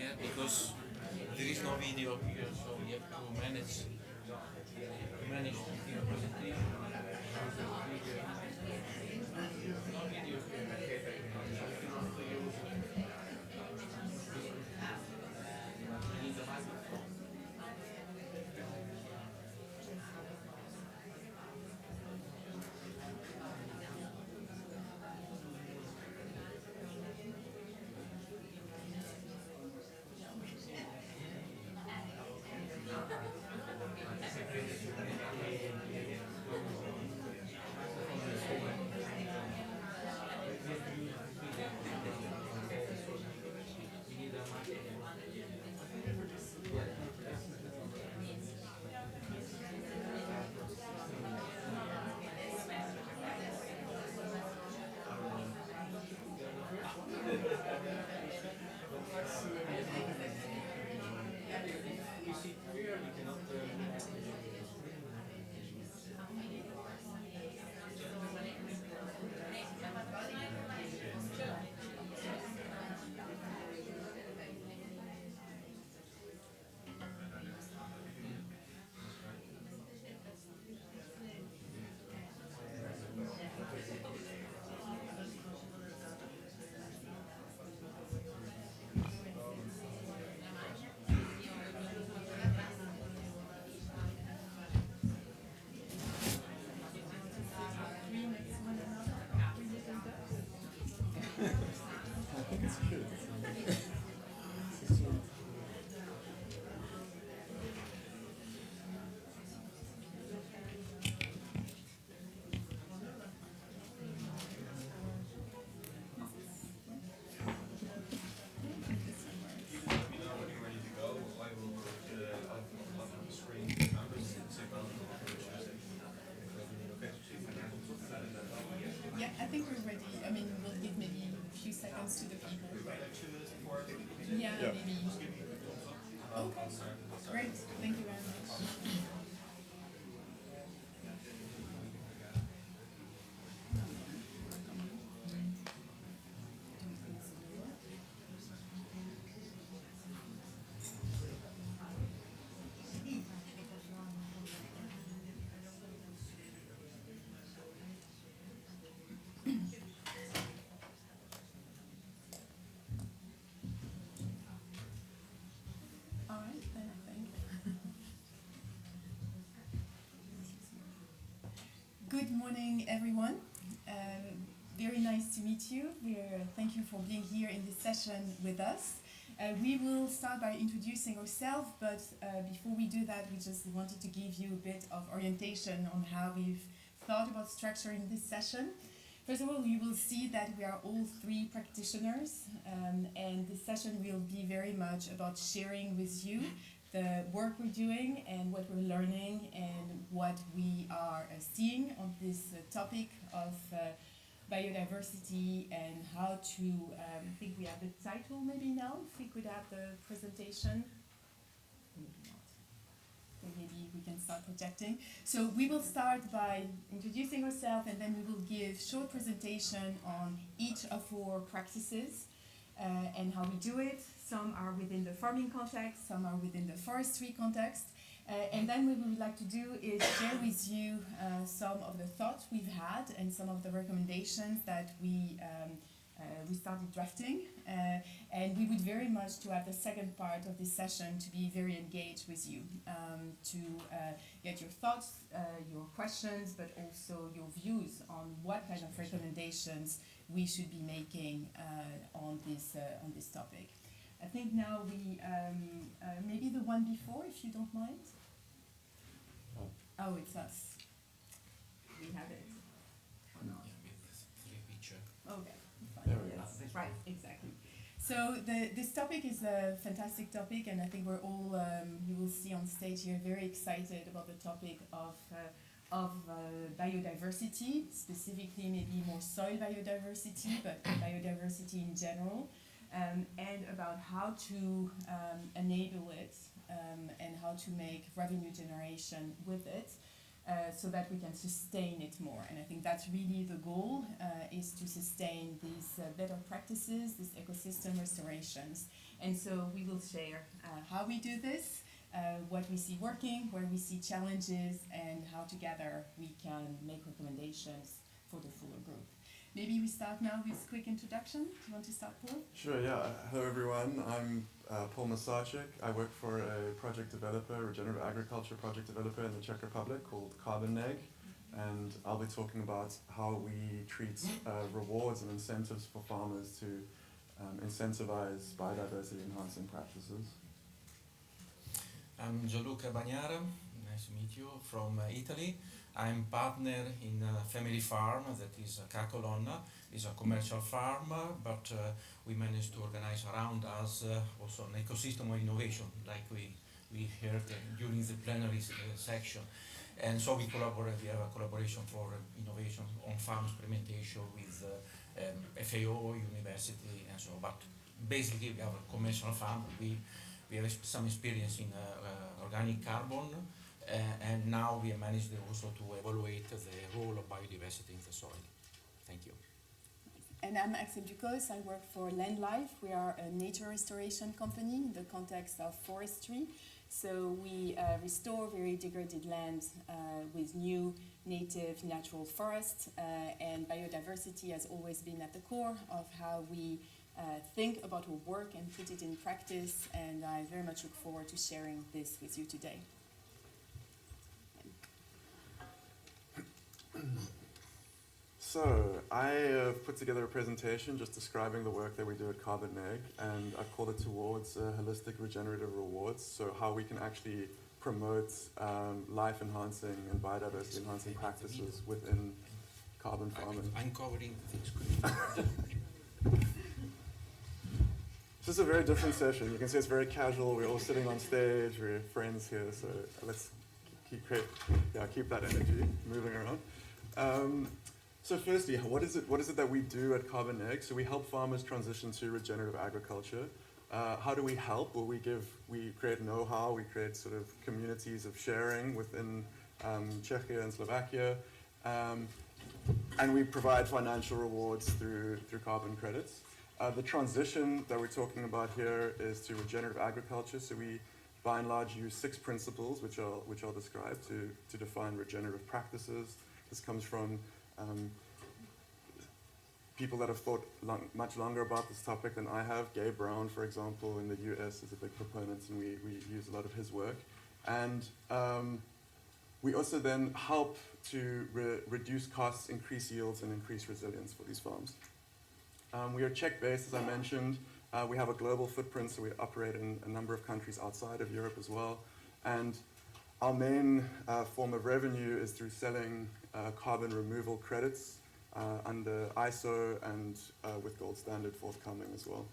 Yeah, because there is no video here, so we have to manage the presentation. No video Yeah, I think we're ready. I mean, we'll give maybe a few seconds to the people. Yeah, Yeah. maybe. Okay, great. Thank you very much. All right, then I think. Good morning, everyone. Very nice to meet you. Thank you for being here in this session with us. We will start by introducing ourselves, but before we do that, we just wanted to give you a bit of orientation on how we've thought about structuring this session. First of all, you will see that we are all three practitioners, and this session will be very much about sharing with you the work we're doing and what we're learning and what we are seeing on this topic of biodiversity and how to, I think we have the title maybe now, if we could have the presentation. Maybe not. Maybe we can start projecting. So we will start by introducing ourselves, and then we will give short presentation on each of our practices and how we do it. Some are within the farming context, some are within the forestry context. And then what we would like to do is share with you some of the thoughts we've had and some of the recommendations that we started drafting. And we would very much to have the second part of this session to be very engaged with you, to get your thoughts, your questions, but also your views on what kind of recommendations we should be making on this topic. I think now we, maybe the one before, if you don't mind. Oh, it's us. We have it. Or not? Okay, fine. There we Yes. Right, exactly. So this topic is a fantastic topic, and I think we're all, you will see on stage here, very excited about the topic of biodiversity, specifically maybe more soil biodiversity, but biodiversity in general, and about how to enable it and how to make revenue generation with it. So that we can sustain it more. And I think that's really the goal, is to sustain these better practices, these ecosystem restorations, And so we will share how we do this, what we see working, where we see challenges, and how together we can make recommendations for the fuller group. Maybe we start now with a quick introduction. Do you want to start, Paul? Sure, yeah. Hello, everyone. I'm Paul Masarczyk. I work for a project developer, regenerative agriculture project developer in the Czech Republic called Carboneg. And I'll be talking about how we treat rewards and incentives for farmers to incentivize biodiversity enhancing practices. I'm Gianluca Bagnara, nice to meet you, from Italy. I'm partner in a family farm that is Colonna. It's a commercial farm, but we managed to organize around us also an ecosystem of innovation, like we heard during the plenary section. And so we collaborate, we have a collaboration for innovation on farm experimentation with FAO, university, and so on. But basically we have a commercial farm. We have some experience in organic carbon, and now we have managed also to evaluate the role of biodiversity in the soil. Thank you. And I'm Axel Ducos. I work for Land Life. We are a nature restoration company in the context of forestry. So we restore very degraded land with new native natural forests, and biodiversity has always been at the core of how we think about our work and put it in practice, and I very much look forward to sharing this with you today. So, I have put together a presentation just describing the work that we do at Carboneg, and I've called it towards holistic regenerative rewards, so how we can actually promote life-enhancing and biodiversity-enhancing practices within carbon farming. I'm covering things. This is a very different session. You can see it's very casual. We're all sitting on stage. We're friends here, so let's keep that energy moving around. So firstly, what is it that we do at Carboneg? So we help farmers transition to regenerative agriculture. How do we help? Well, we create know-how. We create sort of communities of sharing within Czechia and Slovakia, and we provide financial rewards through carbon credits. The transition that we're talking about here is to regenerative agriculture. So we, by and large, use 6 principles, which I'll describe to define regenerative practices. This comes from people that have thought much longer about this topic than I have. Gabe Brown, for example, in the US is a big proponent, and we use a lot of his work. And we also then help to reduce costs, increase yields, and increase resilience for these farms. We are Czech-based, as I mentioned. We have a global footprint, so we operate in a number of countries outside of Europe as well. And our main form of revenue is through selling carbon removal credits under ISO and with gold standard forthcoming as well.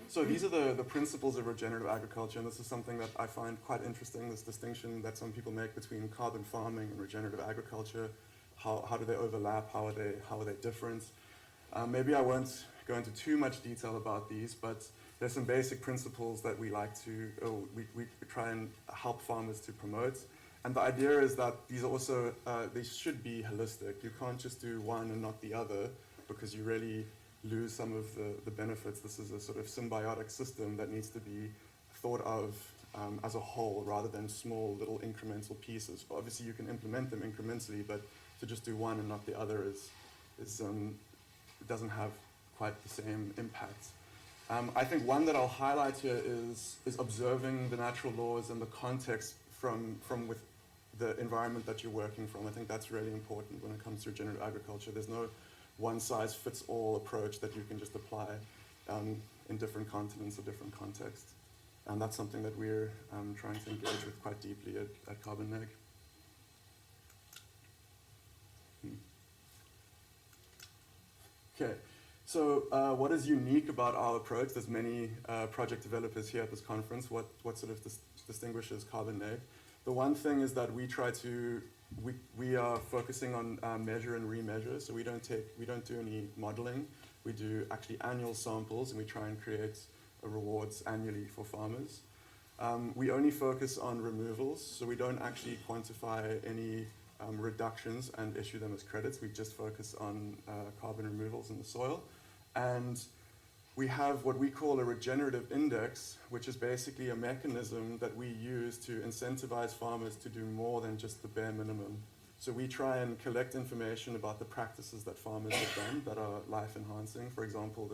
So these are the principles of regenerative agriculture, and this is something that I find quite interesting, this distinction that some people make between carbon farming and regenerative agriculture. How do they overlap? How are they different? Maybe I won't go into too much detail about these, but there's some basic principles that we try and help farmers to promote. And the idea is that these are also, they should be holistic. You can't just do one and not the other, because you really lose some of the benefits. This is a sort of symbiotic system that needs to be thought of as a whole, rather than small little incremental pieces. But obviously you can implement them incrementally, but to just do one and not the other it doesn't have quite the same impact. I think one that I'll highlight here is observing the natural laws and the context from with the environment that you're working from. I think that's really important when it comes to regenerative agriculture. There's no one-size-fits-all approach that you can just apply in different continents or different contexts. And that's something that we're trying to engage with quite deeply at Carboneg. Okay, so what is unique about our approach? There's many project developers here at this conference. What sort of distinguishes Carboneg? The one thing is that we are focusing on measure and remeasure. So we don't do any modeling. We do actually annual samples, and we try and create rewards annually for farmers. We only focus on removals, so we don't actually quantify any reductions and issue them as credits. We just focus on carbon removals in the soil. And we have what we call a regenerative index, which is basically a mechanism that we use to incentivize farmers to do more than just the bare minimum. So we try and collect information about the practices that farmers have done that are life enhancing. For example,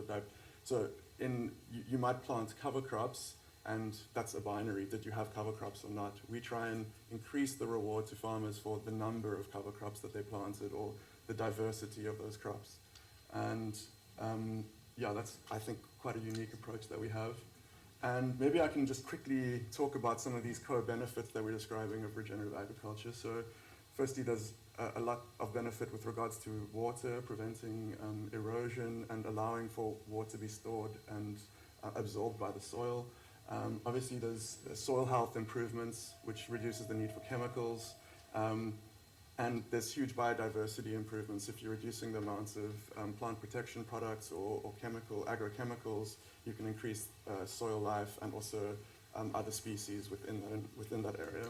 you might plant cover crops, and that's a binary. Did you have cover crops or not? We try and increase the reward to farmers for the number of cover crops that they planted or the diversity of those crops. And yeah, that's, I think, quite a unique approach that we have. And maybe I can just quickly talk about some of these co-benefits that we're describing of regenerative agriculture. So firstly, there's a lot of benefit with regards to water, preventing erosion and allowing for water to be stored and absorbed by the soil. Obviously, there's soil health improvements, which reduces the need for chemicals. And there's huge biodiversity improvements. If you're reducing the amounts of plant protection products or agrochemicals, you can increase soil life and also other species within that area.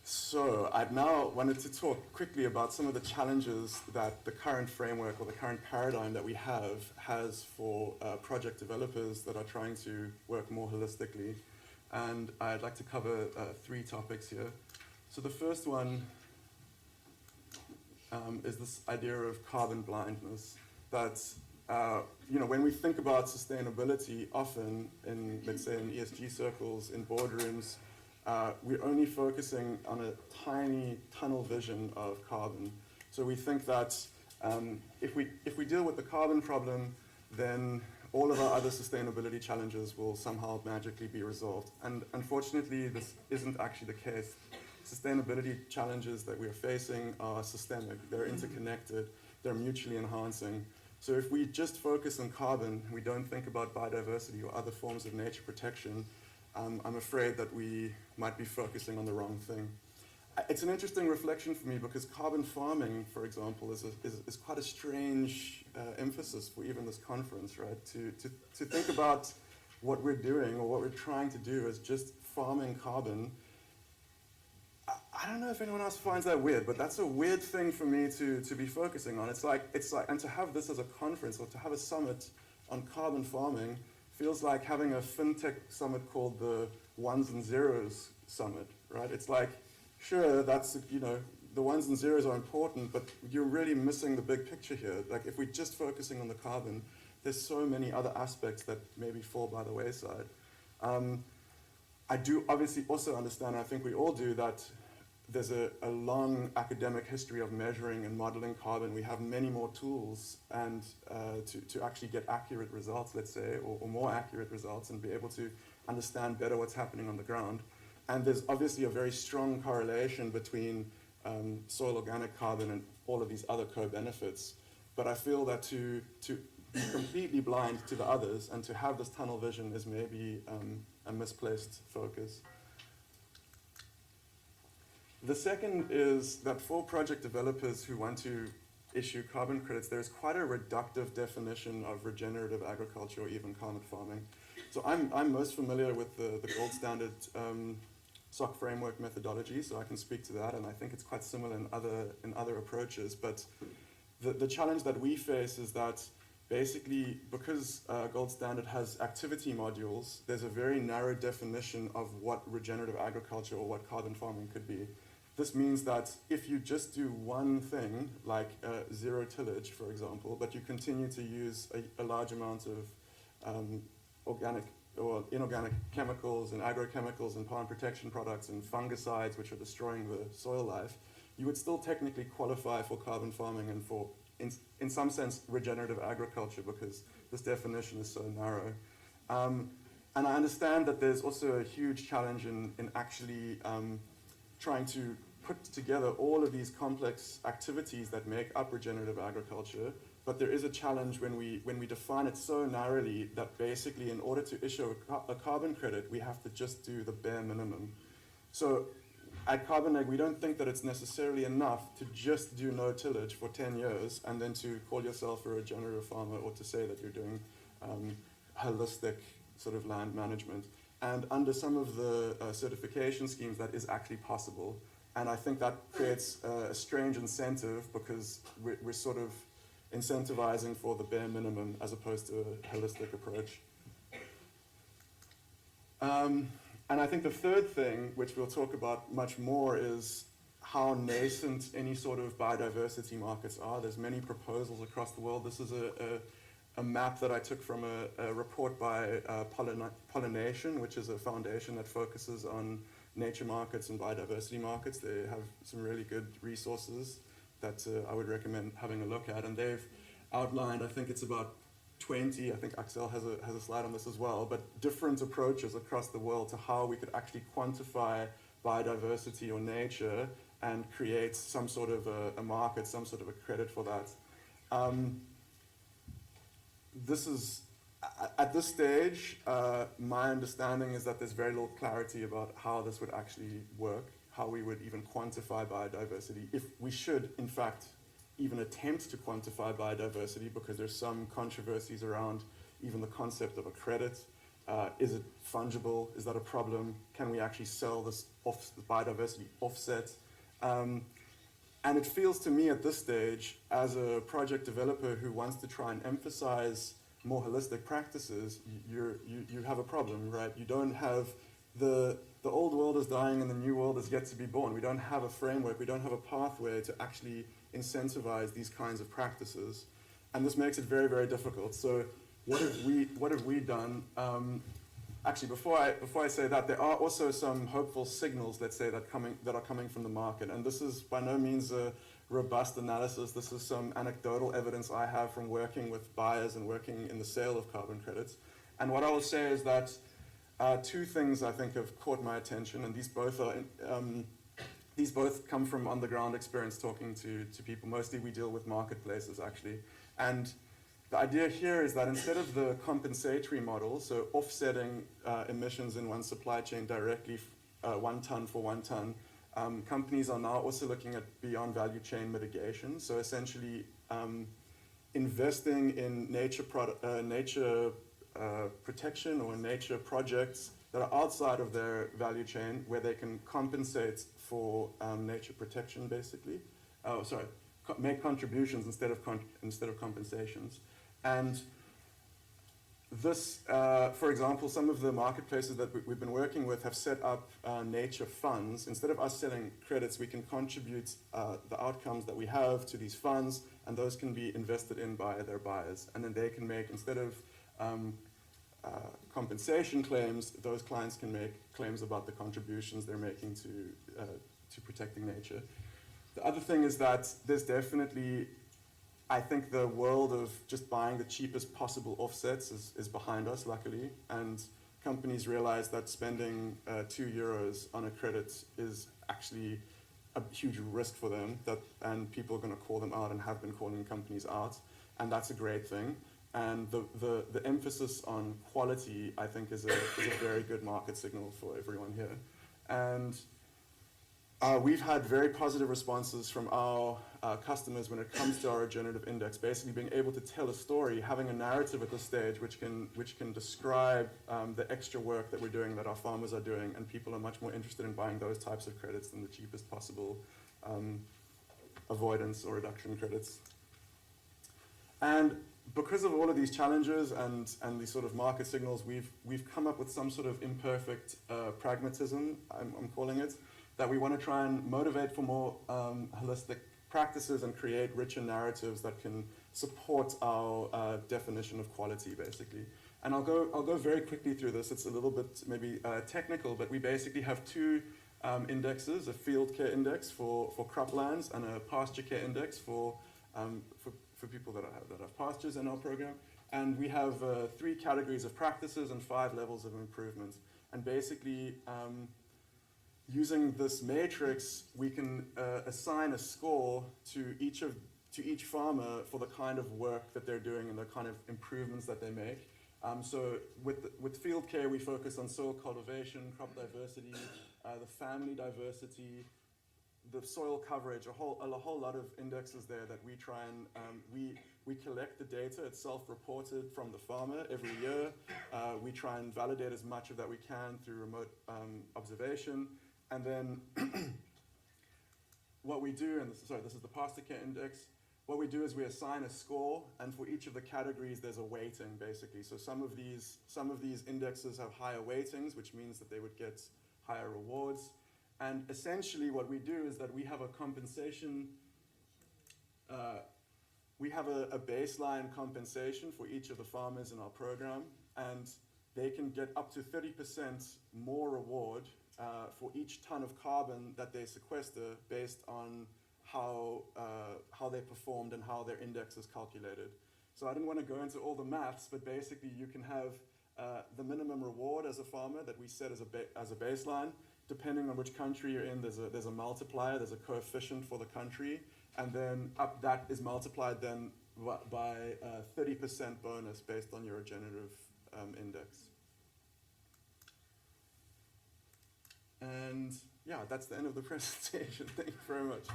So I'd now wanted to talk quickly about some of the challenges that the current framework or the current paradigm that we have has for project developers that are trying to work more holistically. And I'd like to cover 3 topics here. So the first one is this idea of carbon blindness. That when we think about sustainability, often in, let's say, in ESG circles, in boardrooms, we're only focusing on a tiny tunnel vision of carbon. So we think that if we deal with the carbon problem, then all of our other sustainability challenges will somehow magically be resolved. And unfortunately, this isn't actually the case. Sustainability challenges that we're facing are systemic. They're interconnected. They're mutually enhancing. So if we just focus on carbon, we don't think about biodiversity or other forms of nature protection, I'm afraid that we might be focusing on the wrong thing. It's an interesting reflection for me because carbon farming, for example, is quite a strange emphasis for even this conference, right? To think about what we're doing or what we're trying to do as just farming carbon. I don't know if anyone else finds that weird, but that's a weird thing for me to be focusing on. It's like, and to have this as a conference or to have a summit on carbon farming feels like having a fintech summit called the Ones and Zeros Summit, right? It's like, sure, that's, the ones and zeros are important, but you're really missing the big picture here. Like, if we're just focusing on the carbon, there's so many other aspects that maybe fall by the wayside. I do obviously also understand, I think we all do, that there's a long academic history of measuring and modeling carbon. We have many more tools and to actually get accurate results, let's say, or more accurate results and be able to understand better what's happening on the ground. And there's obviously a very strong correlation between soil organic carbon and all of these other co-benefits. But I feel that to be completely blind to the others and to have this tunnel vision is maybe a misplaced focus. The second is that for project developers who want to issue carbon credits, there's quite a reductive definition of regenerative agriculture or even carbon farming. So I'm most familiar with the gold standard SOC framework methodology, so I can speak to that, and I think it's quite similar in other approaches. But the challenge that we face is that basically, because gold standard has activity modules, there's a very narrow definition of what regenerative agriculture or what carbon farming could be. This means that if you just do one thing, like zero tillage, for example, but you continue to use a large amount of organic or inorganic chemicals and agrochemicals and plant protection products and fungicides, which are destroying the soil life, you would still technically qualify for carbon farming and for, in some sense, regenerative agriculture, because this definition is so narrow. And I understand that there's also a huge challenge in actually trying to put together all of these complex activities that make up regenerative agriculture, but there is a challenge when we define it so narrowly that basically in order to issue a carbon credit, we have to just do the bare minimum. So at Carboneg, we don't think that it's necessarily enough to just do no tillage for 10 years and then to call yourself a regenerative farmer or to say that you're doing holistic sort of land management. And under some of the certification schemes, that is actually possible. And I think that creates a strange incentive because we're sort of incentivizing for the bare minimum as opposed to a holistic approach. And I think the third thing, which we'll talk about much more, is how nascent any sort of biodiversity markets are. There's many proposals across the world. This is a map that I took from a report by Pollination, which is a foundation that focuses on nature markets and biodiversity markets. They have some really good resources that I would recommend having a look at. And they've outlined, I think it's about 20, I think Axel has a slide on this as well, but different approaches across the world to how we could actually quantify biodiversity or nature and create some sort of a market, some sort of a credit for that. This is, at this stage, my understanding is that there's very little clarity about how this would actually work, how we would even quantify biodiversity, if we should, in fact, even attempt to quantify biodiversity, because there's some controversies around even the concept of a credit. Is it fungible? Is that a problem? Can we actually sell this biodiversity offset? And it feels to me at this stage, as a project developer who wants to try and emphasize more holistic practices, you have a problem, right? You don't have the old world is dying and the new world is yet to be born. We don't have a framework, we don't have a pathway to actually incentivize these kinds of practices. And this makes it very, very difficult. So what have we done? Actually, before I say that, there are also some hopeful signals, let's say, that are coming from the market. And this is by no means a robust analysis. This is some anecdotal evidence I have from working with buyers and working in the sale of carbon credits. And what I will say is that two things I think have caught my attention, and these both come from on-the-ground experience talking to people. Mostly we deal with marketplaces, actually. And the idea here is that instead of the compensatory model, so offsetting emissions in one supply chain directly, 1 ton for 1 ton, companies are now also looking at beyond value chain mitigation. So essentially investing in nature protection or nature projects that are outside of their value chain, where they can compensate for nature protection, basically. Make contributions instead of compensations. And this, for example, some of the marketplaces that we've been working with have set up nature funds. Instead of us selling credits, we can contribute the outcomes that we have to these funds, and those can be invested in by their buyers. And then they can make, instead of compensation claims, those clients can make claims about the contributions they're making to protecting nature. The other thing is that there's definitely, I think the world of just buying the cheapest possible offsets is behind us, luckily, and companies realize that spending €2 on a credit is actually a huge risk for them, and people are going to call them out and have been calling companies out, and that's a great thing. And the emphasis on quality, I think, is a very good market signal for everyone here. And we've had very positive responses from our customers when it comes to our regenerative index, basically being able to tell a story, having a narrative at this stage which can describe the extra work that we're doing, that our farmers are doing, and people are much more interested in buying those types of credits than the cheapest possible avoidance or reduction credits. And because of all of these challenges and these sort of market signals, we've come up with some sort of imperfect pragmatism, I'm calling it, that we want to try and motivate for more holistic practices and create richer narratives that can support our definition of quality, basically. And I'll go very quickly through this. It's a little bit maybe technical, but we basically have two indexes: a field care index for croplands and a pasture care index for people that have pastures in our program. And we have 3 categories of practices and 5 levels of improvement. And basically, using this matrix, we can assign a score to each farmer for the kind of work that they're doing and the kind of improvements that they make. So with field care, we focus on soil cultivation, crop diversity, the family diversity, the soil coverage, a whole lot of indexes there that we try and we collect the data. It's self-reported from the farmer every year. We try and validate as much of that we can through remote observation. And then what we do, and this is the pasture care index, what we do is we assign a score, and for each of the categories there's a weighting basically. So some of these indexes have higher weightings, which means that they would get higher rewards. And essentially what we do is that we have a compensation, we have a baseline compensation for each of the farmers in our program, and they can get up to 30% more reward for each ton of carbon that they sequester based on how they performed and how their index is calculated. So I didn't want to go into all the maths, but basically you can have the minimum reward as a farmer that we set as a baseline. Depending on which country you're in, there's a multiplier, there's a coefficient for the country, and then that is multiplied then by 30% bonus based on your regenerative index. And yeah, that's the end of the presentation. Thank you very much.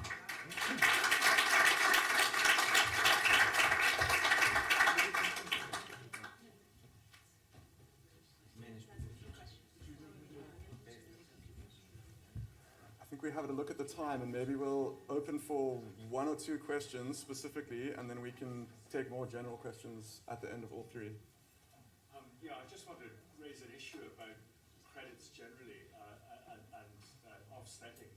I think we have a look at the time, and maybe we'll open for 1 or 2 questions specifically, and then we can take more general questions at the end of all 3. Yeah, I just want to raise an issue about credits generally and offsetting.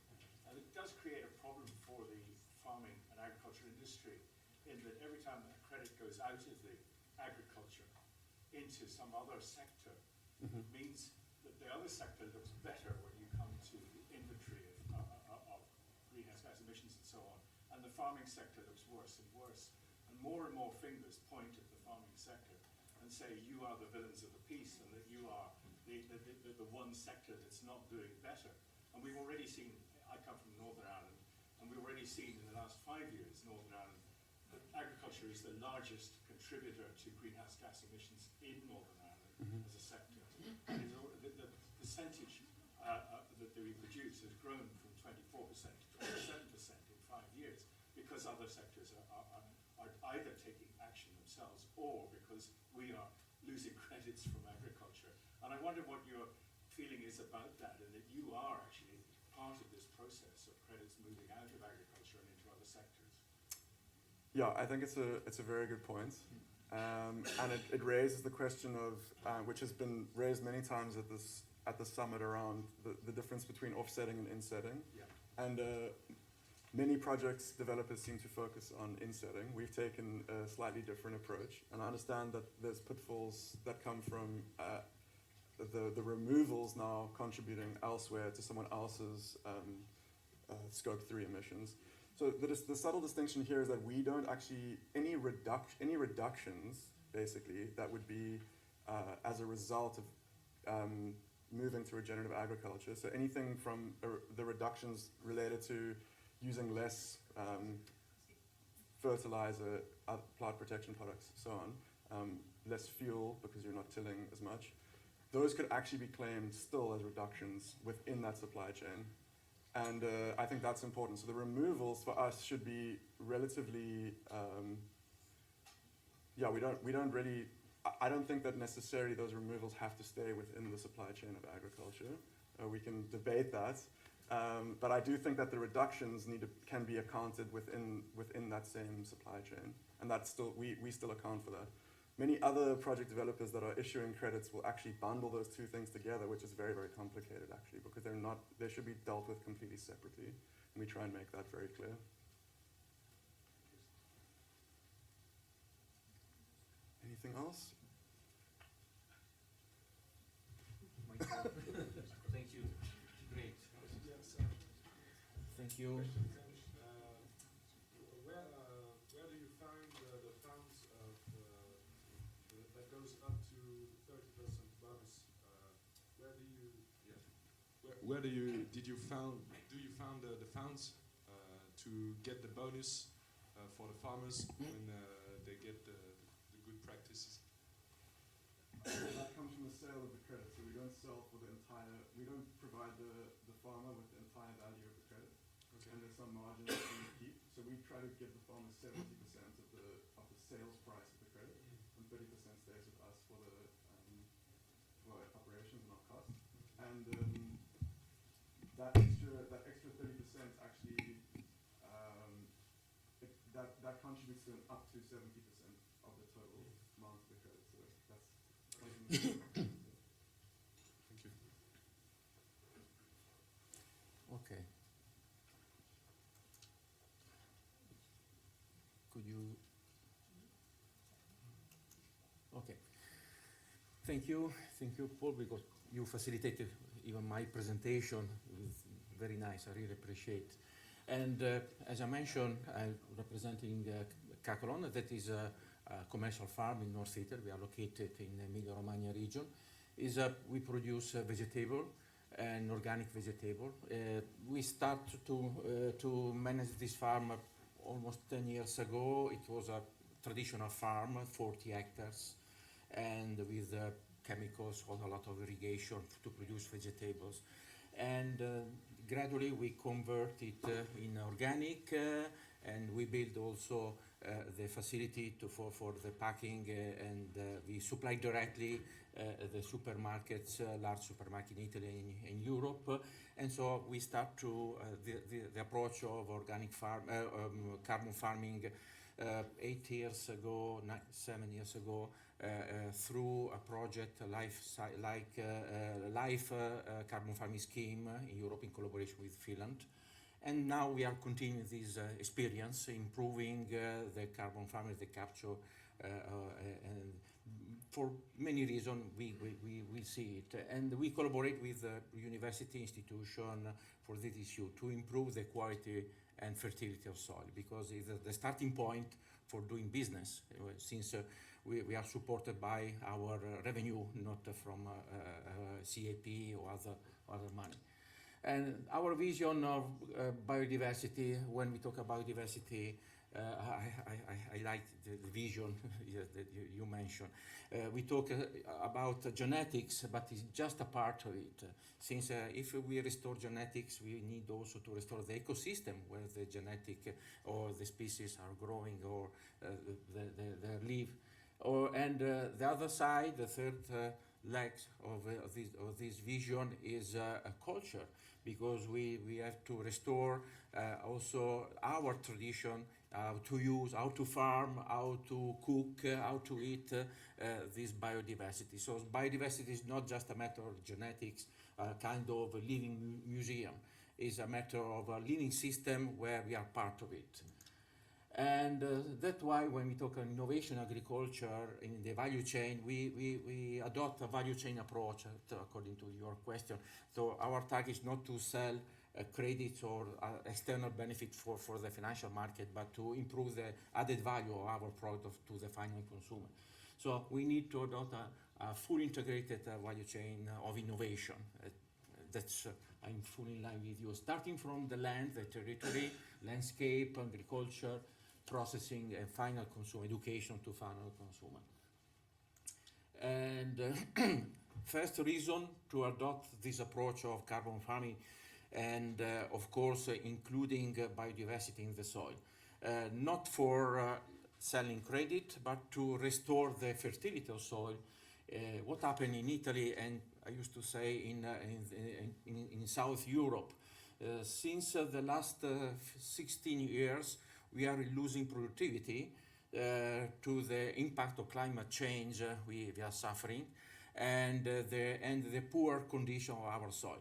And it does create a problem for the farming and agriculture industry in that every time a credit goes out of the agriculture into some other sector, it means that the other sector looks better when you come to the inventory of greenhouse gas emissions and so on, and the farming sector looks worse and worse. And more fingers point at the farming sector and say you are the villains of the piece, and that you are the one sector that's not doing better. And we've already seen, I come from Northern Ireland, and we've already seen in the last 5 years, Northern Ireland, that agriculture is the largest contributor to greenhouse gas emissions in Northern Ireland as a sector. And the percentage that we produce has grown from 24% to 27% in 5 years, because other sectors are either taking action themselves or because we are losing credits from agriculture. And I wonder what your feeling is about that, and that you are actually part of this process of credits moving out of agriculture and into other sectors. Yeah, I think it's a very good point. And it raises the question of, which has been raised many times at the summit, around the difference between offsetting and insetting. Yeah. And many projects developers seem to focus on insetting. We've taken a slightly different approach, and I understand that there's pitfalls that come from the removals now contributing elsewhere to someone else's scope 3 emissions. So the subtle distinction here is that we don't actually, any reductions, basically, that would be as a result of moving to regenerative agriculture. So anything from the reductions related to using less fertilizer, plant protection products, so on, less fuel because you're not tilling as much, those could actually be claimed still as reductions within that supply chain. And I think that's important. So the removals for us should be relatively, we don't really, I don't think that necessarily those removals have to stay within the supply chain of agriculture. We can debate that. But I do think that the reductions can be accounted within that same supply chain. And that's still, we still account for that. Many other project developers that are issuing credits will actually bundle those two things together, which is very, very complicated actually, because they should be dealt with completely separately. And we try and make that very clear. Anything else? Thank you. Great. Thank you. Where do you find the funds that goes up to 30% bonus? Do you found the funds to get the bonus for the farmers when they get the good practices? That comes from the sale of the credit, so we don't sell for the entire, we don't provide the farmer with the entire value of the credit. Okay. And there's some margin that we keep. So we try to give the farmer 70% of the sales price of the credit, and 30% stays with us for our operations and our costs. And that extra 30% actually that contributes to up to 70% of the total amount of the credit. So that's Thank you. Okay. Could you? Okay. Thank you, Paul, because you facilitated even my presentation. It was very nice. I really appreciate. And as I mentioned, I'm representing Colonna. That is a commercial farm in North Italy. We are located in the Emilia-Romagna region. We produce vegetable and organic vegetable. We started to manage this farm almost 10 years ago. It was a traditional farm, 40 hectares, and with chemicals, a lot of irrigation to produce vegetables. And gradually we convert it in organic, and we build also the facility for the packing, and we supply directly the supermarkets, large supermarket in Italy and in Europe. And so we start to the approach of organic carbon farming 8 years ago, 7 years ago, through a project Life Carbon Farming Scheme in Europe in collaboration with Finland. And now we are continuing this experience, improving the carbon farming, the capture, and for many reasons we see it. And we collaborate with the university institution for this issue to improve the quality and fertility of soil, because it's the starting point for doing business, since we are supported by our revenue, not from CAP or other money. And our vision of biodiversity, when we talk about biodiversity, I like the vision that you mentioned. We talk about genetics, but it's just a part of it. Since if we restore genetics, we need also to restore the ecosystem where the genetic or the species are growing or they live. And the other side, the third leg of this vision is a culture, because we have to restore also our tradition, how to use, how to farm, how to cook, how to eat this biodiversity. So biodiversity is not just a matter of genetics, kind of a living museum. It's a matter of a living system where we are part of it. And that's why when we talk on innovation agriculture in the value chain, we adopt a value chain approach, according to your question. So our target is not to sell credits or external benefit for the financial market, but to improve the added value of our product to the final consumer. So we need to adopt a fully integrated value chain of innovation. That's I'm fully in line with you, starting from the land, the territory, landscape, agriculture, processing, and final consumer, education to final consumer. And first reason to adopt this approach of carbon farming, and of course including biodiversity in the soil, not for selling credit, but to restore the fertility of soil. What happened in Italy, and I used to say in South Europe, since the last 16 years, we are losing productivity to the impact of climate change we are suffering, and the poor condition of our soil.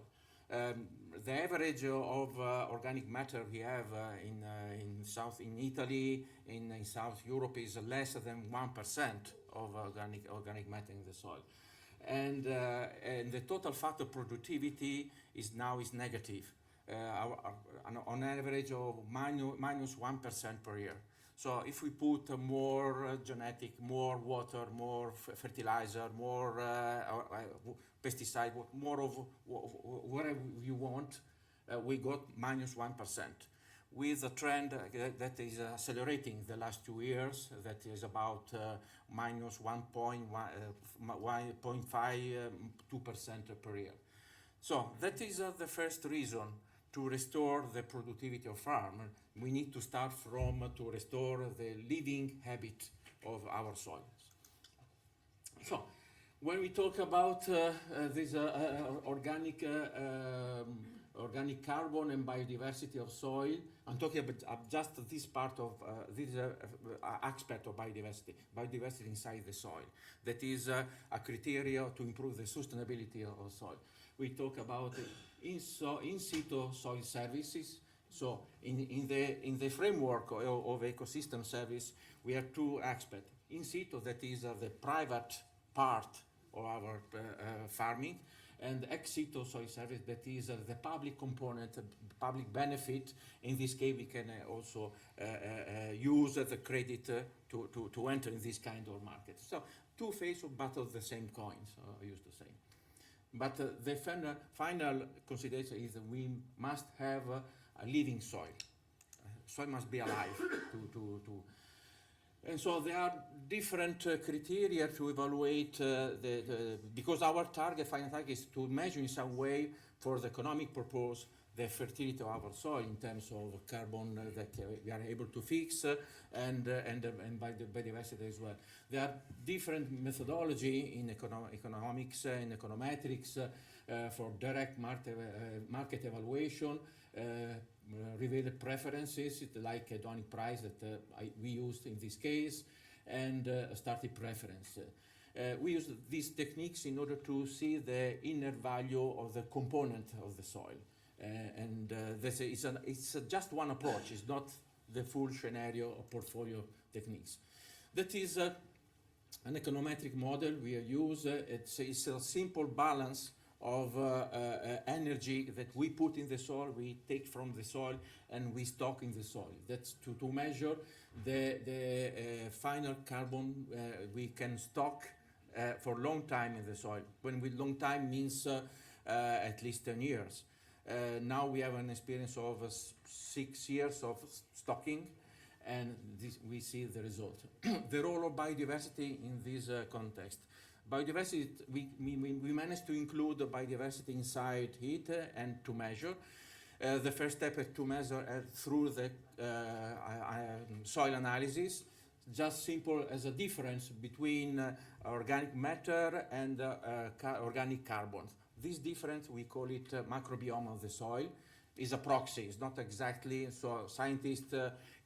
The average of organic matter we have in Italy, in South Europe, is less than 1% of organic matter in the soil, and the total factor productivity is negative, on average of minus 1% per year. So if we put more genetic, more water, more fertilizer, more pesticide, more of whatever you want, we got minus 1%. With a trend that is accelerating the last 2 years, that is about minus 1.52% per year. So that is the first reason to restore the productivity of farm. We need to start to restore the living habit of our soils. So when we talk about this organic organic carbon and biodiversity of soil. I'm talking about just this part of this aspect of biodiversity inside the soil. That is a criteria to improve the sustainability of soil. We talk about in situ soil services. So in the framework of ecosystem service, we have two aspects. In situ, that is the private part of our farming, and ex situ soil service, that is the public component, public benefit. In this case, we can also use the credit to enter in this kind of market. So two faces but of the same coin, so I used to say. But the final consideration is that we must have a living soil. Soil must be alive and so there are different criteria to evaluate because our final target is to measure in some way for the economic purpose the fertility of our soil in terms of carbon that we are able to fix and by the biodiversity as well. There are different methodology in economics and econometrics for direct market evaluation, revealed preferences like hedonic price that we used in this case, and starting preference. We use these techniques in order to see the inner value of the component of the soil. It's just one approach, it's not the full scenario of portfolio techniques. That is an econometric model we use. It's a simple balance of energy that we put in the soil, we take from the soil, and we stock in the soil. That's to measure the final carbon we can stock for a long time in the soil. When we long time means at least 10 years. Now we have an experience of 6 years of stocking, and we see the result. The role of biodiversity in this context. Biodiversity, we managed to include the biodiversity inside it and to measure. The first step is to measure through the soil analysis, just simple as a difference between organic matter and organic carbon. This difference, we call it microbiome of the soil, is a proxy. It's not exactly, so scientists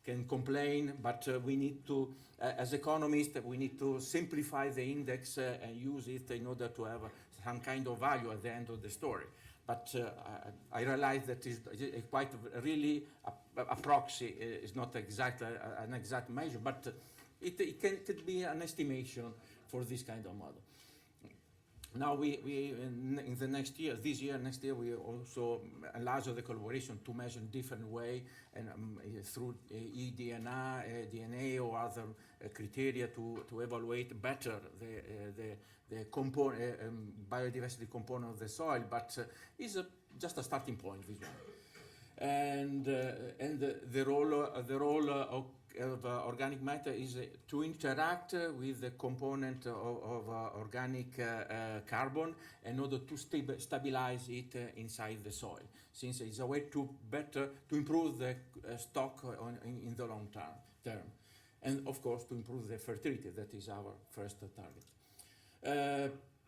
can complain, but we need to, as economists, we need to simplify the index and use it in order to have some kind of value at the end of the story. But I realize that it's quite really a proxy. It's not exactly an exact measure, but it could be an estimation for this kind of model. Now we in the next year, next year, we also enlarge the collaboration to measure in different way and through DNA or other criteria to evaluate better the biodiversity component of the soil. But is just a starting point, this one. And the role of organic matter is to interact with the component of organic carbon in order to stabilize it inside the soil, since it's a way to improve the stock in the long term, and of course to improve the fertility. That is our first target.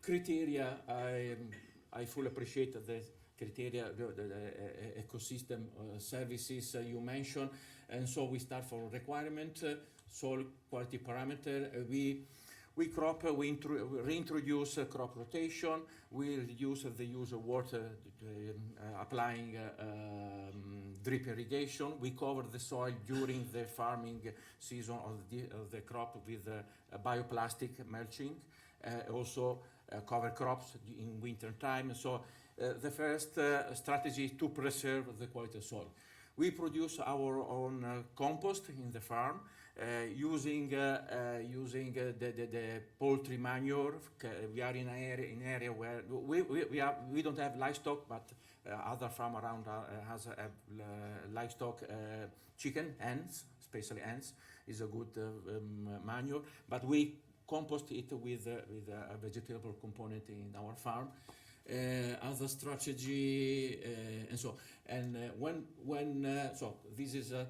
Criteria, I fully appreciate the criteria, the ecosystem services you mentioned, and so we start from requirement, soil quality parameter. We reintroduce crop rotation. We reduce the use of water, applying drip irrigation. We cover the soil during the farming season of the crop with bioplastic mulching. Also cover crops in winter time. So the first strategy is to preserve the quality of soil. We produce our own compost in the farm using the poultry manure. We are in an area where we don't have livestock, but other farm around has livestock, chicken, hens, especially hens, is a good manure. But we compost it with a vegetable component in our farm. Other strategy and so so this is a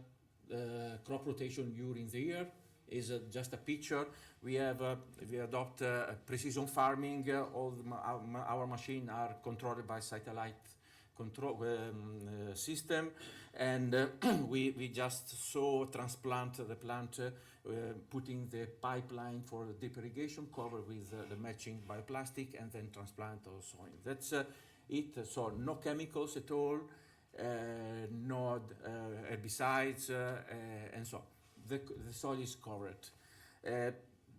crop rotation during the year is just a picture. We adopt precision farming. All our machines are controlled by satellite control system, and we just transplant the plant, putting the pipeline for the deep irrigation covered with the matching bioplastic, and then transplant or soil. That's it. So no chemicals at all, no herbicides, and so the soil is covered.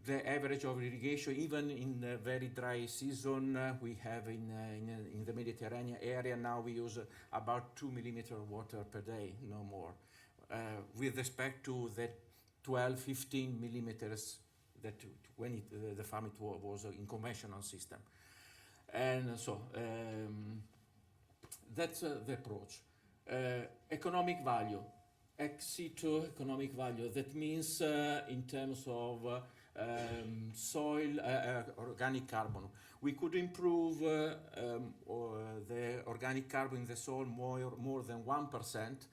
The average of irrigation, even in a very dry season, we have in the Mediterranean area now we use about 2 millimeters of water per day, no more, with respect to the 12-15 millimeters that when the farm was in conventional system. And so that's the approach. Economic value, ex situ economic value. That means in terms of soil, organic carbon. We could improve the organic carbon in the soil more than 1%.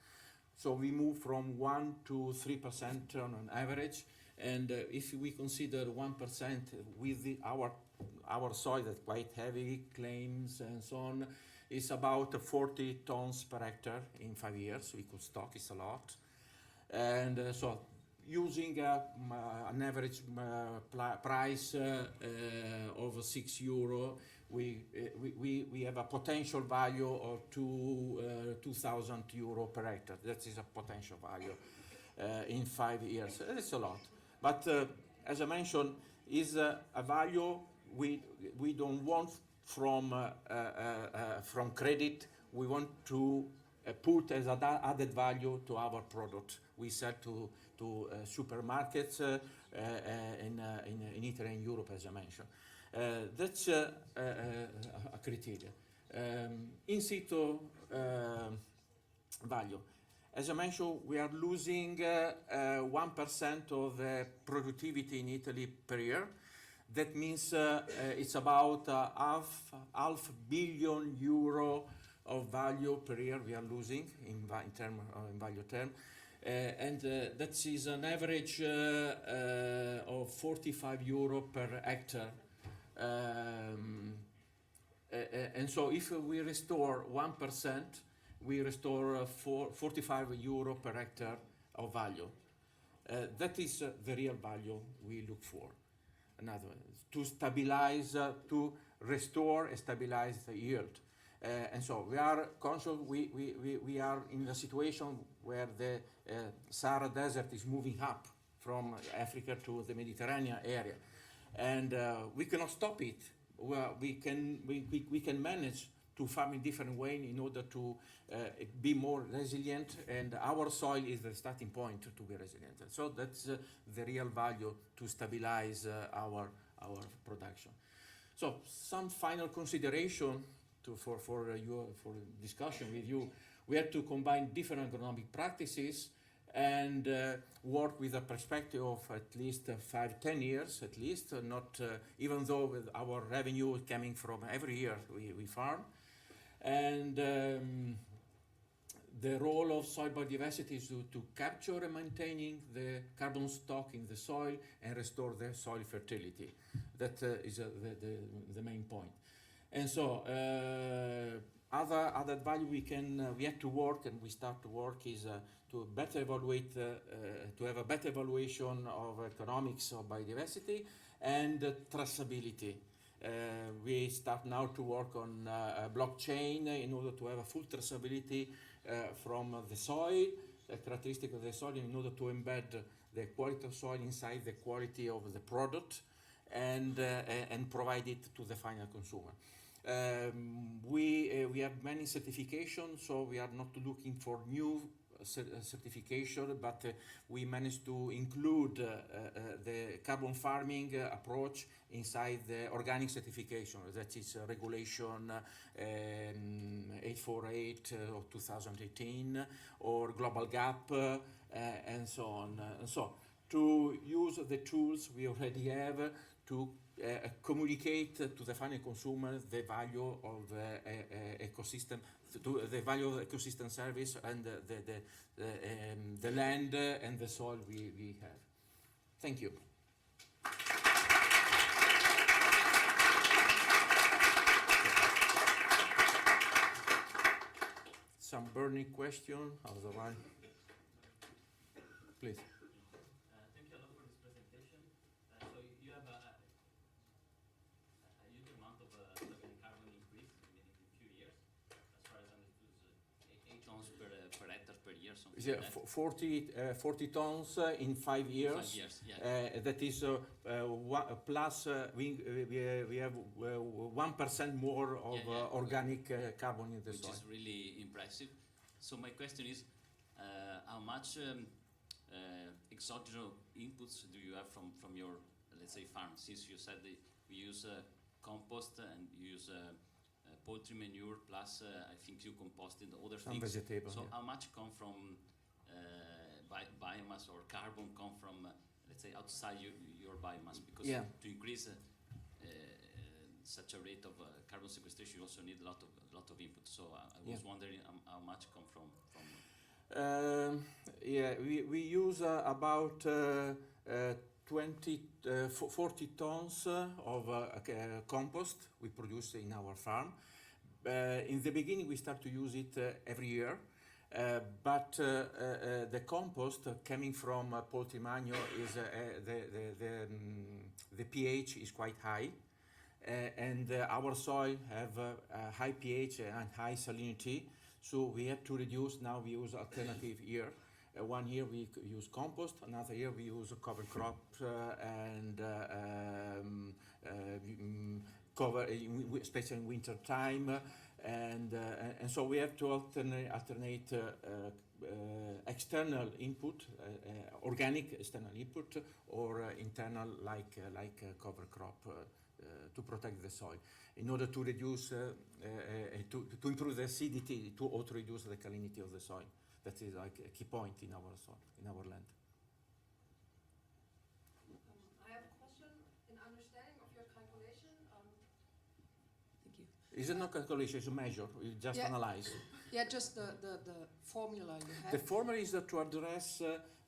So we move from 1 to 3% on an average. And if we consider 1% with our soil that's quite heavy, claims and so on, it's about 40 tons per hectare in 5 years. We could stock, it's a lot. And so using an average price of €6, we have a potential value of €2,000 per hectare. That is a potential value in 5 years. It's a lot. But as I mentioned, is a value we don't want from credit. We want to put as added value to our product. We sell to supermarkets in Italy and Europe, as I mentioned. That's a criteria. In situ value. As I mentioned, we are losing 1% of the productivity in Italy per year. That means it's about half billion euro of value per year we are losing in value term. And that is an average of €45 per hectare. And so if we restore 1%, we restore €45 per hectare of value. That is the real value we look for. Another to stabilize, to restore and stabilize the yield. And so we are conscious, we are in a situation where the Sahara Desert is moving up from Africa to the Mediterranean area. And we cannot stop it. We can manage to farm in different way in order to be more resilient, and our soil is the starting point to be resilient. So that's the real value to stabilize our production. So some final consideration for discussion with you. We have to combine different agronomic practices and work with a perspective of at least 5-10 years, at least, not even though with our revenue is coming from every year we farm. And the role of soil biodiversity is to capture and maintaining the carbon stock in the soil and restore the soil fertility. That is the main point. And so other value we have to work, and we start to work, is to better evaluate, to have a better evaluation of economics of biodiversity and traceability. We start now to work on blockchain in order to have a full traceability from the soil, the characteristic of the soil, in order to embed the quality of soil inside the quality of the product and provide it to the final consumer. We have many certifications, so we are not looking for new certification, but we managed to include the carbon farming approach inside the organic certification. That is regulation 848 of 2018 or Global Gap and so on. So to use the tools we already have to communicate to the final consumer the value of ecosystem, the value of ecosystem service and the land and the soil we have. Thank you. burning question, otherwise, please. Thank you a lot for this presentation. So you have a huge amount of organic carbon increase in a few years. As far as I understood, 8 tons per hectare per year, something Yeah, like that. 40 tons in 5 years. 5 years, yeah. That is plus we have 1% more of organic carbon in the Which soil. is really impressive. So my question is, how much exogenous inputs do you have from your, let's say, farm? Since you said that you use compost and you use poultry manure, plus I think you composted other Some things. vegetable. So Yeah. how much come from biomass or carbon come from, let's say, outside your biomass? Because to increase such a rate of carbon sequestration, you also need a lot of input. So I was wondering how much come from. We use about 40 tons of compost we produce in our farm. In the beginning, we start to use it every year, but the compost coming from poultry manure is the pH is quite high, and our soil have a high pH and high salinity. So we have to reduce. Now we use alternative year. 1 year we use compost, another year we use cover crop and cover, especially in winter time, and so we have to alternate external input, organic external input, or internal like cover crop to protect the soil, in order to reduce, to improve the acidity, to also reduce the salinity of the soil. That is like a key point in our soil, in our land. I have a question in understanding of your calculation. Thank you. It's not calculation, it's a measure. You just analyze. Yeah, just the formula you have. The formula is to address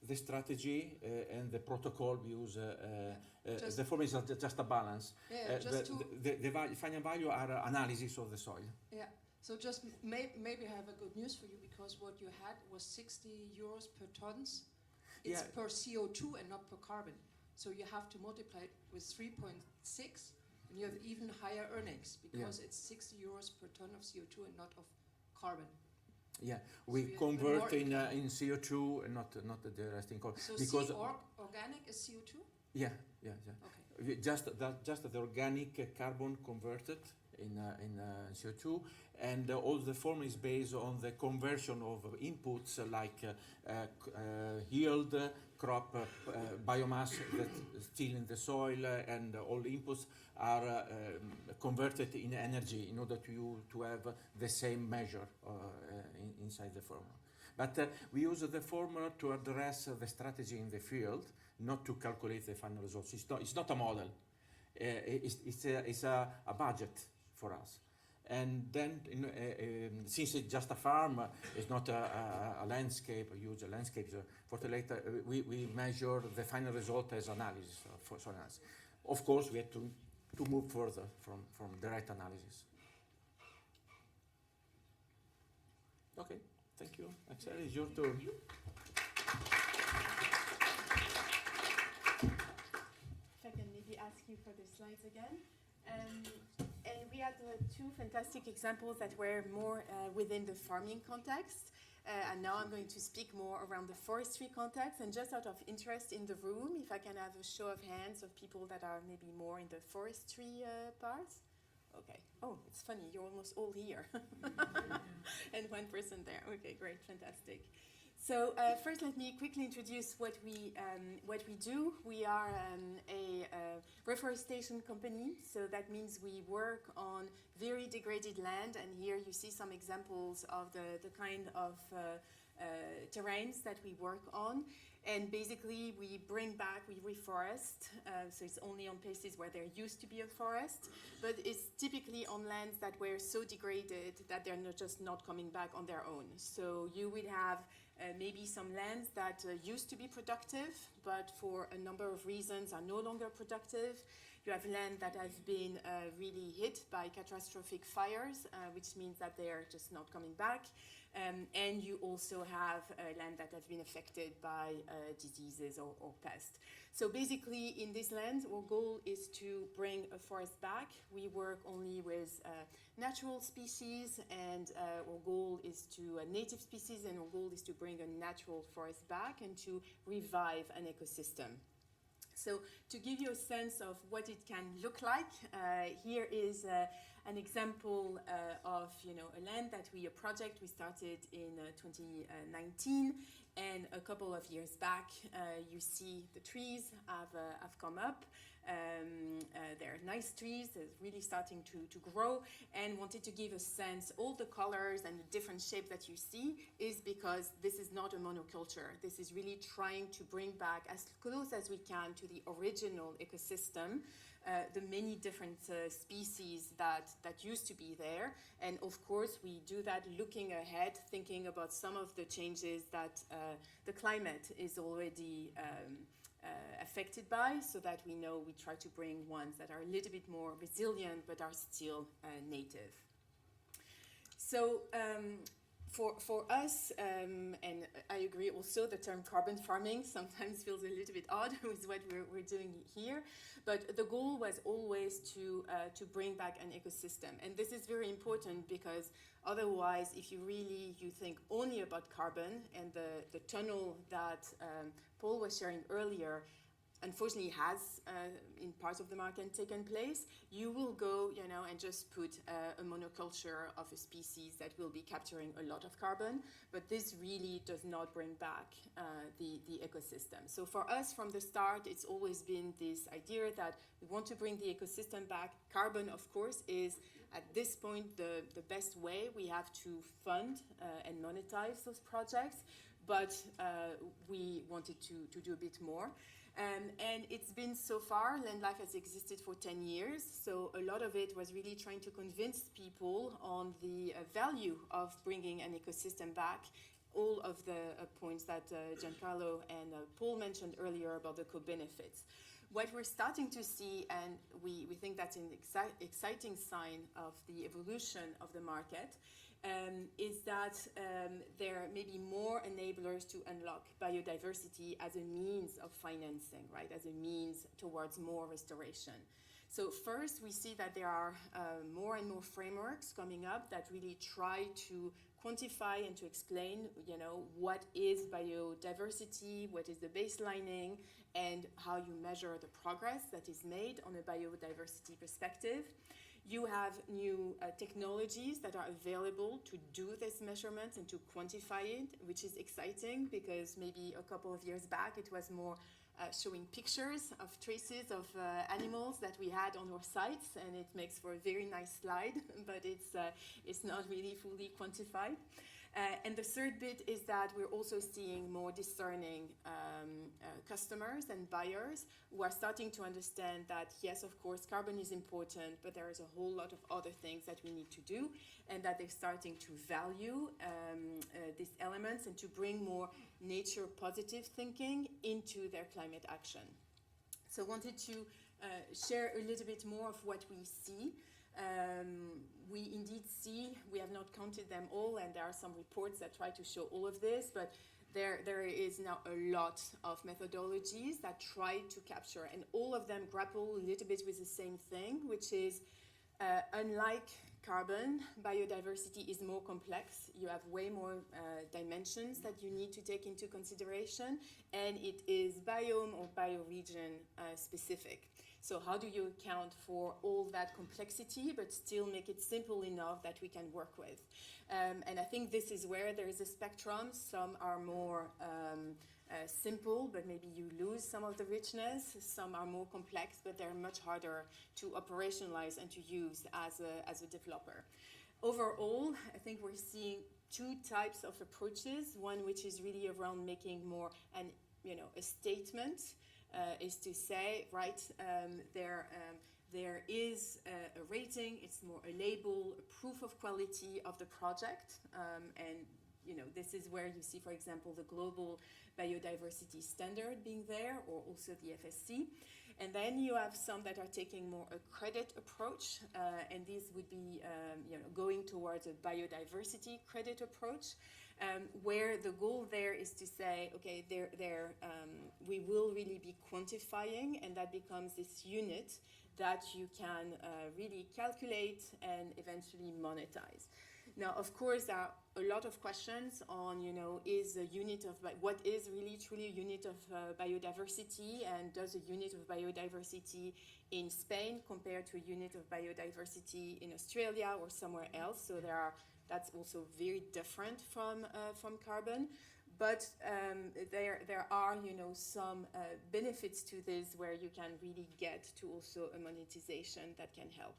the strategy and the protocol we use. The formula is just a balance. Yeah, the final value are analysis of the soil. Yeah. So just maybe I have a good news for you, because what you had was 60 euros per tons. It's per CO2 and not per carbon. So you have to multiply it with 3.6, and you have even higher earnings, because it's 60 euros per ton of CO2 and not of carbon. Yeah, we convert in CO2 and not the rest in carbon. So because organic is CO2? Yeah. Okay. Just the organic carbon converted in CO2, and all the formula is based on the conversion of inputs like yield, crop, biomass that is still in the soil, and all inputs are converted in energy in order to have the same measure inside the formula. But we use the formula to address the strategy in the field, not to calculate the final results. It's not a model. It's a budget for us. And then, since it's just a farm, it's not a landscape, a huge landscape. For later, we measure the final result as analysis. For analysis. Of course, we have to move further from direct analysis. Okay, thank you. Axel, it's your turn. If I can maybe ask you for the slides again. And we had two fantastic examples that were more within the farming context. And now I'm going to speak more around the forestry context. And just out of interest in the room, if I can have a show of hands of people that are maybe more in the forestry part. Okay. Oh, it's funny. You're almost all here. And one person there. Okay, great. Fantastic. So first, let me quickly introduce what we do. We are a reforestation company, so that means we work on very degraded land, and here you see some examples of the kind of terrains that we work on. And basically, we bring back, we reforest, so it's only on places where there used to be a forest, but it's typically on lands that were so degraded that they're just not coming back on their own. So you would have maybe some lands that used to be productive, but for a number of reasons are no longer productive. You have land that has been really hit by catastrophic fires, which means that they are just not coming back. And you also have land that has been affected by diseases or pests. So basically, in this land, our goal is to bring a forest back. We work only with natural species, and our goal is to native species, and our goal is to bring a natural forest back and to revive an ecosystem. So to give you a sense of what it can look like, here is an example of a land that a project we started in 2019, and a couple of years back, you see the trees have come up. They're nice trees, they're really starting to grow, and wanted to give a sense, all the colors and the different shapes that you see is because this is not a monoculture. This is really trying to bring back as close as we can to the original ecosystem, the many different species that used to be there. And of course, we do that looking ahead, thinking about some of the changes that the climate is already affected by, so that we know we try to bring ones that are a little bit more resilient but are still native. So for us, and I agree also, the term carbon farming sometimes feels a little bit odd with what we're doing here, but the goal was always to bring back an ecosystem. And this is very important because otherwise, if you think only about carbon, and the tunnel that Paul was sharing earlier, unfortunately has in parts of the market taken place, you will go, and just put a monoculture of a species that will be capturing a lot of carbon, but this really does not bring back the ecosystem. So for us, from the start, it's always been this idea that we want to bring the ecosystem back. Carbon, of course, is at this point the best way. We have to fund and monetize those projects, but we wanted to do a bit more. And it's been so far, Land Life has existed for 10 years, so a lot of it was really trying to convince people on the value of bringing an ecosystem back. All of the points that Giancarlo and Paul mentioned earlier about the co-benefits. What we're starting to see, and we think that's an exciting sign of the evolution of the market, is that there may be more enablers to unlock biodiversity as a means of financing, right? As a means towards more restoration. So first, we see that there are more and more frameworks coming up that really try to quantify and to explain, what is biodiversity, what is the baselining, and how you measure the progress that is made on a biodiversity perspective. You have new technologies that are available to do this measurement and to quantify it, which is exciting because maybe a couple of years back it was more showing pictures of traces of animals that we had on our sites, and it makes for a very nice slide, but it's not really fully quantified. And the third bit is that we're also seeing more discerning customers and buyers who are starting to understand that, yes, of course, carbon is important, but there is a whole lot of other things that we need to do, and that they're starting to value these elements and to bring more nature positive thinking into their climate action. So I wanted to share a little bit more of what we see. We indeed see, we have not counted them all, and there are some reports that try to show all of this, but there is now a lot of methodologies that try to capture, and all of them grapple a little bit with the same thing, which is unlike carbon, biodiversity is more complex. You have way more dimensions that you need to take into consideration, and it is biome or bioregion specific. So how do you account for all that complexity but still make it simple enough that we can work with? And I think this is where there is a spectrum. Some are more simple, but maybe you lose some of the richness. Some are more complex, but they're much harder to operationalize and to use as a developer. Overall, I think we're seeing two types of approaches. One which is really around making more a statement, is to say, right, there is a rating, it's more a label, a proof of quality of the project, and this is where you see, for example, the global biodiversity standard being there, or also the FSC. And then you have some that are taking more a credit approach, and these would be going towards a biodiversity credit approach, where the goal there is to say, okay, we will really be quantifying, and that becomes this unit that you can really calculate and eventually monetize. Now, of course, there are a lot of questions on, is a unit of, what is really truly a unit of biodiversity, and does a unit of biodiversity in Spain compare to a unit of biodiversity in Australia or somewhere else? So that's also very different from carbon. But there are, some benefits to this where you can really get to also a monetization that can help.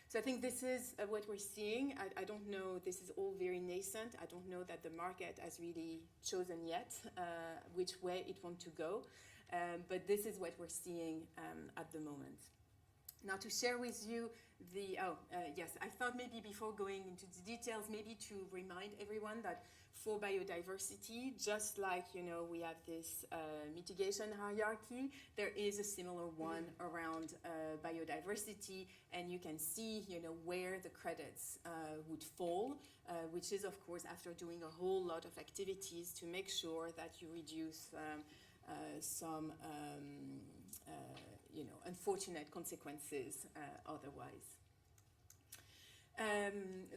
So I think this is what we're seeing. I don't know, this is all very nascent. I don't know that the market has really chosen yet which way it wants to go. But this is what we're seeing at the moment. Now, to share with you yes, I thought maybe before going into the details, maybe to remind everyone that for biodiversity, just like, we have this mitigation hierarchy, there is a similar one around biodiversity, and you can see, where the credits would fall, which is, of course, after doing a whole lot of activities to make sure that you reduce some unfortunate consequences otherwise.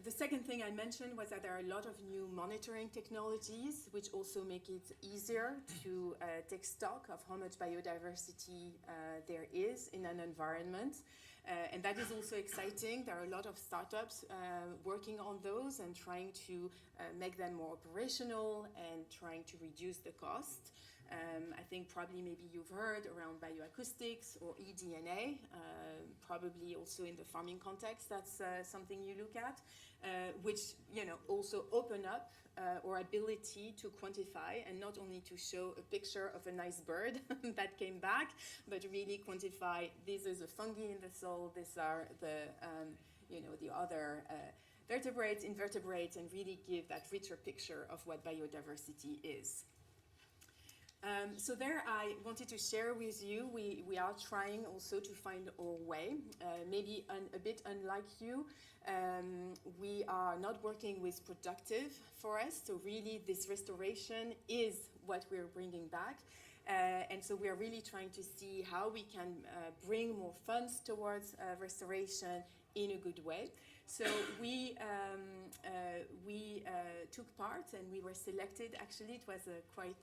The second thing I mentioned was that there are a lot of new monitoring technologies which also make it easier to take stock of how much biodiversity there is in an environment. And that is also exciting. There are a lot of startups working on those and trying to make them more operational and trying to reduce the cost. I think probably maybe you've heard around bioacoustics or eDNA, probably also in the farming context, that's something you look at, which also open up our ability to quantify, and not only to show a picture of a nice bird that came back, but really quantify, this is a fungi in the soil, these are the other vertebrates, invertebrates, and really give that richer picture of what biodiversity is. So there I wanted to share with you, we are trying also to find our way. Maybe a bit unlike you, we are not working with productive forests, so really this restoration is what we're bringing back. And so we are really trying to see how we can bring more funds towards restoration in a good way. So we took part, and we were selected. Actually, it was a quite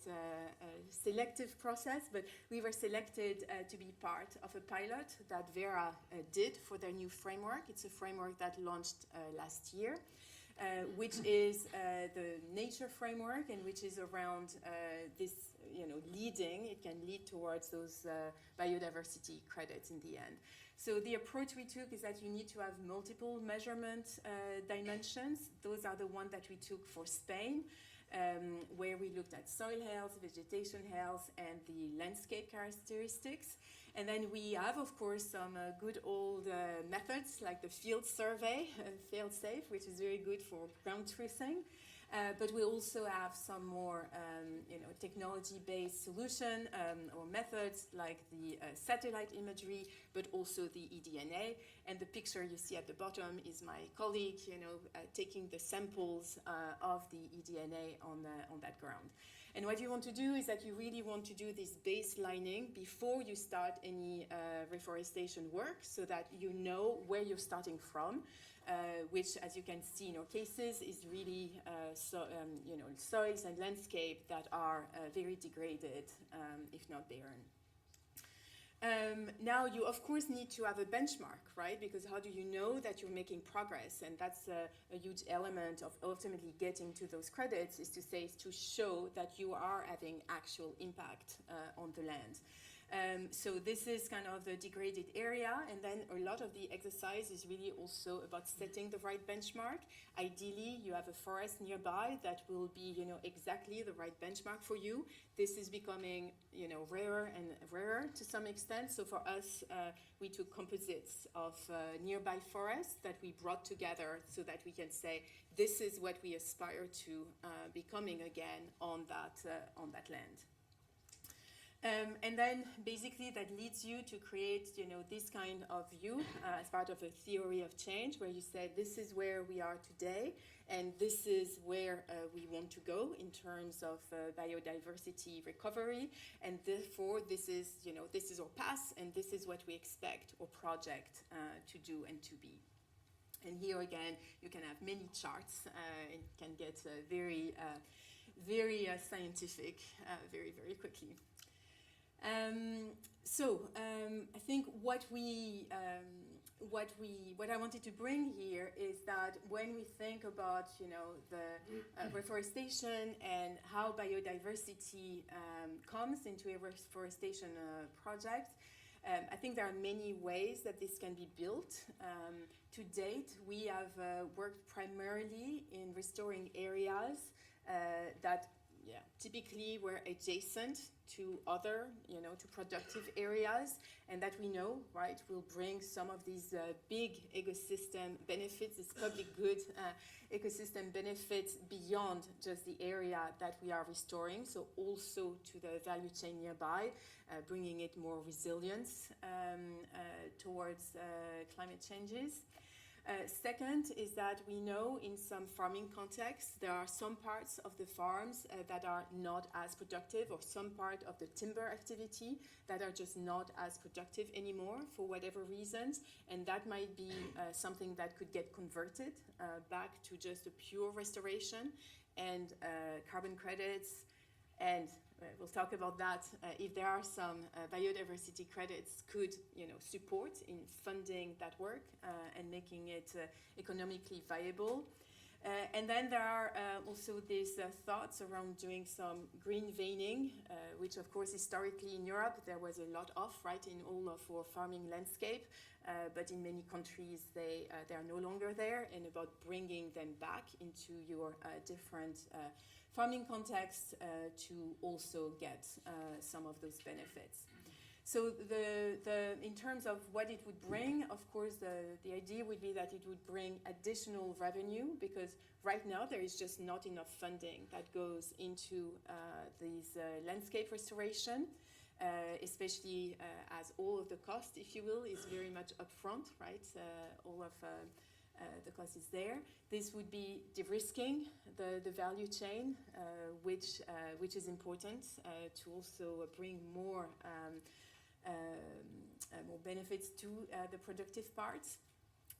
selective process, but we were selected to be part of a pilot that Vera did for their new framework. It's a framework that launched last year, which is the nature framework, and which is around this, leading. It can lead towards those biodiversity credits in the end. So the approach we took is that you need to have multiple measurement dimensions. Those are the ones that we took for Spain, where we looked at soil health, vegetation health, and the landscape characteristics. And then we have, of course, some good old methods like the field survey, fail-safe, which is very good for ground truthing. But we also have some more, technology-based solution or methods like the satellite imagery, but also the eDNA. And the picture you see at the bottom is my colleague, taking the samples of the eDNA on that ground. And what you want to do is that you really want to do this baselining before you start any reforestation work, so that you know where you're starting from. Which, as you can see in our cases, is really soils and landscape that are very degraded, if not barren. Now, you of course need to have a benchmark, right? Because how do you know that you're making progress? And that's a huge element of ultimately getting to those credits, is to show that you are having actual impact on the land. So this is kind of the degraded area, and then a lot of the exercise is really also about setting the right benchmark. Ideally, you have a forest nearby that will be, exactly the right benchmark for you. This is becoming, rarer and rarer to some extent. So for us, we took composites of nearby forests that we brought together so that we can say, this is what we aspire to becoming again on that land. And then basically that leads you to create, this kind of view as part of a theory of change, where you say this is where we are today, and this is where we want to go in terms of biodiversity recovery, and therefore this is our path, and this is what we expect our project to do and to be. And here again, you can have many charts, and can get very scientific very, very quickly. I think what I wanted to bring here is that when we think about the reforestation and how biodiversity comes into a reforestation project, I think there are many ways that this can be built. To date, we have worked primarily in restoring areas that typically were adjacent to other, to productive areas, and that we know, right, will bring some of these big ecosystem benefits, this public good ecosystem benefits beyond just the area that we are restoring, so also to the value chain nearby, bringing it more resilience towards climate changes. Second is that we know in some farming contexts there are some parts of the farms that are not as productive, or some part of the timber activity that are just not as productive anymore for whatever reasons, and that might be something that could get converted back to just a pure restoration, and carbon credits, and we'll talk about that. If there are some biodiversity credits, could support in funding that work and making it economically viable. And then there are also these thoughts around doing some green veining, which of course historically in Europe there was a lot of, right, in all of our farming landscape, but in many countries they are no longer there, and about bringing them back into your different farming context to also get some of those benefits. So in terms of what it would bring, of course, the idea would be that it would bring additional revenue, because right now there is just not enough funding that goes into these landscape restoration, especially as all of the cost, if you will, is very much upfront, right? All of the cost is there. This would be de-risking the value chain, which is important to also bring more benefits to the productive parts.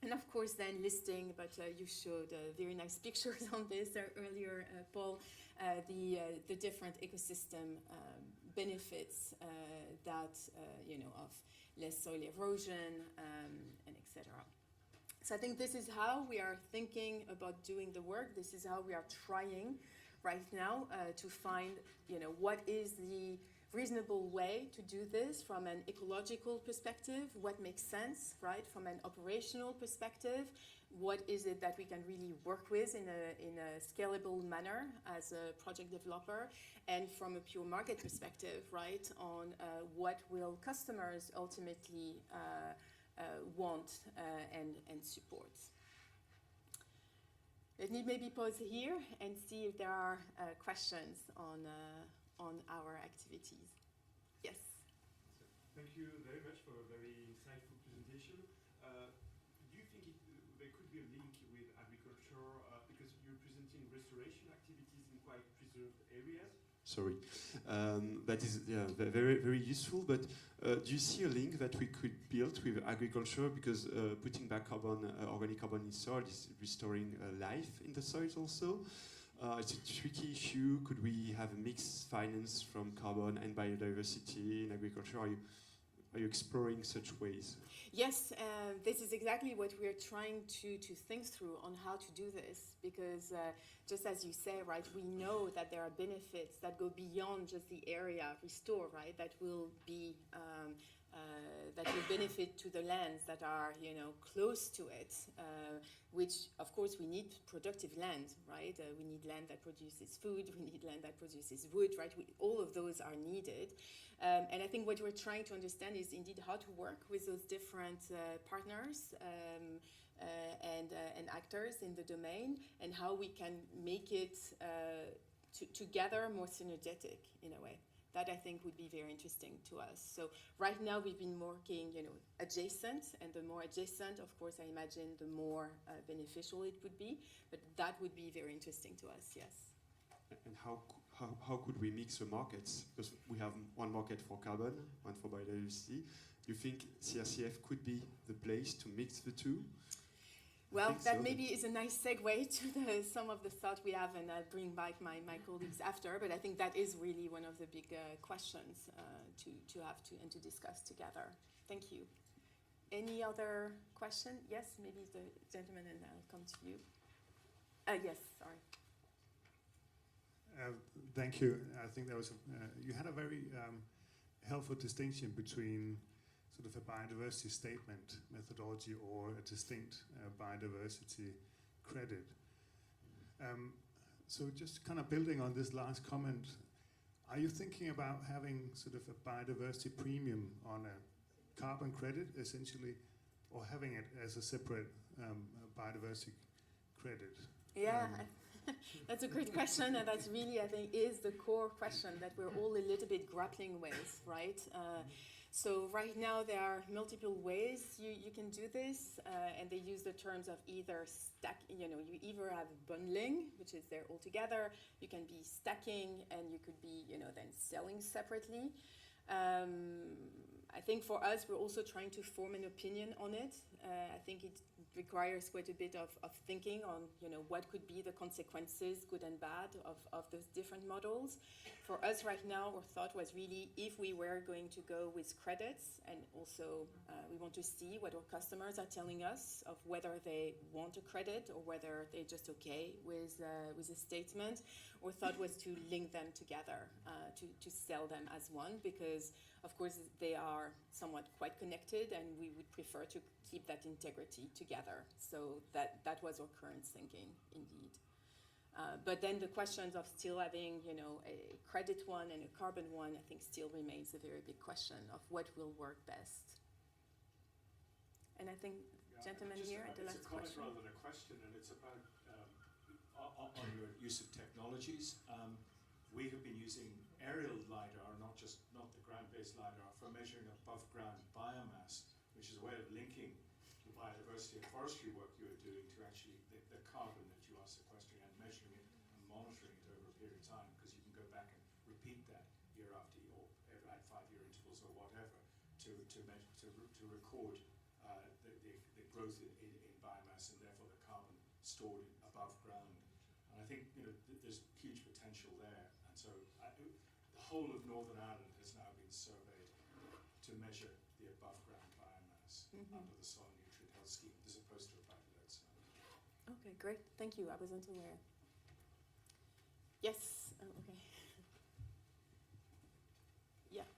And of course then listing, but you showed very nice pictures on this earlier, Paul, the different ecosystem benefits that, of less soil erosion and etc. So I think this is how we are thinking about doing the work. This is how we are trying right now to find, what is the reasonable way to do this from an ecological perspective, what makes sense, right, from an operational perspective, what is it that we can really work with in a scalable manner as a project developer, and from a pure market perspective, right, on what will customers ultimately want and support. Let me maybe pause here and see if there are questions on our activities. Yes? Thank you very much for a very insightful presentation. Do you think there could be a link with agriculture, because you're presenting restoration activities in quite preserved areas? Sorry. That is very, very useful, but do you see a link that we could build with agriculture, because putting back organic carbon in soil is restoring life in the soils also? It's a tricky issue. Could we have a mixed finance from carbon and biodiversity in agriculture? Are you exploring such ways? Yes, this is exactly what we are trying to think through on how to do this, because just as you say, right, we know that there are benefits that go beyond just the area restored, right, that will be that will benefit to the lands that are, close to it, which, of course, we need productive land, right? We need land that produces food, we need land that produces wood, right? All of those are needed. And I think what we're trying to understand is indeed how to work with those different partners and actors in the domain, and how we can make it together more synergetic in a way. That I think would be very interesting to us. So right now we've been working, adjacent, and the more adjacent, of course, I imagine the more beneficial it would be. But that would be very interesting to us, yes. And how could we mix the markets? Because we have one market for carbon, one for biodiversity. Do you think CRCF could be the place to mix the two? Well, that maybe is a nice segue to some of the thought we have, and I'll bring back my colleagues after. But I think that is really one of the big questions to have and to discuss together. Thank you. Any other question? Yes, maybe the gentleman, and I'll come to you. Yes, sorry. Thank you. I think there was you had a very helpful distinction between sort of a biodiversity statement methodology or a distinct biodiversity credit. So just kind of building on this last comment, are you thinking about having sort of a biodiversity premium on a carbon credit, essentially, or having it as a separate biodiversity credit? Yeah, that's a great question, and that's really, I think, is the core question that we're all a little bit grappling with, right? So right now there are multiple ways you can do this, and they use the terms of either you either have bundling, which is there all together, you can be stacking, and you could be, then selling separately. I think for us, we're also trying to form an opinion on it. I think it requires quite a bit of thinking on, what could be the consequences, good and bad, of those different models. For us right now, our thought was really if we were going to go with credits, and also we want to see what our customers are telling us of whether they want a credit or whether they're just okay with a statement. Our thought was to link them together, to sell them as one, because of course they are somewhat quite connected, and we would prefer to keep that integrity together. So that was our current thinking, indeed. But then the questions of still having, a credit one and a carbon one, I think still remains a very big question of what will work best. And I think, gentlemen here at the last question. It's a comment rather than a question, and it's about on your use of technologies. We have been using aerial LiDAR, not the ground-based LiDAR, for measuring above-ground biomass, which is a way of linking the biodiversity and forestry work you are doing to actually the carbon that you asked the question, and measuring it and monitoring it over a period of time, because you can go back and repeat that year after year, or at 5-year intervals or whatever, to record the growth in biomass, and therefore the carbon stored above ground. And I think there's huge potential there. And so the whole of Northern Ireland has now been surveyed to measure the above ground biomass under the soil nutrient health scheme, as opposed to a back-led site. Okay, great. Thank you. I wasn't aware. Yes. Oh, okay. Yeah.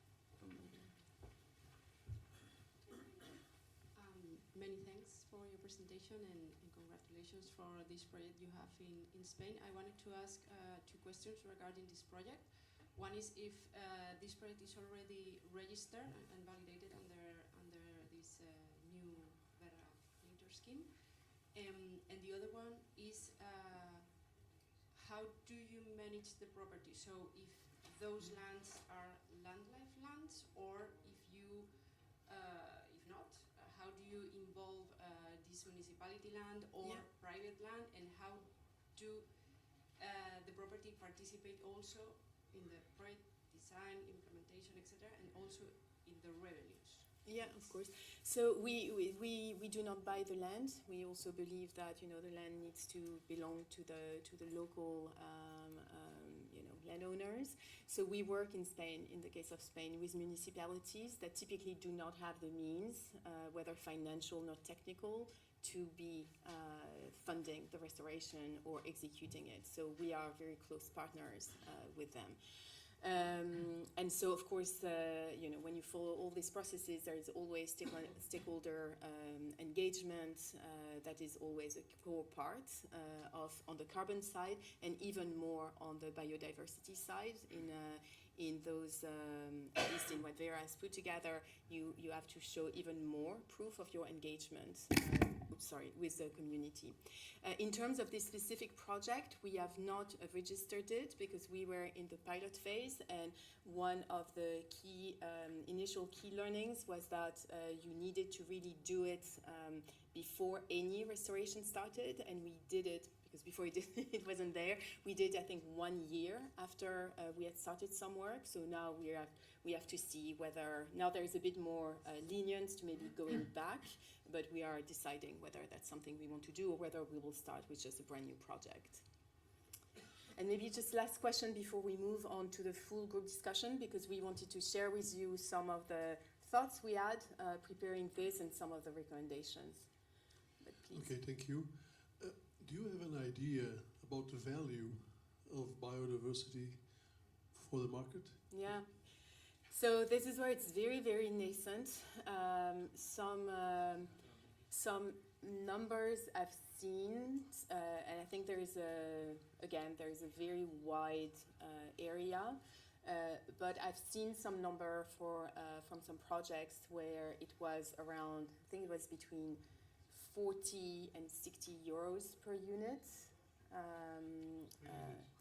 Many thanks for your presentation, and congratulations for this project you have in Spain. I wanted to ask 2 questions regarding this project. One is if this project is already registered and validated under this new Vera scheme. And the other one is how do you manage the property? So if those lands are land-life lands, or if not, how do you involve this municipality land or private land, and how do the property participate also in the project design, implementation, etc., and also in the revenues? Yeah, of course. So we do not buy the land. We also believe that the land needs to belong to the local landowners. So we work in Spain, in the case of Spain, with municipalities that typically do not have the means, whether financial or technical, to be funding the restoration or executing it. So we are very close partners with them. And so, of course, when you follow all these processes, there is always stakeholder engagement. That is always a core part on the carbon side, and even more on the biodiversity side. In those, at least in what Vera has put together, you have to show even more proof of your engagement. with the community. In terms of this specific project, we have not registered it because we were in the pilot phase, and one of the key initial key learnings was that you needed to really do it before any restoration started, and we did it because before it wasn't there. We did, I think, 1 year after we had started some work. So now we have to see whether, now there is a bit more lenience to maybe going back, but we are deciding whether that's something we want to do or whether we will start with just a brand new project. And maybe just last question before we move on to the full group discussion, because we wanted to share with you some of the thoughts we had preparing this and some of the recommendations. But please. Okay, thank you. Do you have an idea about the value of biodiversity for the market? Yeah. So this is where it's very, very nascent. Some numbers I've seen, and I think there is a very wide area. But I've seen some number from some projects where it was around, I think it was between 40 and 60 euros per unit.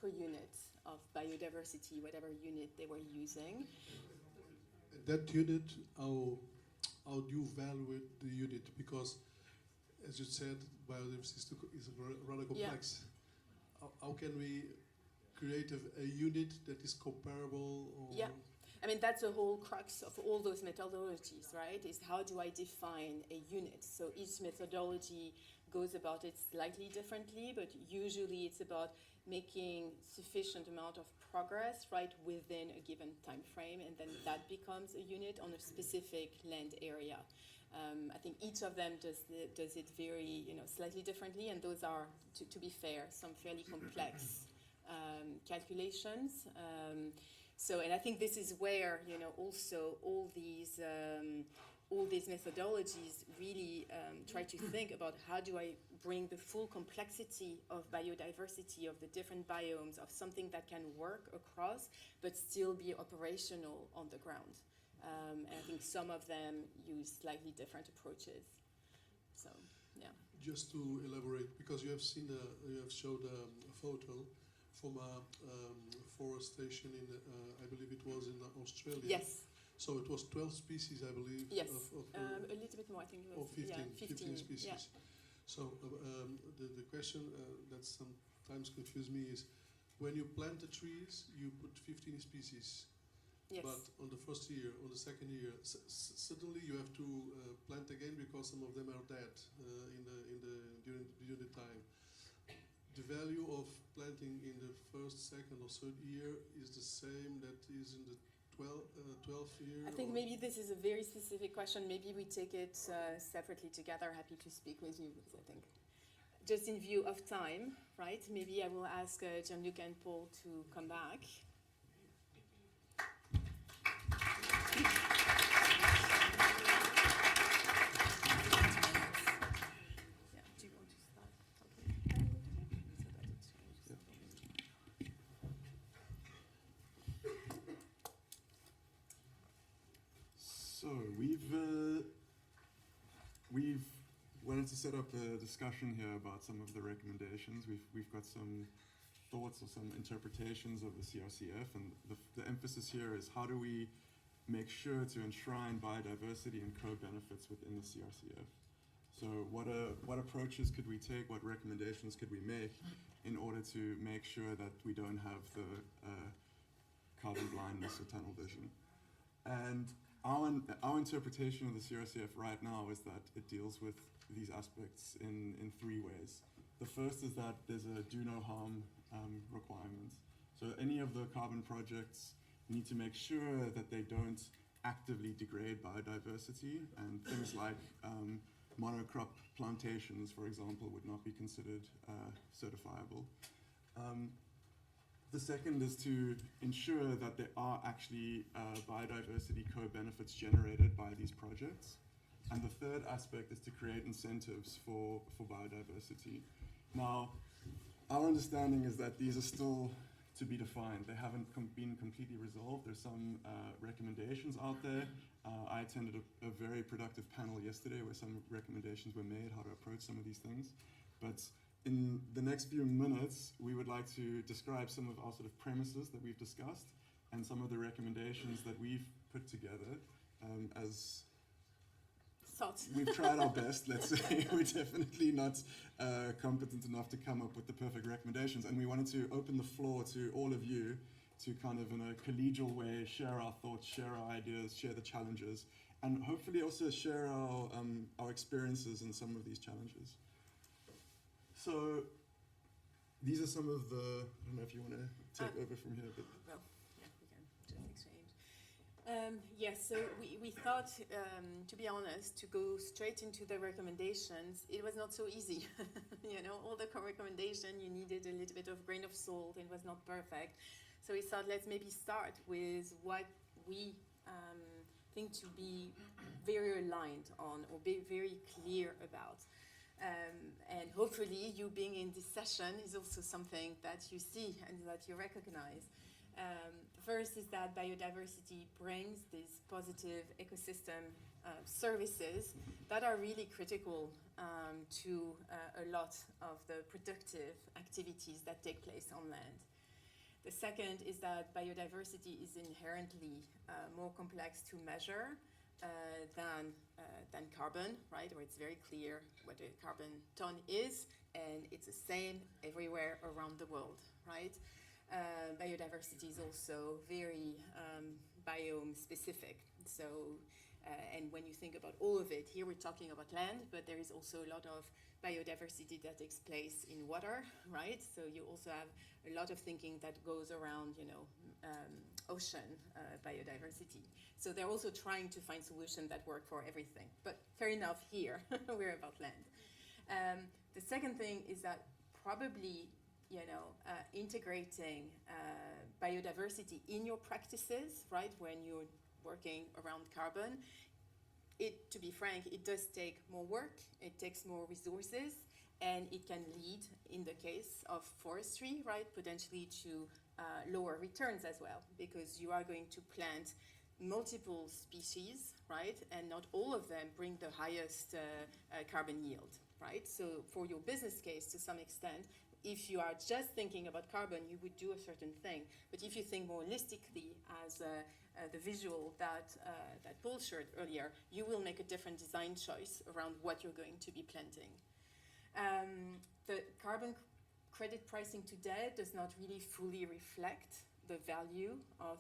Per unit of biodiversity, whatever unit they were using. That unit, how do you value the unit? Because, as you said, biodiversity is rather complex. Yeah. How can we create a unit that is comparable? Or yeah. I mean, that's the whole crux of all those methodologies, right? Is how do I define a unit? So each methodology goes about it slightly differently, but usually it's about making sufficient amount of progress right within a given time frame, and then that becomes a unit on a specific land area. I think each of them does it very, slightly differently, and those are, to be fair, some fairly complex calculations. And I think this is where, also all these methodologies really try to think about how do I bring the full complexity of biodiversity of the different biomes of something that can work across but still be operational on the ground. And I think some of them use slightly different approaches. So, yeah. Just to elaborate, because you have showed a photo from a forestation in, I believe it was in Australia. Yes. So it was 12 species, I believe. Yes, a little bit more, I think it was. 15 species. Yeah. So the question that sometimes confuses me is, when you plant the trees, you put 15 species. Yes. But on the first year, on the second year, suddenly you have to plant again because some of them are dead during the time. The value of planting in the first, second, or third year is the same that is in the 12th year? I think maybe this is a very specific question. Maybe we take it separately together. Happy to speak with you, because I think just in view of time, right? Maybe I will ask Gianluca and Paul to come back. So we've wanted to set up a discussion here about some of the recommendations. We've got some thoughts or some interpretations of the CRCF, and the emphasis here is how do we make sure to enshrine biodiversity and co-benefits within the CRCF. So what approaches could we take, what recommendations could we make in order to make sure that we don't have the carbon blindness or tunnel vision. And our interpretation of the CRCF right now is that it deals with these aspects in 3 ways. The first is that there's a do no harm requirement. So any of the carbon projects need to make sure that they don't actively degrade biodiversity, and things like monocrop plantations, for example, would not be considered certifiable. The second is to ensure that there are actually biodiversity co-benefits generated by these projects. And the third aspect is to create incentives for biodiversity. Now, our understanding is that these are still to be defined. They haven't been completely resolved. There's some recommendations out there. I attended a very productive panel yesterday where some recommendations were made how to approach some of these things. But in the next few minutes, we would like to describe some of our sort of premises that we've discussed and some of the recommendations that we've put together as we've tried our best, let's say. We're definitely not competent enough to come up with the perfect recommendations. And we wanted to open the floor to all of you to kind of in a collegial way share our thoughts, share our ideas, share the challenges, and hopefully also share our experiences in some of these challenges. So these are some of the, I don't know if you want to take over from here. But well, yeah, we can just exchange. Yes, so we thought, to be honest, to go straight into the recommendations, it was not so easy. You know, all the recommendation, you needed a little bit of grain of salt, it was not perfect. So we thought, let's maybe start with what we think to be very aligned on or be very clear about. And hopefully you being in this session is also something that you see and that you recognize. First is that biodiversity brings these positive ecosystem services that are really critical to a lot of the productive activities that take place on land. The second is that biodiversity is inherently more complex to measure than carbon, right? Or it's very clear what a carbon ton is, and it's the same everywhere around the world, right? Biodiversity is also very biome specific. So, and when you think about all of it, here we're talking about land, but there is also a lot of biodiversity that takes place in water, right? So you also have a lot of thinking that goes around, you know, ocean biodiversity. So they're also trying to find solutions that work for everything. But fair enough, here we're about land. The second thing is that probably, you know, integrating biodiversity in your practices, right? When you're working around carbon, to be frank, it does take more work, it takes more resources, and it can lead, in the case of forestry, right, potentially to lower returns as well, because you are going to plant multiple species, right, and not all of them bring the highest carbon yield, right? So for your business case, to some extent, if you are just thinking about carbon, you would do a certain thing. But if you think more holistically, as the visual that Paul showed earlier, you will make a different design choice around what you're going to be planting. The carbon credit pricing today does not really fully reflect the value of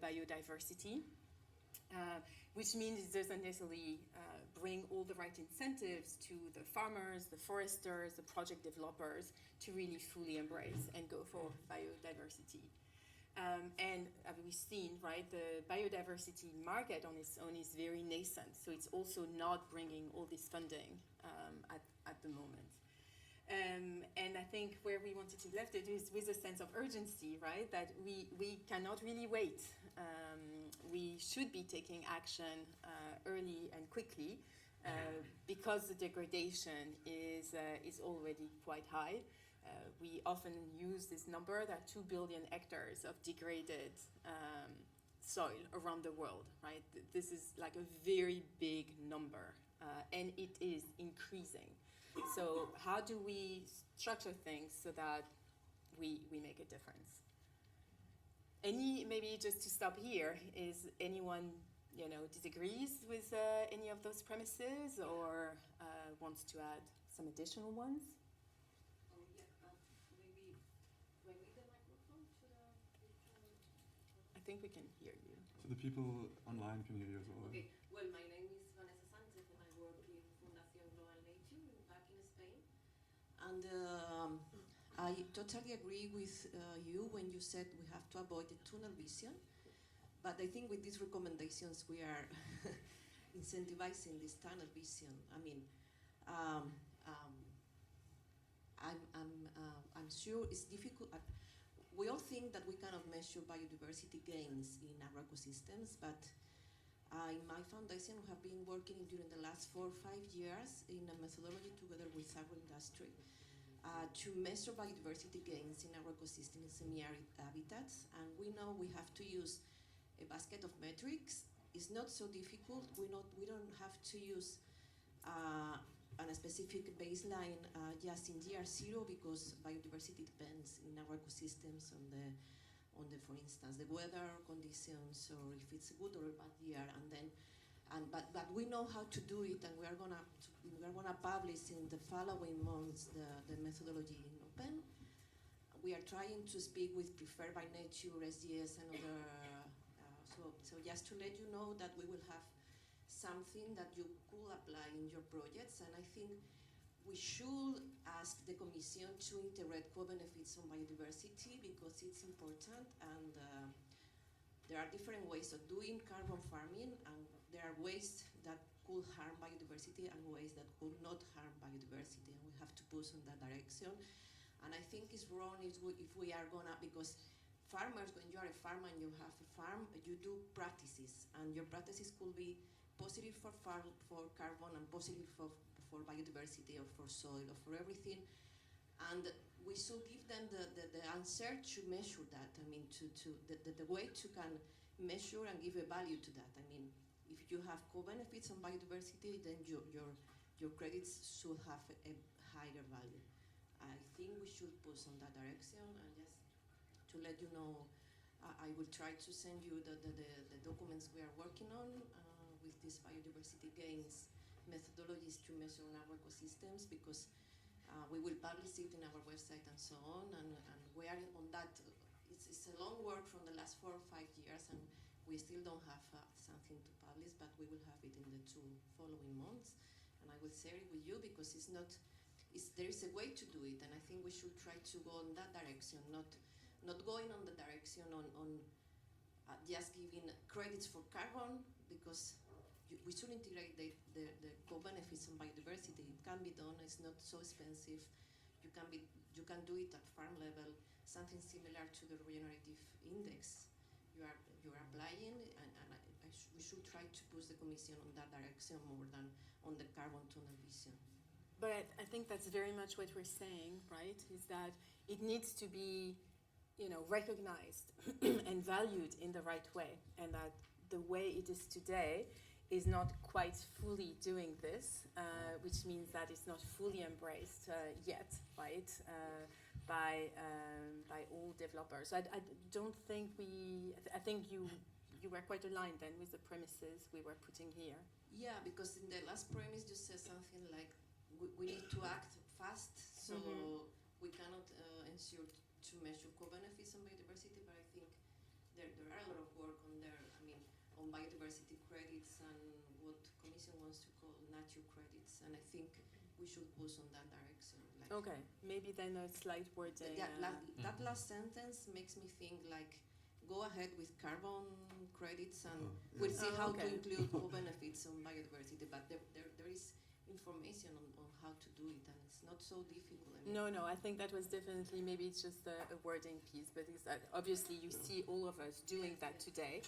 biodiversity, which means it doesn't necessarily bring all the right incentives to the farmers, the foresters, the project developers to really fully embrace and go for biodiversity. And as we've seen, right, the biodiversity market on its own is very nascent, so it's also not bringing all this funding at the moment. And I think where we wanted to left it is with a sense of urgency, right, that we cannot really wait. We should be taking action early and quickly because the degradation is already quite high. We often use this number that 2 billion hectares of degraded soil around the world, right? This is like a very big number, and it is increasing. So how do we structure things so that we make a difference? Maybe just to stop here, is anyone, you know, disagrees with any of those premises or wants to add some additional ones? I think we can hear you. So the people online can hear you as well. Okay. Well, my name is Vanessa Sanchez and I work in Fundación Global Nature back in Spain. And I totally agree with you when you said we have to avoid the tunnel vision. But I think with these recommendations we are incentivizing this tunnel vision. I mean, I'm sure it's difficult. We all think that we cannot measure biodiversity gains in our ecosystems, but in my foundation we have been working during the last 4 or 5 years in a methodology together with agro industry to measure biodiversity gains in our ecosystem in semi-arid habitats. And we know we have to use a basket of metrics. It's not so difficult. We don't have to use on a specific baseline just in year 0, because biodiversity depends in our ecosystems on the, for instance, the weather conditions, or if it's a good or a bad year, but we know how to do it, and we are gonna publish in the following months the methodology in open. We are trying to speak with Preferred by Nature, SGS, and other. So just to let you know that we will have something that you could apply in your projects, and I think we should ask the Commission to integrate co-benefits on biodiversity, because it's important, and there are different ways of doing carbon farming, and there are ways that could harm biodiversity and ways that could not harm biodiversity, and we have to push in that direction. And I think it's wrong if we are gonna, because farmers, when you are a farmer and you have a farm, you do practices, and your practices could be positive for carbon and positive for biodiversity, or for soil, or for everything. And we should give them the answer to measure that. I mean, the way to can measure and give a value to that. I mean, if you have co-benefits on biodiversity, then your credits should have a higher value. I think we should push on that direction, and just to let you know, I will try to send you the documents we are working on with these biodiversity gains methodologies to measure our ecosystems, because we will publish it in our website and so on, and we are on that. It's a long work from the last 4 or 5 years, and we still don't have something to publish, but we will have it in the 2 following months, and I will share it with you, because there is a way to do it, and I think we should try to go in that direction, not going on the direction on just giving credits for carbon, because we should integrate the co-benefits on biodiversity. It can be done. It's not so expensive. You can do it at farm level. Something similar to the regenerative index. You are applying, and we should try to push the Commission on that direction more than on the carbon tunnel vision. But I think that's very much what we're saying, right? Is that it needs to be, recognized and valued in the right way, and that the way it is today is not quite fully doing this, which means that it's not fully embraced yet, right, by all developers. I don't think I think you were quite aligned then with the premises we were putting here. Yeah, because in the last premise you said something like we need to act fast, so we cannot ensure to measure co-benefits on biodiversity, but I think there are a lot of work on there. I mean, on biodiversity credits and what Commission wants to call nature credits, and I think we should push on that direction. Like, okay, maybe then a slight wording. That last sentence makes me think like, go ahead with carbon credits, and we'll see how to include co-benefits on biodiversity, but there is information on how to do it, and it's not so difficult. I mean, no, I think that was definitely, maybe it's just a wording piece, but it's that obviously you see all of us doing that today.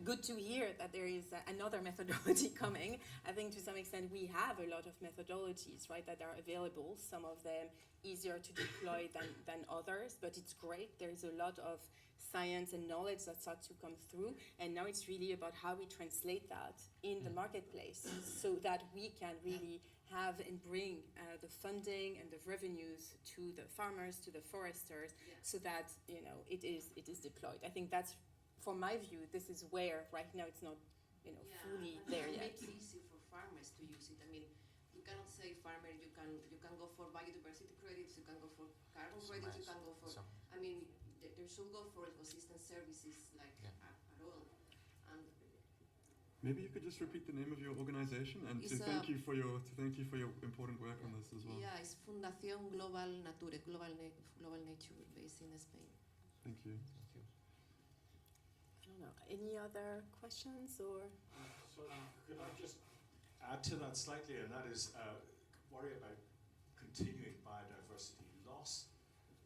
Good to hear that there is another methodology coming. I think to some extent we have a lot of methodologies, right, that are available, some of them easier to deploy than others, but it's great. There's a lot of science and knowledge that starts to come through, and now it's really about how we translate that in the marketplace so that we can really have and bring the funding and the revenues to the farmers, to the foresters, so that it is deployed. I think that's, from my view, this is where right now it's not fully there yet. It makes it easy for farmers to use it. I mean, you cannot say farmer you can go for biodiversity credits, you can go for carbon credits, you can go for. I mean, there should go for ecosystem services at all. And maybe you could just repeat the name of your organization and to thank you for your important work on this as well. Yeah, it's Fundación Global Nature, Global Nature, based in Spain. Thank you. I don't know. Any other questions or? Could I just add to that slightly, and that is worry about continuing biodiversity loss.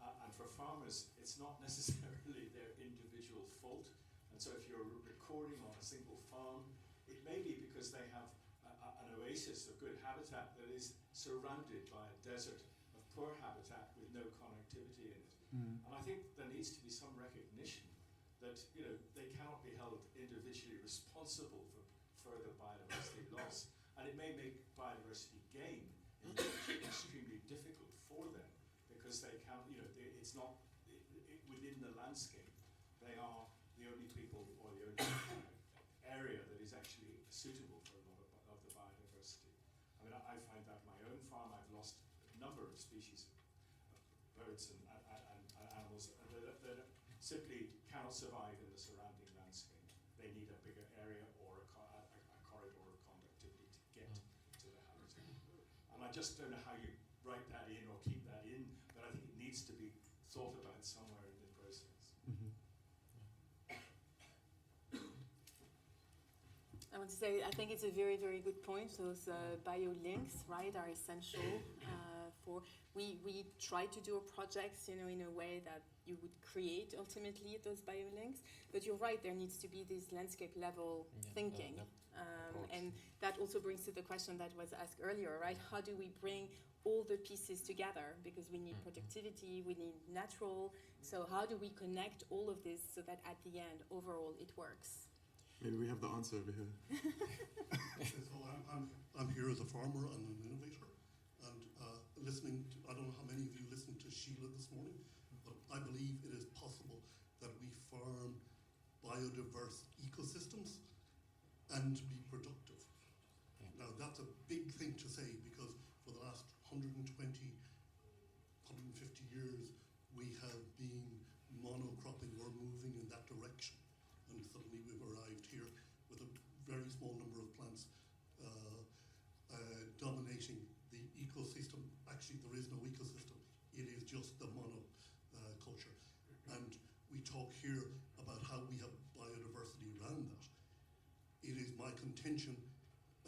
And for farmers, it's not necessarily their individual fault. And so if you're recording on a single farm, it may be because they have an oasis of good habitat that is surrounded by a desert of poor habitat with with no connectivity in it. And I think there needs to be some recognition that they cannot be held individually responsible for further biodiversity loss, and it may make biodiversity gain in the future extremely difficult for them because they can't, it's not within the landscape. They are the only people or the only area that is actually suitable for a lot of the biodiversity. I mean, I find that my own farm, I've lost a number of species of birds and animals that simply cannot survive in the surrounding landscape. They need a bigger area or a corridor of conductivity to get to the habitat. And I just don't know how you write that in or keep that in, but I think it needs to be thought about somewhere in the process. I want to say, I think it's a very, very good point. Those biolinks, right, are essential for. We try to do a project, in a way that you would create ultimately those biolinks. But you're right, there needs to be this landscape level thinking, and that also brings to the question that was asked earlier, right? How do we bring all the pieces together? Because we need productivity, we need natural. So how do we connect all of this so that at the end, overall, it works? Maybe we have the answer over here. So I'm here as a farmer and an innovator, and listening to, I don't know how many of you listened to Sheila this morning, but I believe it is possible that we farm biodiverse ecosystems and be productive. Now that's a big thing to say because for the last 120, 150 years we have been monocropping or moving in that direction. And suddenly we've arrived here with a very small number of plants dominating the ecosystem. Actually, there is no ecosystem. It is just the monoculture. And we talk here about how we have biodiversity around that. It is my contention,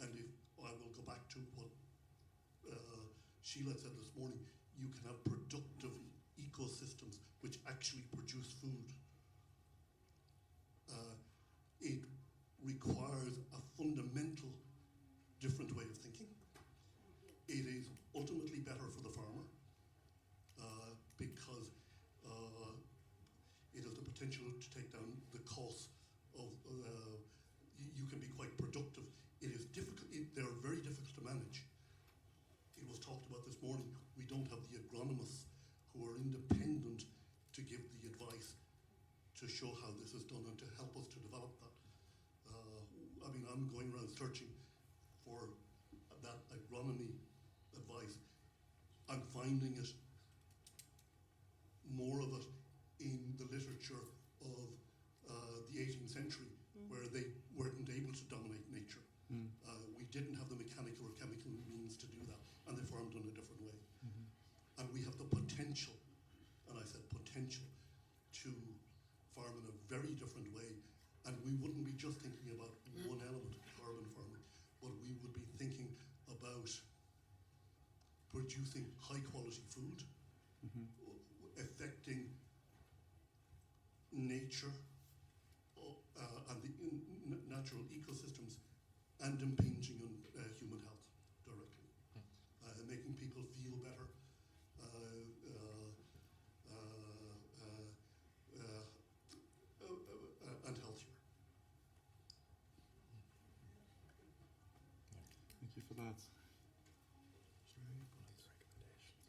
and if I will go back to what Sheila said this morning, you can have productive ecosystems which actually produce food. It requires a fundamental different way of thinking. It is ultimately better for the farmer because it has the potential to take down the cost of, you can be quite productive. It is difficult, they're very difficult to manage. It was talked about this morning, we don't have the agronomists who are independent to give the advice to show how this is done and to help us to develop that. I mean, I'm going around searching for that agronomy advice. I'm finding it, more of it, in the literature of the 18th century, where they weren't able to dominate nature. We didn't have the mechanical or chemical means to do that, and they farmed in a different way. And we have the potential, and I said potential, to farm in a very different way, and we wouldn't be just thinking about one element of carbon farming, but we would be thinking about producing high quality food, affecting nature and the natural ecosystems, and impinging on human health directly, making people feel better, and healthier. Thank you for that.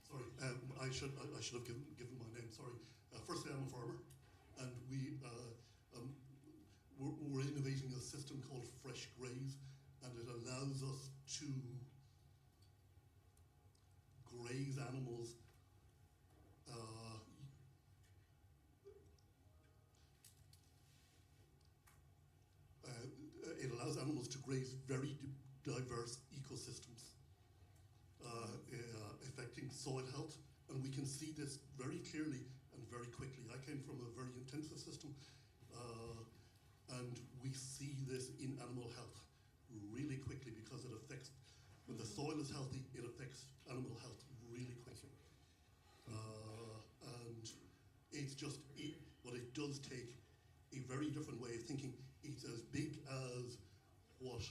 Sorry, I should have given my name. Sorry. Firstly, I'm a farmer, and we're innovating a system called Fresh Graze, and it allows us to graze animals it allows animals to graze very diverse ecosystems, affecting soil health, and we can see this very clearly and very quickly. I came from a very intensive system, and we see this in animal health really quickly because it affects, when the soil is healthy, it affects animal health really quickly. And it's just, what it does take a very different way of thinking. It's as big as what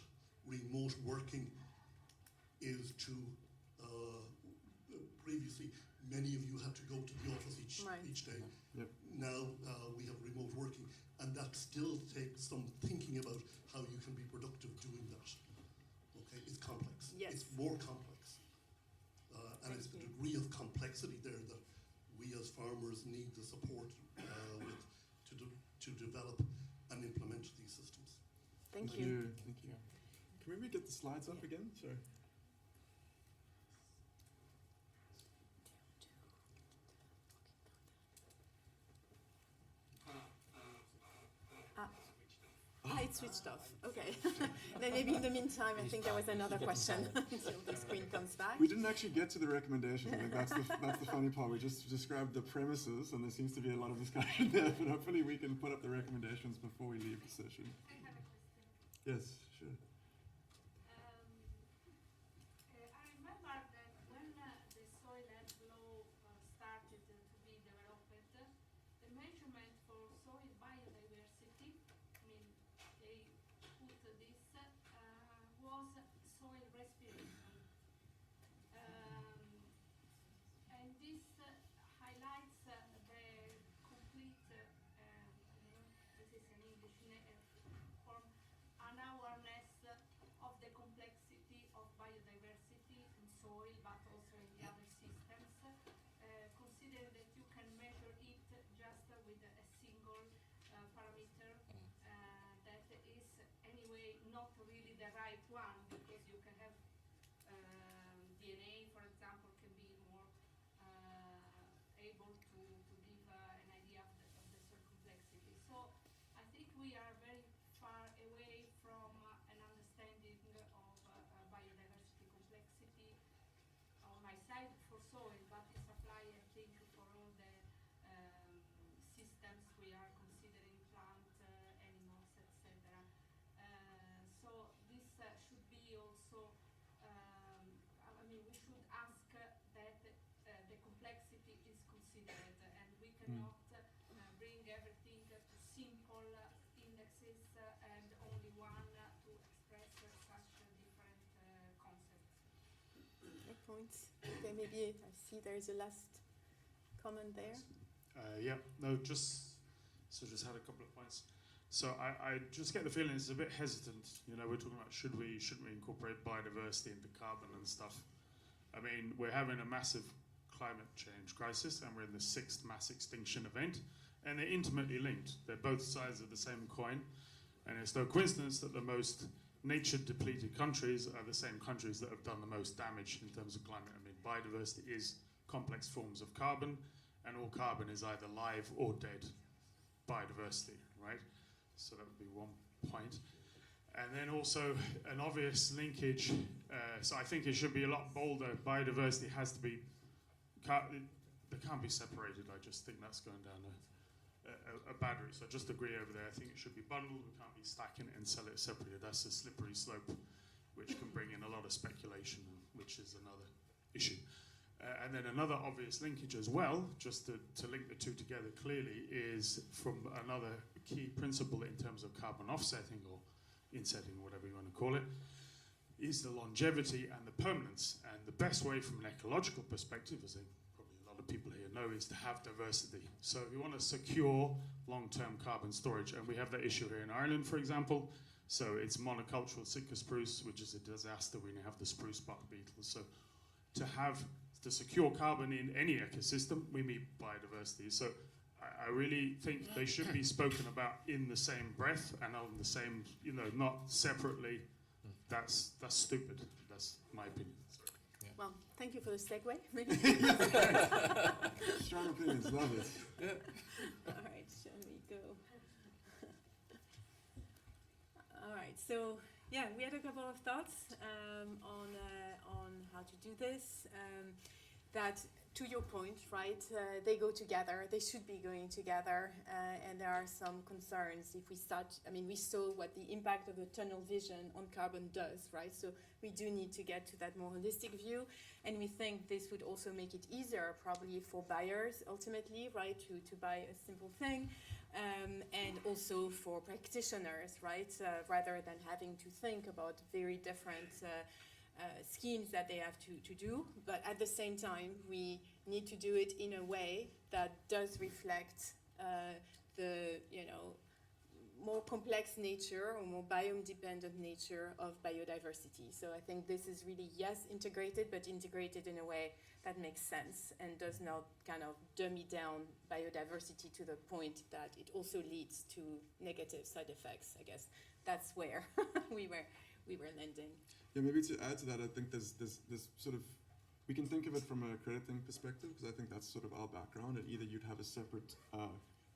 remote working is to previously. Many many of you had to go to the office each day. Yep. Now we have remote working, and that still takes some thinking about how you can be productive doing that. Okay, it's complex. Yes. It's more complex. And it's the degree of complexity there that we as farmers need the support to develop and implement these systems. Thank you. Thank you. Can we maybe get the slides up again? Sorry. It switched off. Okay. Then maybe in the meantime, I think there was another question until the screen comes back. We didn't actually get to the recommendations. Like that's the funny part. We just described the premises, and there seems to be a lot of discussion there. But hopefully, we can put up the recommendations before we leave the session. I have a question. Yes, sure. I remember that when the soil health law started to be developed, the measurement for soil biodiversity, I mean, they put this, was soil respiration. And this highlights the complete, this is an English form, an awareness of the complexity of biodiversity in soil, but also in the other systems. Consider that you can measure it just with a single parameter that is anyway not really the right one, because you can have DNA, for example, can be more able to give an idea of the soil complexity. So I think we are very far away from an understanding of biodiversity complexity on my side for soil, but it's applied, I think, for all the systems we are considering, plant, animals, etc. So this should be also, I mean, we should ask that the complexity is considered, and we cannot bring everything to simple indexes and only one to express such different concepts. Good point. Okay, maybe I see there's a last comment there. Yeah, no, just had a couple of points. So I just get the feeling it's a bit hesitant. You know, we're talking about shouldn't we incorporate biodiversity into carbon and stuff. I mean, we're having a massive climate change crisis, and we're in the 6th mass extinction event, and they're intimately linked. They're both sides of the same coin, and it's no coincidence that the most nature-depleted countries are the same countries that have done the most damage in terms of climate. I mean, biodiversity is complex forms of carbon, and all carbon is either live or dead biodiversity, right? So that would be one point. And then also an obvious linkage, so I think it should be a lot bolder. Biodiversity has to be, they can't be separated. I just think that's going down a bad route. So I just agree over there. I think it should be bundled. We can't be stacking it and sell it separately. That's a slippery slope, which can bring in a lot of speculation, which is another issue. And then another obvious linkage as well, just to link the two together clearly, is from another key principle in terms of carbon offsetting or insetting, whatever you want to call it, is the longevity and the permanence. And the best way from an ecological perspective, as probably a lot of people here know, is to have diversity. So if you want to secure long-term carbon storage, and we have that issue here in Ireland, for example, so it's monocultural Sitka spruce, which is a disaster. We now have the spruce bark beetle. So to secure carbon in any ecosystem, we need biodiversity. So I really think they should be spoken about in the same breath and on the same, not separately. That's stupid. That's my opinion. Yeah. Well, thank you for the segue. Strong opinions, love it. Yeah. All right, shall we go? All right, so yeah, we had a couple of thoughts on how to do this. That, to your point, right, they go together, they should be going together, and there are some concerns if we start, we saw what the impact of the tunnel vision on carbon does, right? So we do need to get to that more holistic view, and we think this would also make it easier probably for buyers ultimately, right, to buy a simple thing, and also for practitioners, right, rather than having to think about very different schemes that they have to do. But at the same time, we need to do it in a way that does reflect the, more complex nature or more biome-dependent nature of biodiversity. So I think this is really, yes, integrated, but integrated in a way that makes sense and does not kind of dummy down biodiversity to the point that it also leads to negative side effects. I guess that's where we were landing. Yeah, maybe to add to that, I think there's sort of, we can think of it from a crediting perspective, because I think that's sort of our background, and either you'd have a separate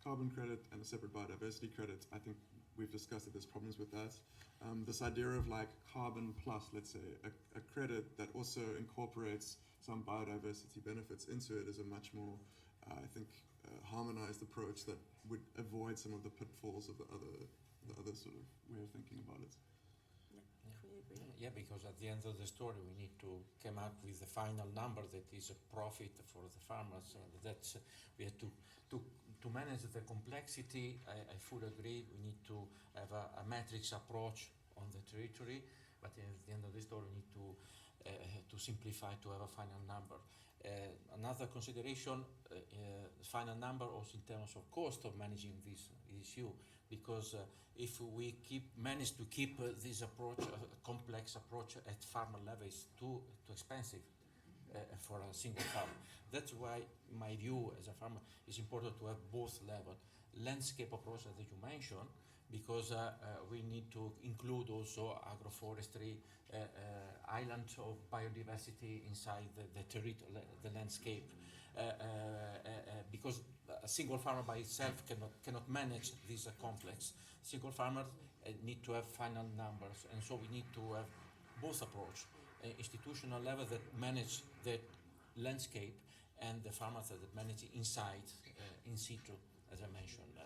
carbon credit and a separate biodiversity credit. I think we've discussed that there's problems with that. This idea of like carbon plus, let's say, a credit that also incorporates some biodiversity benefits into it is a much more, I think, harmonized approach that would avoid some of the pitfalls of the other sort of way of thinking about it. Yeah, because at the end of the story, we need to come up with the final number that is a profit for the farmers. That's we have to manage the complexity. I fully agree. We need to have a matrix approach on the territory, but at the end of the story, we need to simplify to have a final number. Another consideration, final number also in terms of cost of managing this issue, because if we manage to keep this approach, a complex approach at farmer level, is too expensive for a single farmer. That's why my view as a farmer is important to have both levels. Landscape approach that you mentioned, because we need to include also agroforestry, island of biodiversity inside the territory, the landscape, because a single farmer by itself cannot manage this complex. Single farmers need to have final numbers, and so we need to have both approach, institutional level that manage the landscape, and the farmers that manage inside, in situ, as I mentioned,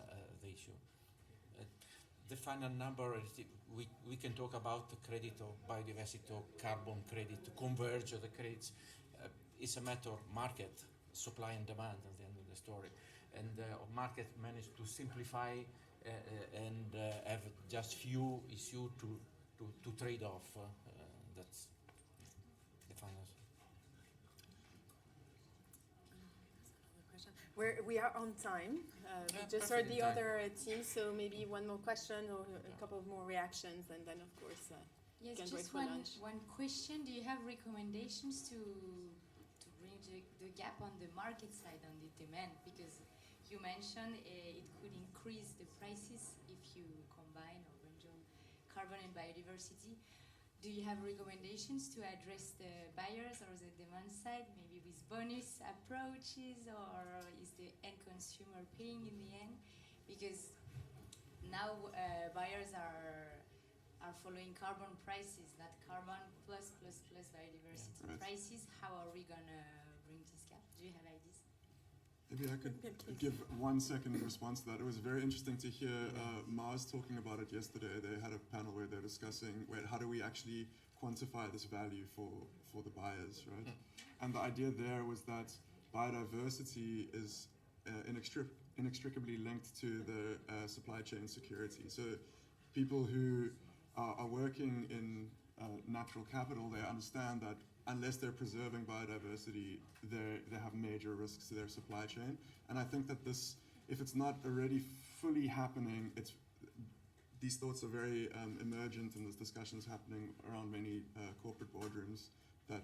the issue. The final number, we can talk about the credit of biodiversity or carbon credit, to converge the credits. It's a matter of market, supply and demand at the end of the story. And market managed to simplify and have just few issues to trade off. That's the final. We are on time. We just heard the other team, so maybe one more question or a couple of more reactions, and then of course yes, can break just for lunch. One question. Do you have recommendations to bring the gap on the market side, on the demand? Because you mentioned it could increase the prices if you combine or bundle carbon and biodiversity. Do you have recommendations to address the buyers or the demand side, maybe with bonus approaches, or is the end consumer paying in the end? Because now buyers are following carbon prices, not carbon plus biodiversity prices. How are we gonna bring this gap? Do you have ideas? Maybe I could give 1 second response to that. It was very interesting to hear Mars talking about it yesterday. They had a panel where they're discussing, how do we actually quantify this value for the buyers, right? And the idea there was that biodiversity is inextricably linked to the supply chain security. So people who are working in natural capital, they understand that unless they're preserving biodiversity, they have major risks to their supply chain. And I think that this, if it's not already fully happening, these thoughts are very emergent, and this discussion is happening around many corporate boardrooms that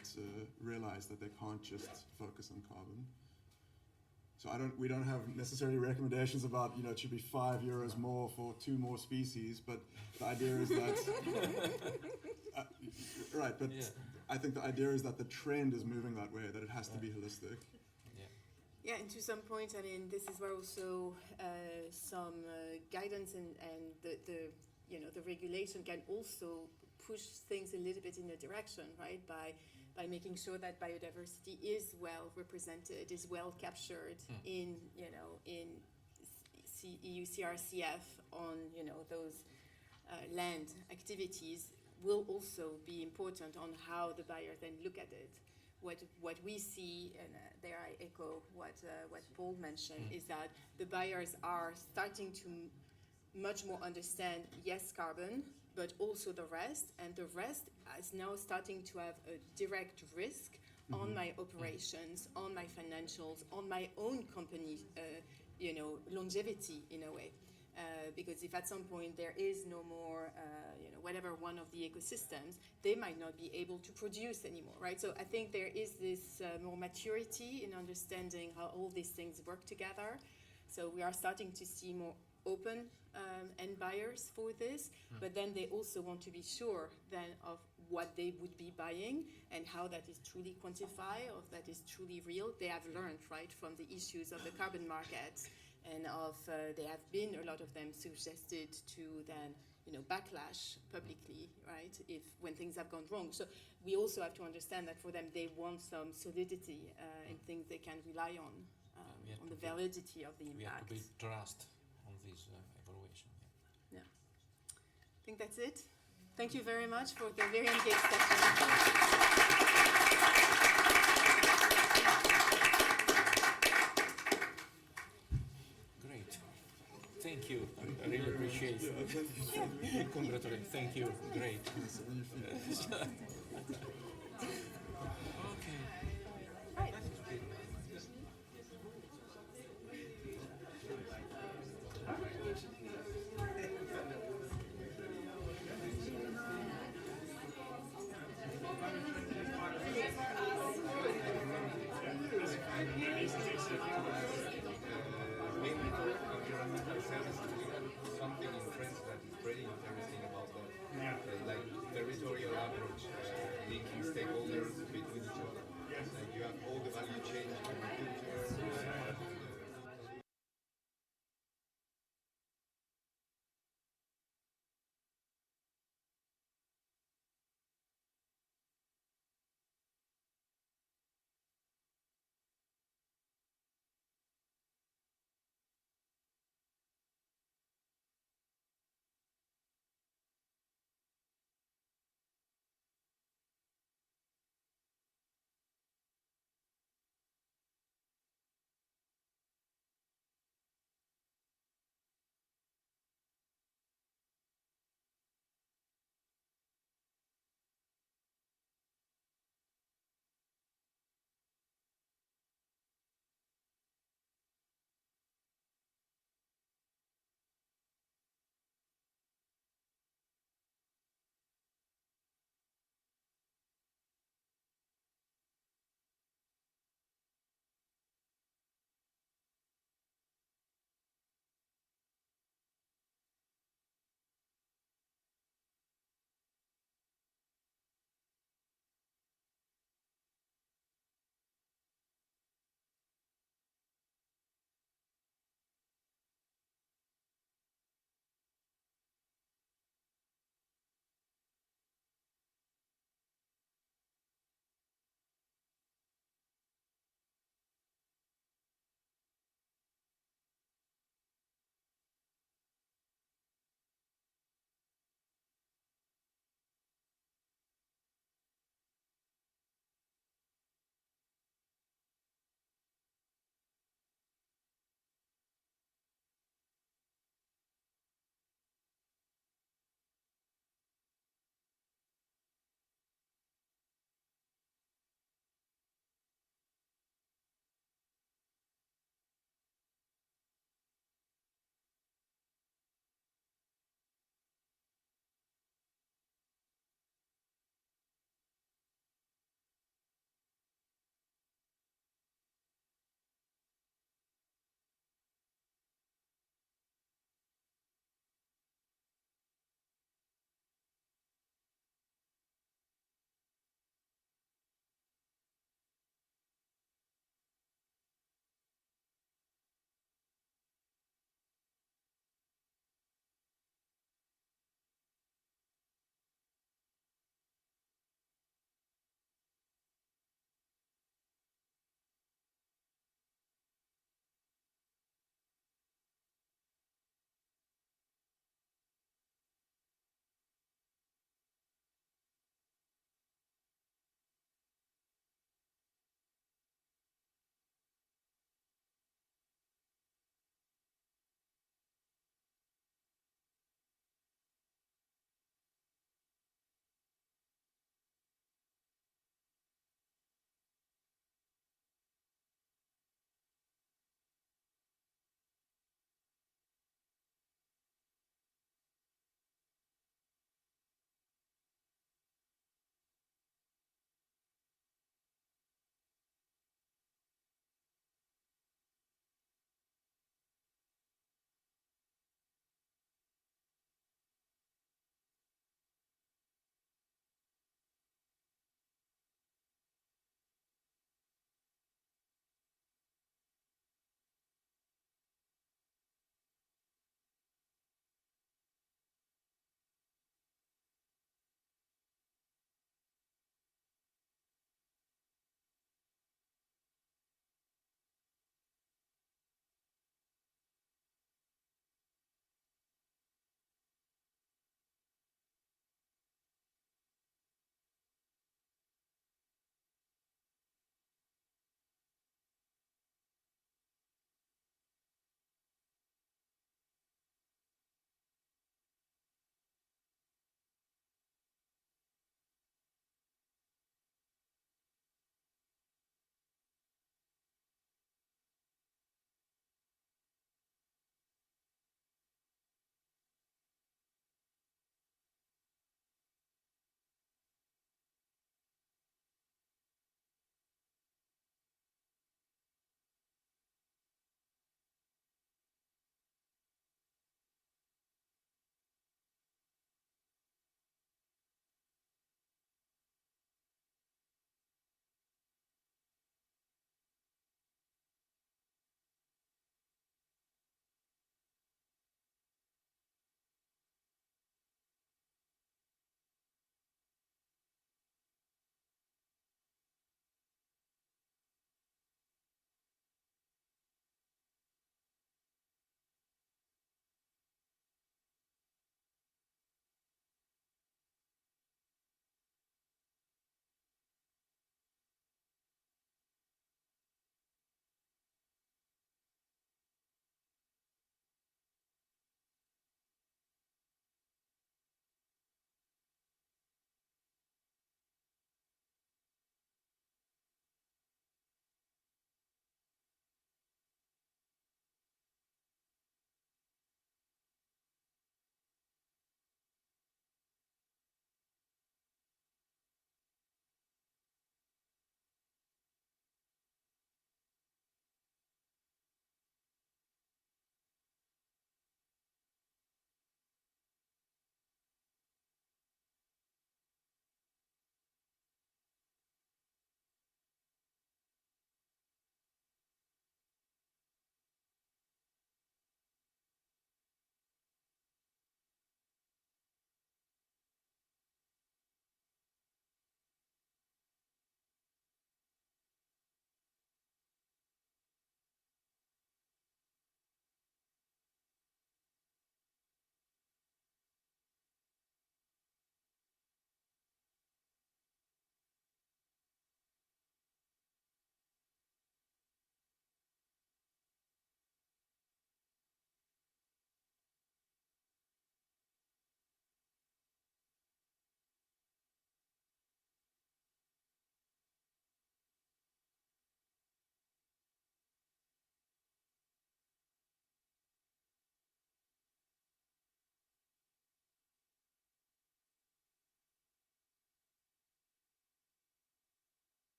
realize that they can't just focus on carbon. So we don't have necessarily recommendations about, it should be €5 more for 2 more species, but the idea is that, right, but I think the idea is that the trend is moving that way, that it has to be holistic. Yeah, and to some point, I mean, this is where also some guidance and the regulation can also push things a little bit in a direction, right? By making sure that biodiversity is well represented, is well captured in EU CRCF on those land activities, will also be important on how the buyer then look at it. What we see, and there I echo what Paul mentioned, is that the buyers are starting to much more understand, yes, carbon, but also the rest, and the rest is now starting to have a direct risk on my operations, on my financials, on my own company, longevity in a way. Because if at some point there is no more, whatever one of the ecosystems, they might not be able to produce anymore, right? So I think there is this more maturity in understanding how all these things work together. So we are starting to see more open end buyers for this, but then they also want to be sure then of what they would be buying and how that is truly quantified, or that is truly real. They have learned, right, from the issues of the carbon market, and there have been a lot of them suggested to then, backlash publicly, right, when things have gone wrong. So we also have to understand that for them, they want some solidity and things they can rely on the validity of the impact. We have to build trust on this evaluation. Yeah. I think that's it. Thank you very much for the very engaged session. Thank you. I really appreciate it. Congratulations. Thank you. Great. Something in France that is very interesting about that, like territorial approach, linking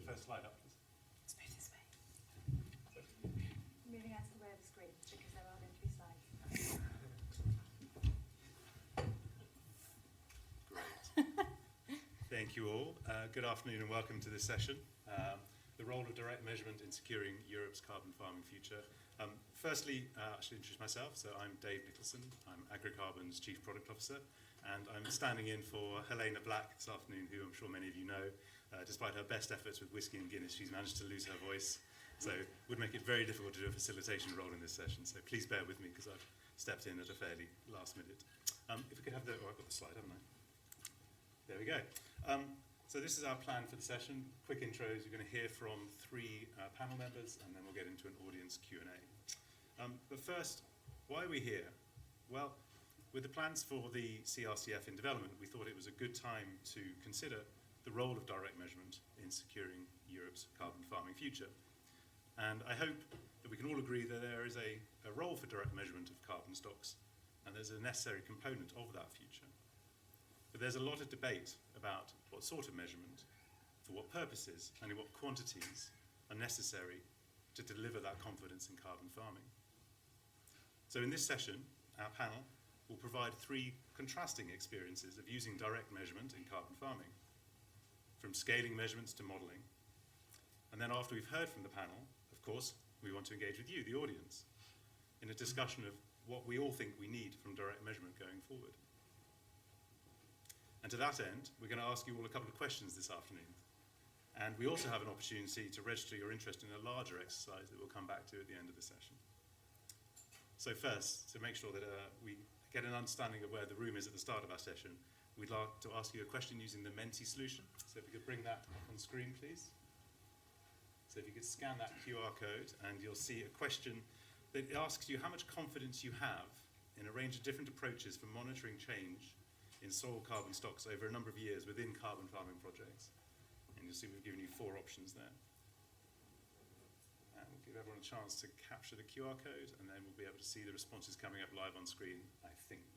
first slide up, please. Let's move this way. Moving out of the way of the screen because there are going to be slides. Great. Thank you all. Good afternoon and welcome to this session. The role of direct measurement in securing Europe's carbon farming future. Firstly, I should introduce myself. So I'm Dave Nicholson. I'm Agricarbon's Chief Product Officer, and I'm standing in for Helena Black this afternoon, who I'm sure many of you know. Despite her best efforts with whiskey and Guinness, she's managed to lose her voice. So it would make it very difficult to do a facilitation role in this session. So please bear with me because I've stepped in at a fairly last minute. If we could have the, oh, I've got the slide, haven't I? There we go. So this is our plan for the session. Quick intros. You're going to hear from three panel members, and then we'll get into an audience Q&A. But first, why are we here? Well, with the plans for the CRCF in development, we thought it was a good time to consider the role of direct measurement in securing Europe's carbon farming future. And I hope that we can all agree that there is a role for direct measurement of carbon stocks, and there's a necessary component of that future. But there's a lot of debate about what sort of measurement, for what purposes, and in what quantities are necessary to deliver that confidence in carbon farming. So in this session, our panel will provide three contrasting experiences of using direct measurement in carbon farming, from scaling measurements to modelling. And then after we've heard from the panel, of course, we want to engage with you, the audience, in a discussion of what we all think we need from direct measurement going forward. And to that end, we're going to ask you all a couple of questions this afternoon. And we also have an opportunity to register your interest in a larger exercise that we'll come back to at the end of the session. So first, to make sure that we get an understanding of where the room is at the start of our session, we'd like to ask you a question using the Menti solution. So if you could bring that up on screen, please. So if you could scan that QR code, and you'll see a question that asks you how much confidence you have in a range of different approaches for monitoring change in soil carbon stocks over a number of years within carbon farming projects. And you'll see we've given you 4 options there. And we'll give everyone a chance to capture the QR code, and then we'll be able to see the responses coming up live on screen, I think.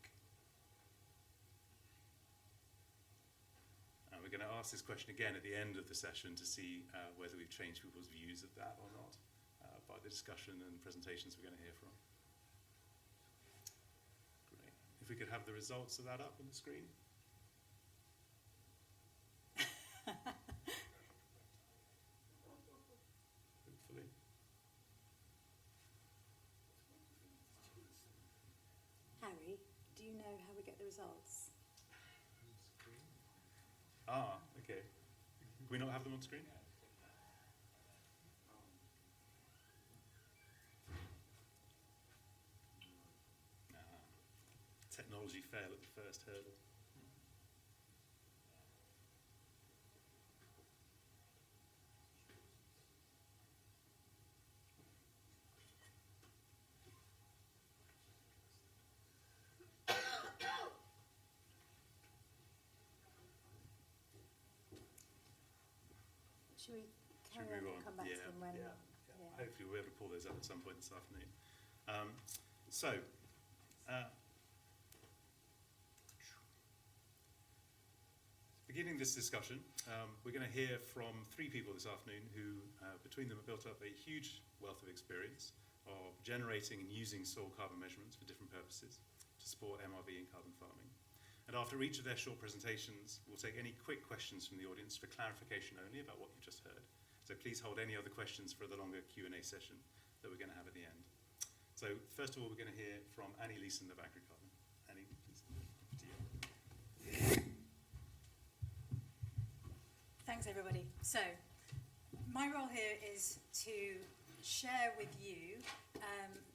And we're going to ask this question again at the end of the session to see whether we've changed people's views of that or not by the discussion and presentations we're going to hear from. If we could have the results of that up on the screen. Hopefully. Harry, do you know how we get the results? Ah, okay. Can we not have them on screen? Technology fail at the first hurdle. Should we carry on and come back to them when... Yeah. Hopefully we'll be able to pull those up at some point this afternoon. Beginning this discussion, we're going to hear from 3 people this afternoon who, between them, have built up a huge wealth of experience of generating and using soil carbon measurements for different purposes to support MRV in carbon farming. And after each of their short presentations, we'll take any quick questions from the audience for clarification only about what you just heard. So please hold any other questions for the longer Q&A session that we're going to have at the end. So first of all, we're going to hear from Annie Leeson of Agricarbon. Annie, please, to you. Thanks, everybody. So, my role here is to share with you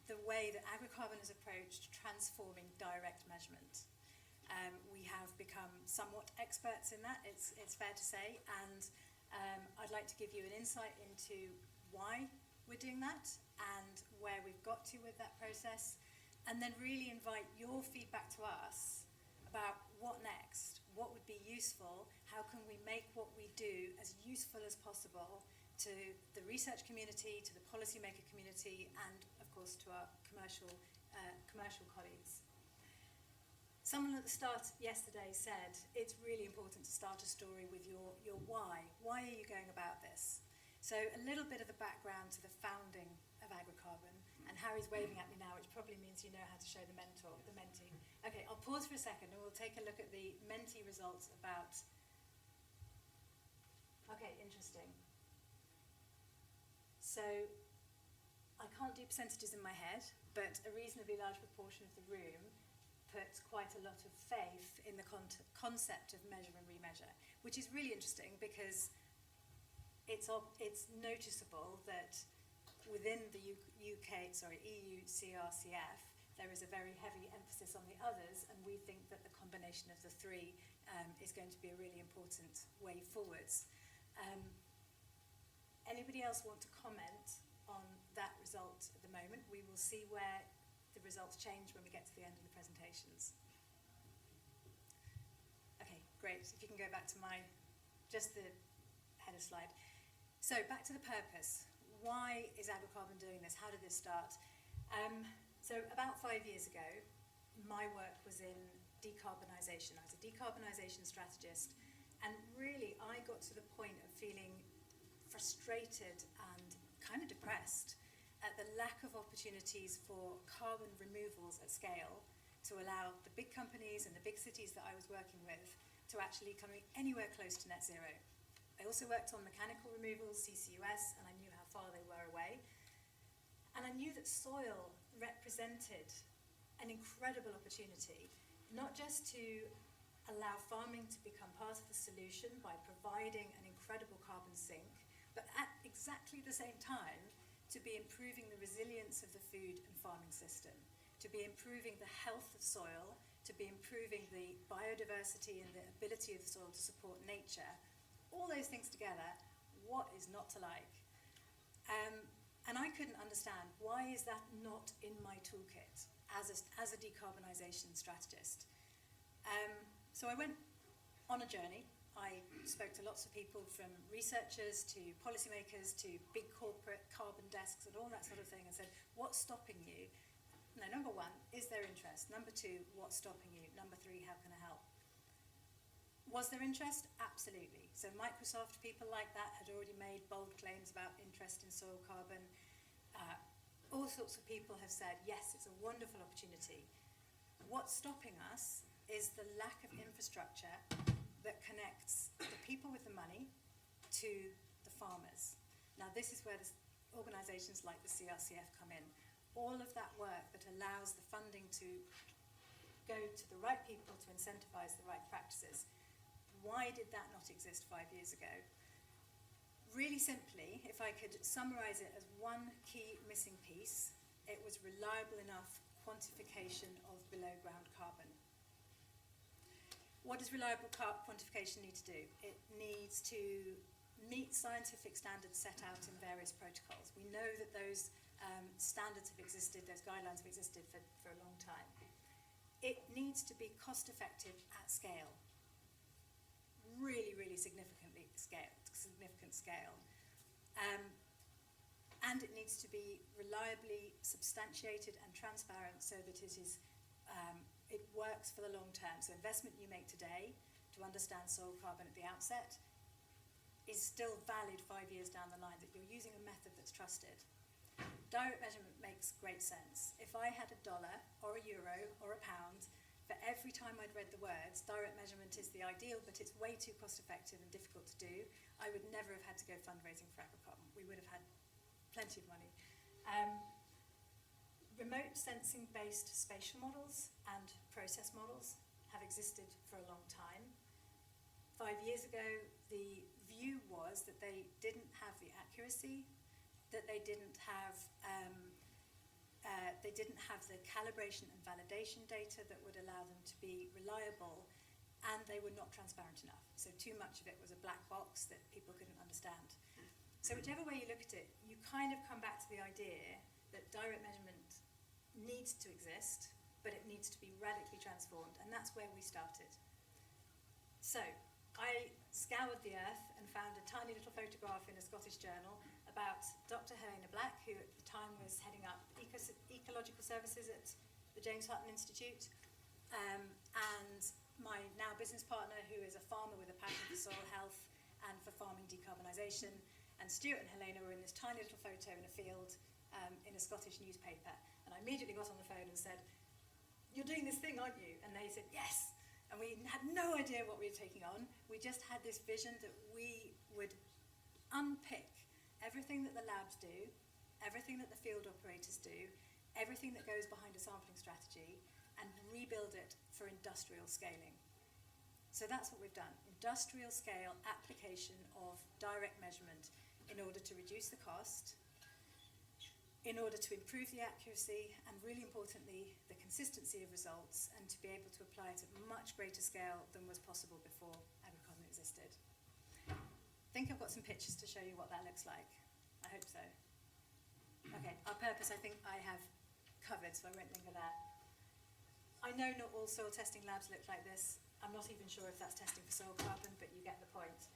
the way that Agricarbon has approached transforming direct measurement. We have become somewhat experts in that, it's fair to say, and I'd like to give you an insight into why we're doing that and where we've got to with that process, and then really invite your feedback to us about what next, what would be useful, how can we make what we do as useful as possible to the research community, to the policymaker community, and of course to our commercial colleagues. Someone at the start yesterday said it's really important to start a story with your why. Why are you going about this? So a little bit of the background to the founding of Agricarbon, and Harry's waving at me now, which probably means you know how to show the mentee. Okay, I'll pause for a second and we'll take a look at the mentee results about... Okay, interesting. So I can't do percentages in my head, but a reasonably large proportion of the room put quite a lot of faith in the concept of measure and remeasure, which is really interesting because it's noticeable that within the EU CRCF, there is a very heavy emphasis on the others, and we think that the combination of the three is going to be a really important way forwards. Anybody else want to comment on that result at the moment? We will see where the results change when we get to the end of the presentations. Okay, great. If you can go back to just the header slide. So back to the purpose. Why is Agricarbon doing this? How did this start? So about 5 years ago, my work was in decarbonisation. I was a decarbonisation strategist, and really I got to the point of feeling frustrated and kind of depressed at the lack of opportunities for carbon removals at scale to allow the big companies and the big cities that I was working with to actually come anywhere close to net zero. I also worked on mechanical removals, CCUS, and I knew how far they were away. And I knew that soil represented an incredible opportunity, not just to allow farming to become part of the solution by providing an incredible carbon sink, but at exactly the same time, to be improving the resilience of the food and farming system, to be improving the health of soil, to be improving the biodiversity and the ability of the soil to support nature. All those things together, what is not to like? And I couldn't understand, why is that not in my toolkit as a decarbonisation strategist? So I went on a journey. I spoke to lots of people, from researchers to policymakers to big corporate carbon desks and all that sort of thing, and said, what's stopping you? No, number one, is there interest? Number two, what's stopping you? Number three, how can I help? Was there interest? Absolutely. So Microsoft, people like that, had already made bold claims about interest in soil carbon. All sorts of people have said, yes, it's a wonderful opportunity. What's stopping us is the lack of infrastructure that connects the people with the money to the farmers. Now, this is where organisations like the CRCF come in. All of that work that allows the funding to go to the right people to incentivise the right practices. Why did that not exist 5 years ago? Really simply, if I could summarise it as one key missing piece, it was reliable enough quantification of below-ground carbon. What does reliable quantification need to do? It needs to meet scientific standards set out in various protocols. We know that those standards have existed, those guidelines have existed for a long time. It needs to be cost-effective at scale. Really, really significant scale. And it needs to be reliably substantiated and transparent so that it works for the long term. So investment you make today to understand soil carbon at the outset is still valid 5 years down the line, that you're using a method that's trusted. Direct measurement makes great sense. If I had $1 or €1 or £1, for every time I'd read the words, direct measurement is the ideal, but it's way too cost effective and difficult to do, I would never have had to go fundraising for Agricarbon. We would have had plenty of money. Remote sensing-based spatial models and process models have existed for a long time. 5 years ago, the view was that they didn't have the accuracy, that they didn't have the calibration and validation data that would allow them to be reliable, and they were not transparent enough. So too much of it was a black box that people couldn't understand. So whichever way you look at it, you kind of come back to the idea that direct measurement needs to exist, but it needs to be radically transformed, and that's where we started. So I scoured the earth and found a tiny little photograph in a Scottish journal about Dr. Helena Black, who at the time was heading up ecological services at the James Hutton Institute, and my now business partner, who is a farmer with a passion for soil health and for farming decarbonisation, And Stuart and Helena were in this tiny little photo in a field in a Scottish newspaper. And I immediately got on the phone and said, "You're doing this thing, aren't you?" And they said, "Yes." And we had no idea what we were taking on. We just had this vision that we would unpick everything that the labs do, everything that the field operators do, everything that goes behind a sampling strategy, and rebuild it for industrial scaling. So that's what we've done. Industrial scale application of direct measurement in order to reduce the cost, in order to improve the accuracy, and really importantly, the consistency of results, and to be able to apply it at much greater scale than was possible before Agricarbon existed. I think I've got some pictures to show you what that looks like. I hope so. Okay, our purpose I think I have covered, so I won't linger there. I know not all soil testing labs look like this. I'm not even sure if that's testing for soil carbon, but you get the point.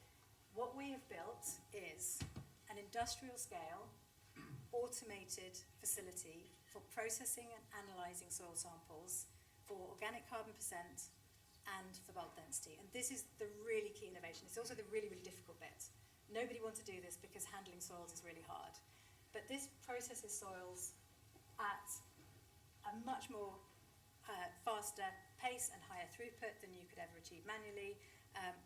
What we have built is an industrial scale automated facility for processing and analysing soil samples for organic carbon percent and for bulk density. And this is the really key innovation. It's also the really, really difficult bit. Nobody wants to do this because handling soils is really hard. But this processes soils at a much more faster pace and higher throughput than you could ever achieve manually.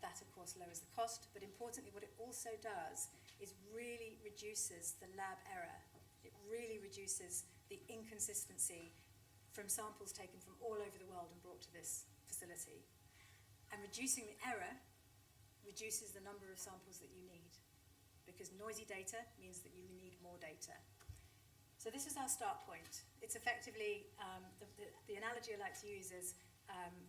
That, of course, lowers the cost. But importantly, what it also does is really reduces the lab error. It really reduces the inconsistency from samples taken from all over the world and brought to this facility. And reducing the error reduces the number of samples that you need, because noisy data means that you need more data. So this is our start point. It's effectively, the analogy I like to use is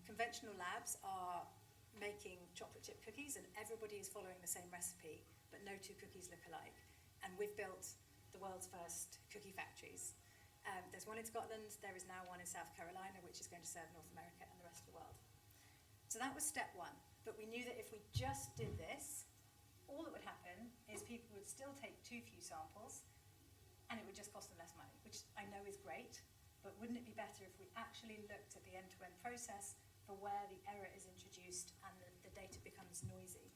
conventional labs are making chocolate chip cookies and everybody is following the same recipe, but no two cookies look alike. And we've built the world's first cookie factories. There's one in Scotland, there is now one in South Carolina, which is going to serve North America and the rest of the world. So that was step one. But we knew that if we just did this, all that would happen is people would still take too few samples and it would just cost them less money, which I know is great, but wouldn't it be better if we actually looked at the end-to-end process for where the error is introduced and the data becomes noisy?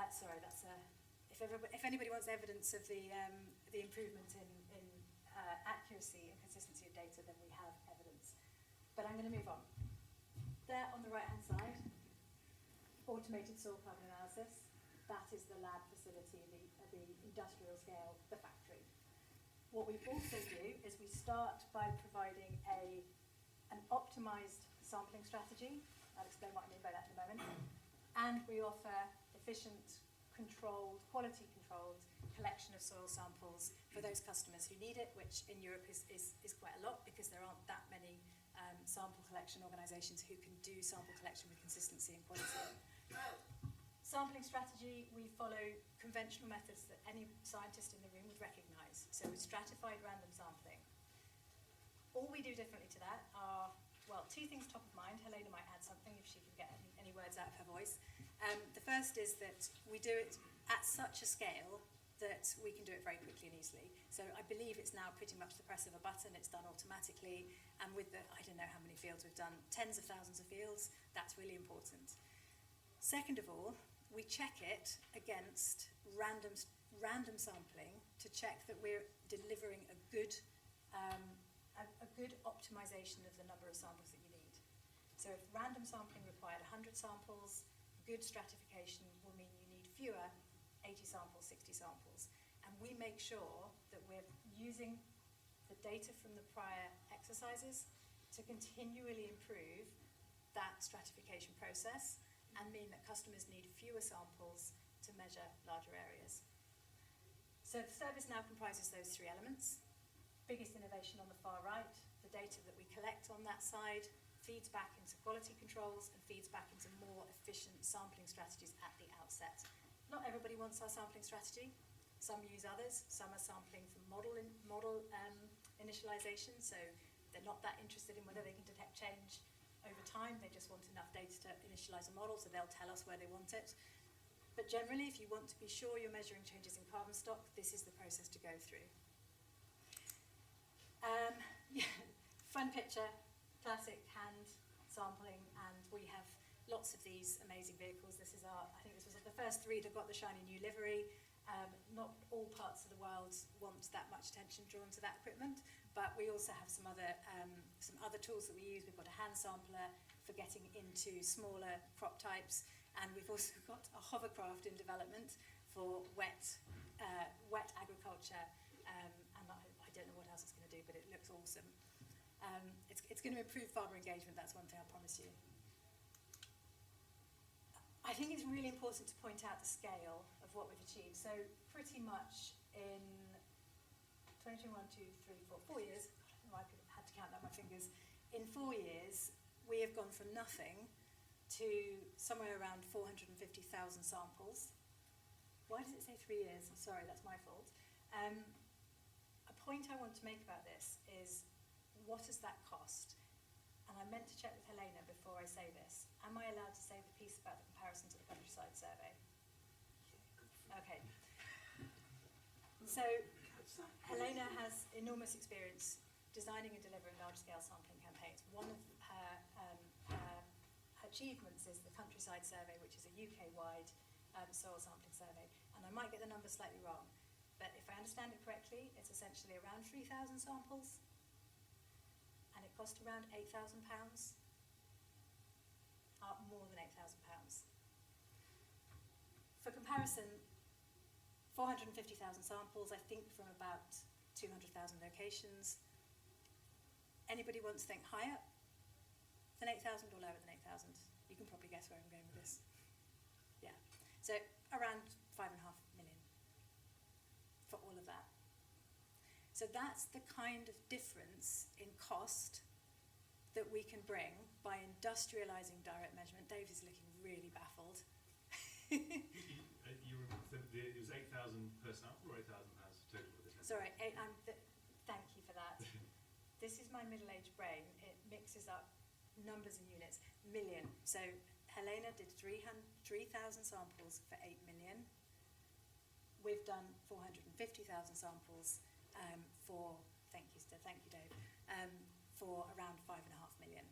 Sorry, that's if anybody wants evidence of the improvement in accuracy and consistency of data, then we have evidence. But I'm going to move on. There on the right-hand side, automated soil carbon analysis. That is the lab facility, the industrial scale, the factory. What we also do is we start by providing an optimized sampling strategy. I'll explain what I mean by that in a moment. And we offer efficient, controlled, quality-controlled collection of soil samples for those customers who need it, which in Europe is quite a lot because there aren't that many sample collection organisations who can do sample collection with consistency and quality. Sampling strategy, we follow conventional methods that any scientist in the room would recognise. So stratified random sampling. All we do differently to that are, well, two things top of mind. Helena might add something if she can get any words out of her voice. The first is that we do it at such a scale that we can do it very quickly and easily. So I believe it's now pretty much the press of a button, it's done automatically, and with the, I don't know how many fields we've done, tens of thousands of fields, that's really important. Second of all, we check it against random sampling to check that we're delivering a good optimization of the number of samples that you need. So if random sampling required 100 samples, good stratification will mean you need fewer, 80 samples, 60 samples. And we make sure that we're using the data from the prior exercises to continually improve that stratification process and mean that customers need fewer samples to measure larger areas. So the service now comprises those three elements. Biggest innovation on the far right, the data that we collect on that side feeds back into quality controls and feeds back into more efficient sampling strategies at the outset. Not everybody wants our sampling strategy. Some use others. Some are sampling for model initialization, so they're not that interested in whether they can detect change over time. They just want enough data to initialize a model, so they'll tell us where they want it. But generally, if you want to be sure you're measuring changes in carbon stock, this is the process to go through. Fun picture, classic hand sampling, and we have lots of these amazing vehicles. This is I think this was the first three that got the shiny new livery. Not all parts of the world want that much attention drawn to that equipment, but we also have some other tools that we use. We've got a hand sampler for getting into smaller crop types, and we've also got a hovercraft in development for wet agriculture, and I don't know what else it's going to do, but it looks awesome. It's going to improve farmer engagement, that's one thing I promise you. I think it's really important to point out the scale of what we've achieved. So pretty much in 2021, 2, 3, 4 years, I had to count out my fingers, in 4 years we have gone from nothing to somewhere around 450,000 samples. Why does it say 3 years? I'm sorry, that's my fault. A point I want to make about this is, what does that cost? And I meant to check with Helena before I say this. Am I allowed to say the piece about the comparison to the countryside survey? Okay. So Helena has enormous experience designing and delivering large-scale sampling campaigns. One of her achievements is the countryside survey, which is a UK-wide soil sampling survey. And I might get the numbers slightly wrong, but if I understand it correctly, it's essentially around 3,000 samples, and it cost around £8,000, more than £8,000. For comparison, 450,000 samples, I think from about 200,000 locations. Anybody wants to think higher than 8,000 or lower than 8,000? You can probably guess where I'm going with this. Yeah, so around 5.5 million for all of that. So that's the kind of difference in cost that we can bring by industrializing direct measurement. Dave is looking really baffled. It was 8,000 per sample or 8,000 pounds total? Sorry, thank you for that. This is my middle-aged brain. It mixes up numbers and units. Million. So Helena did 3,000 samples for 8 million. We've done 450,000 samples for, thank you Dave, for around 5.5 million.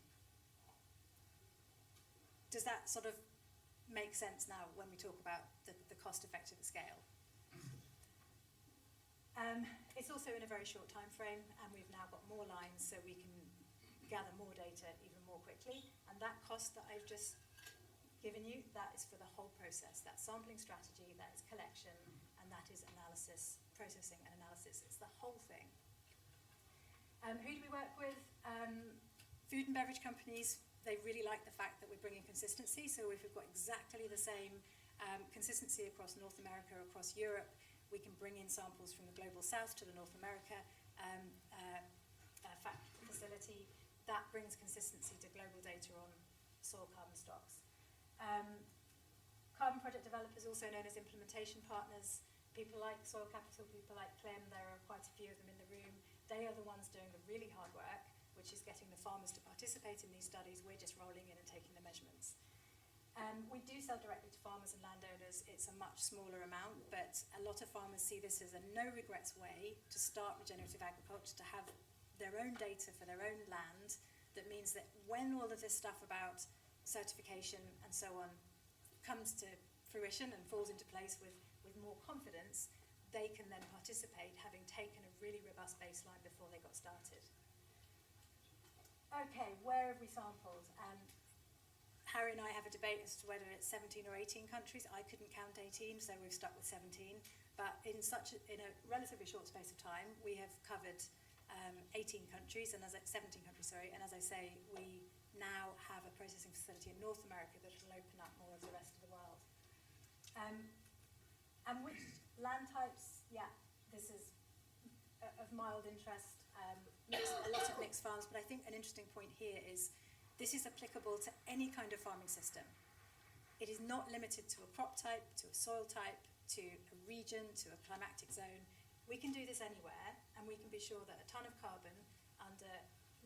Does that sort of make sense now when we talk about the cost-effective scale? It's also in a very short time frame, and we've now got more lines, so we can gather more data even more quickly. And that cost that I've just given you, that is for the whole process. That's sampling strategy, that is collection, and that is analysis, processing and analysis. It's the whole thing. Who do we work with? Food and beverage companies. They really like the fact that we're bringing consistency. So if we've got exactly the same consistency across North America, across Europe, we can bring in samples from the global south to the North America facility. That brings consistency to global data on soil carbon stocks. Carbon project developers, also known as implementation partners, people like Soil Capital, people like Clem, there are quite a few of them in the room. They are the ones doing the really hard work, which is getting the farmers to participate in these studies. We're just rolling in and taking the measurements. We do sell directly to farmers and landowners. It's a much smaller amount, but a lot of farmers see this as a no-regrets way to start regenerative agriculture, to have their own data for their own land. That means that when all of this stuff about certification and so on comes to fruition and falls into place with more confidence, they can then participate, having taken a really robust baseline before they got started. Okay, where have we sampled? Harry and I have a debate as to whether it's 17 or 18 countries. I couldn't count 18, so we've stuck with 17. But in a relatively short space of time, we have covered 18 countries, and 17 countries, sorry. And as I say, we now have a processing facility in North America that will open up more of the rest of the world. And which land types? Yeah, this is of mild interest. A lot of mixed farms, but I think an interesting point here is this is applicable to any kind of farming system. It is not limited to a crop type, to a soil type, to a region, to a climatic zone. We can do this anywhere, and we can be sure that a ton of carbon under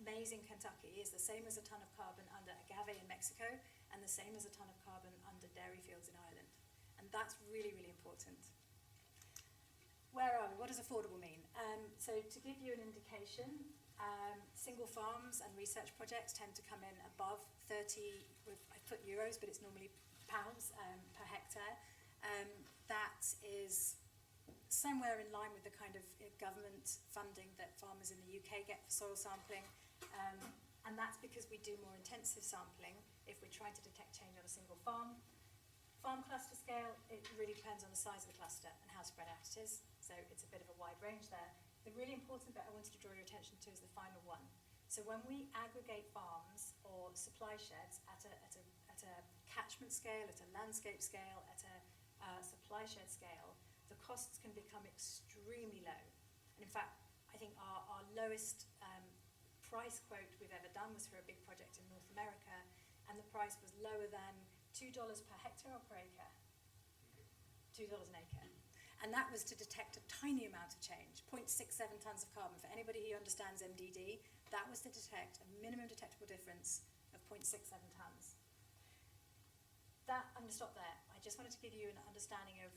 maize in Kentucky is the same as a ton of carbon under agave in Mexico, and the same as a ton of carbon under dairy fields in Ireland. And that's really, really important. Where are we? What does affordable mean? So to give you an indication, single farms and research projects tend to come in above 30, I put euros, but it's normally pounds per hectare. That is somewhere in line with the kind of government funding that farmers in the UK get for soil sampling. And that's because we do more intensive sampling if we're trying to detect change on a single farm. Farm cluster scale, it really depends on the size of the cluster and how spread out it is. So it's a bit of a wide range there. The really important bit I wanted to draw your attention to is the final one. So when we aggregate farms or supply sheds at a catchment scale, at a landscape scale, at a supply shed scale, the costs can become extremely low. And in fact, I think our lowest price quote we've ever done was for a big project in North America, and the price was lower than $2 per hectare or per acre. $2 an acre. And that was to detect a tiny amount of change, 0.67 tonnes of carbon. For anybody who understands MDD, that was to detect a minimum detectable difference of 0.67 tonnes. I'm going to stop there. I just wanted to give you an understanding of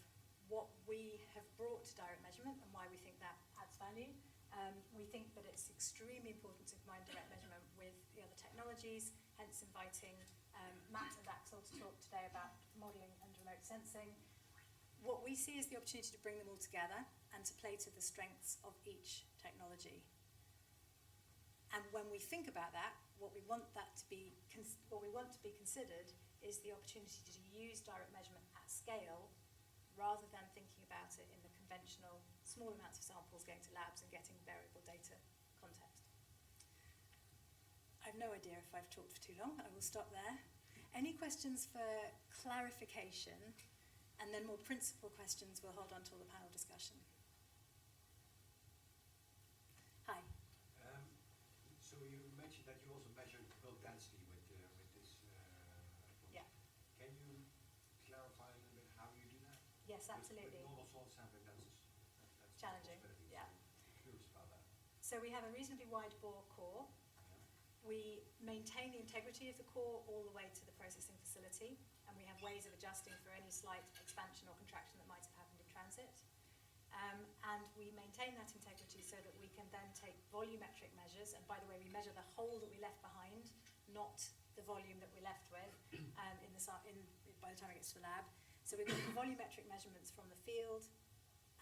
what we have brought to direct measurement and why we think that adds value. We think that it's extremely important to combine direct measurement with the other technologies, hence inviting Matt and Axel to talk today about modelling and remote sensing. What we see is the opportunity to bring them all together and to play to the strengths of each technology. And when we think about that, what we want to be considered is the opportunity to use direct measurement at scale rather than thinking about it in the conventional small amounts of samples going to labs and getting variable data context. I have no idea if I've talked for too long. I will stop there. Any questions for clarification? And then more principal questions we'll hold on till the panel discussion. Hi. So you mentioned that you also measured bulk density with this approach. Yeah. Can you clarify a little bit how you do that? Yes, absolutely. With normal soil sampling, that's challenging. Yeah. So curious about that. So we have a reasonably wide bore core. We maintain the integrity of the core all the way to the processing facility, and we have ways of adjusting for any slight expansion or contraction that might have happened in transit. And we maintain that integrity so that we can then take volumetric measures, and by the way, we measure the hole that we left behind, not the volume that we're left with by the time it gets to the lab. So we've got the volumetric measurements from the field,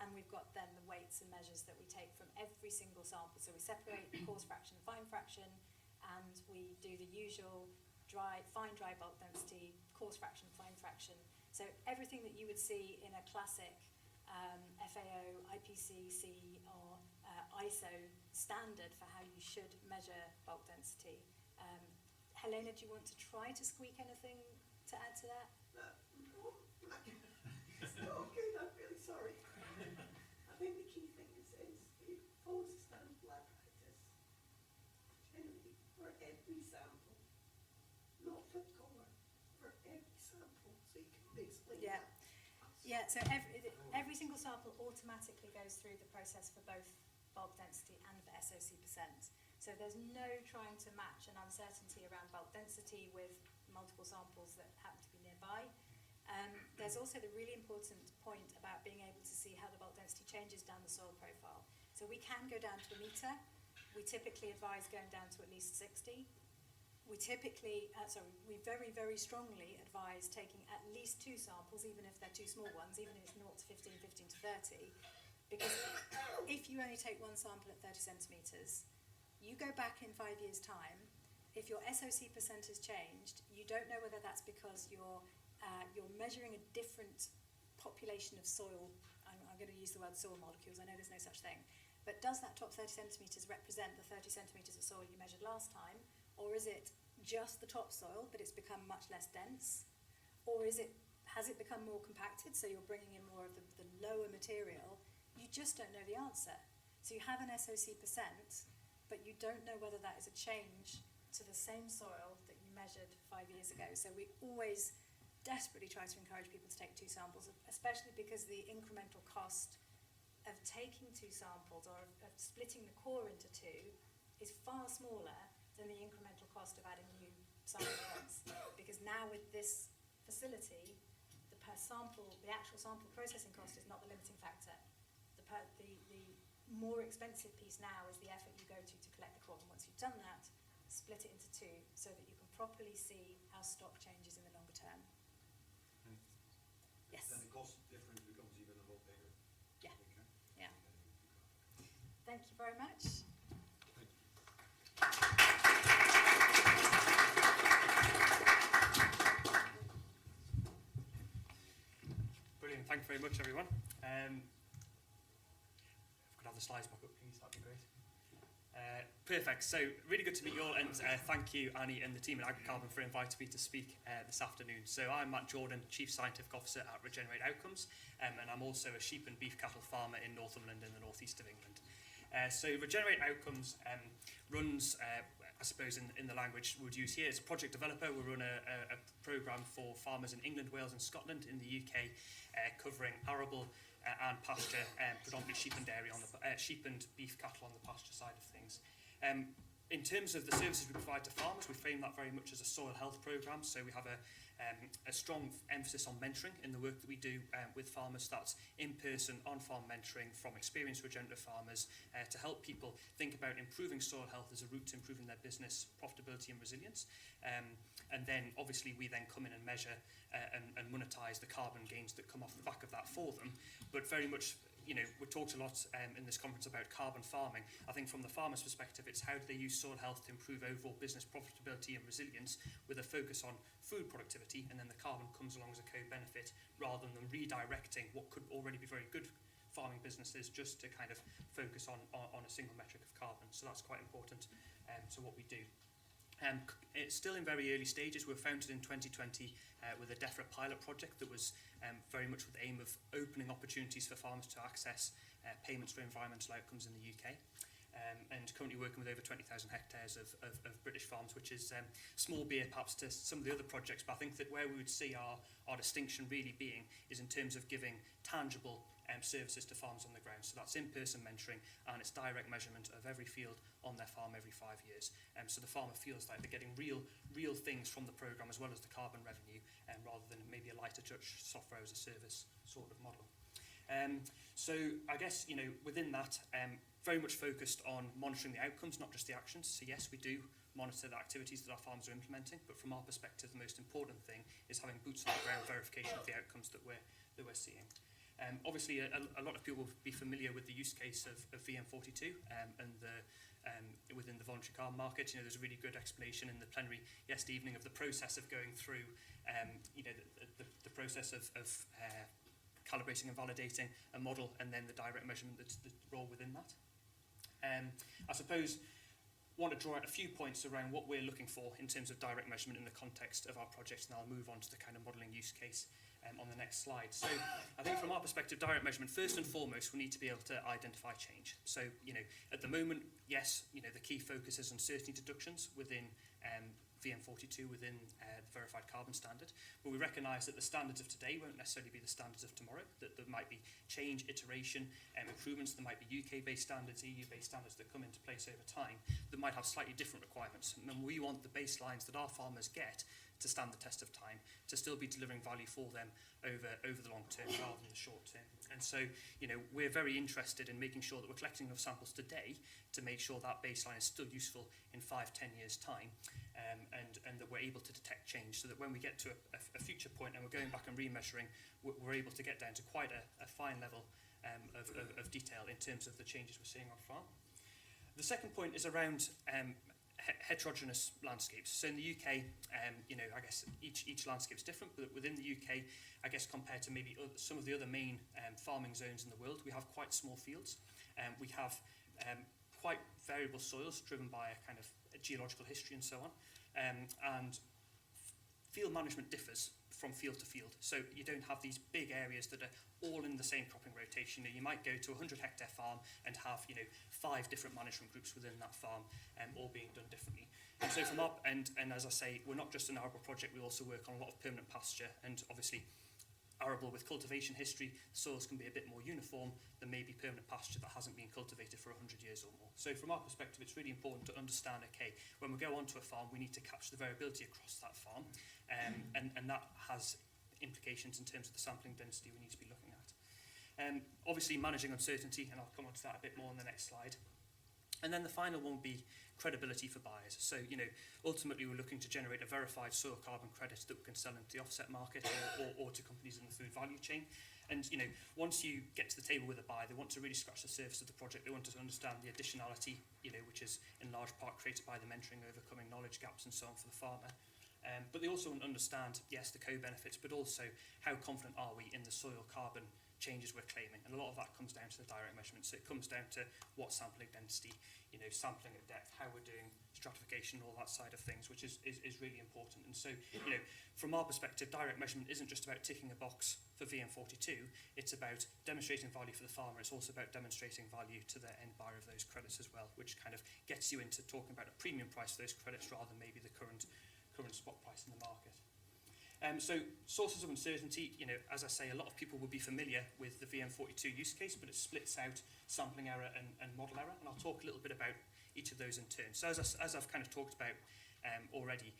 and we've got then the weights and measures that we take from every single sample. So we separate coarse fraction and fine fraction, and we do the usual fine dry bulk density, coarse fraction, fine fraction. So everything that you would see in a classic FAO, IPCC or ISO standard for how you should measure bulk density. Helena, do you want to try to squeak anything to add to that? No, okay, I'm really sorry. I think the key thing is it follows the standard lab practice. Generally, for every sample, not for the core, for every sample, so you can explain that. Yeah, so every single sample automatically goes through the process for both bulk density and for SOC percent. So there's no trying to match an uncertainty around bulk density with multiple samples that happen to be nearby. There's also the really important point about being able to see how the bulk density changes down the soil profile. So we can go down to a metre. We typically advise going down to at least 60. We very, very strongly advise taking at least 2 samples, even if they're 2 small ones, even if it's 0 to 15, 15 to 30. Because if you only take 1 sample at 30 centimetres, you go back in 5 years' time, if your SOC percent has changed, you don't know whether that's because you're measuring a different population of soil. I'm going to use the word soil molecules, I know there's no such thing. But does that top 30 centimetres represent the 30 centimetres of soil you measured last time? Or is it just the topsoil, but it's become much less dense? Or has it become more compacted, so you're bringing in more of the lower material? You just don't know the answer. So you have an SOC percent, but you don't know whether that is a change to the same soil that you measured 5 years ago. So we always desperately try to encourage people to take 2 samples, especially because the incremental cost of taking 2 samples or of splitting the core into 2 is far smaller than the incremental cost of adding new sample points. Because now with this facility, the actual sample processing cost is not the limiting factor. The more expensive piece now is the effort you go to collect the core. And once you've done that, split it into 2 so that you can properly see how stock changes in the longer term. Yes. Then the cost difference becomes even a lot bigger. Yeah. Okay. very much. Brilliant, thank you very much, everyone. If we could have the slides back up, please, that'd be great. Perfect, so really good to meet you all, and thank you, Annie, and the team at Agricarbon for inviting me to speak this afternoon. So I'm Matt Jordan, Chief Scientific Officer at Regenerate Outcomes, and I'm also a sheep and beef cattle farmer in Northumberland in the northeast of England. So Regenerate Outcomes runs, I suppose in the language we would use here, as a project developer. We run a programme for farmers in England, Wales and Scotland in the UK, covering arable and pasture, predominantly sheep and dairy on the sheep and beef cattle on the pasture side of things. In terms of the services we provide to farmers, we frame that very much as a soil health programme. So we have a strong emphasis on mentoring in the work that we do with farmers. That's in-person, on-farm mentoring from experienced regenerative farmers to help people think about improving soil health as a route to improving their business profitability and resilience. And then obviously we then come in and measure and monetize the carbon gains that come off the back of that for them. But very much, you know, we talked a lot in this conference about carbon farming. I think from the farmer's perspective, it's how do they use soil health to improve overall business profitability and resilience with a focus on food productivity, and then the carbon comes along as a co-benefit rather than redirecting what could already be very good farming businesses just to kind of focus on a single metric of carbon. So that's quite important to what we do. It's still in very early stages. We were founded in 2020 with a DEFRA pilot project that was very much with the aim of opening opportunities for farmers to access payments for environmental outcomes in the UK. And currently working with over 20,000 hectares of British farms, which is small beer perhaps to some of the other projects. But I think that where we would see our distinction really being is in terms of giving tangible services to farms on the ground. So that's in-person mentoring, and it's direct measurement of every field on their farm every 5 years. So the farmer feels like they're getting real things from the programme as well as the carbon revenue, rather than maybe a lighter touch software as a service sort of model. So I guess, you know, within that, very much focused on monitoring the outcomes, not just the actions. So yes, we do monitor the activities that our farmers are implementing, but from our perspective, the most important thing is having boots on the ground verification of the outcomes that we're seeing. Obviously, a lot of people will be familiar with the use case of VM42 and within the voluntary carbon market. You know, there's a really good explanation in the plenary yesterday evening of the process of going through, you know, the process of calibrating and validating a model, and then the direct measurement that's the role within that. I suppose want to draw out a few points around what we're looking for in terms of direct measurement in the context of our projects, and I'll move on to the kind of modelling use case on the next slide. So I think from our perspective, direct measurement, first and foremost, we need to be able to identify change. So, you know, at the moment, yes, you know, the key focus is uncertainty deductions within VM42 within the verified carbon standard, but we recognise that the standards of today won't necessarily be the standards of tomorrow, that there might be change, iteration, improvements. There might be UK-based standards, EU-based standards that come into place over time that might have slightly different requirements, and we want the baselines that our farmers get to stand the test of time, to still be delivering value for them over the long term rather than the short term. And so, you know, we're very interested in making sure that we're collecting enough samples today to make sure that baseline is still useful in 5-10 years' time, and that we're able to detect change, so that when we get to a future point and we're going back and remeasuring, we're able to get down to quite a fine level of detail in terms of the changes we're seeing on farm. The second point is around heterogeneous landscapes. So in the UK, you know, I guess each landscape is different, but within the UK, I guess compared to maybe some of the other main farming zones in the world, we have quite small fields. We have quite variable soils driven by a kind of a geological history and so on. And field management differs from field to field. So you don't have these big areas that are all in the same cropping rotation. You might go to a 100-hectare farm and have, you know, 5 different management groups within that farm, all being done differently. And so from our end, and as I say, we're not just an arable project, we also work on a lot of permanent pasture, and obviously arable with cultivation history, soils can be a bit more uniform than maybe permanent pasture that hasn't been cultivated for 100 years or more. So from our perspective, it's really important to understand, okay, when we go onto a farm, we need to capture the variability across that farm, and that has implications in terms of the sampling density we need to be looking at. Obviously managing uncertainty, and I'll come on to that a bit more on the next slide. And then the final one will be credibility for buyers. So, you know, ultimately we're looking to generate a verified soil carbon credit that we can sell into the offset market or to companies in the food value chain. And once you get to the table with a buyer, they want to really scratch the surface of the project. They want to understand the additionality, which is in large part created by the mentoring, overcoming knowledge gaps and so on for the farmer. But they also want to understand, yes, the co-benefits, but also how confident are we in the soil carbon changes we're claiming. And a lot of that comes down to the direct measurements. So it comes down to what sampling density, sampling at depth, how we're doing stratification, all that side of things, which is really important. And so, from our perspective, direct measurement isn't just about ticking a box for VM42, it's about demonstrating value for the farmer. It's also about demonstrating value to the end buyer of those credits as well, which kind of gets you into talking about a premium price for those credits rather than maybe the current spot price in the market. So sources of uncertainty, as I say, a lot of people will be familiar with the VM42 use case, but it splits out sampling error and model error, and I'll talk a little bit about each of those in turn. So as I've kind of talked about already,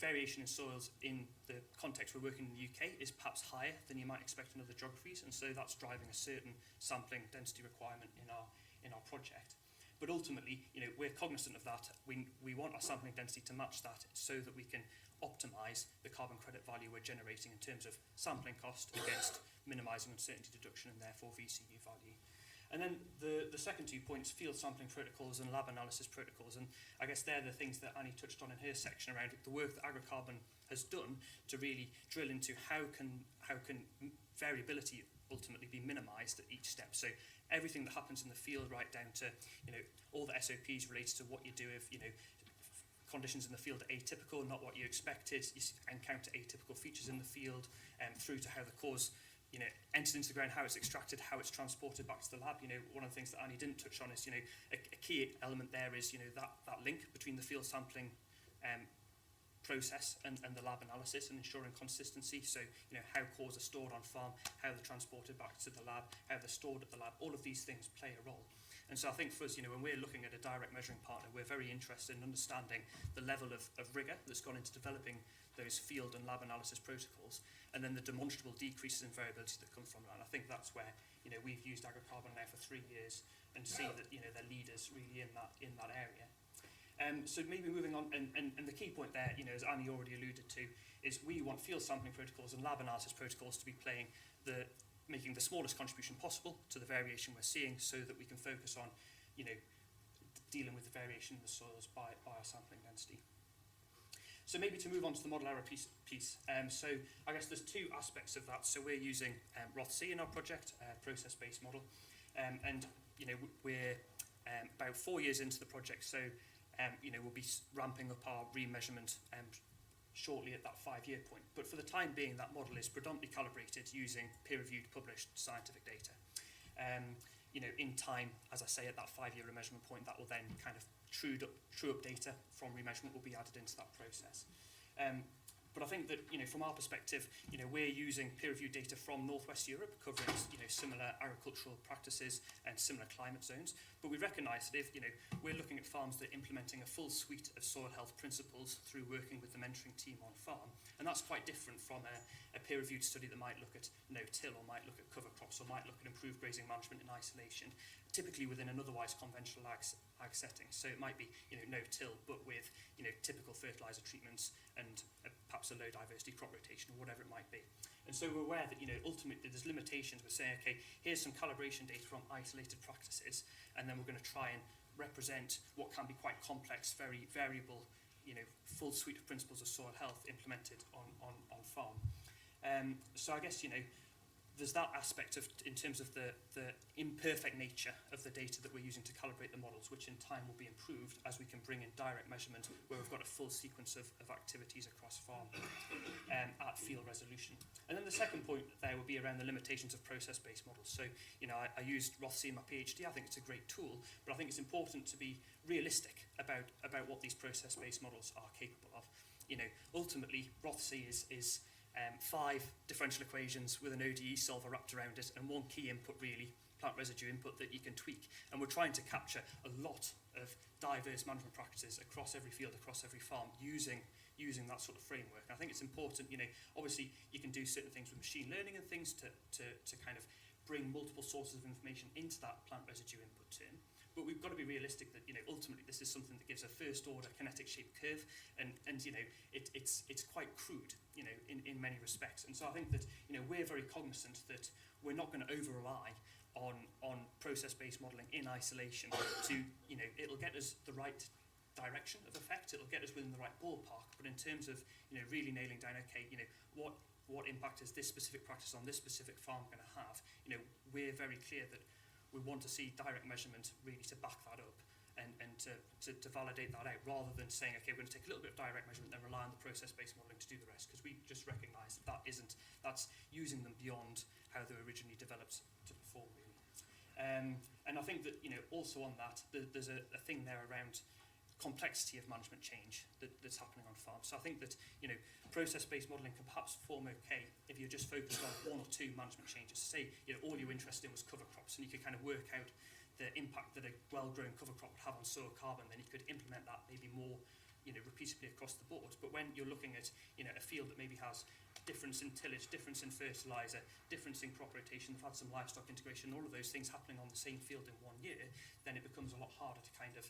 variation in soils in the context we're working in the UK is perhaps higher than you might expect in other geographies, and so that's driving a certain sampling density requirement in our project. But ultimately, we're cognizant of that. We want our sampling density to match that so that we can optimise the carbon credit value we're generating in terms of sampling cost against minimising uncertainty deduction and therefore VCU value. And then the second 2 points, field sampling protocols and lab analysis protocols, and I guess they're the things that Annie touched on in her section around the work that Agricarbon has done to really drill into how can variability ultimately be minimised at each step. So everything that happens in the field, right down to all the SOPs related to what you do if conditions in the field are atypical, not what you expected. You encounter atypical features in the field, through to how the cause enters into the ground, how it's extracted, how it's transported back to the lab. One of the things that Annie didn't touch on is a key element there is that link between the field sampling process and the lab analysis and ensuring consistency. So how cores are stored on farm, how they're transported back to the lab, how they're stored at the lab. All of these things play a role. And so I think for us, when we're looking at a direct measuring partner, we're very interested in understanding the level of rigour that's gone into developing those field and lab analysis protocols, and then the demonstrable decreases in variability that come from that. And I think that's where we've used Agricarbon now for 3 years and see that they're leaders really in that area. So maybe moving on, and the key point there, as Annie already alluded to, is we want field sampling protocols and lab analysis protocols to be making the smallest contribution possible to the variation we're seeing, so that we can focus on, dealing with the variation in the soils by our sampling density. So maybe to move on to the model error piece. So I guess there's 2 aspects of that. So we're using Rothc in our project, process-based model, and we're about 4 years into the project. So we'll be ramping up our remeasurement shortly at that 5-year point. But for the time being, that model is predominantly calibrated using peer-reviewed, published scientific data. In time, as I say, at that 5-year remeasurement point, that will then kind of true up data from remeasurement will be added into that process. But I think that, from our perspective, we're using peer-reviewed data from Northwest Europe, covering, similar agricultural practices and similar climate zones. But we recognise that if, we're looking at farms that are implementing a full suite of soil health principles through working with the mentoring team on farm, and that's quite different from a peer-reviewed study that might look at no-till or might look at cover crops or might look at improved grazing management in isolation, typically within an otherwise conventional ag setting. So it might be, no-till, but with, typical fertiliser treatments and perhaps a low diversity crop rotation or whatever it might be. And so we're aware that, ultimately there's limitations. We're saying, okay, here's some calibration data from isolated practices, and then we're going to try and represent what can be quite complex, very variable, full suite of principles of soil health implemented on farm. So I guess, there's that aspect of, in terms of the imperfect nature of the data that we're using to calibrate the models, which in time will be improved as we can bring in direct measurement where we've got a full sequence of activities across farm at field resolution. And then the second point there will be around the limitations of process-based models. So, I used Rothc in my PhD. I think it's a great tool, but I think it's important to be realistic about what these process-based models are capable of. Ultimately, Rothc is 5 differential equations with an ODE solver wrapped around it, and 1 key input, really, plant residue input, that you can tweak. And we're trying to capture a lot of diverse management practices across every field, across every farm, using that sort of framework. And I think it's important, obviously you can do certain things with machine learning and things to kind of bring multiple sources of information into that plant residue input term. But we've got to be realistic that, ultimately this is something that gives a first order kinetic shaped curve, and it's quite crude, in many respects. And so I think that, we're very cognizant that we're not going to over-rely on process-based modelling in isolation to, you know, it'll get us the right direction of effect, it'll get us within the right ballpark, but in terms of, you know, really nailing down, okay, you know, what impact is this specific practice on this specific farm going to have, you know, we're very clear that we want to see direct measurement really to back that up and to validate that out, rather than saying, okay, we're going to take a little bit of direct measurement and rely on the process-based modelling to do the rest, because we just recognise that that's using them beyond how they were originally developed to perform, really. And I think that, you know, also on that, there's a thing there around complexity of management change that's happening on farms. So I think that, you know, process-based modelling can perhaps perform okay if you're just focused on one or two management changes. Say, you know, all you were interested in was cover crops, and you could kind of work out the impact that a well-grown cover crop would have on soil carbon, then you could implement that maybe more, you know, repeatedly across the board. But when you're looking at, you know, a field that maybe has difference in tillage, difference in fertiliser, difference in crop rotation, they've had some livestock integration, all of those things happening on the same field in 1 year, then it becomes a lot harder to kind of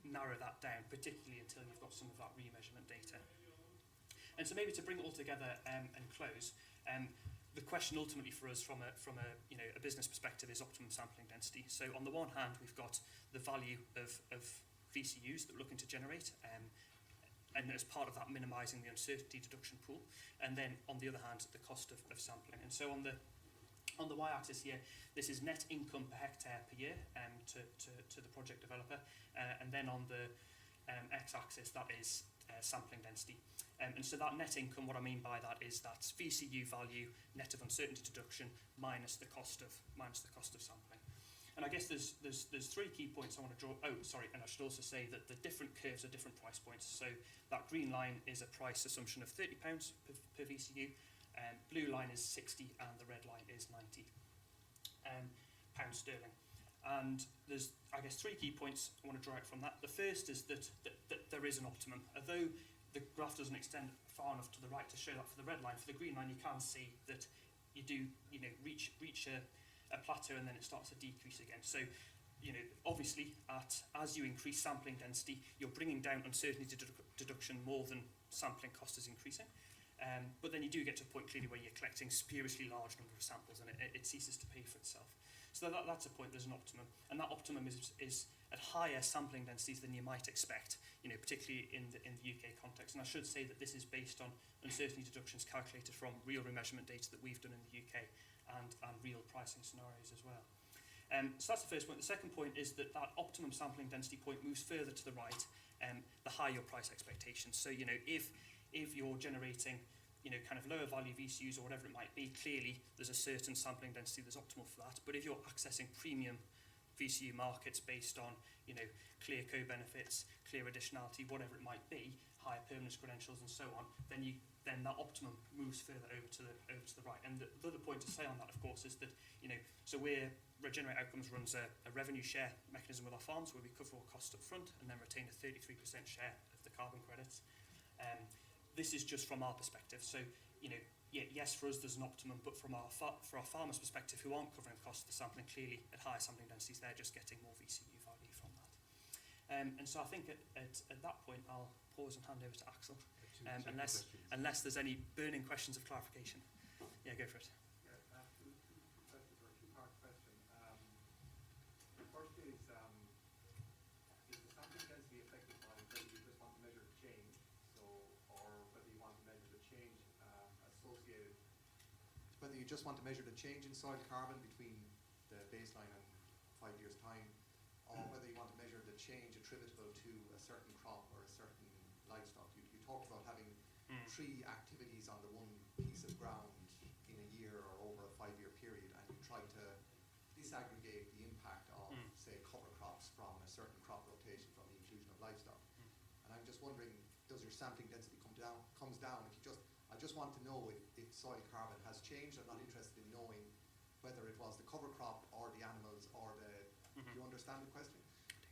narrow that down, particularly until you've got some of that remeasurement data. And so maybe to bring it all together and close, the question ultimately for us from a you know, a business perspective is optimum sampling density. So on the one hand, we've got the value of VCUs that we're looking to generate, and as part of that, minimising the uncertainty deduction pool. And then on the other hand, the cost of sampling. And so on the y-axis here, this is net income per hectare per year to the project developer. And then on the x-axis, that is sampling density. And so that net income, what I mean by that is that's VCU value, net of uncertainty deduction, minus the cost of sampling. And I guess there's three key points I want to draw. Oh, sorry, and I should also say that the different curves are different price points. So that green line is a price assumption of £30 per VCU, blue line is 60, and the red line is 90 pounds sterling. And there's, I guess, three key points I want to draw out from that. The first is that there is an optimum. Although the graph doesn't extend far enough to the right to show that for the red line, for the green line you can see that you do, you know, reach a plateau and then it starts to decrease again. So, you know, obviously as you increase sampling density, you're bringing down uncertainty deduction more than sampling cost is increasing. But then you do get to a point clearly where you're collecting spuriously large number of samples and it ceases to pay for itself. So that's a point, there's an optimum. And that optimum is at higher sampling densities than you might expect, you know, particularly in the UK context. And I should say that this is based on uncertainty deductions calculated from real remeasurement data that we've done in the UK and real pricing scenarios as well. So that's the first point. The second point is that optimum sampling density point moves further to the right, the higher your price expectations. So, you know, if you're generating, you know, kind of lower value VCUs or whatever it might be, clearly there's a certain sampling density that's optimal for that. But if you're accessing premium VCU markets based on, you know, clear co-benefits, clear additionality, whatever it might be, higher permanence credentials and so on, then that optimum moves further over to the right. And the other point to say on that, of course, is that, you know, so Regenerate Outcomes runs a revenue share mechanism with our farms where we cover all costs up front and then retain a 33% share of the carbon credits. This is just from our perspective. So, you know, yes, for us there's an optimum, but for our farmers' perspective, who aren't covering the cost of the sampling, clearly at higher sampling densities, they're just getting more VCU value from that. And so I think at that point, I'll pause and hand over to Axel, unless there's any burning questions of clarification. Yeah, go for it. Yeah, two questions or a two-part question. The first is the sampling density affected by whether you just want to measure the change, or whether you want to measure the change associated, whether you just want to measure the change in soil carbon between the baseline and 5 years' time, or whether you want to measure the change attributable to a certain crop or a certain livestock. You talked about having 3 activities on the one piece of ground in a year or over a 5-year period, and you try to disaggregate the impact of, say, cover crops from a certain crop rotation from the inclusion of livestock. And I'm just wondering, does your sampling density comes down? I just want to know if soil carbon has changed. I'm not interested in knowing whether it was the cover crop or the animals or the. Do you understand the question?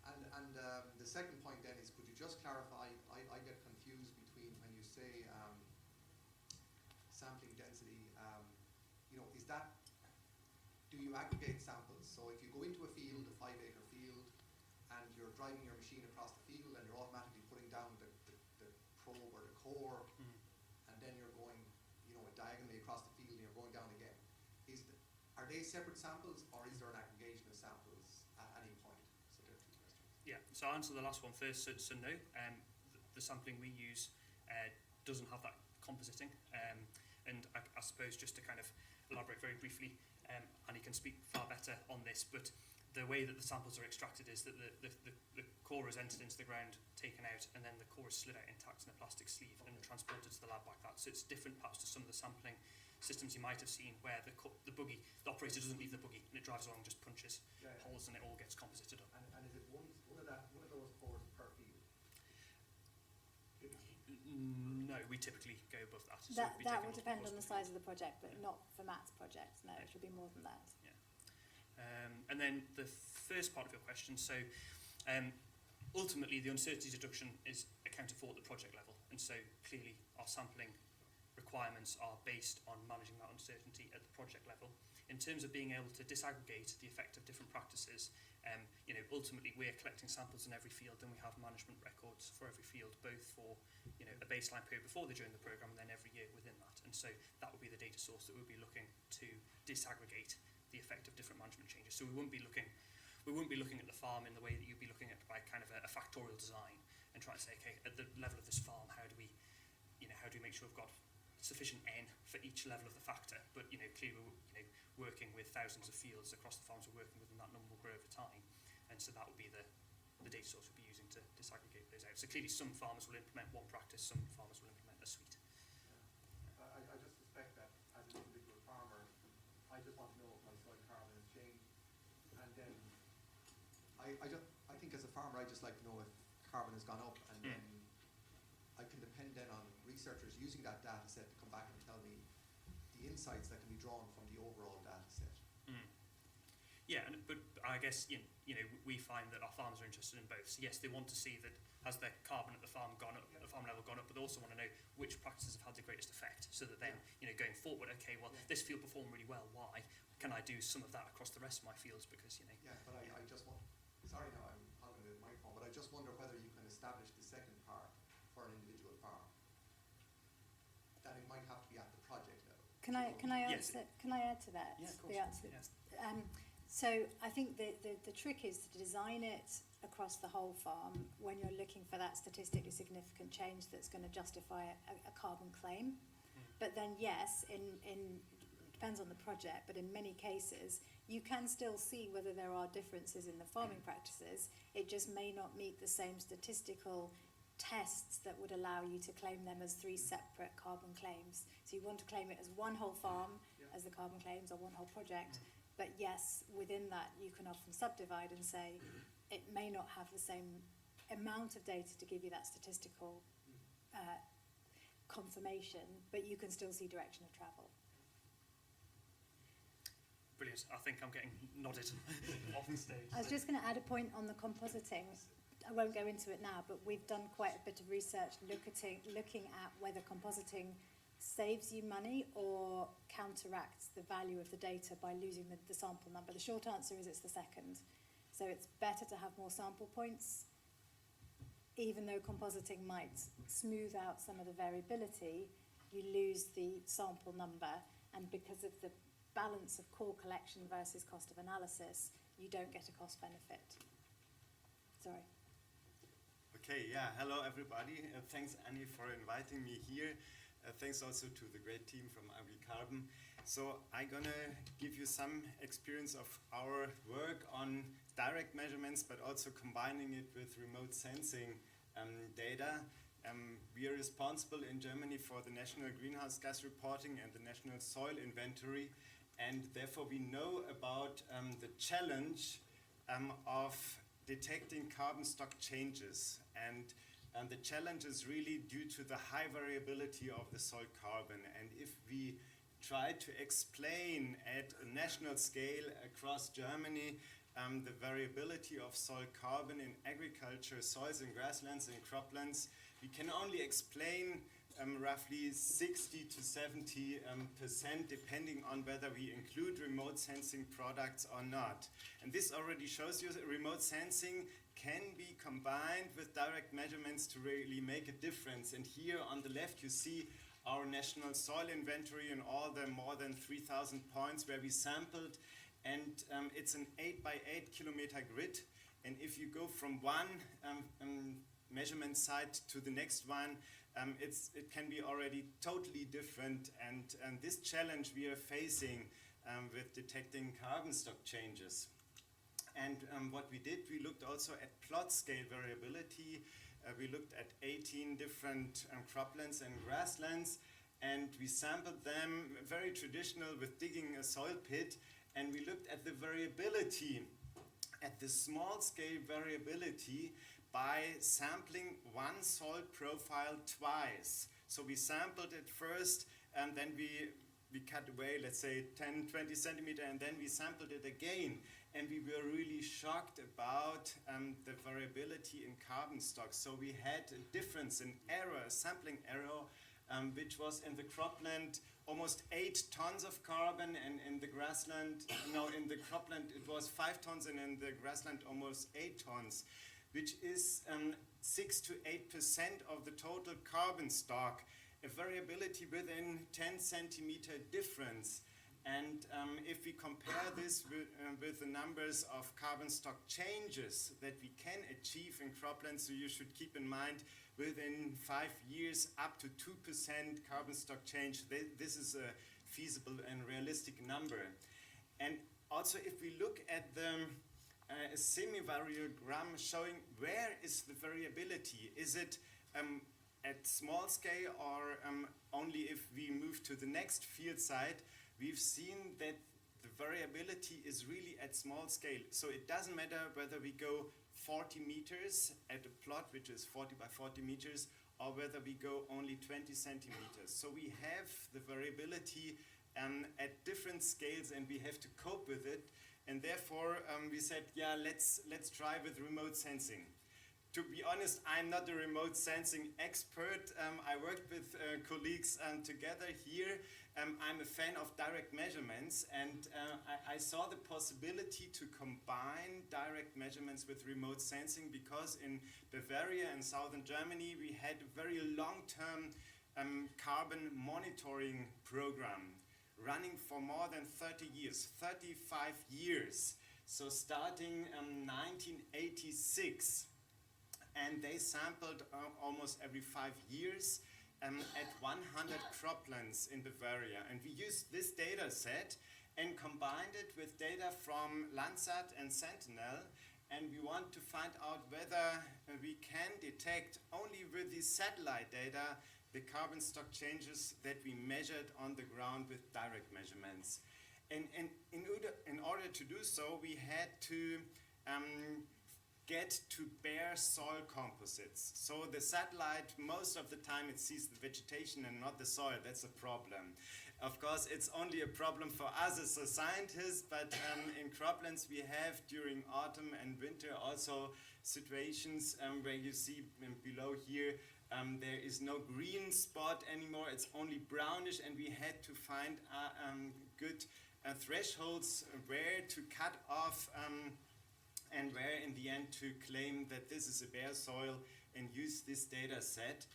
And the second point then is, could you just clarify? I get confused between when you say sampling density. You know, is that? Do you aggregate samples? So if you go into a field, a 5-acre field, and you're driving your machine across the field, and you're automatically putting down the probe or the core, and then you're going, you know, diagonally across the field, and you're going down again. Are they they separate samples, or is there an aggregation of samples at any point? So there are two questions. Yeah, so I'll answer the last one first. So no, the sampling we use doesn't have that compositing. And I suppose just to kind of elaborate very briefly, and he can speak far better on this, but the way that the samples are extracted is that the core is entered into the ground, taken out, and then the core is slid out intact in a plastic sleeve and transported to the lab like that. So it's different perhaps to some of the sampling systems you might have seen where the operator doesn't leave the buggy and it drives along, just punches holes and it all gets composited up. And is it one of those cores per field? No, we typically go above that. That will depend on the size of the project, but not for Matt's project. No, it should be more than that. Yeah. And then the first part of your question, so ultimately the uncertainty deduction is accounted for at the project level, and so clearly our sampling requirements are based on managing that uncertainty at the project level. In terms of being able to disaggregate the effect of different practices, ultimately we're collecting samples in every field, and we have management records for every field, both for a baseline period before they join the programme and then every year within that. And so that would be the data source that we'll be looking to disaggregate the effect of different management changes. So we won't be looking at the farm in the way that you'd be looking at by kind of a factorial design and trying to say, okay, at the level of this farm, how do we make sure we've got sufficient N for each level of the factor? But clearly we're working with thousands of fields across the farms we're working with, and that number will grow over time. And so that will be the data source we'll be using to disaggregate those out. So clearly some farmers will implement one practice, some farmers will implement a suite. I just suspect that as an individual farmer, I just want to know if my soil carbon has changed. And then I think as a farmer, I just like to know if carbon has gone up, and then I can depend then on researchers using that data set to come back and tell me the insights that can be drawn from the overall data set. Yeah, but I guess we find that our farmers are interested in both. So yes, they want to see that has their carbon at the farm gone up, at the farm level gone up, but they also want to know which practices have had the greatest effect, so that then going forward, okay, well this field performed really well. Why? Can I do some of that across the rest of my fields? Because Yeah, but I just want. Sorry, now I'm hogging the microphone, but I just wonder whether you can establish the second part for an individual farm. That it might have to be at the project level. Can I answer? Yes. Can I add to that? Yeah, of course. The answer. Yes. So I think the trick is to design it across the whole farm when you're looking for that statistically significant change that's going to justify a carbon claim. But then yes, depends on the project, but in many cases you can still see whether there are differences in the farming practices. It just may not meet the same statistical tests that would allow you to claim them as 3 separate carbon claims. So you want to claim it as one whole farm as the carbon claims, or one whole project. But yes, within that you can often subdivide and say it may not have the same amount of data to give you that statistical confirmation, but you can still see direction of travel. Brilliant. I think I'm getting nodded off the stage. I was just going to add a point on the compositing. I won't go into it now, but we've done quite a bit of research looking at whether compositing saves you money or counteracts the value of the data by losing the sample number. The short answer is it's the second. So it's better to have more sample points, even though compositing might smooth out some of the variability. You lose the sample number, and because of the balance of core collection versus cost of analysis, you don't get a cost benefit. Sorry. Okay, yeah, hello everybody. Thanks Annie for inviting me here. Thanks also to the great team from Agricarbon. So I'm gonna give you some experience of our work on direct measurements, but also combining it with remote sensing data. We are responsible in Germany for the national greenhouse gas reporting and the national soil inventory, and therefore we know about the challenge of detecting carbon stock changes. And the challenge is really due to the high variability of the soil carbon. And if we try to explain at a national scale across Germany the variability of soil carbon in agriculture, soils and grasslands and croplands, we can only explain roughly 60 to 70% depending on whether we include remote sensing products or not. And this already shows you that remote sensing can be combined with direct measurements to really make a difference. And here on the left you see our national soil inventory and all the more than 3,000 points where we sampled. And it's an 8 by 8 kilometer grid. And if you go from one measurement site to the next one, it can be already totally different. And this challenge we are facing with detecting carbon stock changes. And what we did, we looked also at plot scale variability. We looked at 18 different croplands and grasslands, and we sampled them very traditional with digging a soil pit, and we looked at the variability, at the small scale variability by sampling one soil profile twice. So we sampled it first, and then we cut away, let's say 10, 20 centimeter, and then we sampled it again. And we were really shocked about the variability in carbon stock. So we had a difference in error, sampling error, which was in the cropland almost 8 tons of carbon, and in the grassland, no, in the cropland it was 5 tons, and in the grassland almost 8 tons, which is 6 to 8% of the total carbon stock, a variability within 10 centimeter difference. And if we compare this with the numbers of carbon stock changes that we can achieve in croplands, so you should keep in mind within 5 years up to 2% carbon stock change, this is a feasible and realistic number. And also if we look at the semi-variogram showing where is the variability, is it at small scale or only if we move to the next field site, we've seen that the variability is really at small scale. So it doesn't matter whether we go 40 meters at a plot which is 40 by 40 meters or whether we go only 20 centimeters. So we have the variability at different scales and we have to cope with it. And therefore we said, yeah, let's try with remote sensing. To be honest, I'm not a remote sensing expert. I worked with colleagues together here. I'm a fan of direct measurements, and I saw the possibility to combine direct measurements with remote sensing because in Bavaria and southern Germany we had a very long-term carbon monitoring program running for more than 30 years, 35 years. So starting 1986. And they sampled almost every 5 years at 100 croplands in Bavaria. And we used this data set and combined it with data from Landsat and Sentinel. And we want to find out whether we can detect only with the satellite data the carbon stock changes that we measured on the ground with direct measurements. And in order to do so, we had to get to bare soil composites. So the satellite, most of the time it sees the vegetation and not the soil. That's a problem. Of course, it's only a problem for us as a scientist, but in croplands we have during autumn and winter also situations where you see below here there is no green spot anymore, it's only brownish, and we had to find good thresholds where to cut off and where in the end to claim that this is a bare soil and use this data set.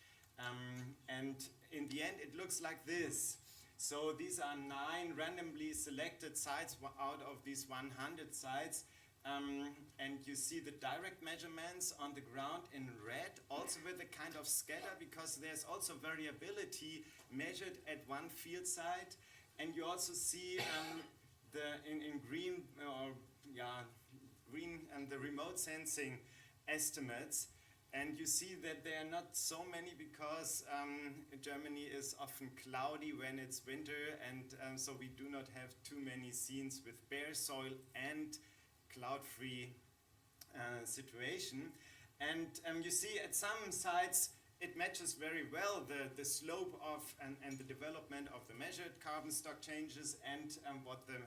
And in the end it looks like this. So these are 9 randomly selected sites out of these 100 sites. And you see the direct measurements on the ground in red, also with a kind of scatter, because there's also variability measured at one field site. And you also see in green, green and the remote sensing estimates. And you see that there are not so many because Germany is often cloudy when it's winter, and so we do not have too many scenes with bare soil and cloud-free situation. And you see at some sites it matches very well the slope of and the development of the measured carbon stock changes and what the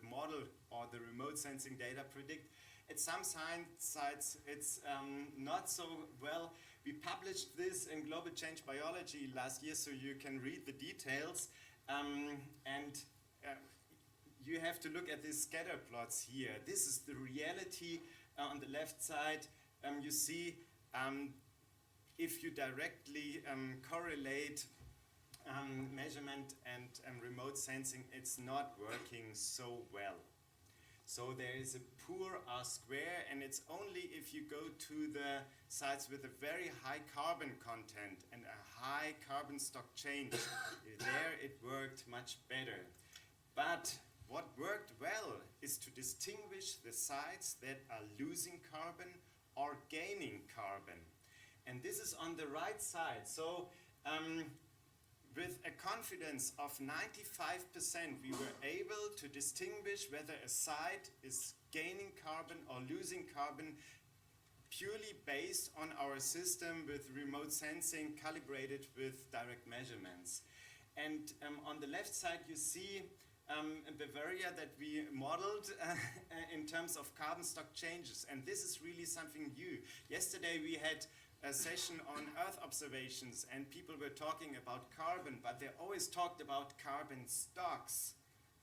model or the remote sensing data predict. At some sites it's not so well. We published this in Global Change Biology last year, so you can read the details. You have to look at these scatter plots here. This is the reality on the left side. You see if you directly correlate measurement and remote sensing, it's not working so well. So there is a poor R square, and it's only if you go to the sites with a very high carbon content and a high carbon stock change, there it worked much better. But what worked well is to distinguish the sites that are losing carbon or gaining carbon. And this is on the right side. So with a confidence of 95%, we were able to distinguish whether a site is gaining carbon or losing carbon purely based on our system with remote sensing calibrated with direct measurements. And on the left side you see Bavaria that we modeled in terms of carbon stock changes. And this is really something new. Yesterday we had a session on Earth observations, and people were talking about carbon, but they always talked about carbon stocks.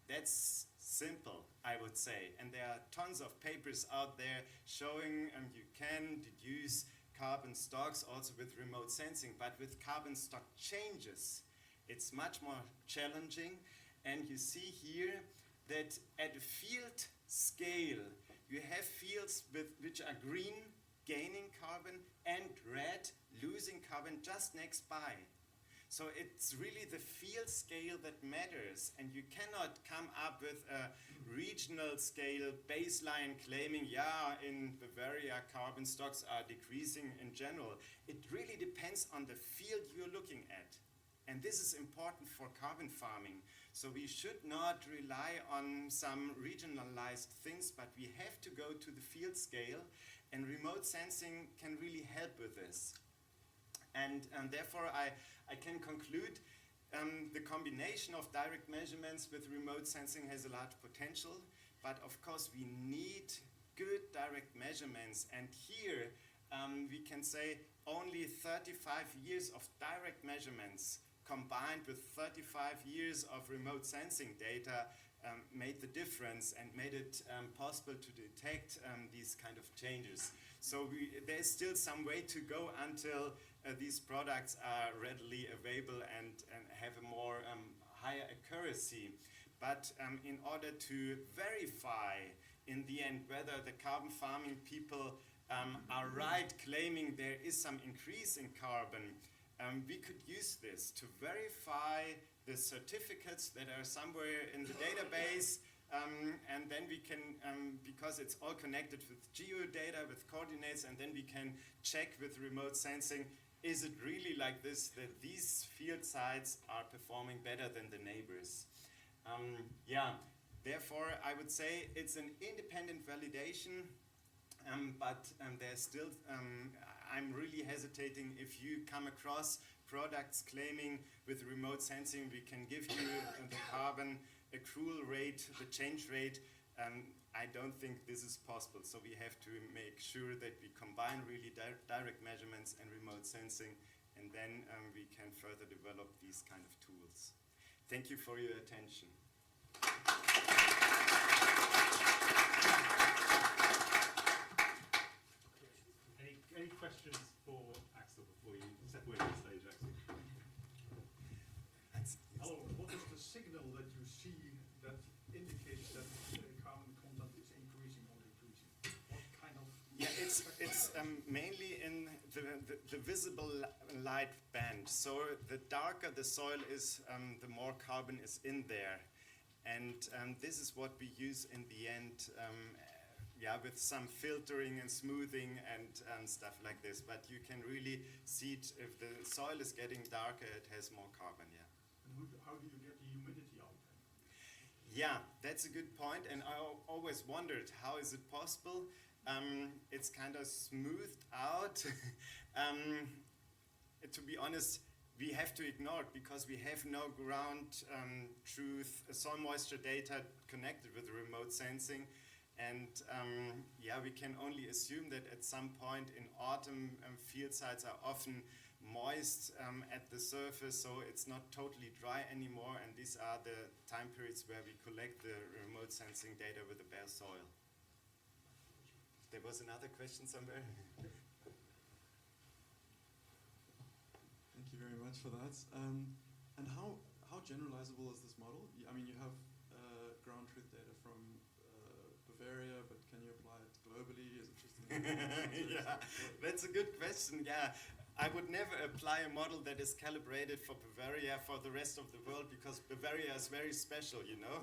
That's simple, I would say. And there are tons of papers out there showing you can deduce carbon stocks also with remote sensing, but with carbon stock changes, it's much more challenging. And you see here that at a field scale, you have fields which are green, gaining carbon, and red, losing carbon just next by. So it's really the field scale that matters, and you cannot come up with a regional scale baseline claiming, yeah, in Bavaria carbon stocks are decreasing in general. It really depends on the field you're looking at. And this is important for carbon farming. So we should not rely on some regionalized things, but we have to go to the field scale, and remote sensing can really help with this. And therefore I can conclude the combination of direct measurements with remote sensing has a large potential, but of course we need good direct measurements. And here we can say only 35 years of direct measurements combined with 35 years of remote sensing data made the difference and made it possible to detect these kind of changes. So there's still some way to go until these products are readily available and have a more higher accuracy. But in order to verify in the end whether the carbon farming people are right claiming there is some increase in carbon, we could use this to verify the certificates that are somewhere in the database, and then we can, because it's all connected with geodata, with coordinates, and then we can check with remote sensing, is it really like this, that these field sites are performing better than the neighbors? Therefore I would say it's an independent validation, but there's still, I'm really hesitating. If you come across products claiming with remote sensing we can give you the carbon accrual rate, the change rate, I don't think this is possible. So we have to make sure that we combine really direct measurements and remote sensing, and then we can further develop these kind of tools. Thank you for your attention. Any questions for Axel before you step away from the stage, Axel? Hello, what is the signal that you see that indicates that carbon content is increasing or decreasing? What kind of... Yeah, it's mainly in the visible light band. So the darker the soil is, the more carbon is in there. And this is what we use in the end, with some filtering and smoothing and stuff like this. But you can really see it, if the soil is getting darker, it has more carbon, yeah. And how do you get the humidity out then? Yeah, that's a good point, and I always wondered, how is it possible? It's kind of smoothed out. To be honest, we have to ignore it because we have no ground truth soil moisture data connected with remote sensing. And we can only assume that at some point in autumn, field sites are often moist at the surface, so it's not totally dry anymore, and these are the time periods where we collect the remote sensing data with the bare soil. There was another question somewhere. Thank you very much for that. And how generalizable is this model? I mean, you have ground truth data from Bavaria, but can you apply it globally? Is it just yeah, that's a good question. Yeah, I would never apply a model that is calibrated for Bavaria for the rest of the world, because Bavaria is very special, you know.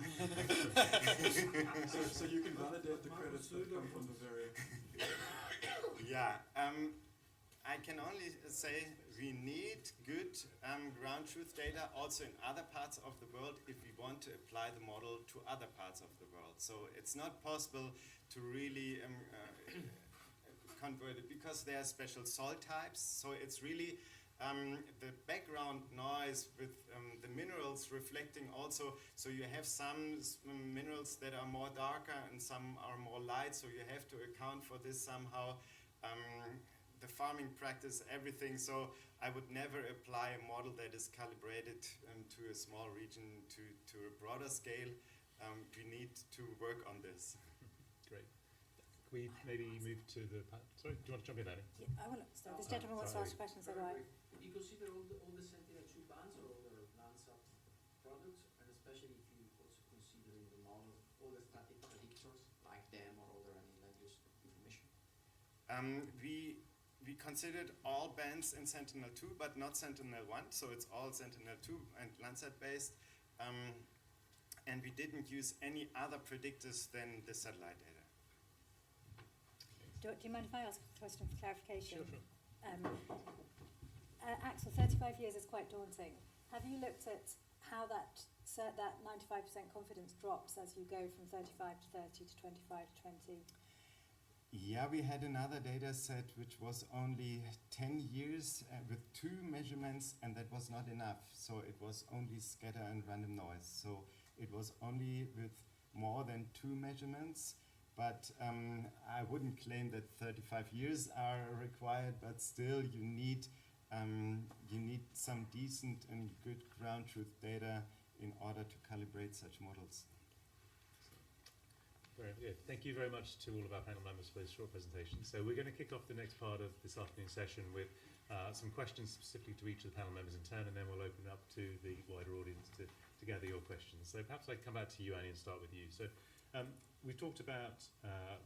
so you can validate the credits that come from Bavaria. Yeah, I can only say we need good ground truth data also in other parts of the world if we want to apply the model to other parts of the world. So it's not possible to really convert it, because there are special soil types. So it's really the background noise with the minerals reflecting also. So you have some minerals that are more darker and some are more light. So you have to account for this somehow. The farming practice, everything. So I would never apply a model that is calibrated to a small region to a broader scale. We need to work on this. Great. Can we maybe move to the... Sorry, do you want to jump in, Annie? Yeah, I want to... So this gentleman wants to ask a question, so right. Do you consider all the Sentinel-2 bands or other Landsat products, and especially if you also consider in the model all the static predictors like them or other any land use information? We considered all bands in Sentinel-2, but not Sentinel-1, so it's all Sentinel-2 and Landsat based. And we didn't use any other predictors than the satellite data. Do you mind if I ask a question for clarification? Sure. Axel, 35 years is quite daunting. Have you looked at how that 95% confidence drops as you go from 35 to 30 to 25 to 20? Yeah, we had another data set which was only 10 years with 2 measurements, and that was not enough. So it was only scatter and random noise. So it was only with more than 2 measurements. But I wouldn't claim that 35 years are required, but still you need some decent and good ground truth data in order to calibrate such models. Very good. Thank you very much to all of our panel members for this short presentation. So we're going to kick off the next part of this afternoon session with some questions specifically to each of the panel members in turn, and then we'll open up to the wider audience to gather your questions. So perhaps I'd come back to you, Annie, and start with you. So we've talked about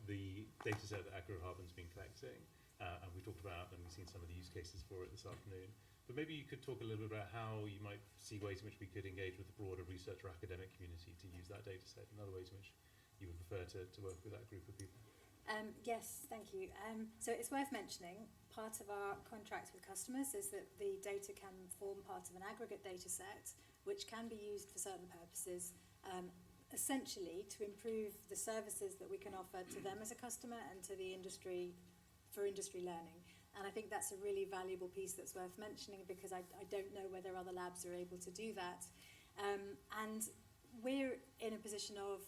the data set that Agricarbon's been collecting, and we talked about, and we've seen some of the use cases for it this afternoon. But maybe you could talk a little bit about how you might see ways in which we could engage with the broader research or academic community to use that data set, and other ways in which you would prefer to work with that group of people. Yes, thank you. So it's worth mentioning, part of our contracts with customers is that the data can form part of an aggregate data set, which can be used for certain purposes, essentially to improve the services that we can offer to them as a customer and to the industry, for industry learning. And I think that's a really valuable piece that's worth mentioning, because I don't know whether other labs are able to do that. And we're in a position of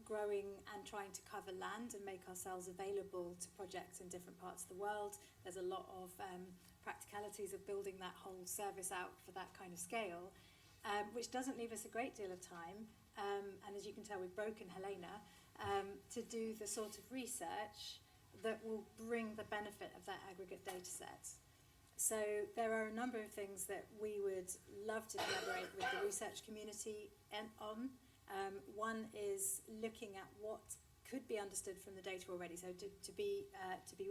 growing and trying to cover land and make ourselves available to projects in different parts of the world. There's a lot of practicalities of building that whole service out for that kind of scale, which doesn't leave us a great deal of time. And as you can tell, we've broken Helena to do the sort of research that will bring the benefit of that aggregate data set. So there are a number of things that we would love to collaborate with the research community on. One is looking at what could be understood from the data already. So to be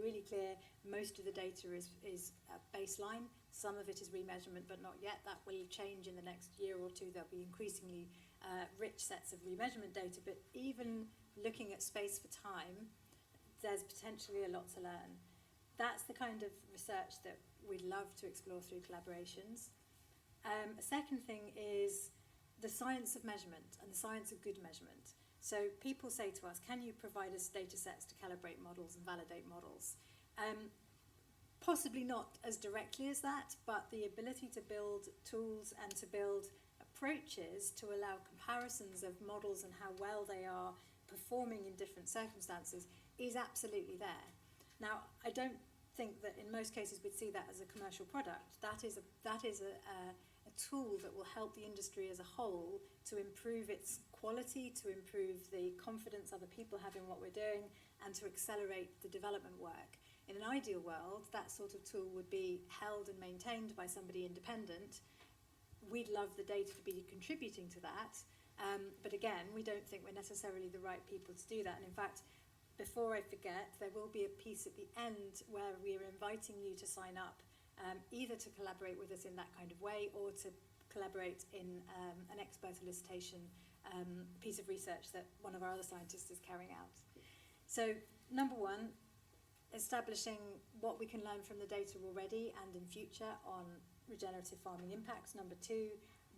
really clear, most of the data is baseline. Some of it is remeasurement, but not yet. That will change in the next year or two. There'll be increasingly rich sets of remeasurement data. But even looking at space for time, there's potentially a lot to learn. That's the kind of research that we'd love to explore through collaborations. A second thing is the science of measurement and the science of good measurement. So people say to us, can you provide us data sets to calibrate models and validate models? Possibly not as directly as that, but the ability to build tools and to build approaches to allow comparisons of models and how well they are performing in different circumstances is absolutely there. Now, I don't think that in most cases we'd see that as a commercial product. That is a tool that will help the industry as a whole to improve its quality, to improve the confidence other people have in what we're doing, and to accelerate the development work. In an ideal world, that sort of tool would be held and maintained by somebody independent, we'd love the data to be contributing to that. But again, we don't think we're necessarily the right people to do that. And in fact, before I forget, there will be a piece at the end where we are inviting you to sign up, either to collaborate with us in that kind of way or to collaborate in an expert elicitation piece of research that one of our other scientists is carrying out. So, number one, establishing what we can learn from the data already and in future on regenerative farming impacts. Number two,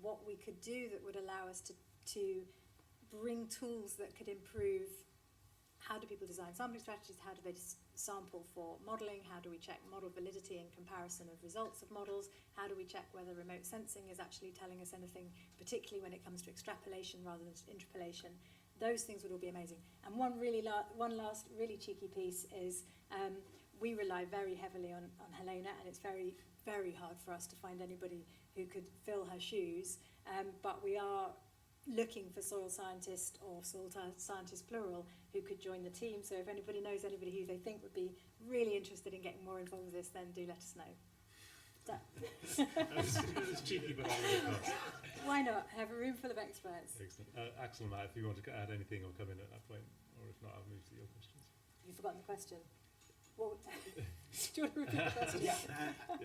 what we could do that would allow us to bring tools that could improve how do people design sampling strategies, how do they sample for modelling, how do we check model validity and comparison of results of models, how do we check whether remote sensing is actually telling us anything, particularly when it comes to extrapolation rather than interpolation. Those things would all be amazing. And one last really cheeky piece is we rely very heavily on Helena, and it's very, very hard for us to find anybody who could fill her shoes, but we are looking for soil scientists or soil scientists plural who could join the team. So if anybody knows anybody who they think would be really interested in getting more involved with this, then do let us know. It was cheeky, but I really thought. Why not? Have a room full of experts. Excellent. Axel, Matt, if you want to add anything or come in at that point, or if not, I'll move to your questions. You've forgotten the question. What do you want to repeat the question?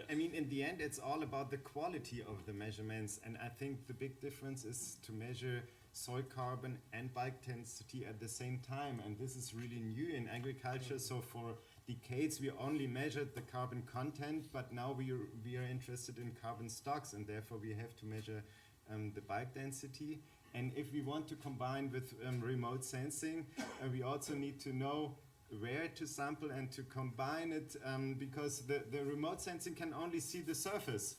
I mean, in the end, it's all about the quality of the measurements, and I think the big difference is to measure soil carbon and bulk density at the same time, and this is really new in agriculture. So for decades, we only measured the carbon content, but now we are interested in carbon stocks, and therefore we have to measure the bulk density. And if we want to combine with remote sensing, we also need to know where to sample and to combine it, because the remote sensing can only see the surface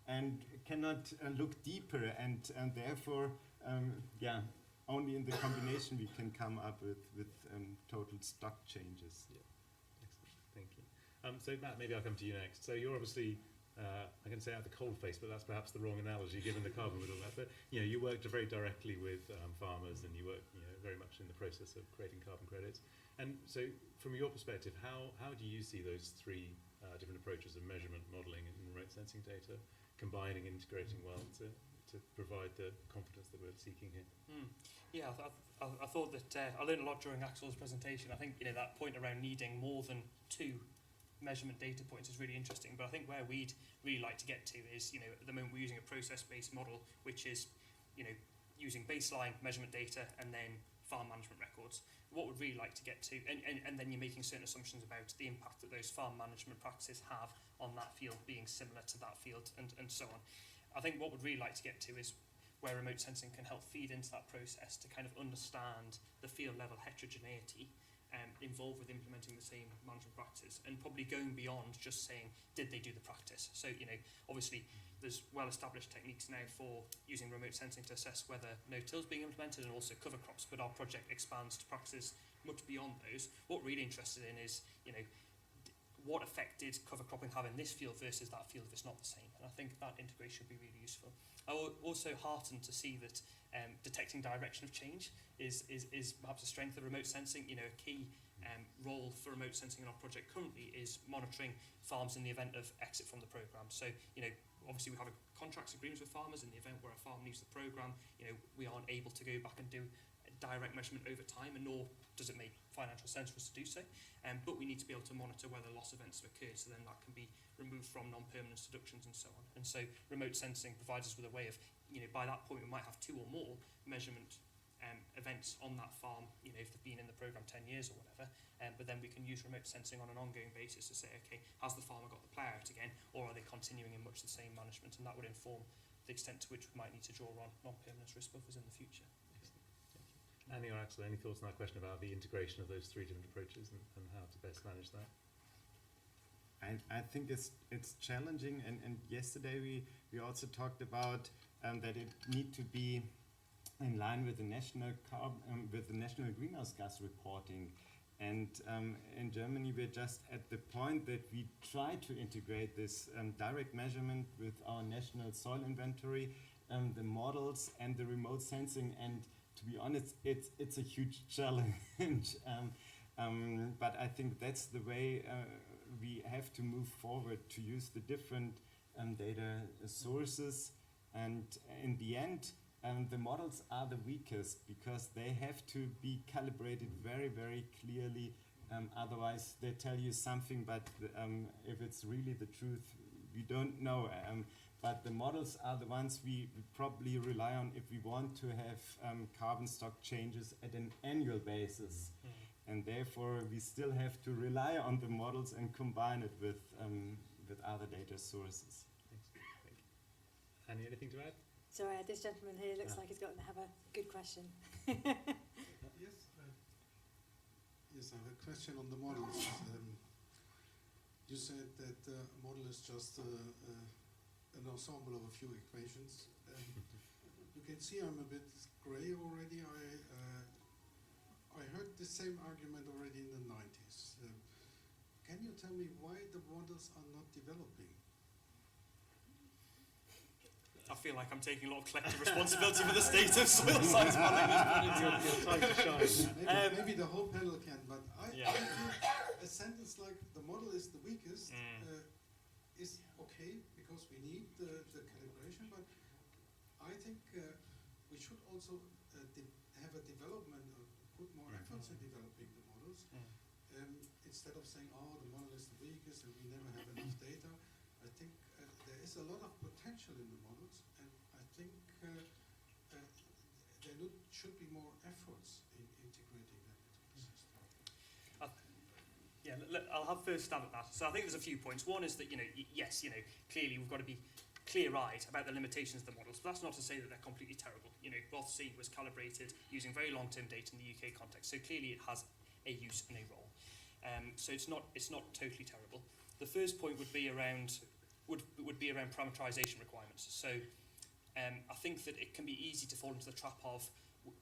and cannot look deeper, and therefore, only in the combination we can come up with total stock changes. Yeah, excellent, thank you. So Matt, maybe I'll come to you next. So you're obviously, I can say out the cold face, but that's perhaps the wrong analogy given the carbon with all that. But you worked very directly with farmers, and you work very much in the process of creating carbon credits. And so, from your perspective, how do you see those three different approaches of measurement, modelling, and remote sensing data combining, integrating well to provide the confidence that we're seeking here? Yeah, I thought that I learned a lot during Axel's presentation. I think that point around needing more than two measurement data points is really interesting. But I think where we'd really like to get to is, at the moment we're using a process-based model, which is, using baseline measurement data and then farm management records. What we'd really like to get to, and then you're making certain assumptions about the impact that those farm management practices have on that field being similar to that field, and so on. I think what we'd really like to get to is where remote sensing can help feed into that process to kind of understand the field level heterogeneity involved with implementing the same management practices, and probably going beyond just saying, did they do the practice? So, obviously there's well-established techniques now for using remote sensing to assess whether no-till is being implemented and also cover crops, but our project expands to practices much beyond those. What we're really interested in is, what effect did cover cropping have in this field versus that field if it's not the same? And I think that integration would be really useful. I was also heartened to see that detecting direction of change is perhaps a strength of remote sensing. A key role for remote sensing in our project currently is monitoring farms in the event of exit from the programme. So, obviously we have contracts agreements with farmers. In the event where a farm leaves the programme, we aren't able to go back and do a direct measurement over time, and nor does it make financial sense for us to do so. But we need to be able to monitor whether loss events have occurred, so then that can be removed from non-permanent deductions and so on. And so remote sensing provides us with a way of, by that point we might have two or more measurement events on that farm, if they've been in the programme 10 years or whatever, but then we can use remote sensing on an ongoing basis to say, okay, has the farmer got the plough out again, or are they continuing in much the same management? And that would inform the extent to which we might need to draw on non-permanent risk buffers in the future. Annie or Axel, any thoughts on that question about the integration of those three different approaches and how to best manage that? I think it's challenging, and yesterday we also talked about that it need to be in line with the national greenhouse gas reporting. And in Germany, we're just at the point that we try to integrate this direct measurement with our national soil inventory, the models, and the remote sensing. And to be honest, it's a huge challenge. But I think that's the way we have to move forward, to use the different data sources And in the end, the models are the weakest because they have to be calibrated very, very clearly. Otherwise, they tell you something, but if it's really the truth, we don't know. But the models are the ones we probably rely on if we want to have carbon stock changes at an annual basis. And therefore, we still have to rely on the models and combine it with other data sources. Thanks. Annie, anything to add? So this gentleman here looks like he's going to have a good question. Yes, I have a question on the models. You said that a model is just an ensemble of a few equations. You can see I'm a bit gray already. I heard the same argument already in the 90s. Can you tell me why the models are not developing? I feel like I'm taking a lot of collective responsibility for the state of soil science modelling. Maybe the whole panel can, but I think a sentence like the model is the weakest is okay because we need the calibration, but I think we should also have a development or put more efforts in developing the models instead of saying, oh, the model is the weakest and we never have enough data. I think there is a lot of potential in the models, and I think there should be more efforts in integrating that into the system. I'll have first stab at that. So I think there's a few points. One is that, yes, clearly we've got to be clear-eyed about the limitations of the models, but that's not to say that they're completely terrible. Rothsea was calibrated using very long-term data in the UK context, so clearly it has a use and a role. So it's not totally terrible. The first point would be around parameterization requirements. So I think that it can be easy to fall into the trap of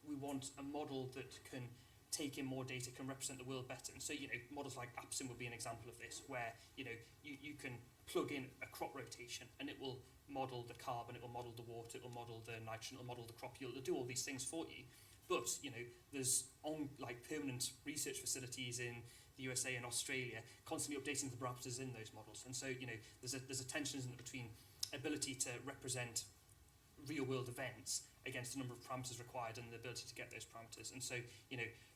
we want a model that can take in more data, can represent the world better. And so, models like APSIM would be an example of this, where, you can plug in a crop rotation and it will model the carbon, it will model the water, it will model the nitrogen, it will model the crop yield, it'll do all these things for you. But, there's permanent research facilities in the USA and Australia constantly updating the parameters in those models. And so, there's a tension, isn't there, between ability to represent real world events against the number of parameters required and the ability to get those parameters. And so,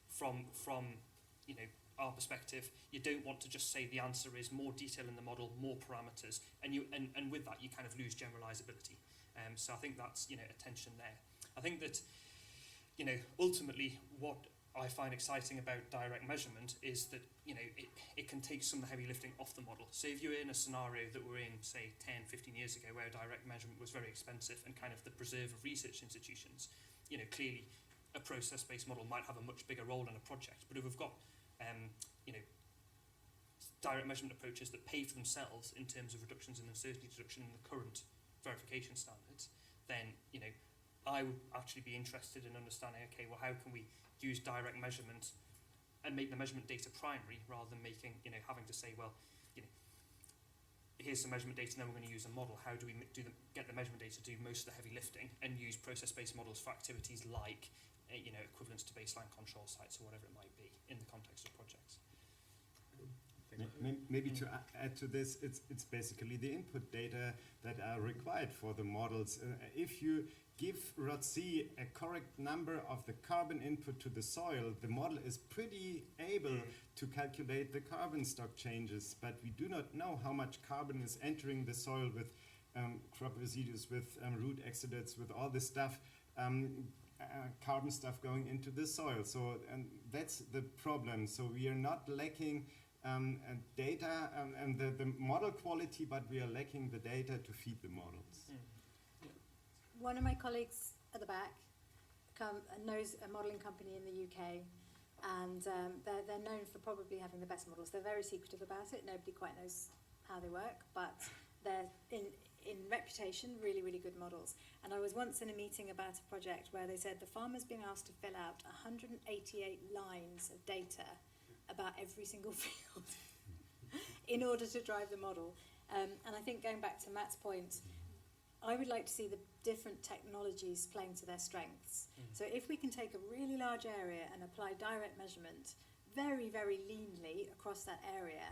from our perspective, you don't want to just say the answer is more detail in the model, more parameters, and with that you kind of lose generalizability. So I think that's a tension there. I think that ultimately what I find exciting about direct measurement is that it can take some of the heavy lifting off the model. So if you're in a scenario that we're in, say 10, 15 years ago, where direct measurement was very expensive and kind of the preserve of research institutions, clearly a process-based model might have a much bigger role in a project. But if we've got direct measurement approaches that pay for themselves in terms of reductions in uncertainty reduction in the current verification standards, then I would actually be interested in understanding, okay, well, how can we use direct measurement and make the measurement data primary rather than making, having to say, well, here's some measurement data and then we're going to use a model. How do we get the measurement data to do most of the heavy lifting and use process-based models for activities like, equivalents to baseline control sites or whatever it might be in the context of projects? Maybe to add to this, it's basically the input data that are required for the models. If you give Rothsea a correct number of the carbon input to the soil, the model is pretty able to calculate the carbon stock changes, but we do not know how much carbon is entering the soil with crop residues, with root exudates, with all this stuff, carbon stuff going into the soil. So that's the problem. So we are not lacking data and the model quality, but we are lacking the data to feed the models. One of my colleagues at the back knows a modelling company in the UK, and they're known for probably having the best models. They're very secretive about it. Nobody quite knows how they work, but they're in reputation really, really good models. And I was once in a meeting about a project where they said the farmer's being asked to fill out 188 lines of data about every single field in order to drive the model. And I think going back to Matt's point, I would like to see the different technologies playing to their strengths. So if we can take a really large area and apply direct measurement very, very leanly across that area,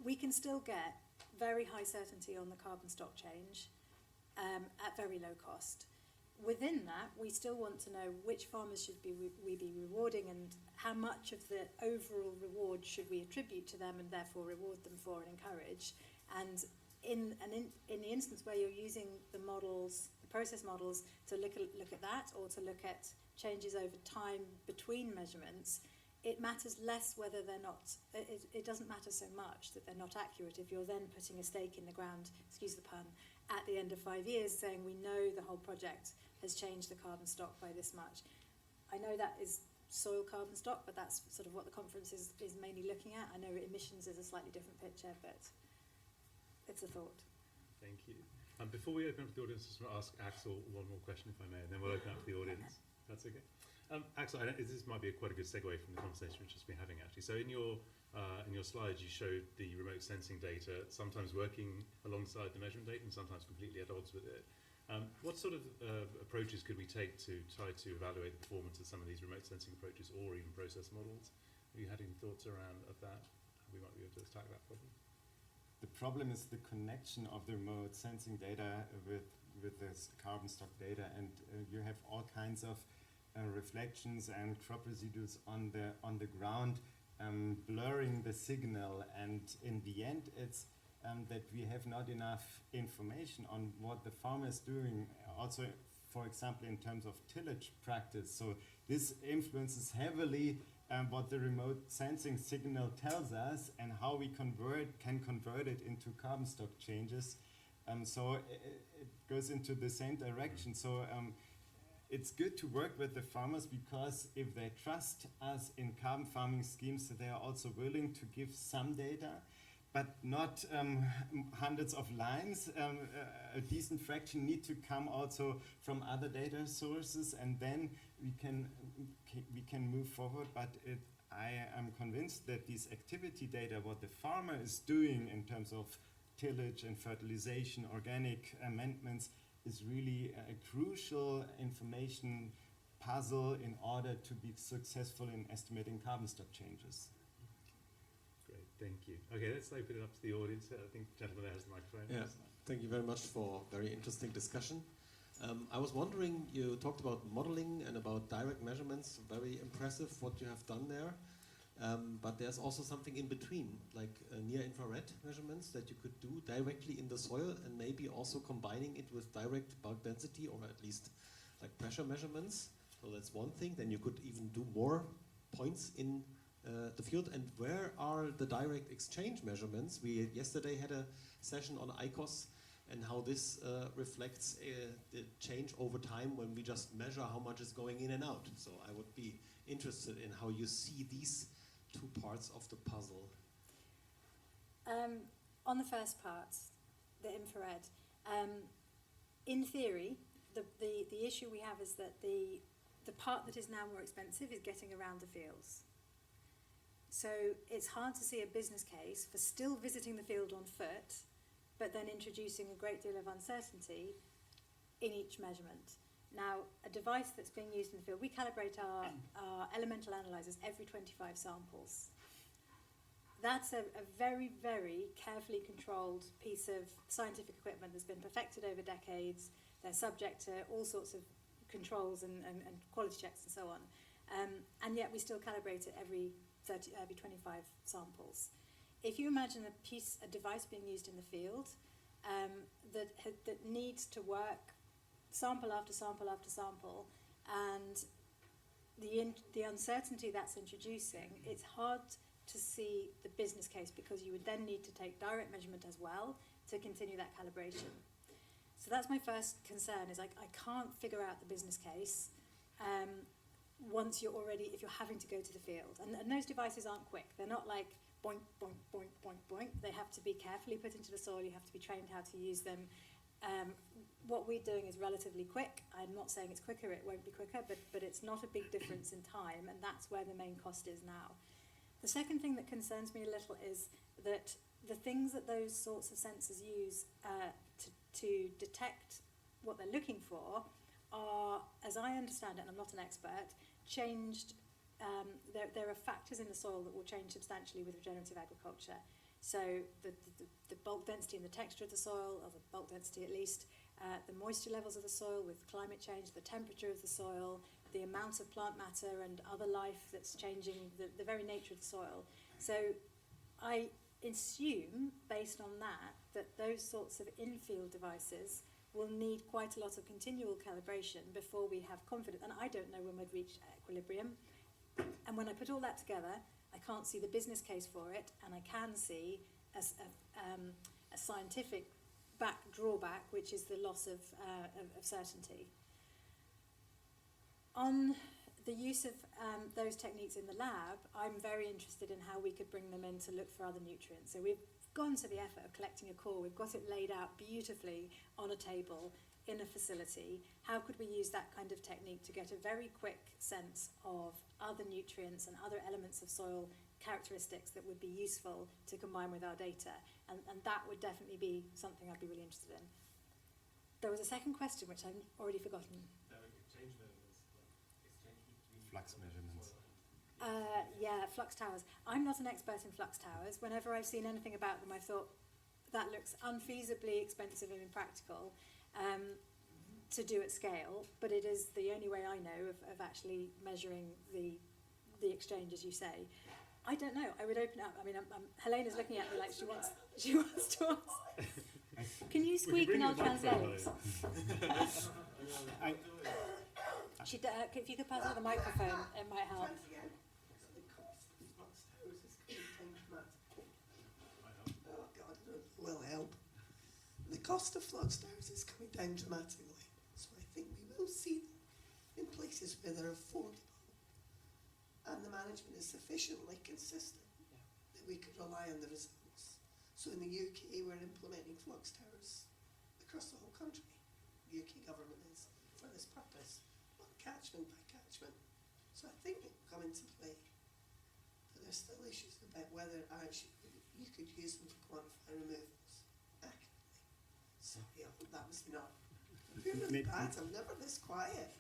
we can still get very high certainty on the carbon stock change at very low cost. Within that, we still want to know which farmers should we be rewarding and how much of the overall reward should we attribute to them and therefore reward them for and encourage. And in the instance where you're using the models, the process models, to look at that or to look at changes over time between measurements, it matters less whether they're not, it doesn't matter so much that they're not accurate if you're then putting a stake in the ground, excuse the pun, at the end of 5 years saying we know the whole project has changed the carbon stock by this much. I know that is soil carbon stock, but that's sort of what the conference is mainly looking at. I know emissions is a slightly different picture, but it's a thought. Thank you. Before we open up to the audience, I just want to ask Axel one more question, if I may, and then we'll open up to the audience. That's okay. Axel, this might be quite a good segue from the conversation we've just been having, actually. So in your slides, you showed the remote sensing data, sometimes working alongside the measurement data and sometimes completely at odds with it. What sort of approaches could we take to try to evaluate the performance of some of these remote sensing approaches or even process models? Have you had any thoughts around that? How we might be able to attack that problem? The problem is the connection of the remote sensing data with this carbon stock data, and you have all kinds of reflections and crop residues on the ground, blurring the signal, and in the end it's that we have not enough information on what the farmer is doing, also for example in terms of tillage practice. So this influences heavily what the remote sensing signal tells us and how we can convert it into carbon stock changes. So it goes into the same direction. So it's good to work with the farmers, because if they trust us in carbon farming schemes, they are also willing to give some data, but not hundreds of lines. A decent fraction need to come also from other data sources, and then we can move forward. But I am convinced that these activity data, what the farmer is doing in terms of tillage and fertilization, organic amendments, is really a crucial information puzzle in order to be successful in estimating carbon stock changes. Great, thank you. Okay, let's open it up to the audience. I think the gentleman there has the microphone. Yeah, thank you very much for a very interesting discussion. I was wondering, you talked about modeling and about direct measurements. Very impressive what you have done there. But there's also something in between, like near-infrared measurements that you could do directly in the soil, and maybe also combining it with direct bulk density, or at least like pressure measurements. So that's one thing. Then you could even do more points in the field. And where are the direct exchange measurements? We yesterday had a session on ICOS and how this reflects the change over time when we just measure how much is going in and out. So I would be interested in how you see these two parts of the puzzle. On the first part, the infrared, in theory, the issue we have is that the part that is now more expensive is getting around the fields. So it's hard to see a business case for still visiting the field on foot, but then introducing a great deal of uncertainty in each measurement. Now, a device that's being used in the field, we calibrate our elemental analyzers every 25 samples. That's a very, very carefully controlled piece of scientific equipment that's been perfected over decades. They're subject to all sorts of controls and quality checks and so on. And yet we still calibrate it every 25 samples. If you imagine a device being used in the field that needs to work sample after sample after sample, and the uncertainty that's introducing, it's hard to see the business case, because you would then need to take direct measurement as well to continue that calibration. So that's my first concern, is like I can't figure out the business case once if you're having to go to the field. And those devices aren't quick. They're not like boink, boink, boink, boink, boink. They have to be carefully put into the soil. You have to be trained how to use them. What we're doing is relatively quick. I'm not saying it's quicker, it won't be quicker, but it's not a big difference in time, and that's where the main cost is now. The second thing that concerns me a little is that the things that those sorts of sensors use to detect what they're looking for are, as I understand it, and I'm not an expert, changed. There are factors in the soil that will change substantially with regenerative agriculture. So the bulk density and the texture of the soil, or the bulk density at least, the moisture levels of the soil with climate change, the temperature of the soil, the amount of plant matter and other life that's changing the very nature of the soil. So I assume, based on that those sorts of in-field devices will need quite a lot of continual calibration before we have confidence. And I don't know when we'd reach equilibrium. And when I put all that together, I can't see the business case for it, and I can see a scientific drawback, which is the loss of certainty. On the use of those techniques in the lab, I'm very interested in how we could bring them in to look for other nutrients. So we've gone to the effort of collecting a core. We've got it laid out beautifully on a table in a facility. How could we use that kind of technique to get a very quick sense of other nutrients and other elements of soil characteristics that would be useful to combine with our data? And that would definitely be something I'd be really interested in. There was a second question which I've already forgotten. Flux measurements. Yeah, flux towers. I'm not an expert in flux towers. Whenever I've seen anything about them, I thought that looks unfeasibly expensive and impractical to do at scale, but it is the only way I know of actually measuring the exchange, as you say. I don't know. I would open up. I mean, Helena's looking at me like she wants to ask. Can you squeak and I'll translate? If you could pass her the microphone, it might help. Oh God, will help. The cost of flux towers is coming down dramatically, so I think we will see them in places where they're affordable and the management is sufficiently consistent that we could rely on the results. So in the UK, we're implementing flux towers across the whole country. The UK government is for this purpose, on catchment by catchment. So I think it will come into play. But there's still issues about whether actually you could use them to quantify removals accurately. Sorry, I hope that was not really bad. I'm never this quiet.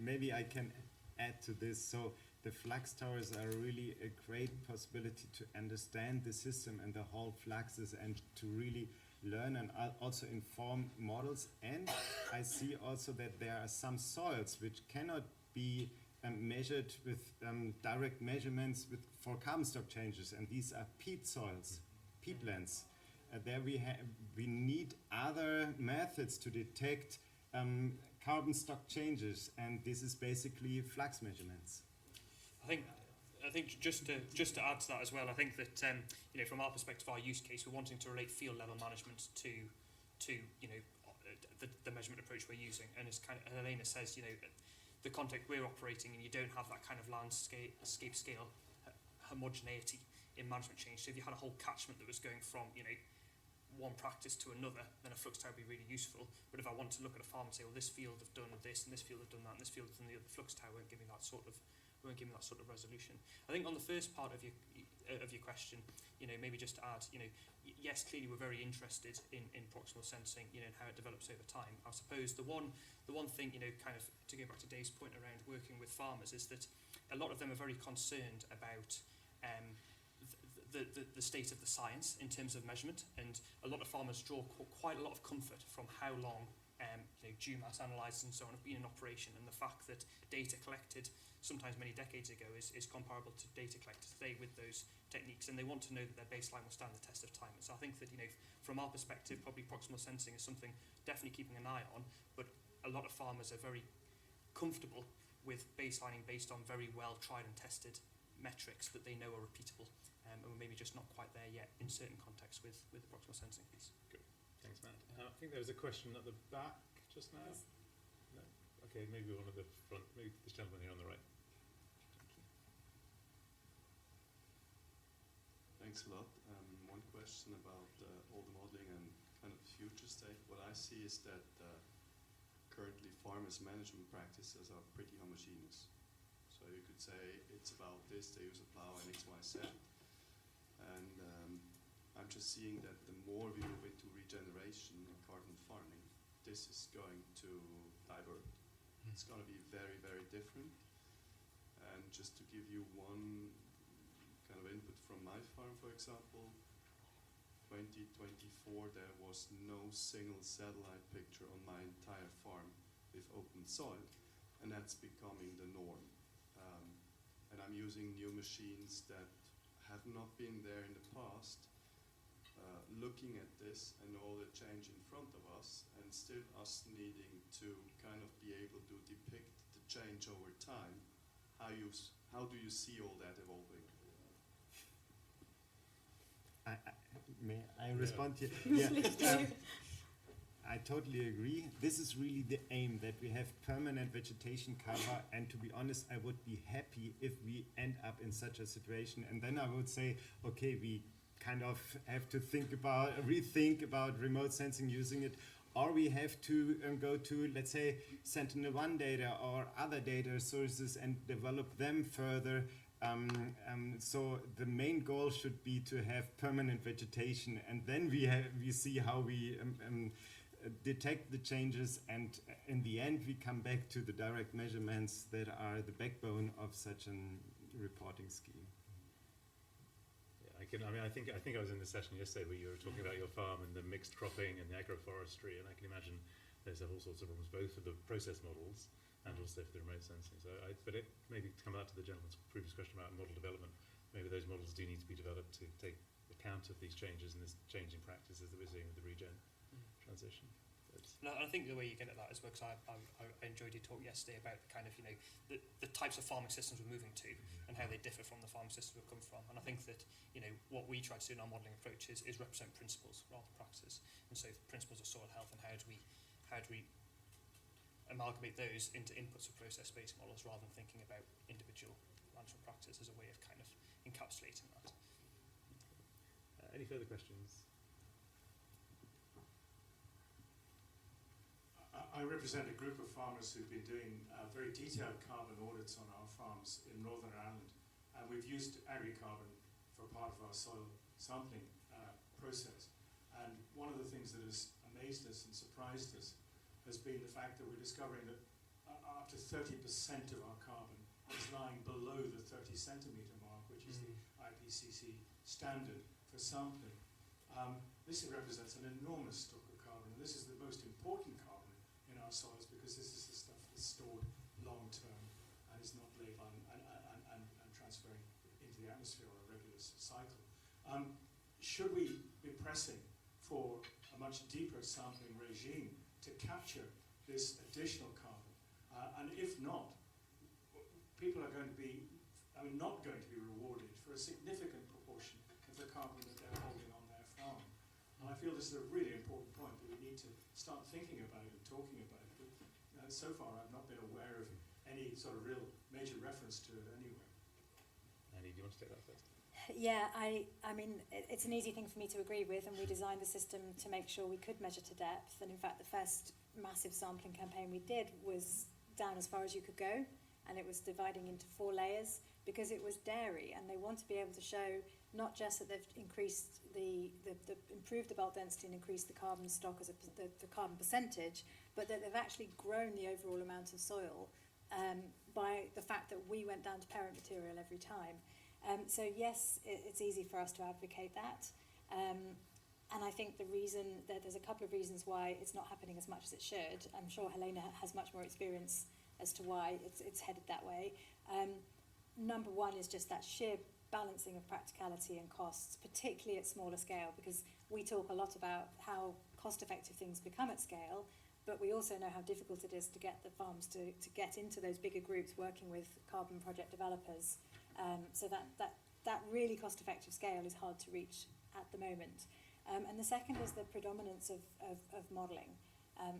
Maybe I can add to this. So the flux towers are really a great possibility to understand the system and the whole fluxes and to really learn and also inform models. And I see also that there are some soils which cannot be measured with direct measurements for carbon stock changes, and these are peat soils, peatlands. There we need other methods to detect carbon stock changes, and this is basically flux measurements. I think just to add to that as well, I think that from our perspective, our use case, we're wanting to relate field level management to the measurement approach we're using, and as kind of Helena says, the context we're operating in, you don't have that kind of landscape scale homogeneity in management change. So if you had a whole catchment that was going from one practice to another, then a flux tower would be really useful. But if I want to look at a farm and say, well, this field have done this, and this field have done that, and this field have done the other, flux tower won't give me that sort of resolution. I think on the first part of your question, maybe just to add, yes, clearly we're very interested in proximal sensing, and how it develops over time. I suppose the one thing, kind of to go back to Dave's point around working with farmers, is that a lot of them are very concerned about the state of the science in terms of measurement, and a lot of farmers draw quite a lot of comfort from how long dew mass analyses and so on have been in operation, and the fact that data collected sometimes many decades ago is comparable to data collected today with those techniques, and they want to know that their baseline will stand the test of time. And so I think that from our perspective, probably proximal sensing is something definitely keeping an eye on, but a lot of farmers are very comfortable with baselining based on very well tried and tested metrics that they know are repeatable, and we're maybe just not quite there yet in certain contexts with the proximal sensing piece. Good, thanks, Matt. I think there was a question at the back just now. Yes. No? Okay, maybe one at the front, maybe this gentleman here on the right. Thanks a lot. One question about all the modeling and kind of future state. What I see is that currently farmers' management practices are pretty homogeneous. So you could say it's about this, they use a plow and X, Y, Z. And I'm just seeing that the more we move into regeneration and carbon farming, this is going to divert. It's going to be very, very different. And just to give you one kind of input from my farm, for example, 2024 there was no single satellite picture on my entire farm with open soil, and that's becoming the norm. And I'm using new machines that have not been there in the past, looking at this and all the change in front of us, and still us needing to kind of be able to depict the change over time. How do you see all that evolving? May I respond here? Yeah. I totally agree. This is really the aim, that we have permanent vegetation cover, and to be honest, I would be happy if we end up in such a situation, and then I would say, okay, we kind of have to rethink about remote sensing, using it, or we have to go to, let's say, Sentinel-1 data or other data sources and develop them further. So the main goal should be to have permanent vegetation, and then we see how we detect the changes, and in the end we come back to the direct measurements that are the backbone of such a reporting scheme. Yeah, I think I was in the session yesterday where you were talking about your farm and the mixed cropping and the agroforestry, and I can imagine there's all sorts of problems both for the process models and also for the remote sensing. So, but it maybe to come back to the gentleman's previous question about model development, maybe those models do need to be developed to take account of these changes and this changing practices that we're seeing with the regen transition. No, I think the way you get at that is because I enjoyed your talk yesterday about kind of, the types of farming systems we're moving to and how they differ from the farming systems we've come from. And I think that, what we try to do in our modelling approach is represent principles rather than practices. And so principles of soil health, and how do we amalgamate those into inputs of process-based models rather than thinking about individual management practice as a way of kind of encapsulating that. Any further questions? I represent a group of farmers who've been doing very detailed carbon audits on our farms in Northern Ireland, and we've used Agricarbon for part of our soil sampling process. And one of the things that has amazed us and surprised us has been the fact that we're discovering that up to 30% of our carbon is lying below the 30 centimetre mark, which is the IPCC standard for sampling. This represents an enormous stock of carbon, and this is the most important carbon in our soils, because this is the stuff that's stored long term and is not labeled and transferring into the atmosphere on a regular cycle. Should we be pressing for a much deeper sampling regime to capture this additional carbon? And if not, people are going to be, not going to be rewarded for a significant proportion of the carbon that they're holding on their farm. And I feel this is a really important point that we need to start thinking about it and talking about it. But so far I've not been aware of any sort of real major reference to it anywhere. Annie, do you want to take that first? Yeah, I mean, it's an easy thing for me to agree with, and we designed the system to make sure we could measure to depth. And in fact, the first massive sampling campaign we did was down as far as you could go, and it was dividing into 4 layers because it was dairy, and they want to be able to show not just that they've increased improved the bulk density and increased the carbon stock as the carbon percentage, but that they've actually grown the overall amount of soil by the fact that we went down to parent material every time. So yes, it's easy for us to advocate that. And I think the reason that there's a couple of reasons why it's not happening as much as it should. I'm sure Helena has much more experience as to why it's headed that way. Number one is just that sheer balancing of practicality and costs, particularly at smaller scale, because we talk a lot about how cost-effective things become at scale, but we also know how difficult it is to get the farms to get into those bigger groups working with carbon project developers. So that really cost-effective scale is hard to reach at the moment. And the second is the predominance of modelling.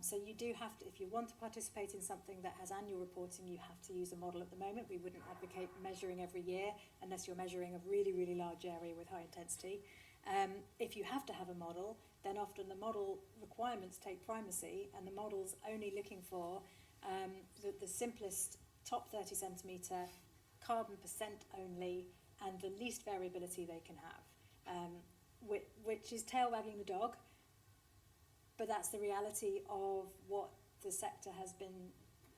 So you do have to, if you want to participate in something that has annual reporting, you have to use a model at the moment. We wouldn't advocate measuring every year unless you're measuring a really, really large area with high intensity. If you have to have a model, then often the model requirements take primacy, and the model's only looking for the simplest top 30 centimetre carbon percent only and the least variability they can have, which is tail wagging the dog. But that's the reality of what the sector has been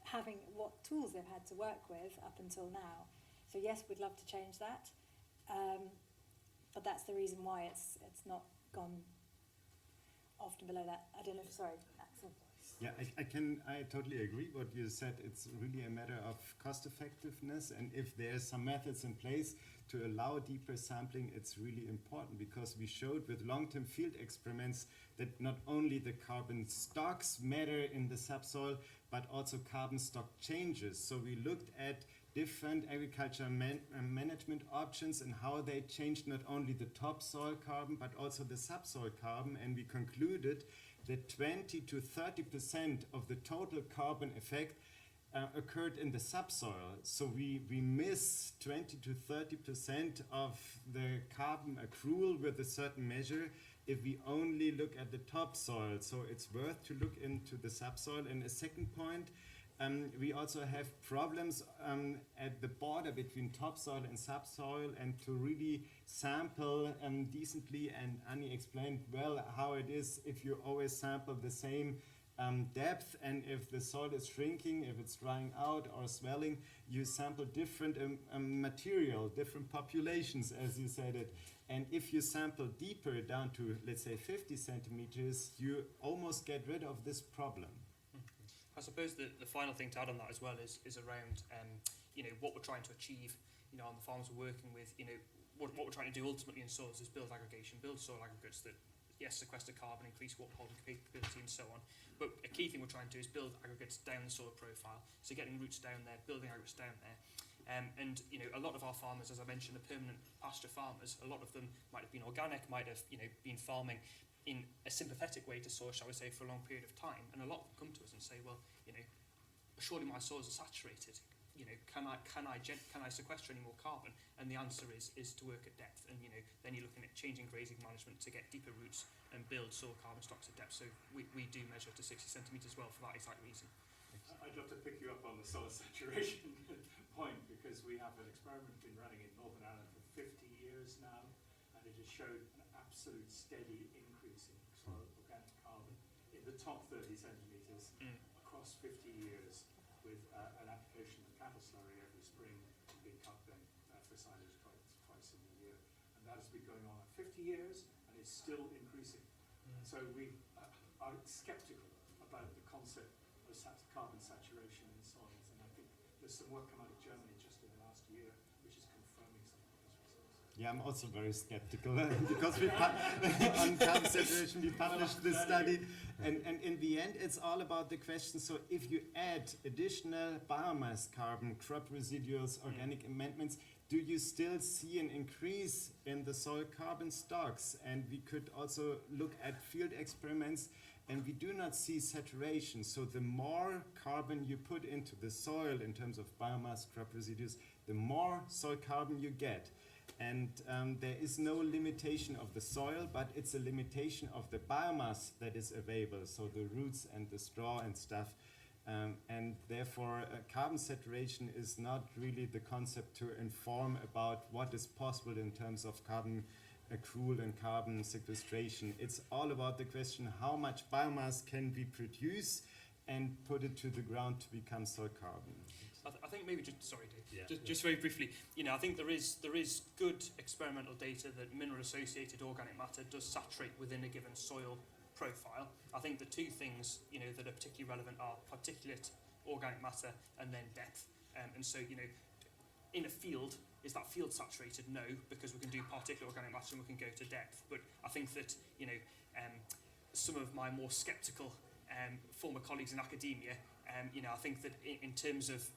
having, what tools they've had to work with up until now. So yes, we'd love to change that, but that's the reason why it's not gone often below that. I don't know if, sorry, Axel. Yeah, I totally agree what you said. It's really a matter of cost effectiveness, and if there's some methods in place to allow deeper sampling, it's really important, because we showed with long-term field experiments that not only the carbon stocks matter in the subsoil, but also carbon stock changes. So we looked at different agricultural management options and how they changed not only the topsoil carbon, but also the subsoil carbon, and we concluded that 20 to 30% of the total carbon effect occurred in the subsoil. So we miss 20 to 30% of the carbon accrual with a certain measure if we only look at the topsoil. So it's worth to look into the subsoil. And a second point, we also have problems at the border between topsoil and subsoil, and to really sample decently, and Annie explained well how it is if you always sample the same depth, and if the soil is shrinking, if it's drying out or swelling, you sample different material, different populations, as you said it. And if you sample deeper down to, let's say, 50 centimeters, you almost get rid of this problem. I suppose the final thing to add on that as well is around what we're trying to achieve, on the farms we're working with. What we're trying to do ultimately in soils is build aggregation, build soil aggregates that, yes, sequester carbon, increase water holding capability and so on. But a key thing we're trying to do is build aggregates down the soil profile. So getting roots down there, building aggregates down there. A lot of our farmers, as I mentioned, are permanent pasture farmers. A lot of them might have been organic, might have been farming in a sympathetic way to soil, shall we say, for a long period of time. And a lot of them come to us and say, well, surely my soils are saturated. Can I sequester any more carbon? And the answer is to work at depth. And then you're looking at changing grazing management to get deeper roots and build soil carbon stocks at depth. So we do measure to 60 centimetres well for that exact reason. I'd love to pick you up on the soil saturation point, because we have an experiment been running in Northern Ireland for 50 years now, and it has showed an absolute steady increase in soil organic carbon in the top 30 centimetres across 50 years, with an application of cattle slurry every spring being cut then for silage twice in the year. And that has been going on for 50 years and is still increasing. So we are sceptical about the concept of carbon saturation in soils, and I think there's some work come out of Germany just in the last year which is confirming some of those results. Yeah, I'm also very skeptical because on carbon saturation we published this study, and in the end it's all about the question, so if you add additional biomass carbon, crop residuals, organic amendments, do you still see an increase in the soil carbon stocks? And we could also look at field experiments, and we do not see saturation. So the more carbon you put into the soil in terms of biomass, crop residues, the more soil carbon you get. And there is no limitation of the soil, but it's a limitation of the biomass that is available, so the roots and the straw and stuff. And therefore, carbon saturation is not really the concept to inform about what is possible in terms of carbon accrual and carbon sequestration. It's all about the question, how much biomass can we produce and put it to the ground to become soil carbon. I think maybe just very briefly, I think there is good experimental data that mineral associated organic matter does saturate within a given soil profile. I think the two things that are particularly relevant are particulate organic matter and then depth. And so in a field, is that field saturated? No, because we can do particulate organic matter and we can go to depth. But I think that some of my more sceptical former colleagues in academia, I think that in terms of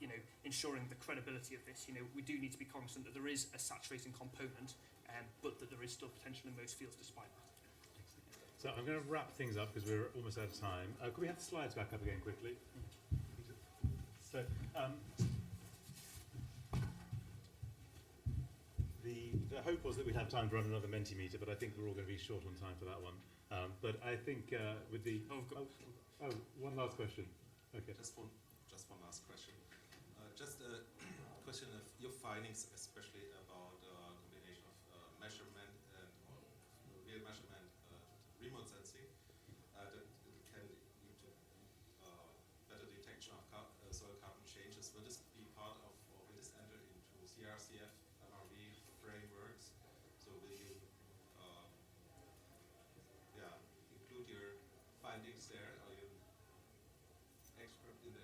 ensuring the credibility of this, we do need to be cognizant that there is a saturating component, but that there is still potential in most fields despite that. So I'm going to wrap things up because we're almost out of time. Could we have the slides back up again quickly? So the hope was that we'd have time to run another Mentimeter, but I think we're all going to be short on time for that one. But I think with the one last question. Okay. Just one last question. Just a question of your findings, especially about combination of measurement and real measurement, remote sensing, that can lead to better detection of soil carbon changes. Will this be part of, or will this enter into CRCF MRV frameworks? So will you colleagues there? Are you expert in the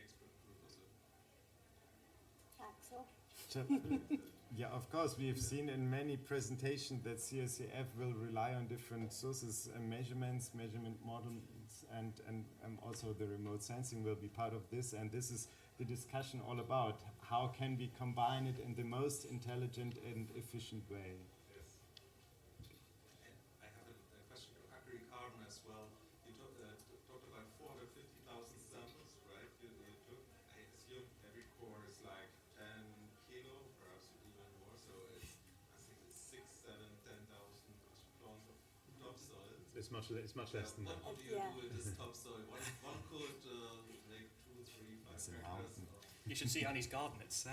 expert group also? Axel? Yeah, of course, we've seen in many presentations that CRCF will rely on different sources and measurements, measurement models, and also the remote sensing will be part of this. And this is the discussion all about. How can we combine it in the most intelligent and efficient way? Yes. And I have a question to Agricarbon as well. You talked about 450,000 samples, right? You took, I assume every core is like 10 kilo, perhaps even more. So it's, I think it's 6, 7, 10,000 tons of topsoil. It's much less than that. What do you do with this topsoil? One could make 2, 3, 5 hectares. You should see Annie's garden. It's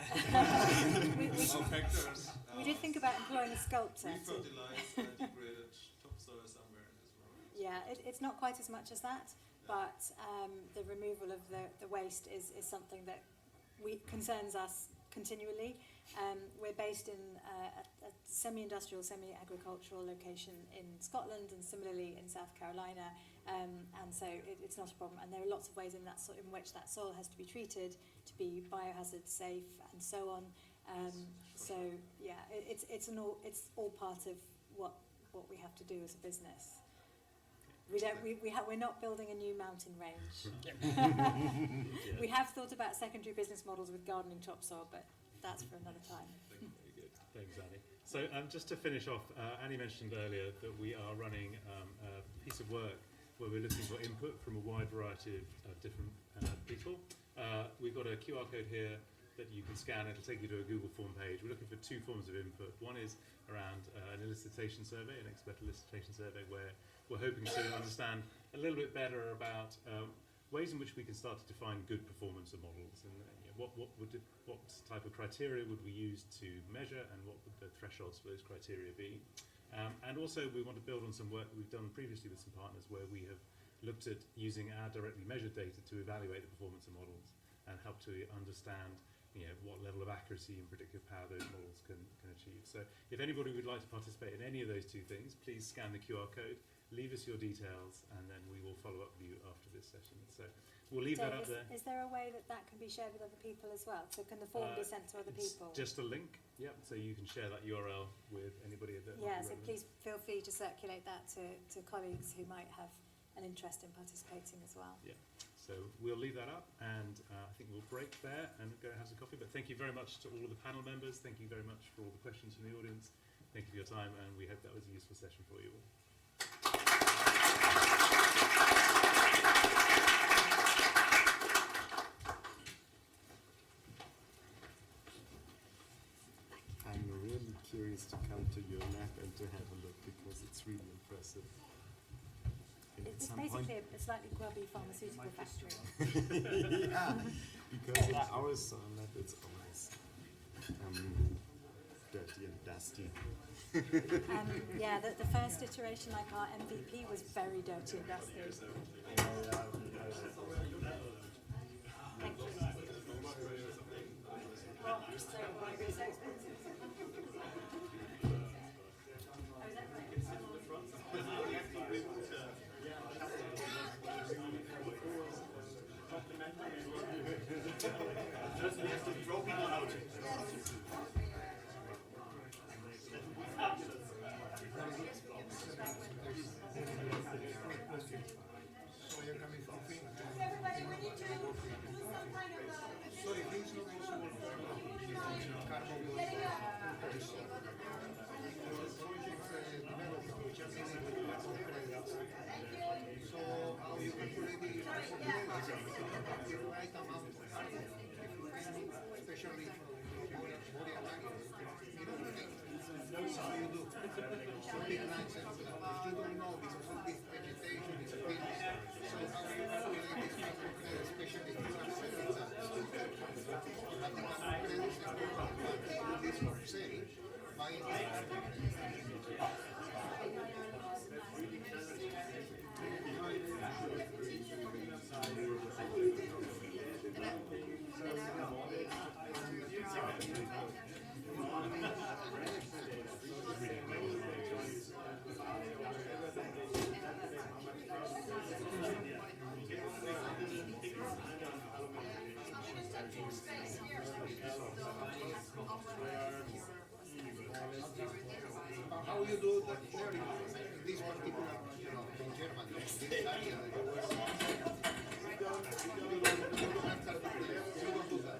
we did think about employing a sculptor. Refertilize degraded topsoil somewhere in this world. Yeah, it's not quite as much as that, but the removal of the waste is something that concerns us continually. We're based in a semi-industrial, semi-agricultural location in Scotland and similarly in South Carolina, and so it's not a problem. And there are lots of ways in which that soil has to be treated to be biohazard safe and so on. So yeah, it's all part of what we have to do as a business. We're not building a new mountain range. We have thought about secondary business models with gardening topsoil, but that's for another time. Very good. Thanks, Annie. So just to finish off, Annie mentioned earlier that we are running a piece of work where we're looking for input from a wide variety of different people. We've got a QR code here that you can scan. It'll take you to a Google form page. We're looking for 2 forms of input. One is around an elicitation survey, an expert elicitation survey, where we're hoping to understand a little bit better about ways in which we can start to define good performance of models, and what type of criteria would we use to measure, and what would the thresholds for those criteria be. And also we want to build on some work that we've done previously with some partners where we have looked at using our directly measured data to evaluate the performance of models and help to understand what level of accuracy and predictive power those models can achieve. So if anybody would like to participate in any of those 2 things, please scan the QR code, leave us your details, and then we will follow up with you after this session. So we'll leave that up there. Is there a way that can be shared with other people as well? So can the form be sent to other people? Just a link, yep. So you can share that URL with anybody that yeah, so please feel free to circulate that to colleagues who might have an interest in participating as well. Yeah. So we'll leave that up, and I think we'll break there and go have some coffee. But thank you very much to all of the panel members. Thank you very much for all the questions from the audience. Thank you for your time, and we hope that was a useful session for you all. I'm really curious to come to your lab and to have a look because it's really impressive. It's basically a slightly grubby pharmaceutical factory. Yeah, because in our soil lab it's always dirty and dusty. Yeah, the first iteration, like our MVP, was very dirty and dusty. Thank you. Everybody, we need to do some kind of sorry, things not also work carbon which are made with carbon credits. So how you calculate the right amount of carbon, especially from body attack, how you do. So peatlands and if you don't know because of this vegetation, it's peatlands. So how you calculate this carbon credit, especially if you have several examples. But the carbon credits are important, but they do this for sale, buying the carbon credits. how you do that there in this particular, in Germany, this area that you were you don't do that.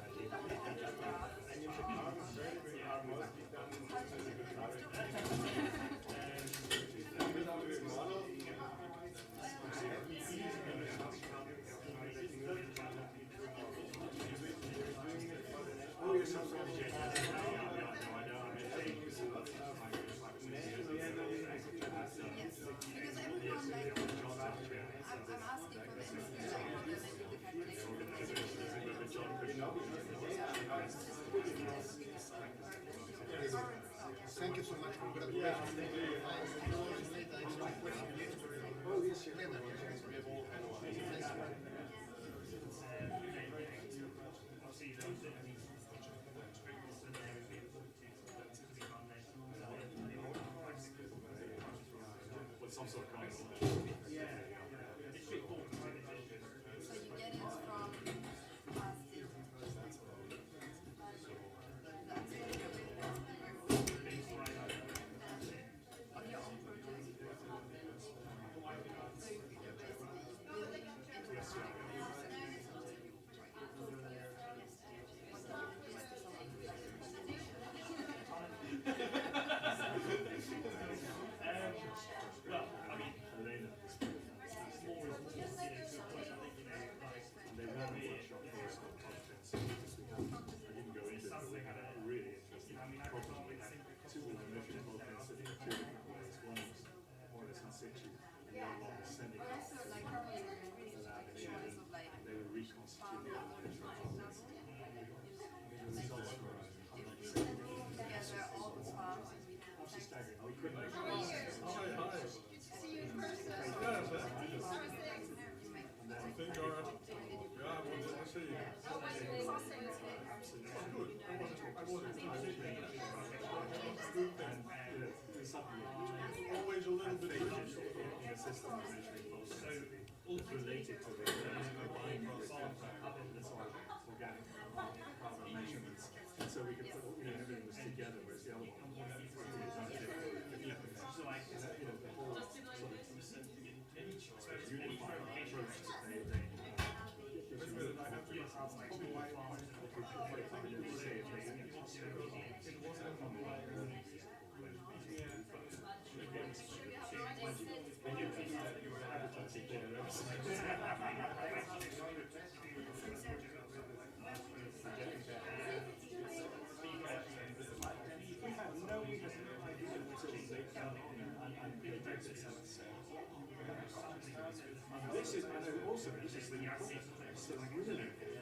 Thank you so much for that question. Oh, yes, you can. Some sort of cost. Always a little bit of system related to the organic carbon measurements, and so we could put everything was together, whereas the other one the whole sort of unified approach that they this is, and also this is the important thing, this is really important.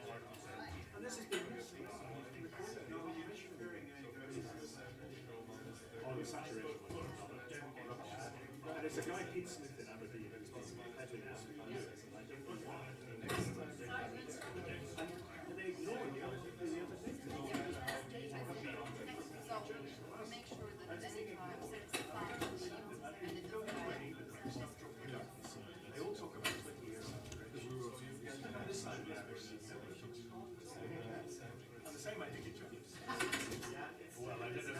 And this has been on the saturation level. And it's a guy, Pete Smith in Aberdeen, who's been heading this for years, and I don't know why. And they ignore the other thing. Make sure that at any time it's defined and it doesn't They all talk about 20 years. And this side is very and the same I think it should be. Well, I don't know.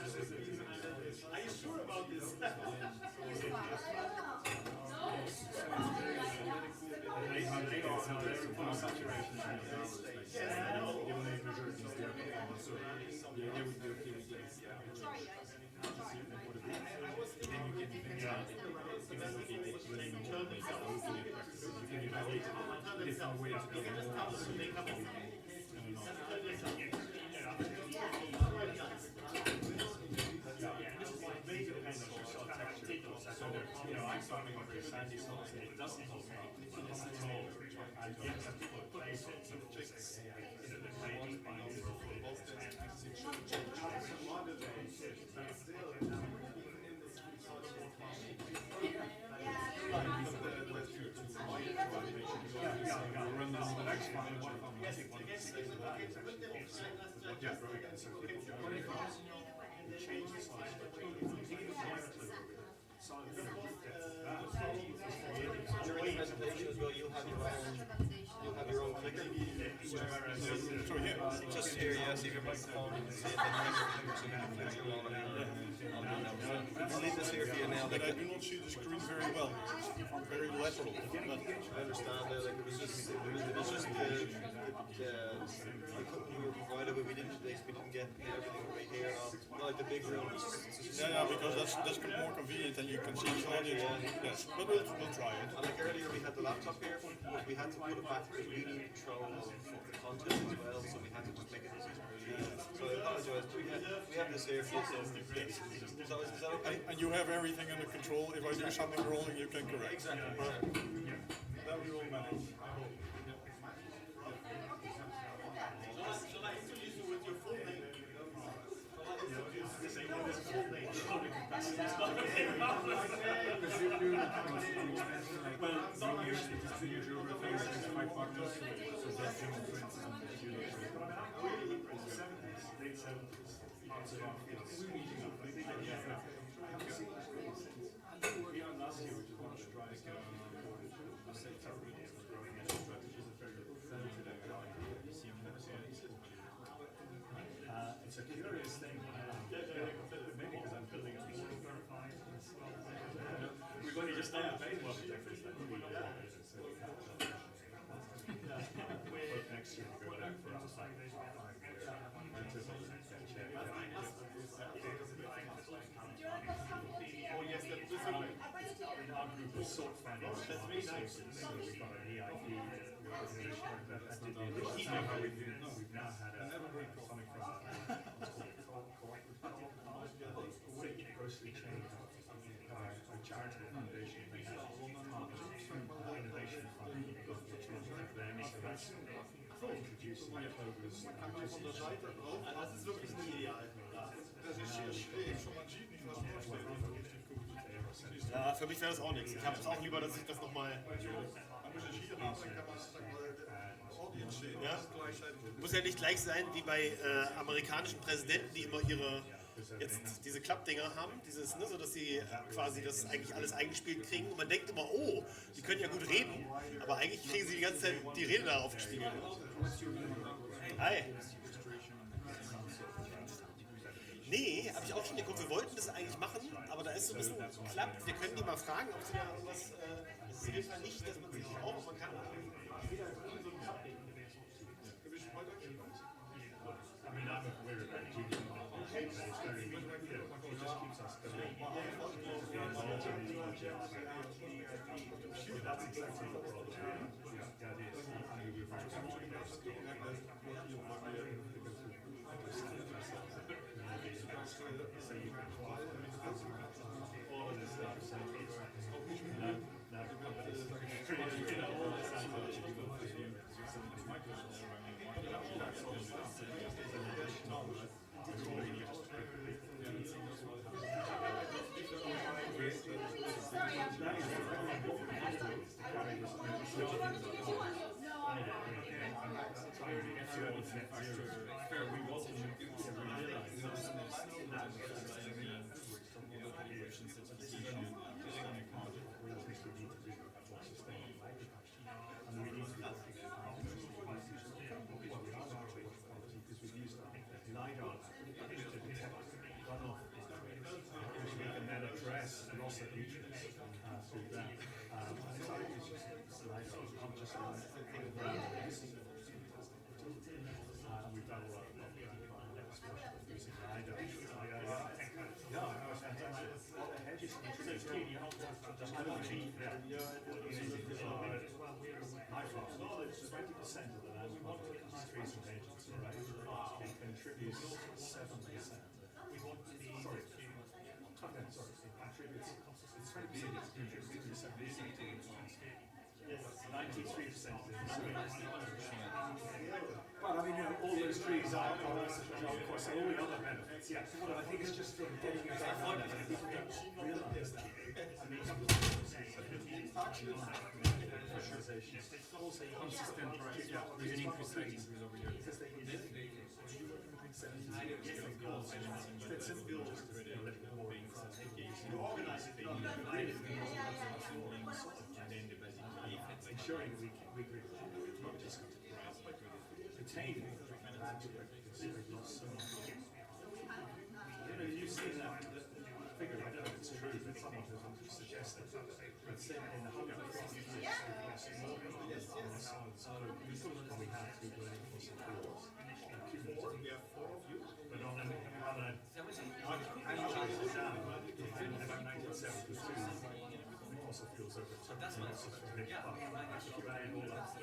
Are you sure about this? I'm farming on very sandy soils and it doesn't hold me at all. And yet people put these sorts of tricks, that may just be During the presentation as well, you'll have your own clicker. Just here, yes, you can microphone and see if anything. I'll leave this here for you. but I do not see the screen very well. It's very lateral. I understand that. Like it was just the company we were provided, but we didn't get everything right here. Not like the big room. Yeah, because that's more convenient and you can see the audience. Yes, but we'll try it. And like earlier, we had the laptop here. We had to put it back because we need control of the content as well. So we had to just make it as easy for you. So I apologize. We have this here for you. Is that okay? And you have everything under control. If I do something wrong, you can correct. Exactly. Perfect. That we will manage. Shall I introduce you with your full name? It's a curious thing, maybe because I'm building a more verified. We've only just done the main one detectors that we next year we go back for outside 5 years. Oh yes, in our group of sort finding sources, so we've got an EIP organization that did the original. We've now had something from grossly changed a charitable foundation. They have innovation fund, which runs with them. So that's introducing clovers. En dat is wirklich niet ideaal. Das ist sehr schräg, schon man sieht nicht, was draufsteht. Ja, für mich wäre das auch nichts. Ich habe es auch lieber, dass ich das nochmal. Ja? Muss ja nicht gleich sein wie bei amerikanischen Präsidenten, die immer diese Klappdinger haben, ne, so dass sie quasi das eigentlich alles eingespielt kriegen und man denkt immer, oh, die können ja gut reden, aber eigentlich kriegen sie die ganze Zeit die Rede darauf gespiegelt. Hi. Nee, habe ich auch schon geguckt, wir wollten das eigentlich machen, aber da ist so ein bisschen klappt. Wir können die mal fragen, ob sie da irgendwas, das ist auf jeden Fall nicht, dass man sich auch, man kann I mean, I'm aware of that GDP, but it's very, it just keeps us going. That's exactly the problem. That is, we're very so you can all of this stuff. So Well, I mean, you know, all those trees are of course, all the other benefits, yeah. But I think it's just from getting it out there that people don't realise that. I mean, also consistent price, yeah, there's an increase rate increase over here. Because they ensuring we not just retain so much. You've seen that figure, I don't know if it's true, but something to suggest that let's say in 150 years something else is more so we still probably have to go into fossil fuels four of you, but on an analyze it down in about 1972 the fossil fuels over so that's a big part. If you add all up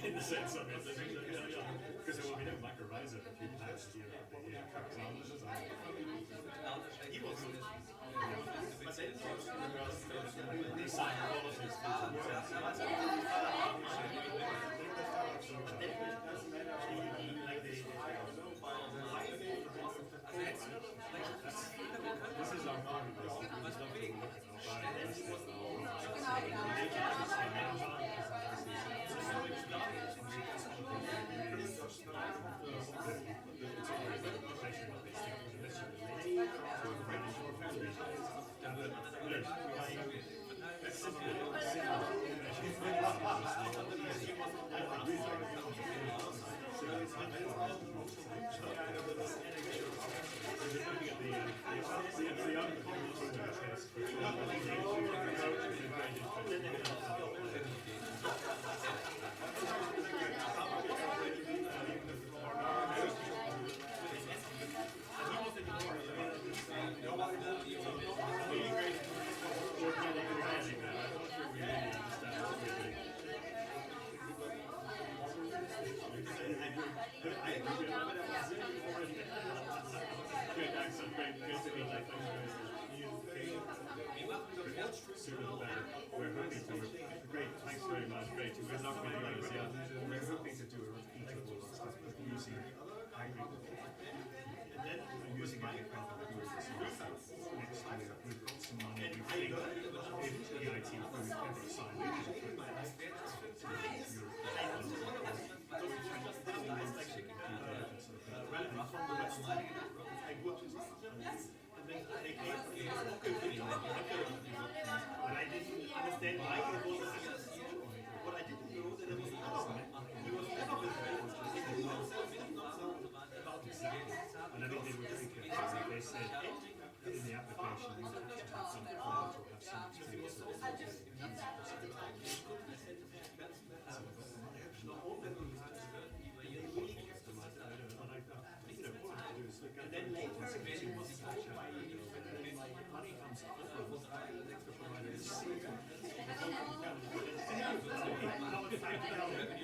in the sense of it, because there will be no mycorrhiza if you plant here at the Agricarbon. He was this is our market.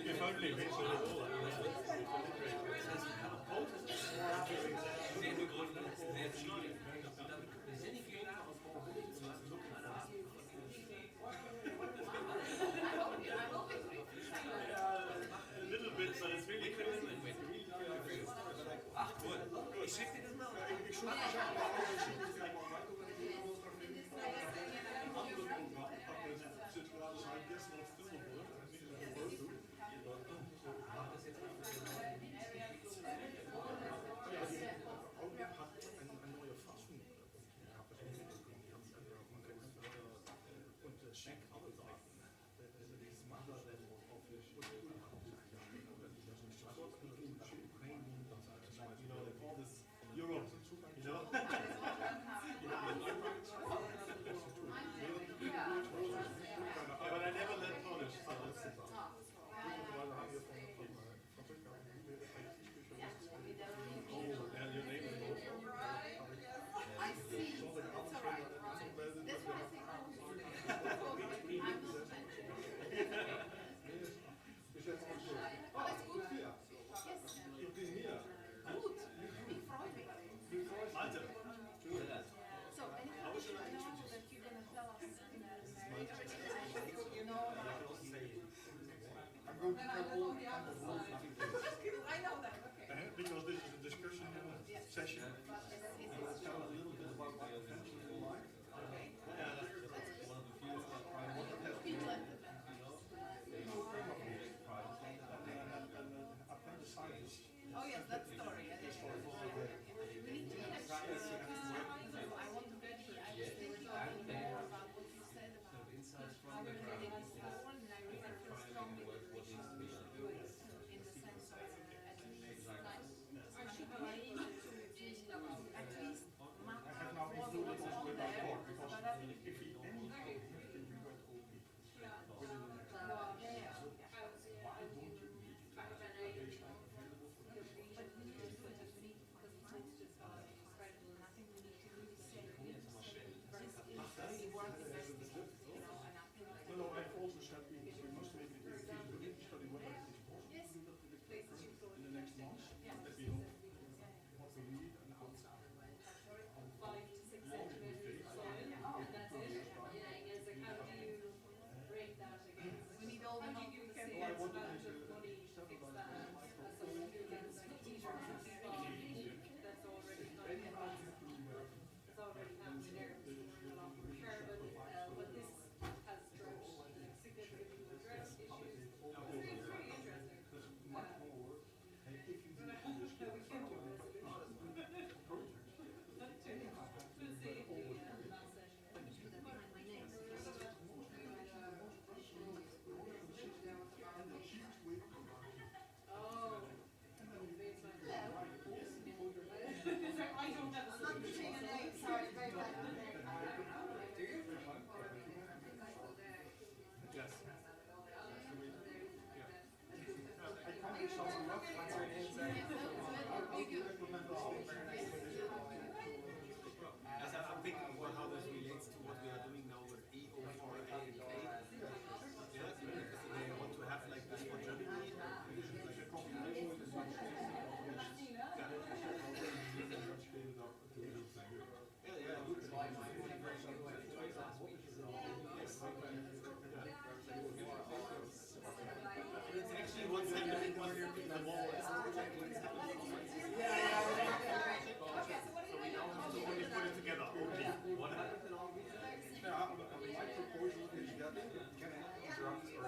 If only we saw it all. A little bit, but it's really cool. Ach, cool. Ich schicke dir das mal. Ich schicke because this is a discussion session. Oh yes, that story. We need to catch. I want to be. I was thinking more about what you said about how we related this whole, and I really feel strongly that we should do it in the sense of at least like, I should be able to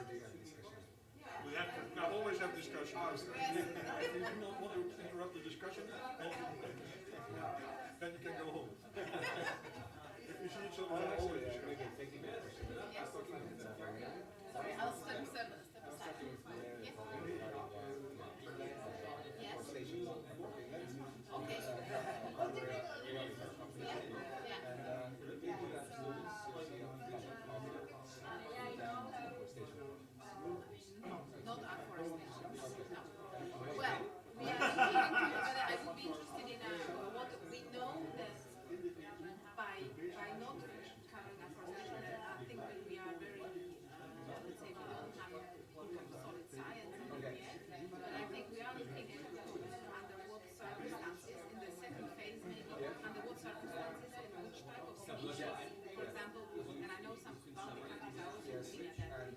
We have to always have discussion. If you do not want to interrupt the discussion, then you can go home. If you see each other, then always discussion. Sorry, I'll step aside. Yes. Okay. Not afforestation. No. Well, we are looking into it, but I would be interested in what we know that by not covering afforestation, I think that we are very, let's say, we don't have solid science on it yet. But I think we are looking at under what circumstances in the second phase, maybe under what circumstances and which type of species. For example, and I know some Baltic countries are also looking at that.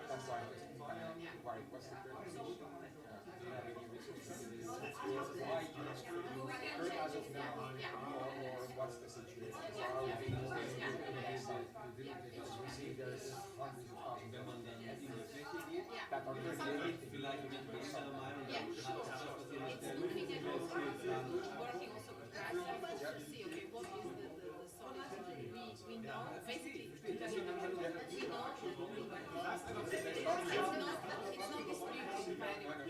That's why I was kind of worried. What's the current position? Why as of now, or what's the situation? So are we being we see there's hundreds of thousands of that are currently Working also with Greifswald to see, okay, what is the solid we know, basically, because we know it's not disputed by anyone.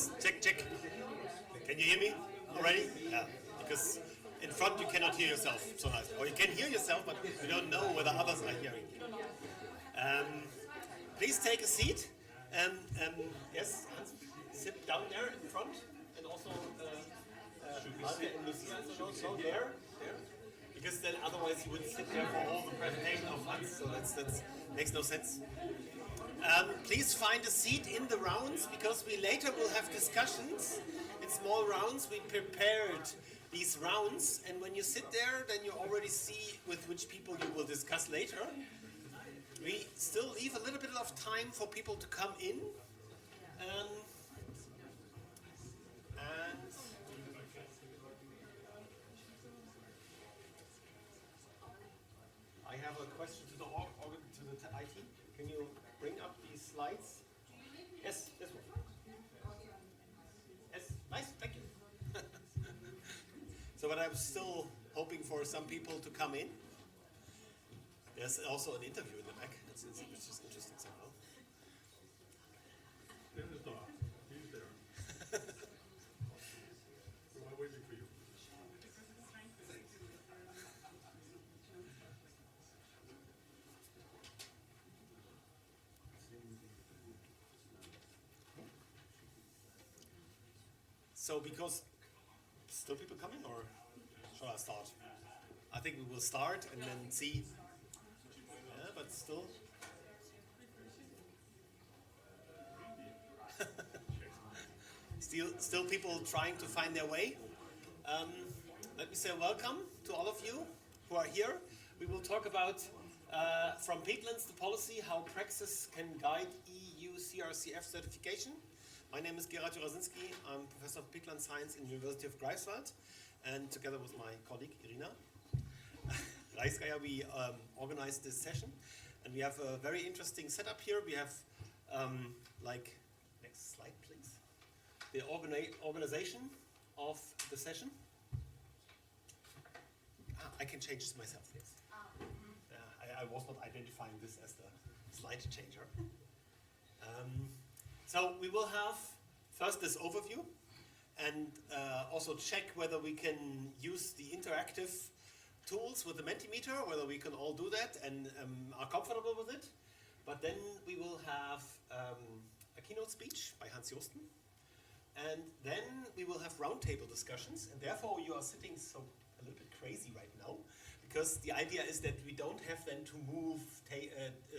Yes, check, check. Can you hear me already? Yeah, because in front you cannot hear yourself so nice. Or you can hear yourself, but you don't know whether others are hearing you. Please take a seat. Yes, Hans, sit down there in front. And also, Malte and Lucia, so there. Because then otherwise you would sit there for all the presentation of Hans, so that makes no sense. Please find a seat in the rounds, because we later will have discussions in small rounds. We prepared these rounds, and when you sit there, then you already see with which people you will discuss later. We still leave a little bit of time for people to come in. I have a question to the IT. Can you bring up these slides? Yes, this one. Yes, nice, thank you. So, but I'm still hoping for some people to come in. There's also an interview in the back, which is interesting somehow. He's there. We're waiting for you. So, because still people coming, or shall I start? I think we will start and then see. Yeah, but still. Still people trying to find their way. Let me say welcome to all of you who are here. We will talk about from peatlands to policy, how praxis can guide EU CRCF certification. My name is Gerard Jurasinski. I'm Professor of Peatland Science in the University of Greifswald, and together with my colleague Irina Reiskaya, we organized this session, and we have a very interesting setup here. We have, next slide please, the organization of the session. I can change this myself, yes. I was not identifying this as the slide changer. So we will have first this overview, and also check whether we can use the interactive tools with the Mentimeter, whether we can all do that and are comfortable with it. But then we will have a keynote speech by Hans Josten, and then we will have roundtable discussions, and therefore you are sitting a little bit crazy right now, because the idea is that we don't have then to move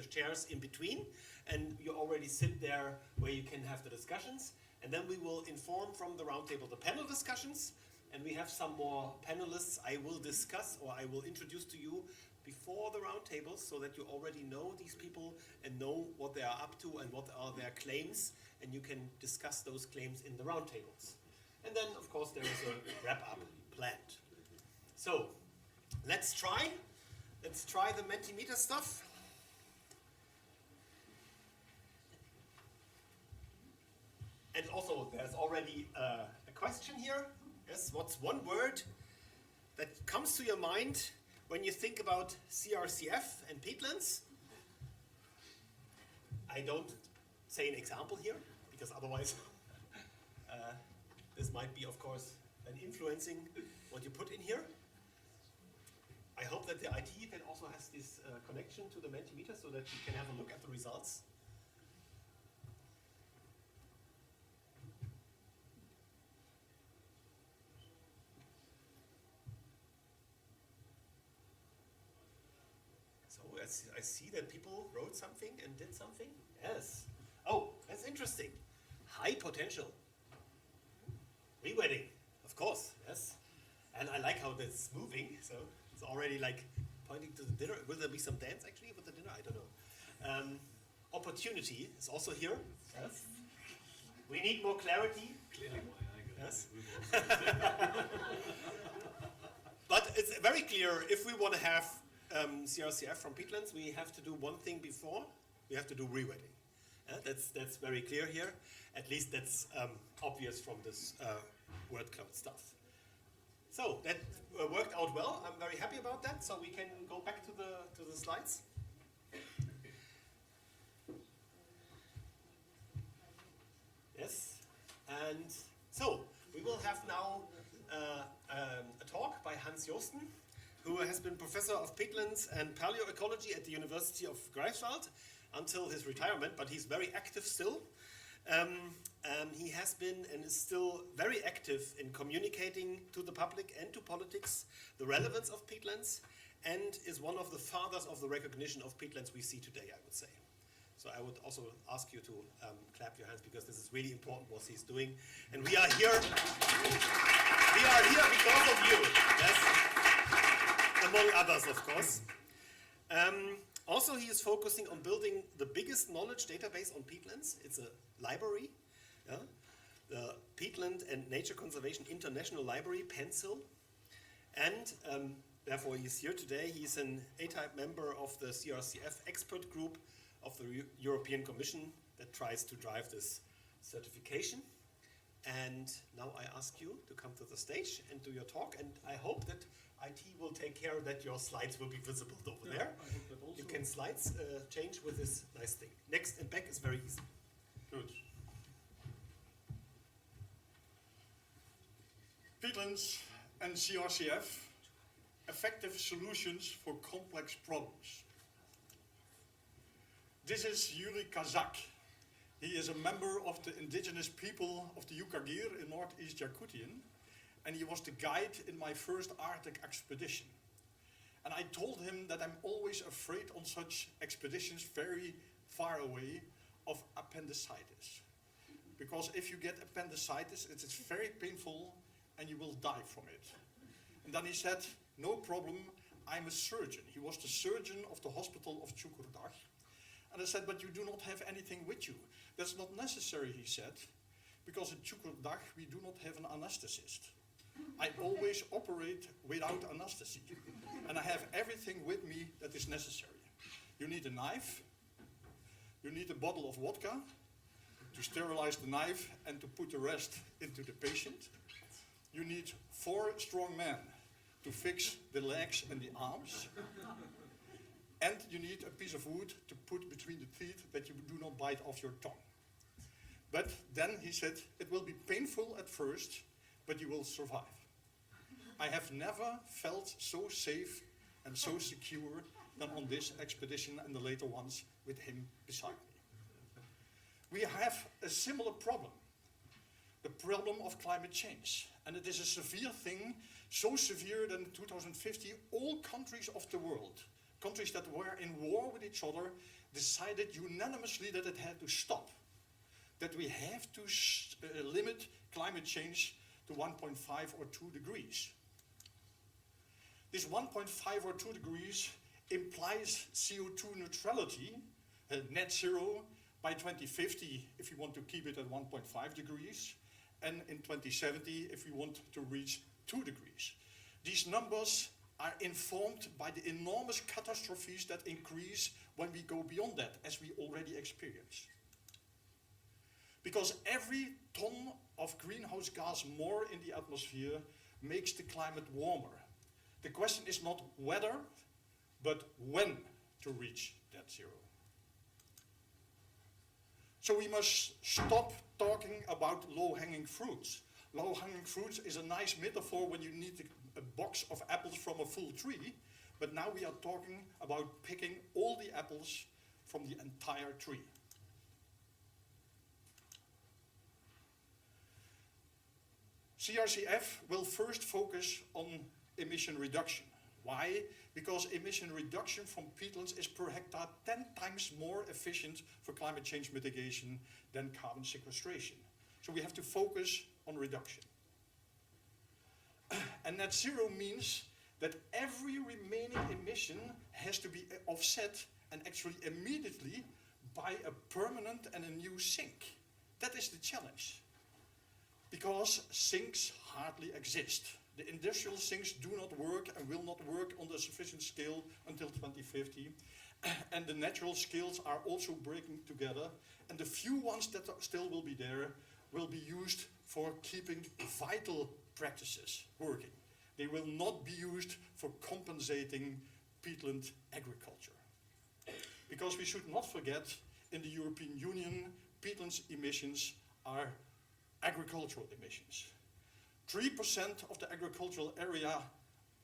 chairs in between, and you already sit there where you can have the discussions, and then we will inform from the roundtable the panel discussions, and we have some more panelists I will discuss, or I will introduce to you before the roundtables, so that you already know these people and know what they are up to and what are their claims, and you can discuss those claims in the roundtables. And then, of course, there is a wrap-up planned. So, let's try the Mentimeter stuff. And also, there's already a question here. Yes, what's one word that comes to your mind when you think about CRCF and peatlands? I don't say an example here, because otherwise this might be, of course, an influencing what you put in here. I hope that the IT then also has this connection to the Mentimeter, so that you can have a look at the results. So I see that people wrote something and did something. Yes. Oh, that's interesting. High potential. Rewetting, of course, yes. And I like how that's moving, so it's already like pointing to the dinner. Will there be some dance actually with the dinner? I don't know. Opportunity is also here. Yes. We need more clarity. Clearly why I got. Yes. But it's very clear, if we want to have CRCF from peatlands, we have to do one thing before. We have to do rewetting. That's very clear here. At least that's obvious from this word cloud stuff. So that worked out well. I'm very happy about that. So we can go back to the slides. Yes, and Hans Josten, who has been professor of peatlands and paleoecology at the University of Greifswald until his retirement, but he's very active still. He has been and is still very active in communicating to the public and to politics the relevance of peatlands, and is one of the fathers of the recognition of peatlands we see today, I would say. So I would also ask you to clap your hands, because this is really important what he's doing. And we are here because of you, yes? Among others, of course. Also, he is focusing on building the biggest knowledge database on peatlands. It's a library, yeah? The Peatland and Nature Conservation International Library, PENSIL. And therefore, he's here today. He's an A-type member of the CRCF expert group of the European Commission that tries to drive this certification. And now I ask you to come to the stage and do your talk, and I hope that IT will take care that your slides will be visible over there. I hope that also. You can slides change with this nice thing. Next and back is very easy. Good. Peatlands and CRCF, effective solutions for complex problems. This is Yuri Kazak. He is a member of the indigenous people of the Yukagir in northeast Yakutian, and he was the guide in my first Arctic expedition. And I told him that I'm always afraid on such expeditions very far away of appendicitis. Because if you get appendicitis, it is very painful and you will die from it. And then he said, no problem, I'm a surgeon. He was the surgeon of the hospital of Çukurdag. And I said, but you do not have anything with you. That's not necessary, he said, because at Çukurdag we do not have an anesthetist. I always operate without anesthesia, and I have everything with me that is necessary. You need a knife, you need a bottle of vodka to sterilize the knife and to put the rest into the patient. You need 4 strong men to fix the legs and the arms. And you need a piece of wood to put between the teeth that you do not bite off your tongue. But then he said, it will be painful at first, but you will survive. I have never felt so safe and so secure than on this expedition and the later ones with him beside me. We have a similar problem, the problem of climate change. And it is a severe thing, so severe that in 2050 all countries of the world, countries that were in war with each other, decided unanimously that it had to stop. That we have to limit climate change to 1.5 or 2 degrees. This 1.5 or 2 degrees implies CO2 neutrality, net zero, by 2050 if we want to keep it at 1.5 degrees, and in 2070 if we want to reach 2 degrees. These numbers are informed by the enormous catastrophes that increase when we go beyond that, as we already experience. Because every ton of greenhouse gas more in the atmosphere makes the climate warmer. The question is not whether, but when to reach net zero. So we must stop talking about low-hanging fruits. Low-hanging fruits is a nice metaphor when you need a box of apples from a full tree, but now we are talking about picking all the apples from the entire tree. CRCF will first focus on emission reduction. Why? Because emission reduction from peatlands is per hectare 10 times more efficient for climate change mitigation than carbon sequestration. So we have to focus on reduction. And net zero means that every remaining emission has to be offset, and actually immediately, by a permanent and a new sink. That is the challenge. Because sinks hardly exist. The industrial sinks do not work and will not work on the sufficient scale until 2050. And the natural scales are also breaking together. And the few ones that still will be there will be used for keeping vital practices working. They will not be used for compensating peatland agriculture. Because we should not forget, in the European Union, peatlands emissions are agricultural emissions. 3% of the agricultural area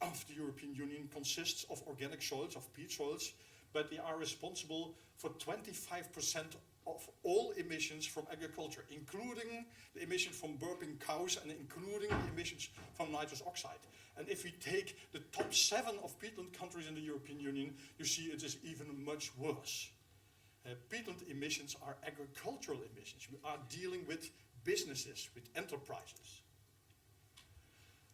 of the European Union consists of organic soils, of peat soils, but they are responsible for 25% of all emissions from agriculture, including the emissions from burping cows and including the emissions from nitrous oxide. And if we take the top 7 of peatland countries in the European Union, you see it is even much worse. Peatland emissions are agricultural emissions. We are dealing with businesses, with enterprises.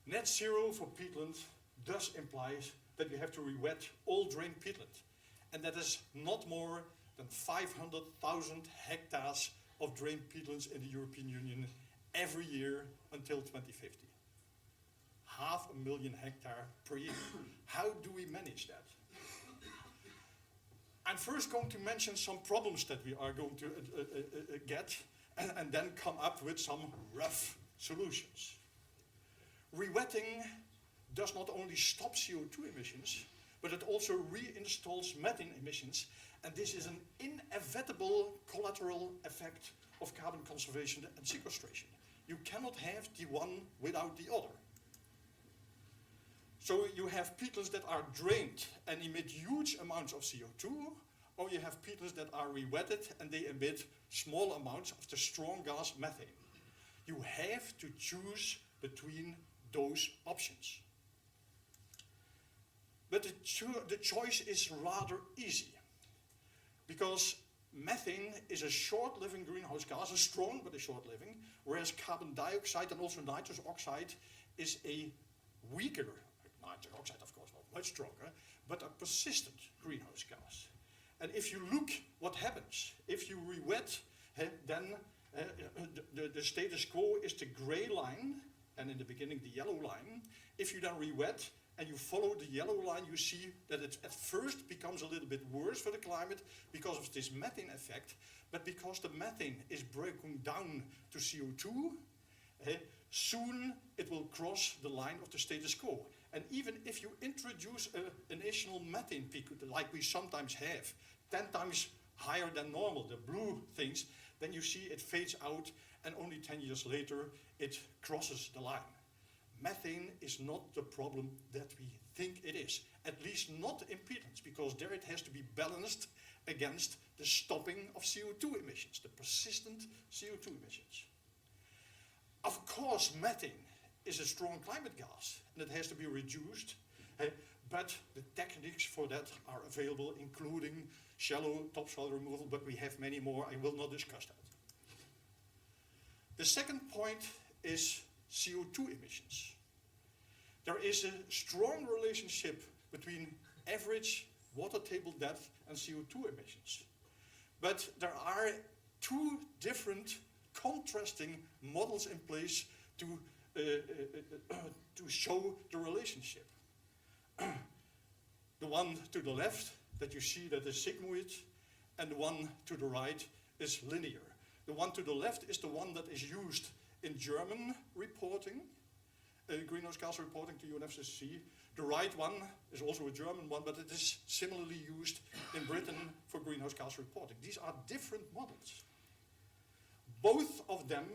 Net zero for peatland thus implies that we have to re-wet all drained peatland. And that is not more than 500,000 hectares of drained peatlands in the European Union every year until 2050. 500,000 hectares per year. How do we manage that? I'm first going to mention some problems that we are going to get and then come up with some rough solutions. Re-wetting does not only stop CO2 emissions, but it also reinstalls methane emissions, and this is an inevitable collateral effect of carbon conservation and sequestration. You cannot have the one without the other. So you have peatlands that are drained and emit huge amounts of CO2, or you have peatlands that are re-wetted and they emit small amounts of the strong gas methane. You have to choose between those options. But the choice is rather easy, because methane is a short-living greenhouse gas, a strong but a short-living, whereas carbon dioxide and also nitrous oxide is a weaker, nitrous oxide of course not much stronger, but a persistent greenhouse gas. And if you look what happens, if you re-wet, then the status quo is the gray line, and in the beginning the yellow line. If you then re-wet, and you follow the yellow line, you see that it at first becomes a little bit worse for the climate because of this methane effect, but because the methane is breaking down to CO2, soon it will cross the line of the status quo. And even if you introduce an initial methane peak, like we sometimes have, 10 times higher than normal, the blue things, then you see it fades out, and only 10 years later it crosses the line. Methane is not the problem that we think it is, at least not in peatlands, because there it has to be balanced against the stopping of CO2 emissions, the persistent CO2 emissions. Of course, methane is a strong climate gas, and it has to be reduced, but the techniques for that are available, including shallow topsoil removal, but we have many more. I will not discuss that. The second point is CO2 emissions. There is a strong relationship between average water table depth and CO2 emissions. But there are 2 different contrasting models in place to show the relationship. The one to the left that you see that is sigmoid, and the one to the right is linear. The one to the left is the one that is used in German reporting, greenhouse gas reporting to UNFCCC. The right one is also a German one, but it is similarly used in Britain for greenhouse gas reporting. These are different models. Both of them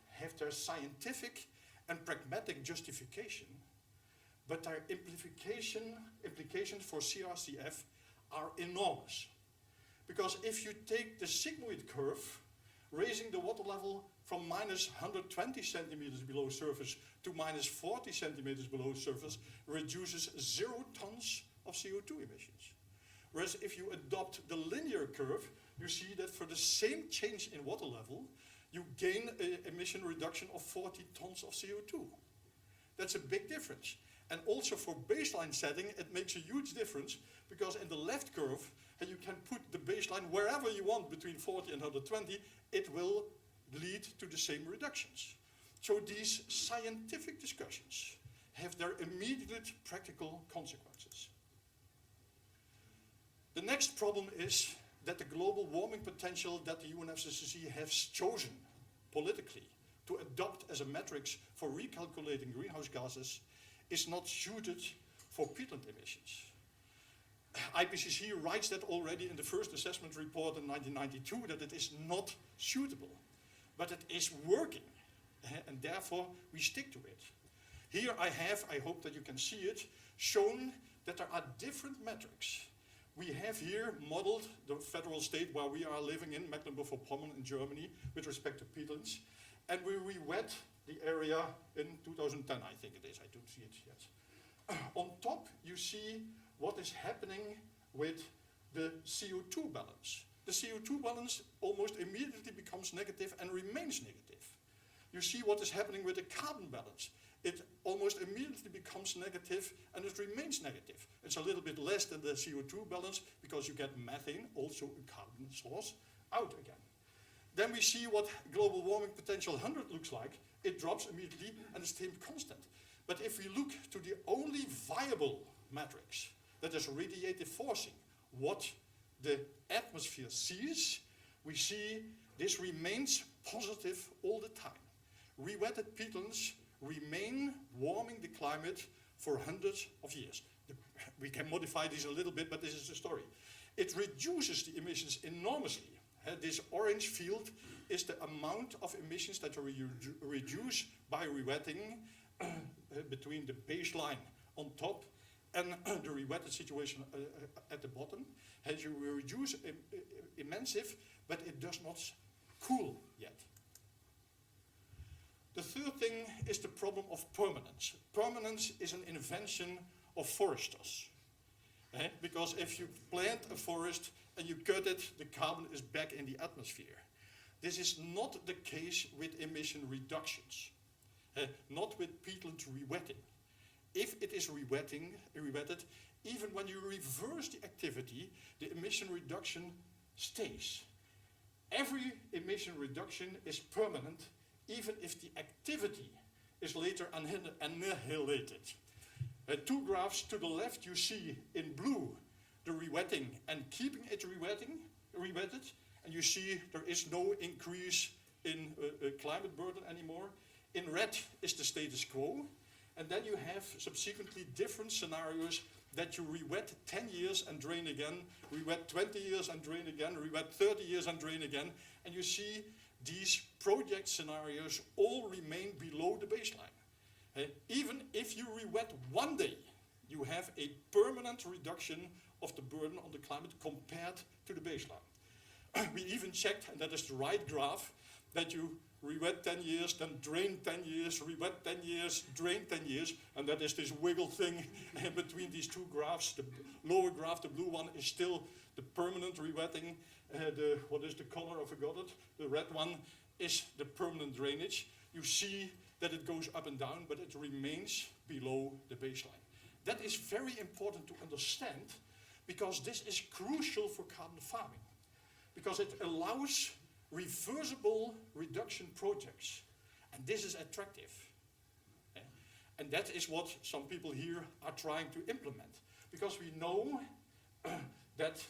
have their scientific and pragmatic justification, but their implications for CRCF are enormous. Because if you take the sigmoid curve, raising the water level from minus 120 centimeters below surface to minus 40 centimeters below surface reduces 0 tons of CO2 emissions. Whereas if you adopt the linear curve, you see that for the same change in water level, you gain an emission reduction of 40 tons of CO2. That's a big difference. And also for baseline setting, it makes a huge difference, because in the left curve, and you can put the baseline wherever you want between 40 and 120, it will lead to the same reductions. So these scientific discussions have their immediate practical consequences. The next problem is that the global warming potential that the UNFCCC has chosen politically to adopt as a metric for recalculating greenhouse gases is not suited for peatland emissions. IPCC writes that already in the first assessment report in 1992, that it is not suitable, but it is working, and therefore we stick to it. Here I have, I hope that you can see it, shown that there are different metrics. We have here modeled the federal state where we are living in, Mecklenburg-Vorpommern in Germany, with respect to peatlands. And we re-wet the area in 2010, I think it is. I don't see it yet. On top, you see what is happening with the CO2 balance. The CO2 balance almost immediately becomes negative and remains negative. You see what is happening with the carbon balance. It almost immediately becomes negative and it remains negative. It's a little bit less than the CO2 balance because you get methane, also a carbon source, out again. Then we see what global warming potential 100 looks like. It drops immediately and it stays constant. But if we look to the only viable matrix, that is radiative forcing, what the atmosphere sees, we see this remains positive all the time. Re-wetted peatlands remain warming the climate for hundreds of years. We can modify this a little bit, but this is the story. It reduces the emissions enormously. This orange field is the amount of emissions that are reduced by re-wetting between the baseline on top and the re-wetted situation at the bottom. As you reduce immensely, but it does not cool yet. The third thing is the problem of permanence. Permanence is an invention of foresters. Because if you plant a forest and you cut it, the carbon is back in the atmosphere. This is not the case with emission reductions, not with peatland re-wetting. If it is re-wetted, even when you reverse the activity, the emission reduction stays. Every emission reduction is permanent, even if the activity is later annihilated. Two graphs to the left you see in blue the re-wetting and keeping it re-wetted, and you see there is no increase in climate burden anymore. In red is the status quo, and then you have subsequently different scenarios that you re-wet 10 years and drain again, re-wet 20 years and drain again, re-wet 30 years and drain again, and you see these project scenarios all remain below the baseline. Even if you re-wet one day, you have a permanent reduction of the burden on the climate compared to the baseline. We even checked, and that is the right graph, that you re-wet 10 years, then drain 10 years, re-wet 10 years, drain 10 years, and that is this wiggle thing between these two graphs. The lower graph, the blue one, is still the permanent re-wetting. What is the color? I forgot it. The red one is the permanent drainage. You see that it goes up and down, but it remains below the baseline. That is very important to understand because this is crucial for carbon farming, because it allows reversible reduction projects, and this is attractive. And that is what some people here are trying to implement, because we know that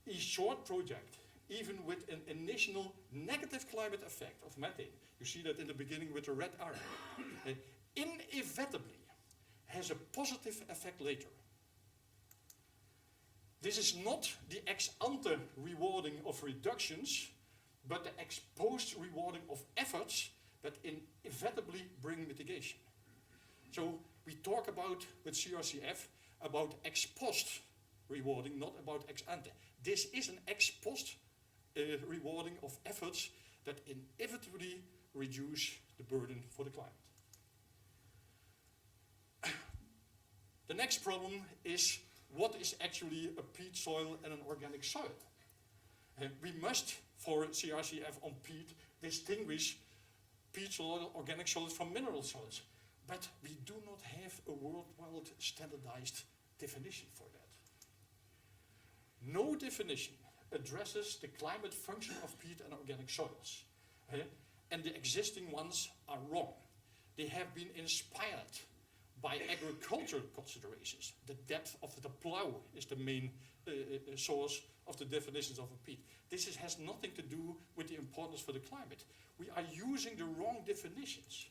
a short project, even with an initial negative climate effect of methane, you see that in the beginning with the red arrow, inevitably has a positive effect later. This is not the ex-ante rewarding of reductions, but the ex-post rewarding of efforts that inevitably bring mitigation. So we talk about, with CRCF, about ex-post rewarding, not about ex-ante. This is an ex-post rewarding of efforts that inevitably reduce the burden for the climate. The next problem is what is actually a peat soil and an organic soil. We must, for CRCF on peat, distinguish peat soil, organic soils from mineral soils. But we do not have a worldwide standardized definition for that. No definition addresses the climate function of peat and organic soils. And the existing ones are wrong. They have been inspired by agricultural considerations. The depth of the plow is the main source of the definitions of a peat. This has nothing to do with the importance for the climate. We are using the wrong definitions.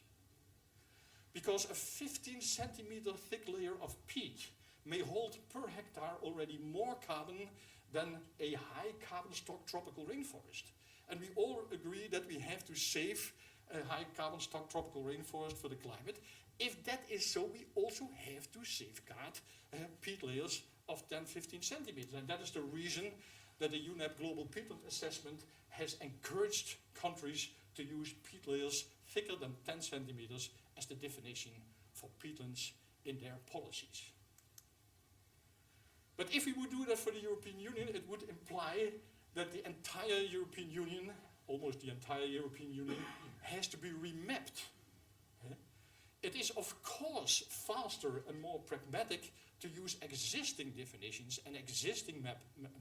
Because a 15 centimeter thick layer of peat may hold per hectare already more carbon than a high carbon stock tropical rainforest. And we all agree that we have to save high carbon stock tropical rainforest for the climate. If that is so, we also have to safeguard peat layers of 10-15 centimeters. And that is the reason that the UNEP Global Peatland Assessment has encouraged countries to use peat layers thicker than 10 centimeters as the definition for peatlands in their policies. But if we would do that for the European Union, it would imply that the entire European Union, almost the entire European Union, has to be remapped. It is of course faster and more pragmatic to use existing definitions and existing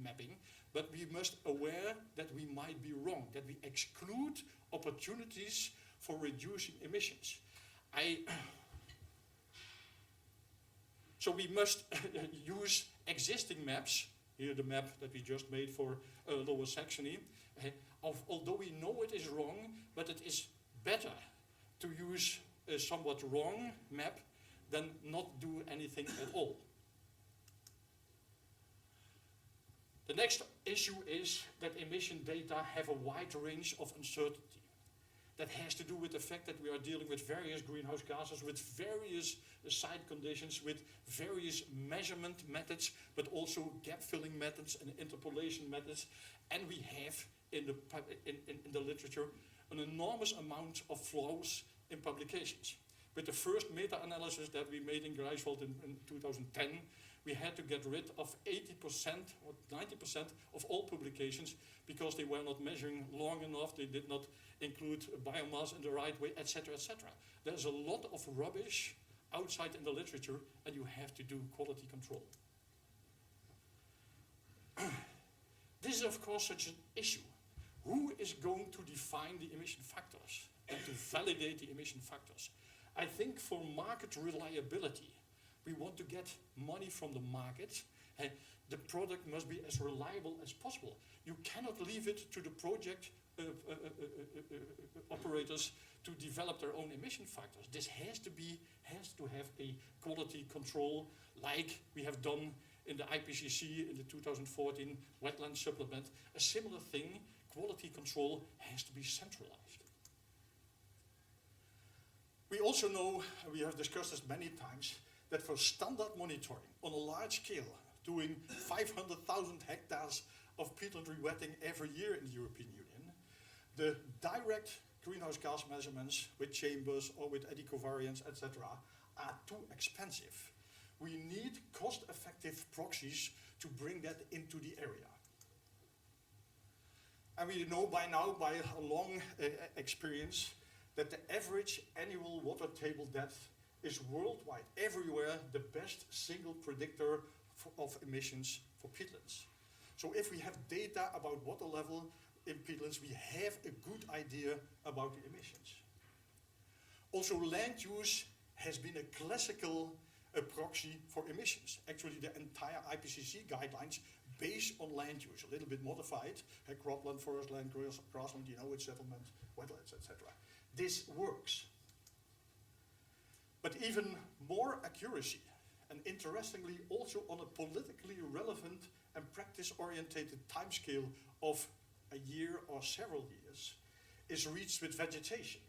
mapping, but we must aware that we might be wrong, that we exclude opportunities for reducing emissions. So we must use existing maps, here the map that we just made for Lower Saxony, although we know it is wrong, but it is better to use a somewhat wrong map than not do anything at all. The next issue is that emission data have a wide range of uncertainty. That has to do with the fact that we are dealing with various greenhouse gases, with various site conditions, with various measurement methods, but also gap filling methods and interpolation methods. And we have in the literature an enormous amount of flaws in publications. With the first meta-analysis that we made in Greifswald in 2010, we had to get rid of 80% or 90% of all publications because they were not measuring long enough, they did not include biomass in the right way, etc., etc. There's a lot of rubbish outside in the literature, and you have to do quality control. This is of course such an issue. Who is going to define the emission factors and to validate the emission factors? I think for market reliability, we want to get money from the market. The product must be as reliable as possible. You cannot leave it to the project operators to develop their own emission factors. This has to have a quality control like we have done in the IPCC in the 2014 wetland supplement. A similar thing, quality control has to be centralized. We also know, and we have discussed this many times, that for standard monitoring on a large scale, doing 500,000 hectares of peatland rewetting every year in the European Union, the direct greenhouse gas measurements with chambers or with eddy covariance, etc., are too expensive. We need cost-effective proxies to bring that into the area. And we know by now, by a long experience, that the average annual water table depth is worldwide, everywhere, the best single predictor of emissions for peatlands. So if we have data about water level in peatlands, we have a good idea about the emissions. Also, land use has been a classical proxy for emissions. Actually, the entire IPCC guidelines based on land use, a little bit modified, cropland, forest land, grassland, you know, it's settlement, wetlands, etc. This works. But even more accuracy, and interestingly also on a politically relevant and practice-orientated timescale of a year or several years, is reached with vegetation.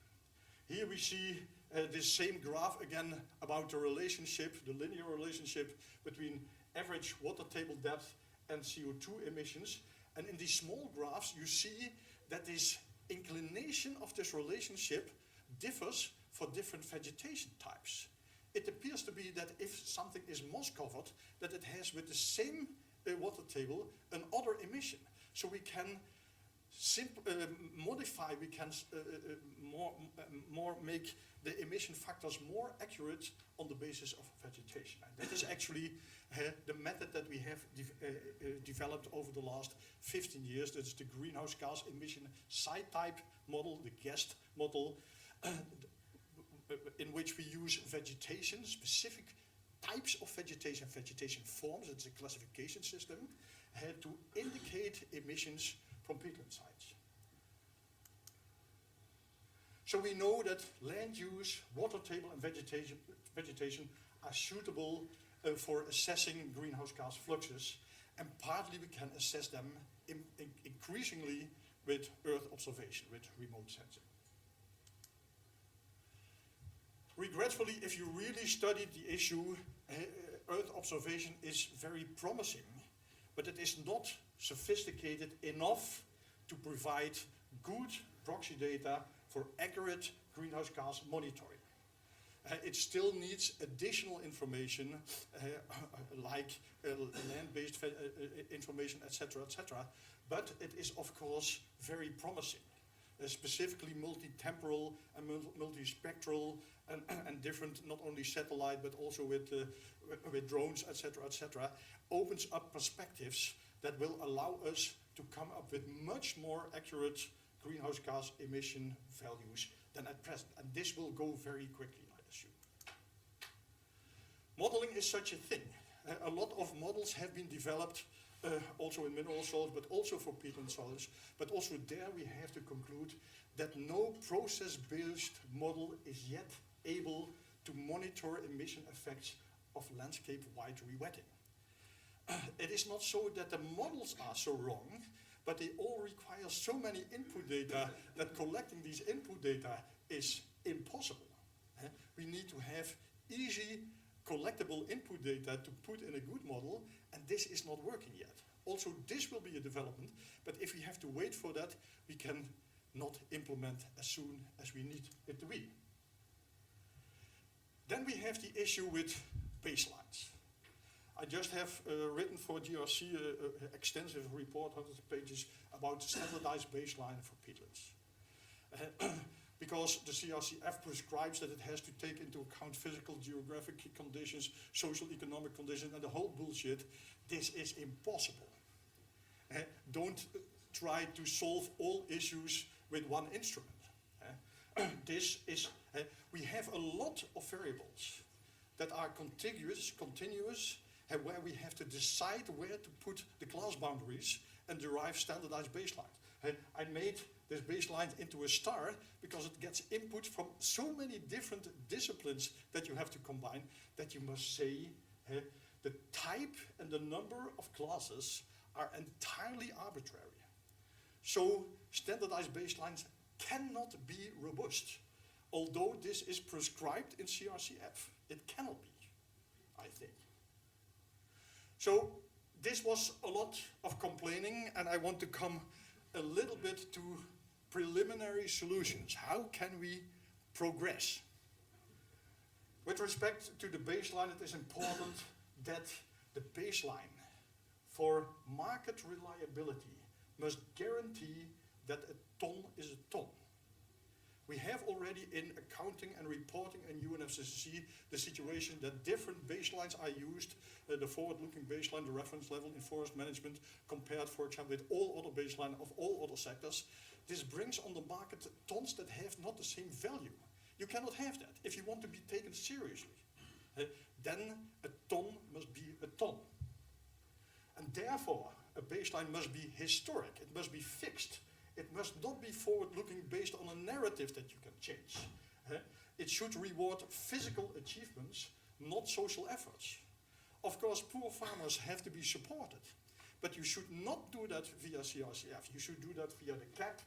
Here we see this same graph again about the relationship, the linear relationship between average water table depth and CO2 emissions. And in these small graphs you see that this inclination of this relationship differs for different vegetation types. It appears to be that if something is moss covered, that it has with the same water table another emission. So we can modify, we can more make the emission factors more accurate on the basis of vegetation. And that is actually the method that we have developed over the last 15 years. That's the greenhouse gas emission site type model, the GEST model, in which we use vegetation, specific types of vegetation, vegetation forms, it's a classification system, to indicate emissions from peatland sites. So we know that land use, water table and vegetation are suitable for assessing greenhouse gas fluxes, and partly we can assess them increasingly with Earth observation, with remote sensing. Regretfully, if you really studied the issue, Earth observation is very promising, but it is not sophisticated enough to provide good proxy data for accurate greenhouse gas monitoring. It still needs additional information like land-based information, etc., etc. But it is, of course, very promising, specifically multi-temporal and multispectral and different, not only satellite, but also with drones, etc., etc., opens up perspectives that will allow us to come up with much more accurate greenhouse gas emission values than at present. And this will go very quickly, I assume. Modeling is such a thing. A lot of models have been developed also in mineral soils, but also for peatland soils. But also there we have to conclude that no process-based model is yet able to monitor emission effects of landscape-wide rewetting. It is not so that the models are so wrong, but they all require so many input data that collecting these input data is impossible. We need to have easy collectible input data to put in a good model, and this is not working yet. Also, this will be a development, but if we have to wait for that, we can not implement as soon as we need it to be. Then we have the issue with baselines. I just have written for GRC an extensive report, hundreds of pages, about standardized baseline for peatlands. Because the CRCF prescribes that it has to take into account physical, geographic conditions, social, economic conditions, and the whole bullshit. This is impossible. Don't try to solve all issues with one instrument. We have a lot of variables that are continuous, where we have to decide where to put the class boundaries and derive standardized baselines. I made this baseline into a star because it gets input from so many different disciplines that you have to combine that you must say the type and the number of classes are entirely arbitrary. So standardized baselines cannot be robust. Although this is prescribed in CRCF, it cannot be, I think. So this was a lot of complaining, and I want to come a little bit to preliminary solutions. How can we progress? With respect to the baseline, it is important that the baseline for market reliability must guarantee that a ton is a ton. We have already in accounting and reporting and UNFCCC the situation that different baselines are used, the forward-looking baseline, the reference level in forest management, compared, for example, with all other baseline of all other sectors. This brings on the market tons that have not the same value. You cannot have that. If you want to be taken seriously, then a ton must be a ton. And therefore, a baseline must be historic. It must be fixed. It must not be forward-looking based on a narrative that you can change. It should reward physical achievements, not social efforts. Of course, poor farmers have to be supported, but you should not do that via CRCF. You should do that via the CAP,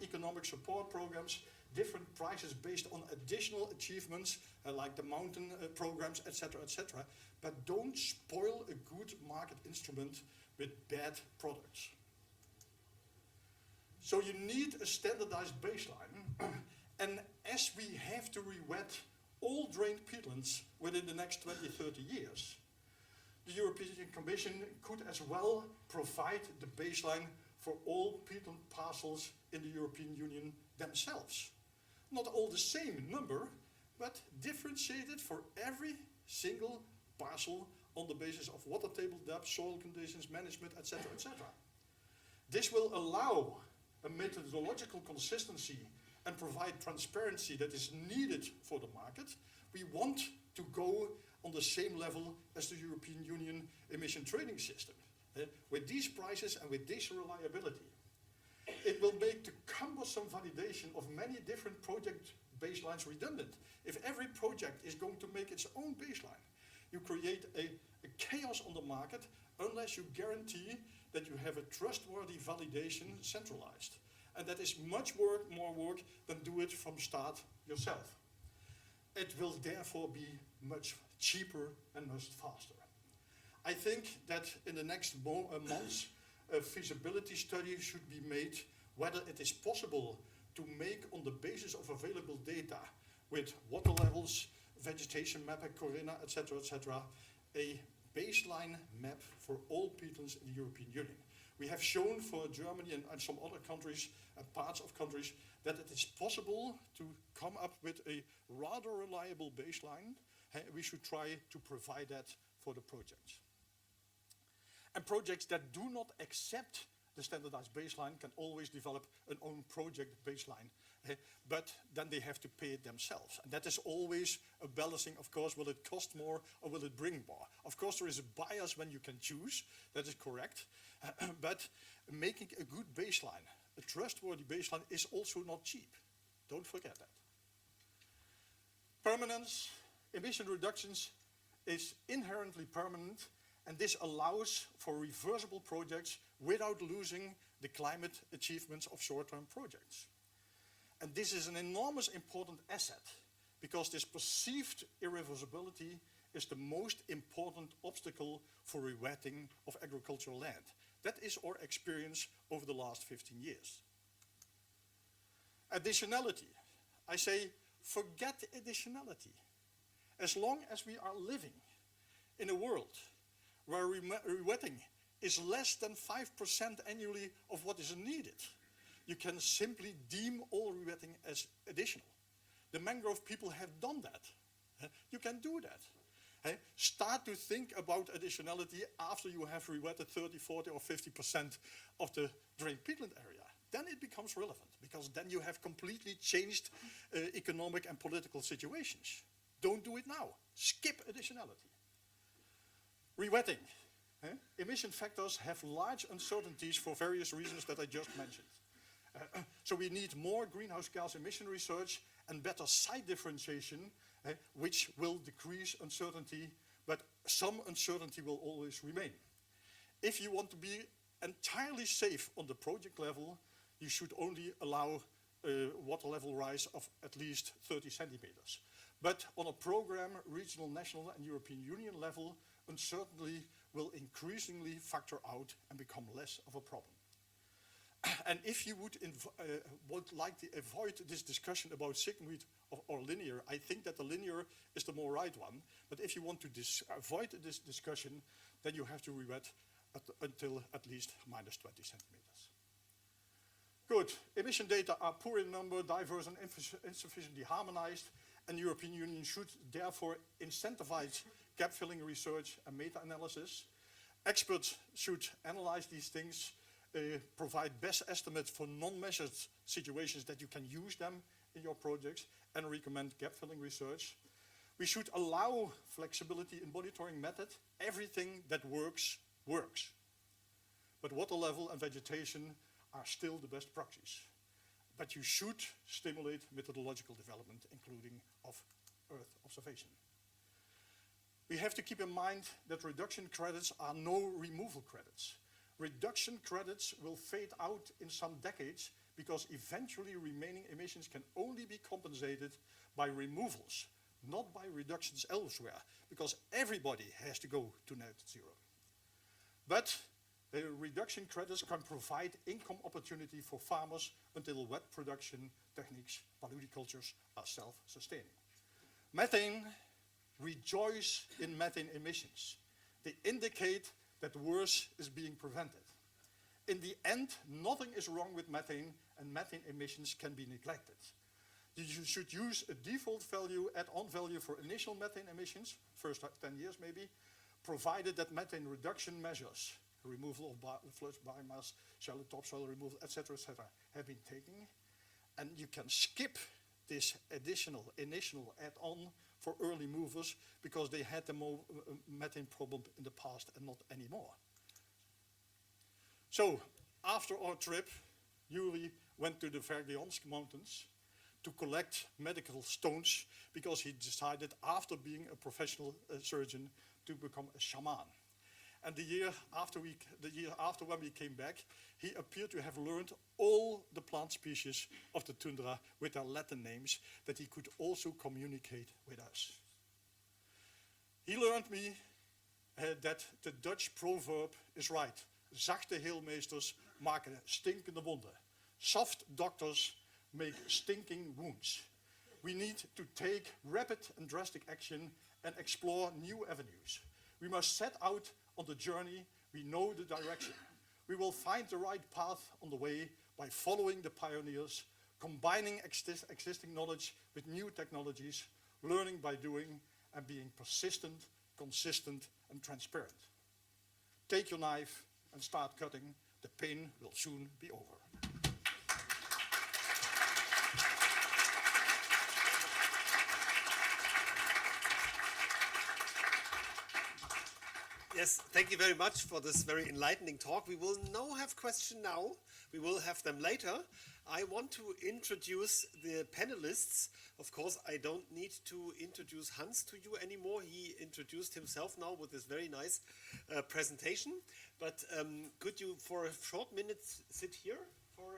economic support programs, different prices based on additional achievements, like the mountain programs, etc., etc. But don't spoil a good market instrument with bad products. So you need a standardized baseline, and as we have to re-wet all drained peatlands within the next 20, 30 years, the European Commission could as well provide the baseline for all peatland parcels in the European Union themselves. Not all the same number, but differentiated for every single parcel on the basis of water table depth, soil conditions, management, etc., etc. This will allow a methodological consistency and provide transparency that is needed for the market. We want to go on the same level as the European Union emission trading system, with these prices and with this reliability. It will make the cumbersome validation of many different project baselines redundant. If every project is going to make its own baseline, you create a chaos on the market unless you guarantee that you have a trustworthy validation centralized. And that is much more work than do it from start yourself. it will therefore be much cheaper and much faster. I think that in the next months, a feasibility study should be made whether it is possible to make, on the basis of available data with water levels, vegetation map, Colonna, etc., a baseline map for all peatlands in the European Union. We have shown for Germany and some other countries and parts of countries that it is possible to come up with a rather reliable baseline. We should try to provide that for the projects. And projects that do not accept the standardized baseline can always develop an own project baseline, but then they have to pay it themselves. And that is always a balancing, of course, will it cost more or will it bring more? Of course, there is a bias when you can choose, that is correct, but making a good baseline, a trustworthy baseline, is also not cheap. Don't forget that. Permanence, emission reductions is inherently permanent, and this allows for reversible projects without losing the climate achievements of short-term projects. And this is an enormous important asset, because this perceived irreversibility is the most important obstacle for rewetting of agricultural land. That is our experience over the last 15 years. Additionality. I say, forget additionality. As long as we are living in a world where rewetting is less than 5% annually of what is needed, you can simply deem all rewetting as additional. The mangrove people have done that. You can do that. Start to think about additionality after you have rewetted 30, 40 or 50% of the drained peatland area. Then it becomes relevant, because then you have completely changed economic and political situations. Don't do it now. Skip additionality. Rewetting. Emission factors have large uncertainties for various reasons that I just mentioned. So we need more greenhouse gas emission research and better site differentiation, which will decrease uncertainty, but some uncertainty will always remain. If you want to be entirely safe on the project level, you should only allow water level rise of at least 30 centimeters. But on a program, regional, national and European Union level, uncertainty will increasingly factor out and become less of a problem. And if you would like to avoid this discussion about sigmoid or linear, I think that the linear is the more right one. But if you want to avoid this discussion, then you have to rewet until at least minus 20 centimeters. Good. Emission data are poor in number, diverse and insufficiently harmonized, and the European Union should therefore incentivize gap-filling research and meta-analysis. Experts should analyze these things, provide best estimates for non-measured situations that you can use them in your projects, and recommend gap-filling research. We should allow flexibility in monitoring method. Everything that works, works. But water level and vegetation are still the best proxies. But you should stimulate methodological development, including of Earth observation. We have to keep in mind that reduction credits are no removal credits. Reduction credits will fade out in some decades, because eventually remaining emissions can only be compensated by removals, not by reductions elsewhere, because everybody has to go to net zero. But the reduction credits can provide income opportunity for farmers until wet production techniques, paludicultures, are self-sustaining. Methane, rejoice in methane emissions. They indicate that worse is being prevented. In the end, nothing is wrong with methane, and methane emissions can be neglected. You should use a default value, add-on value for initial methane emissions, first 10 years maybe, provided that methane reduction measures, removal of floods, biomass, shallow topsoil removal, etc., have been taken. And you can skip this additional initial add-on for early movers, because they had the methane problem in the past and not anymore. So, after our trip, Yuri went to the Vergeonsk mountains to collect medical stones, because he decided, after being a professional surgeon, to become a shaman. And the year after when we came back, he appeared to have learned all the plant species of the tundra with their Latin names, that he could also communicate with us. He learned me that the Dutch proverb is right. Zachte heelmeesters maken stinkende wonden. Soft doctors make stinking wounds. We need to take rapid and drastic action and explore new avenues. We must set out on the journey. We know the direction. We will find the right path on the way by following the pioneers, combining existing knowledge with new technologies, learning by doing, and being persistent, consistent, and transparent. Take your knife and start cutting. The pain will soon be over. Yes, thank you very much for this very enlightening talk. We will now have questions now. We will have them later. I want to introduce the panelists. Of course, I don't need to introduce Hans to you anymore. He introduced himself now with this very nice presentation. But could you, for a short minute, sit here?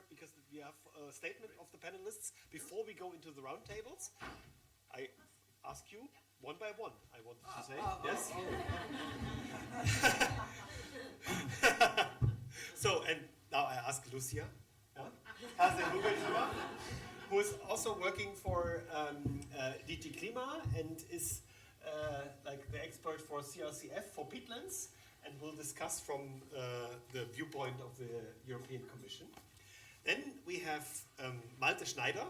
Because we have a statement of the panelists before we go into the roundtables. I ask you one by one, I wanted to say. Yes? So, and now I ask Lucia, who is also working for DG Klima and is like the expert for CRCF for peatlands, and will discuss from the viewpoint of the European Commission. Then we have Malte Schneider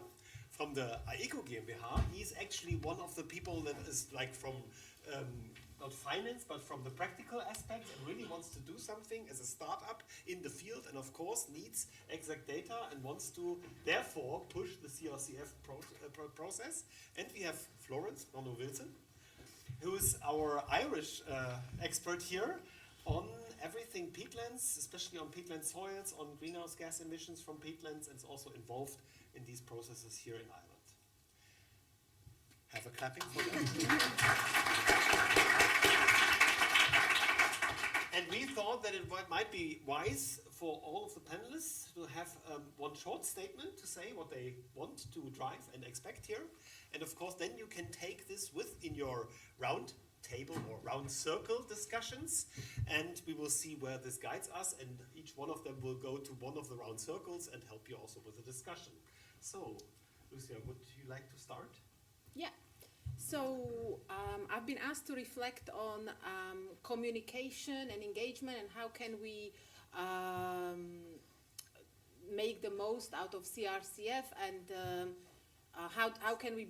from the AECO GmbH. He's actually one of the people that is like from not finance, but from the practical aspects, and really wants to do something as a startup in the field, and of course needs exact data and wants to therefore push the CRCF process. And we have Florence Wilson, who is our Irish expert here on everything peatlands, especially on peatland soils, on greenhouse gas emissions from peatlands, and is also involved in these processes here in Ireland. Have a clapping for that. And we thought that it might be wise for all of the panelists to have one short statement to say what they want to drive and expect here. And of course, then you can take this within your round table or round circle discussions, and we will see where this guides us, and each one of them will go to one of the round circles and help you also with the discussion. So, Lucia, would you like to start? Yeah. So I've been asked to reflect on communication and engagement, and how can we make the most out of CRCF, and how can we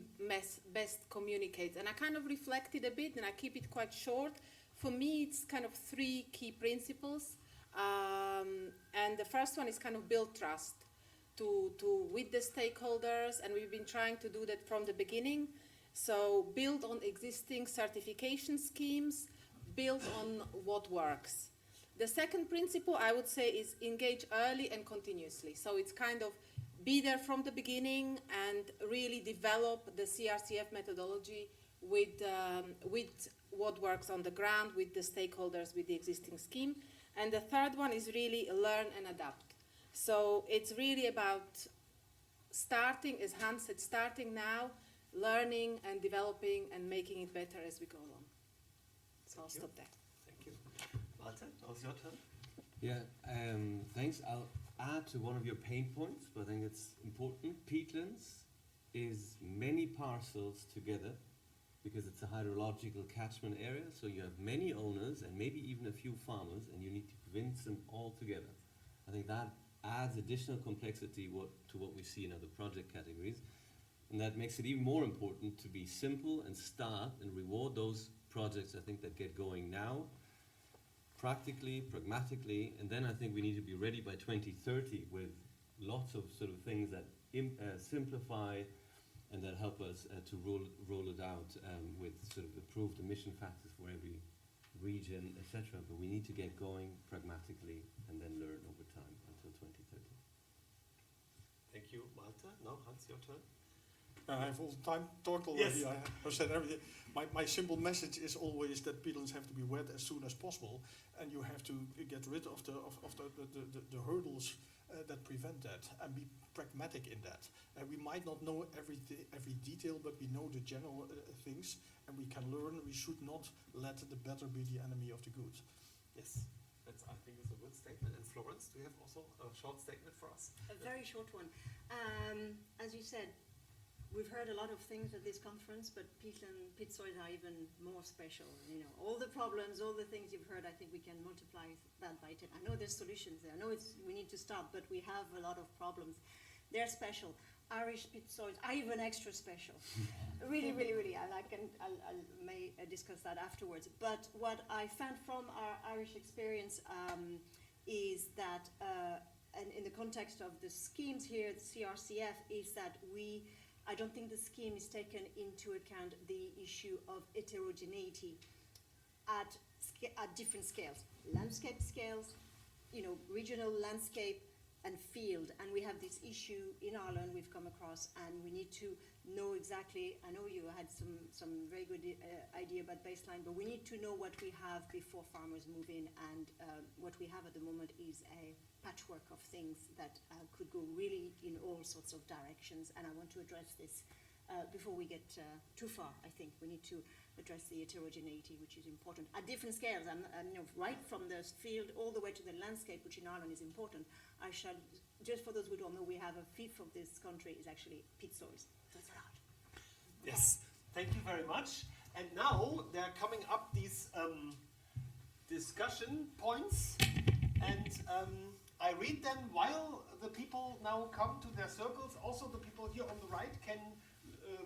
best communicate. And I kind of reflected a bit, and I keep it quite short. For me, it's kind of 3 key principles. And the first one is kind of build trust with the stakeholders, and we've been trying to do that from the beginning. So build on existing certification schemes, build on what works. The second principle, I would say, is engage early and continuously. So it's kind of be there from the beginning and really develop the CRCF methodology with what works on the ground, with the stakeholders, with the existing scheme. And the third one is really learn and adapt. So it's really about starting, as Hans said, starting now, learning and developing and making it better as we go along. So I'll stop there. Thank you. Malte, now it's your turn. Yeah, thanks. I'll add to one of your pain points, but I think it's important. Peatlands is many parcels together because it's a hydrological catchment area, so you have many owners and maybe even a few farmers, and you need to convince them all together. I think that adds additional complexity to what we see in other project categories, and that makes it even more important to be simple and start and reward those projects, I think, that get going now, practically, pragmatically, and then I think we need to be ready by 2030 with lots of sort of things that simplify and that help us to roll it out with sort of approved emission factors for every region, etc. But we need to get going pragmatically and then learn over time until 2030. Thank you, Malte. Now, Hans, your turn. I have all the time talked already. Yes. I have said everything. My simple message is always that peatlands have to be wet as soon as possible, and you have to get rid of the hurdles that prevent that, and be pragmatic in that. We might not know every detail, but we know the general things, and we can learn. We should not let the better be the enemy of the good. Yes, I think it's a good statement. And Florence, do you have also a short statement for us? A very short one. As you said, we've heard a lot of things at this conference, but peat soils are even more special. You know, all the problems, all the things you've heard, I think we can multiply that by 10. I know there's solutions there. I know we need to start, but we have a lot of problems. They're special. Irish peat soils are even extra special. Really, really, really. I may discuss that afterwards. But what I found from our Irish experience is that, and in the context of the schemes here, the CRCF, is that I don't think the scheme is taken into account the issue of heterogeneity at different scales. Landscape scales, regional landscape and field. And we have this issue in Ireland we've come across, and we need to know exactly, I know you had some very good idea about baseline, but we need to know what we have before farmers move in, and what we have at the moment is a patchwork of things that could go really in all sorts of directions, and I want to address this before we get too far. I think we need to address the heterogeneity, which is important at different scales, and right from the field all the way to the landscape, which in Ireland is important. I shall, just for those who don't know, we have a fifth of this country is actually peat soils. That's a lot. Yes, thank you very much. And now there are coming up these discussion points, and I read them while the people now come to their circles. Also, the people here on the right can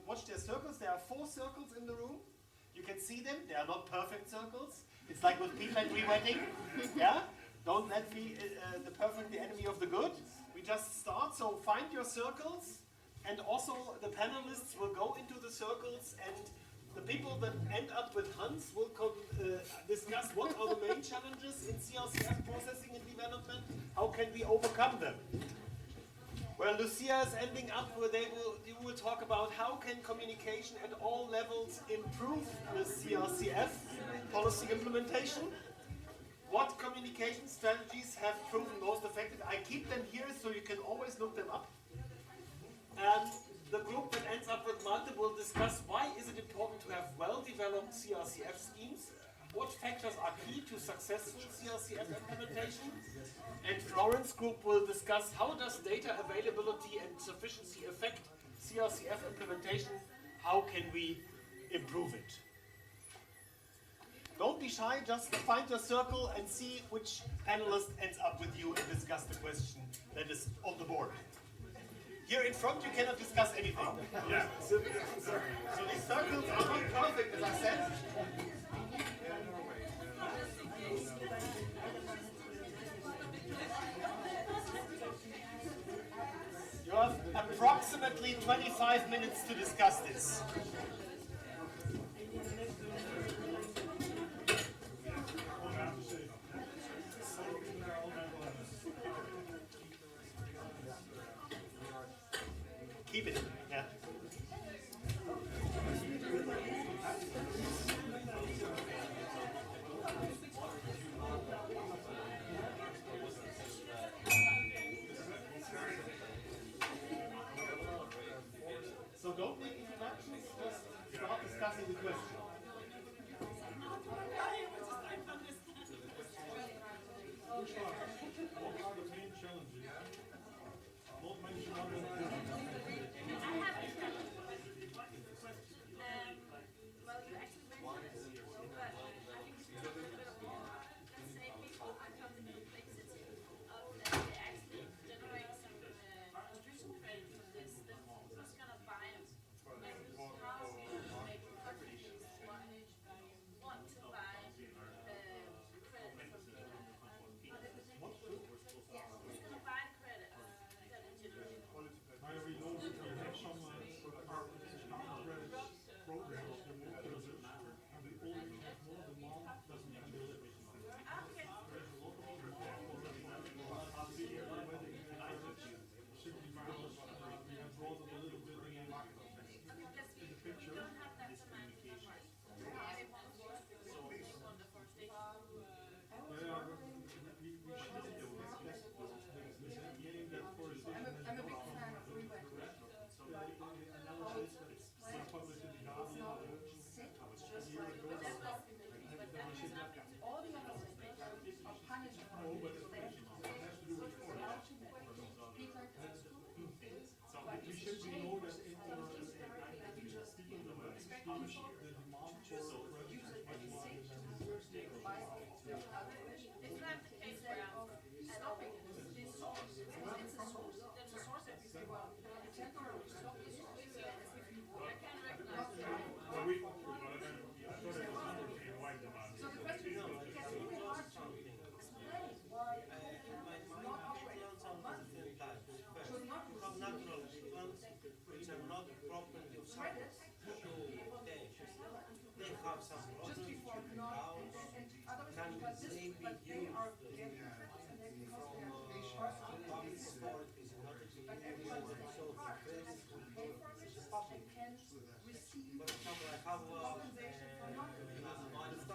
watch their circles. There are 4 circles in the room. You can see them. They are not perfect circles. It's like with peatland rewetting. Yeah? Don't let me the perfect the enemy of the good. We just start. So find your circles, and also the panelists will go into the circles, and the people that end up with Hans will discuss what are the main challenges in CRCF processing and development. How can we overcome them? Well, Lucia is ending up where you will talk about how can communication at all levels improve the CRCF policy implementation. What communication strategies have proven most effective? I keep them here so you can always look them up. And the group that ends up with Malte will discuss why is it important to have well-developed CRCF schemes, what factors are key to successful CRCF implementation, and Florence group will discuss how does data availability and sufficiency affect CRCF implementation, how can we improve it. Don't be shy, just find your circle and see which panelist ends up with you and discuss the question that is on the board. Here in front you cannot discuss anything. Yeah. So these circles are not perfect, as I said. You have approximately 25 minutes to discuss this. Keep it, yeah. So don't make introductions, just start discussing the question. What are the main challenges? Not mention one of them. Well, you actually mentioned it, but I think we should do a bit more. Let's say people overcome the complexity of actually generate some contribution credit from this. Then who's going to buy them? And how do you make companies want to buy credit from people? Yeah, who's going to buy the credit?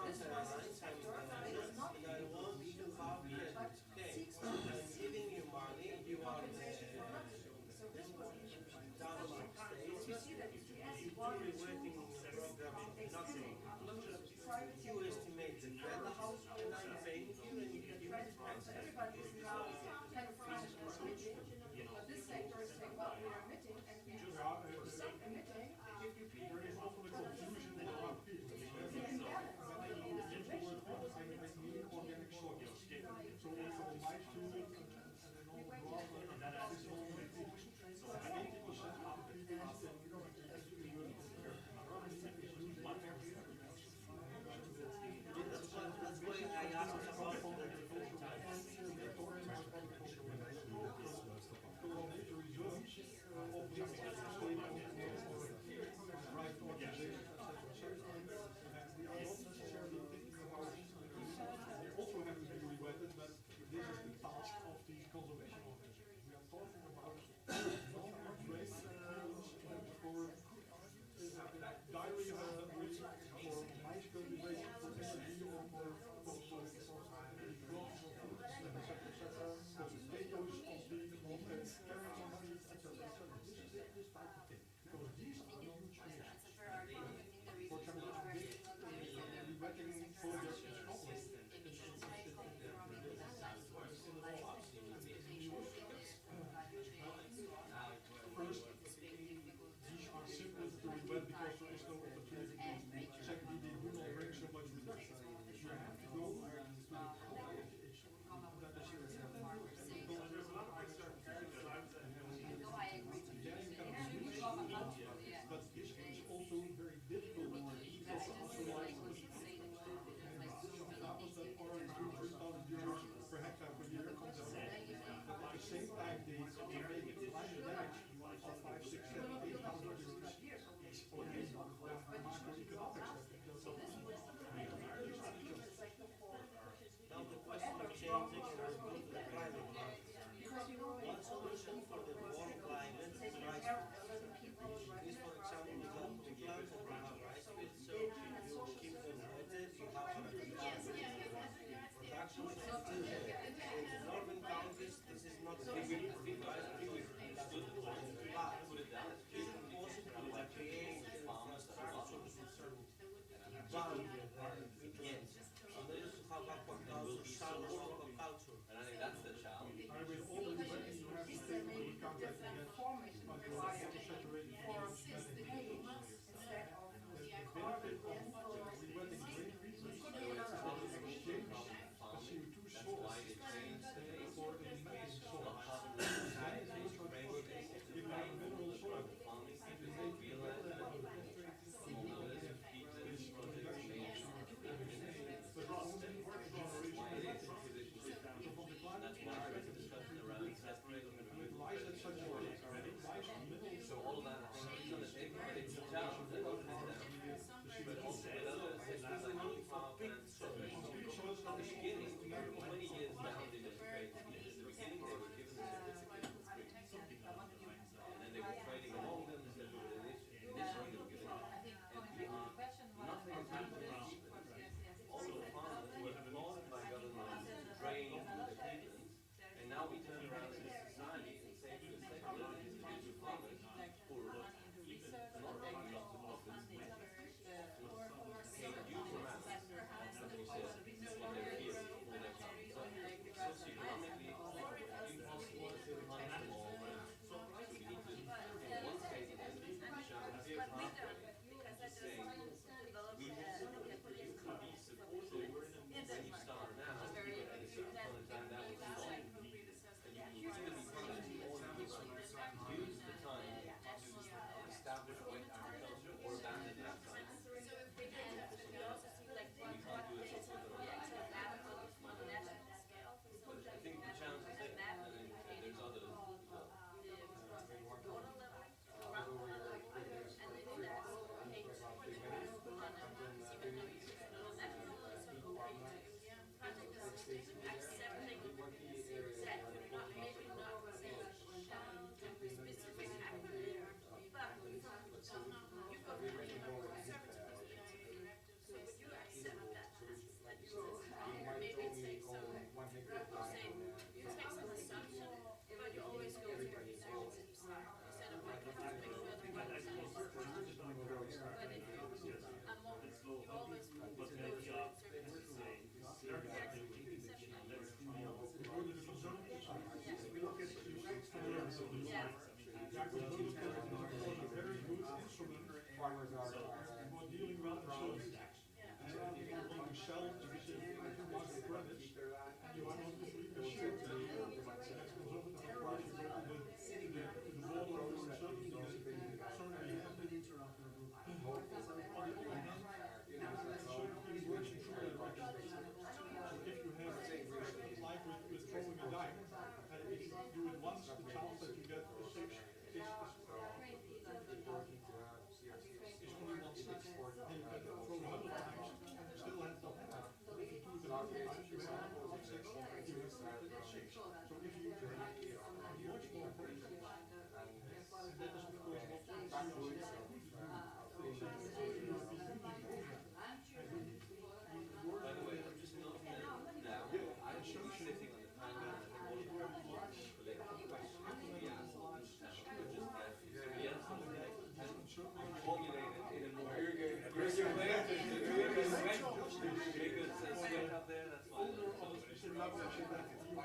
this one sector that is not legal farming, but seeks to giving you money, you are compensation for nothing. So this was the issue. You see that yes, one, two, program is nothing. Private sector. You estimate the credit house and I'm paying you and you get credit. So everybody is now kind of financially emitting, but this sector is saying, well, we are emitting and we for some emitting, if you pay there is often a confusion around people. it's an imbalance.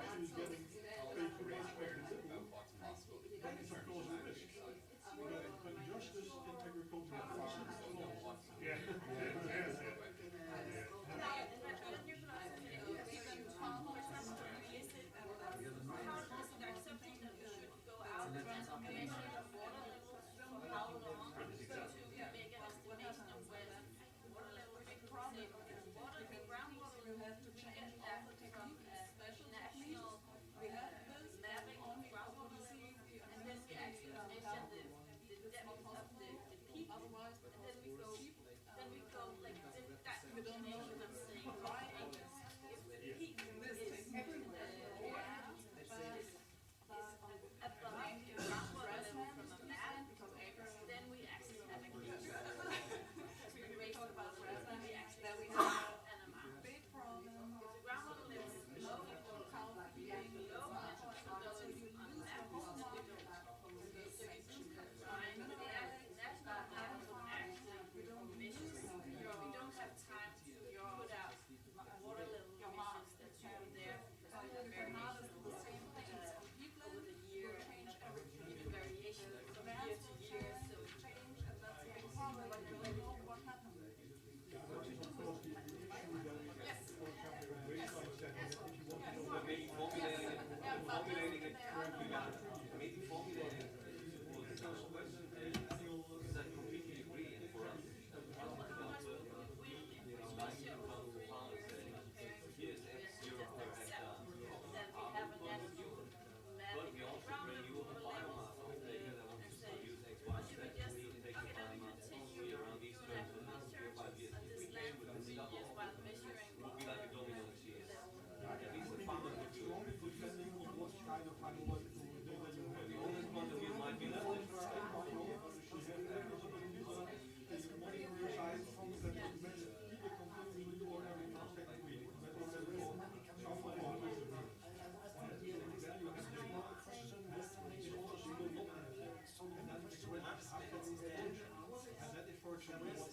actually getting paid for much of the little, then it's of course a risk. But justice in agricultural policy is not. can of course make it more channels.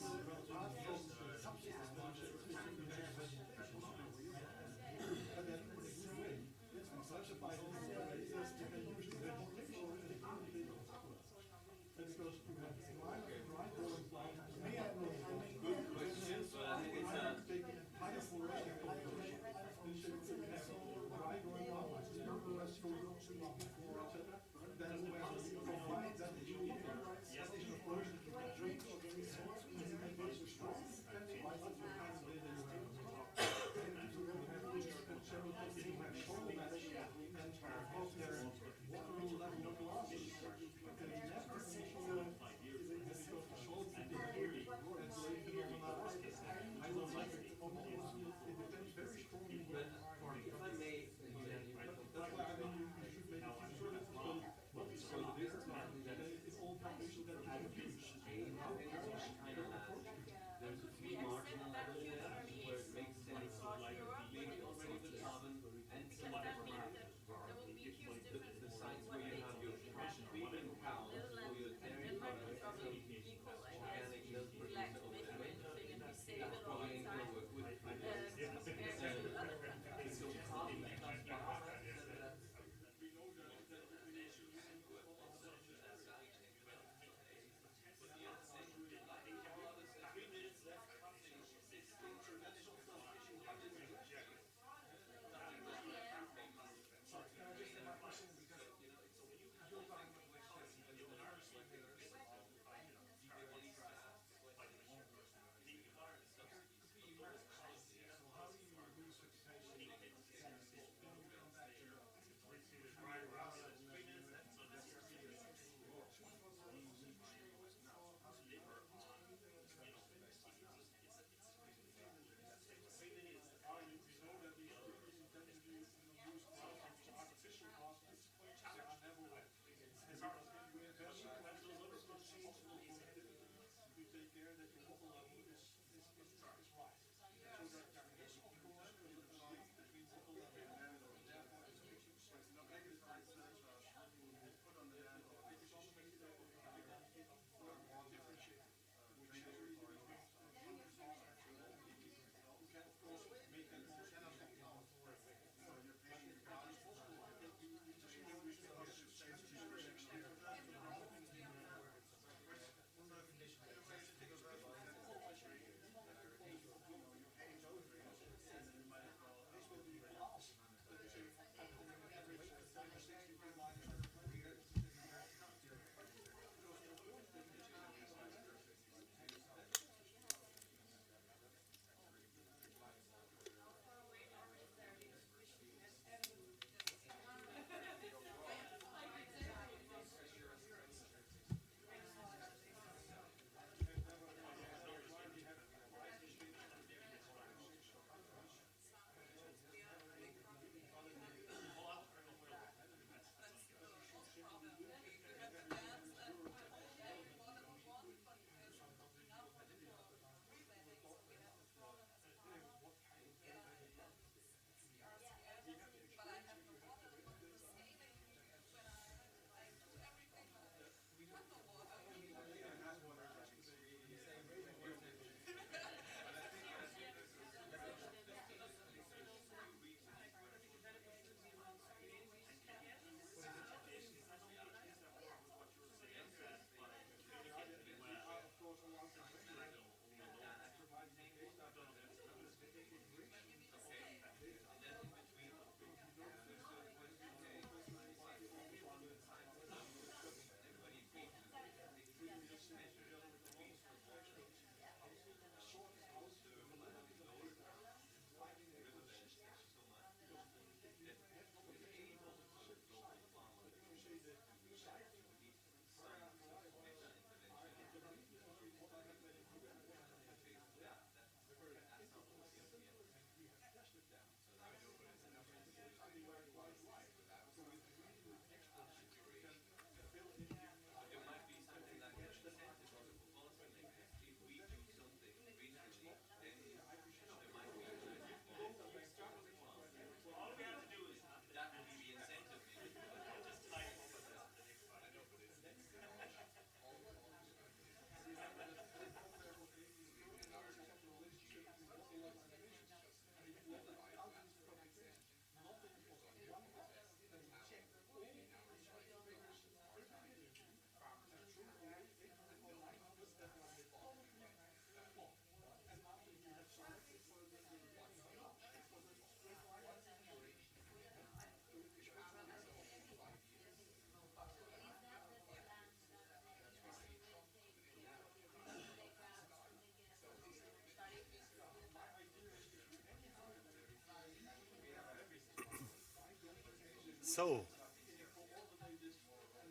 So,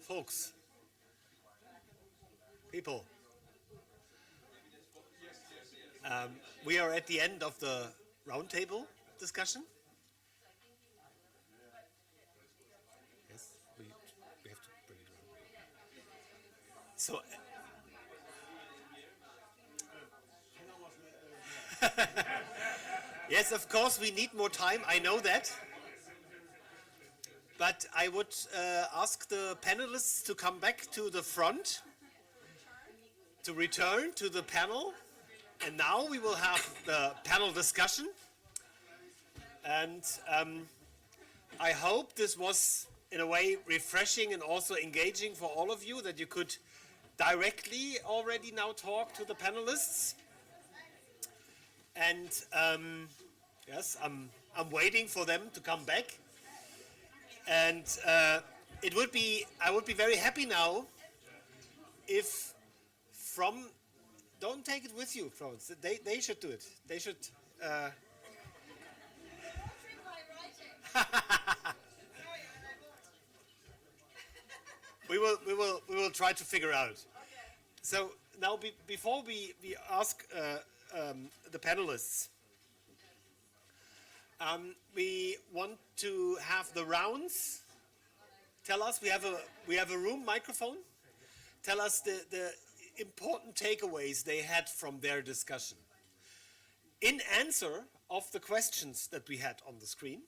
folks, people, we are at the end of the roundtable discussion. Yes, we have to bring it around. So, yes, of course, we need more time. I know that. But I would ask the panelists to come back to the front, to return to the panel. And now we will have the panel discussion. And I hope this was, in a way, refreshing and also engaging for all of you, that you could directly already now talk to the panelists. And yes, I'm waiting for them to come back. And I would be very happy now if don't take it with you, Franz. They should do it. They should. We will try to figure out. So now before we ask the panelists. We want to have the rounds. Tell us, we have a room microphone. Tell us the important takeaways they had from their discussion. In answer of the questions that we had on the screen,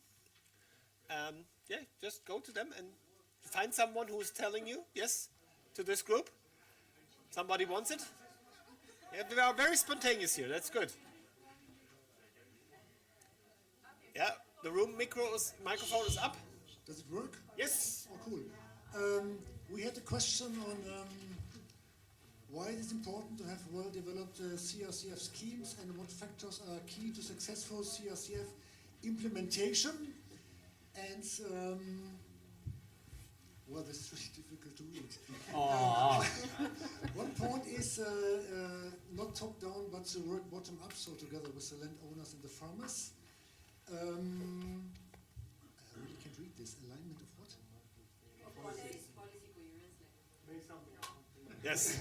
yeah, just go to them and find someone who's telling you, yes, to this group. Somebody wants it? Yeah, we are very spontaneous here, that's good. Yeah, the room microphone is up. Does it work? Yes. Oh, cool. We had a question on why it is important to have well-developed CRCF schemes and what factors are key to successful CRCF implementation. And, well, this is really difficult to read. One point is not top-down, but to work bottom-up, so together with the landowners and the farmers. I really can't read this. Alignment of what? Yes.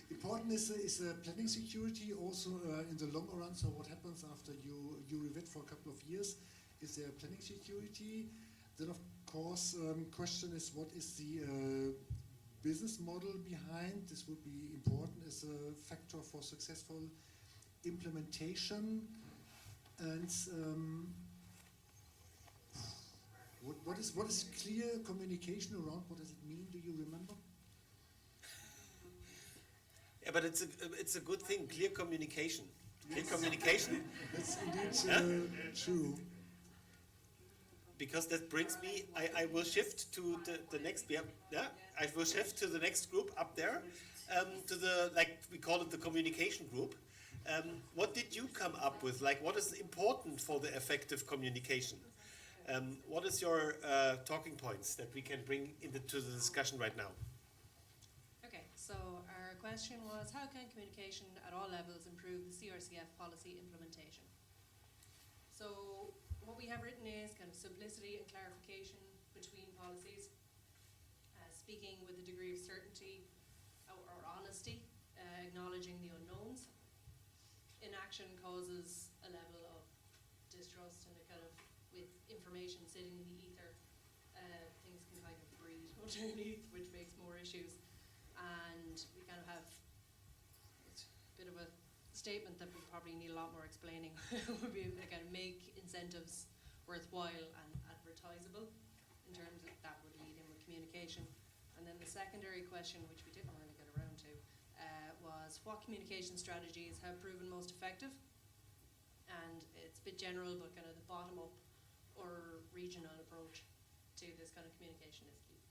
Important is planning security also in the long run. So what happens after you revet for a couple of years? Is there planning security? Then of course, question is what is the business model behind? This would be important as a factor for successful implementation. And what is clear communication around? What does it mean? Do you remember? Yeah, but it's a good thing. Clear communication. Clear communication. That's indeed true. Because that brings me. I will shift to the next. I will shift to the next group up there. To the, like we call it, the communication group. What did you come up with? Like, what is important for the effective communication? What is your talking points that we can bring into the discussion right now? Okay, so our question was, how can communication at all levels improve the CRCF policy implementation? So what we have written is kind of simplicity and clarification between policies, speaking with a degree of certainty or honesty, acknowledging the unknowns. Inaction causes a level of distrust and a kind of, with information sitting in the ether, things can kind of breed underneath, which makes more issues. And we kind of have a bit of a statement that we probably need a lot more explaining. Would be to kind of make incentives worthwhile and advertisable in terms of that would lead in with communication. And then the secondary question, which we didn't really get around to, was what communication strategies have proven most effective? And it's a bit general, but kind of the bottom up or regional approach to this kind of communication is key.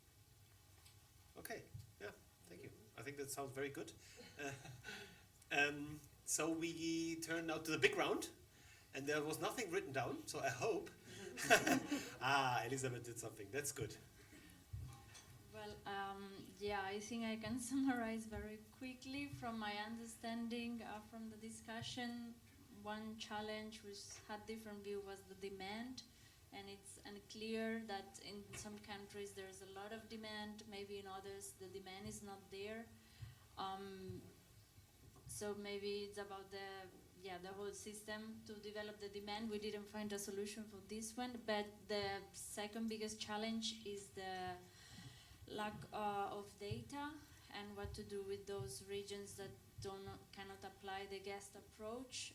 Okay, yeah, thank you. I think that sounds very good. So we turn now to the big round, and there was nothing written down, so I hope. Elizabeth did something, that's good. Well, yeah, I think I can summarize very quickly from my understanding from the discussion. One challenge which had different view was the demand, and it's unclear that in some countries there's a lot of demand, maybe in others the demand is not there. So maybe it's about the whole system to develop the demand. We didn't find a solution for this one, but the second biggest challenge is the lack of data and what to do with those regions that cannot apply the guest approach.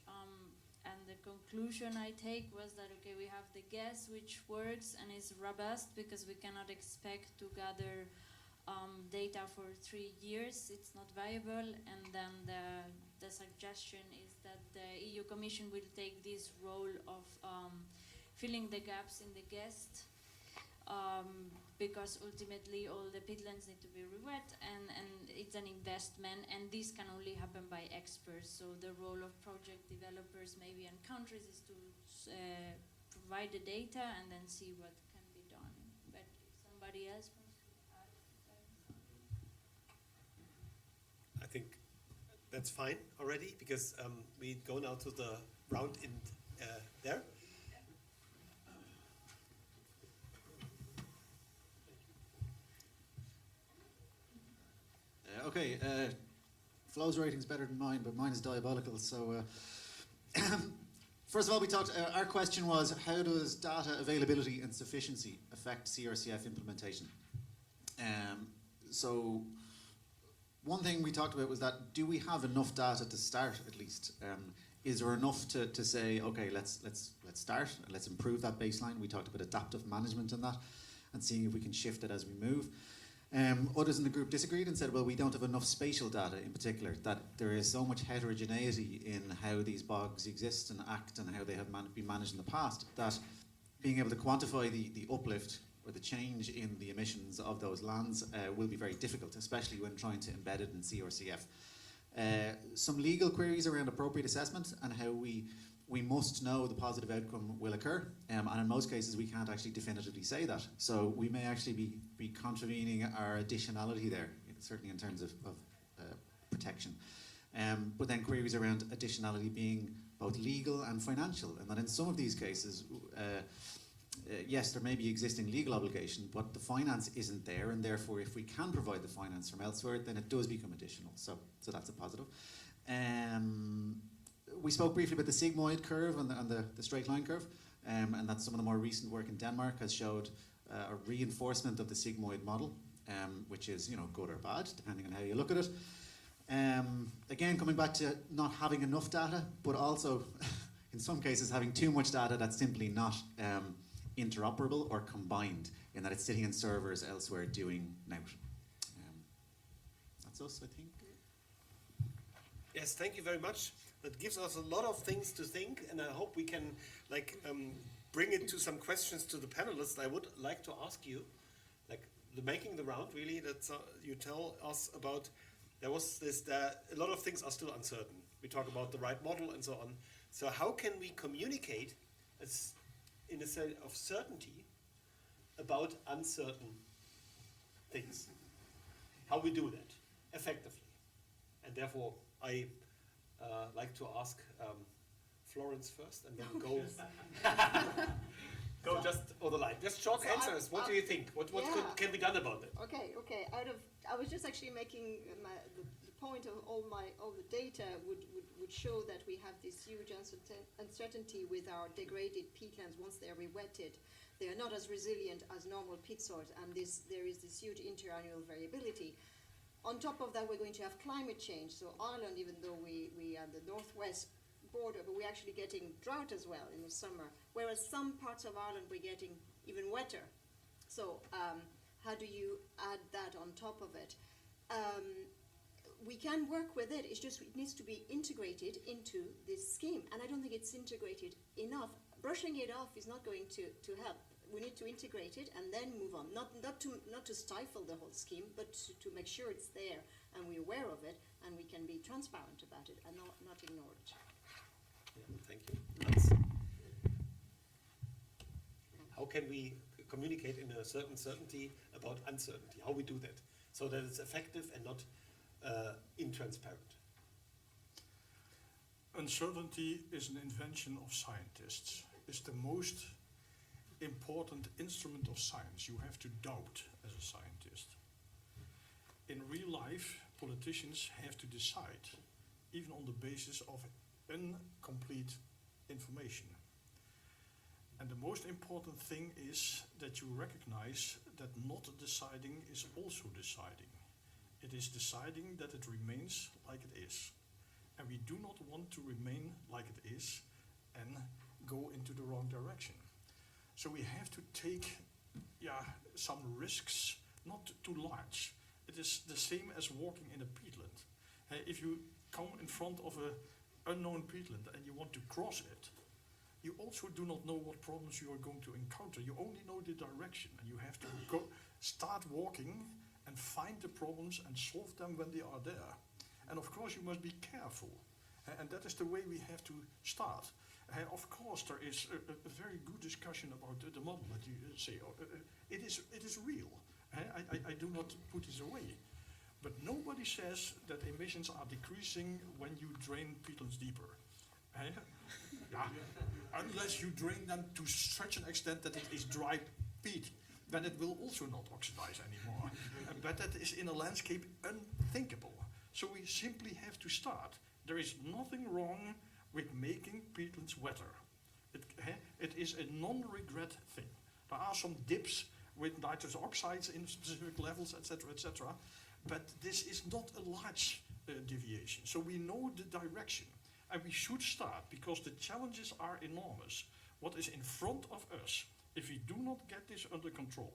And the conclusion I take was that, okay, we have the guest which works and is robust because we cannot expect to gather data for 3 years. It's not viable. And then the suggestion is that the EU Commission will take this role of filling the gaps in the guest, because ultimately all the peatlands need to be re-wet, and it's an investment, and this can only happen by experts. So the role of project developers maybe in countries is to provide the data and then see what can be done. But if somebody else wants to add that. I think that's fine already, because we go now to the round in there. Okay, Flo's rating's better than mine, but mine is diabolical. So, first of all, we talked. Our question was, how does data availability and sufficiency affect CRCF implementation? So, one thing we talked about was that, do we have enough data to start at least? Is there enough to say, okay, let's start, let's improve that baseline? We talked about adaptive management in that, and seeing if we can shift it as we move. Others in the group disagreed and said, well, we don't have enough spatial data in particular, that there is so much heterogeneity in how these bogs exist and act and how they have been managed in the past, that being able to quantify the uplift or the change in the emissions of those lands will be very difficult, especially when trying to embed it in CRCF. Some legal queries around appropriate assessment and how we must know the positive outcome will occur, and in most cases we can't actually definitively say that. So we may actually be contravening our additionality there, certainly in terms of protection. But then queries around additionality being both legal and financial, and that in some of these cases, yes, there may be existing legal obligation, but the finance isn't there, and therefore if we can provide the finance from elsewhere, then it does become additional. So that's a positive. We spoke briefly about the sigmoid curve and the straight line curve, and that some of the more recent work in Denmark has showed a reinforcement of the sigmoid model, which is, good or bad, depending on how you look at it. Again, coming back to not having enough data, but also in some cases having too much data that's simply not interoperable or combined, in that it's sitting in servers elsewhere doing nout. That's us, I think. Yes, thank you very much. That gives us a lot of things to think, and I hope we can bring it to some questions to the panelists. I would like to ask you, making the round really, that you tell us about. There was this. A lot of things are still uncertain. we talk about the right model and so on. So how can we communicate in a sense of certainty about uncertain things? How we do that effectively? And therefore, I like to ask Florence first, and then go just on the line. Just short answers. What do you think? What can be done about it? Okay. I was just actually making the point of all the data would show that we have this huge uncertainty with our degraded peatlands once they are re-wetted. They are not as resilient as normal peat soils, and there is this huge interannual variability. On top of that, we're going to have climate change. So Ireland, even though we are the northwest border, but we're actually getting drought as well in the summer, whereas some parts of Ireland we're getting even wetter. So how do you add that on top of it? We can work with it, it's just it needs to be integrated into this scheme, and I don't think it's integrated enough. Brushing it off is not going to help. We need to integrate it and then move on. Not to stifle the whole scheme, but to make sure it's there and we're aware of it and we can be transparent about it and not ignore it. Yeah, thank you. How can we communicate in a certain certainty about uncertainty? How we do that so that it's effective and not intransparent? Uncertainty is an invention of scientists. It's the most important instrument of science. You have to doubt as a scientist. In real life, politicians have to decide, even on the basis of incomplete information. And the most important thing is that you recognize that not deciding is also deciding. It is deciding that it remains like it is. And we do not want to remain like it is and go into the wrong direction. So we have to take some risks, not too large. It is the same as walking in a peatland. If you come in front of an unknown peatland and you want to cross it, you also do not know what problems you are going to encounter. You only know the direction, and you have to start walking and find the problems and solve them when they are there. And of course you must be careful, and that is the way we have to start. Of course there is a very good discussion about the model that you say, it is real. I do not put this away. But nobody says that emissions are decreasing when you drain peatlands deeper. Unless you drain them to such an extent that it is dry peat, then it will also not oxidize anymore. But that is in a landscape unthinkable. So we simply have to start. There is nothing wrong with making peatlands wetter. It is a non-regret thing. There are some dips with nitrous oxides in specific levels, etc., but this is not a large deviation. So we know the direction, and we should start, because the challenges are enormous. What is in front of us, if we do not get this under control,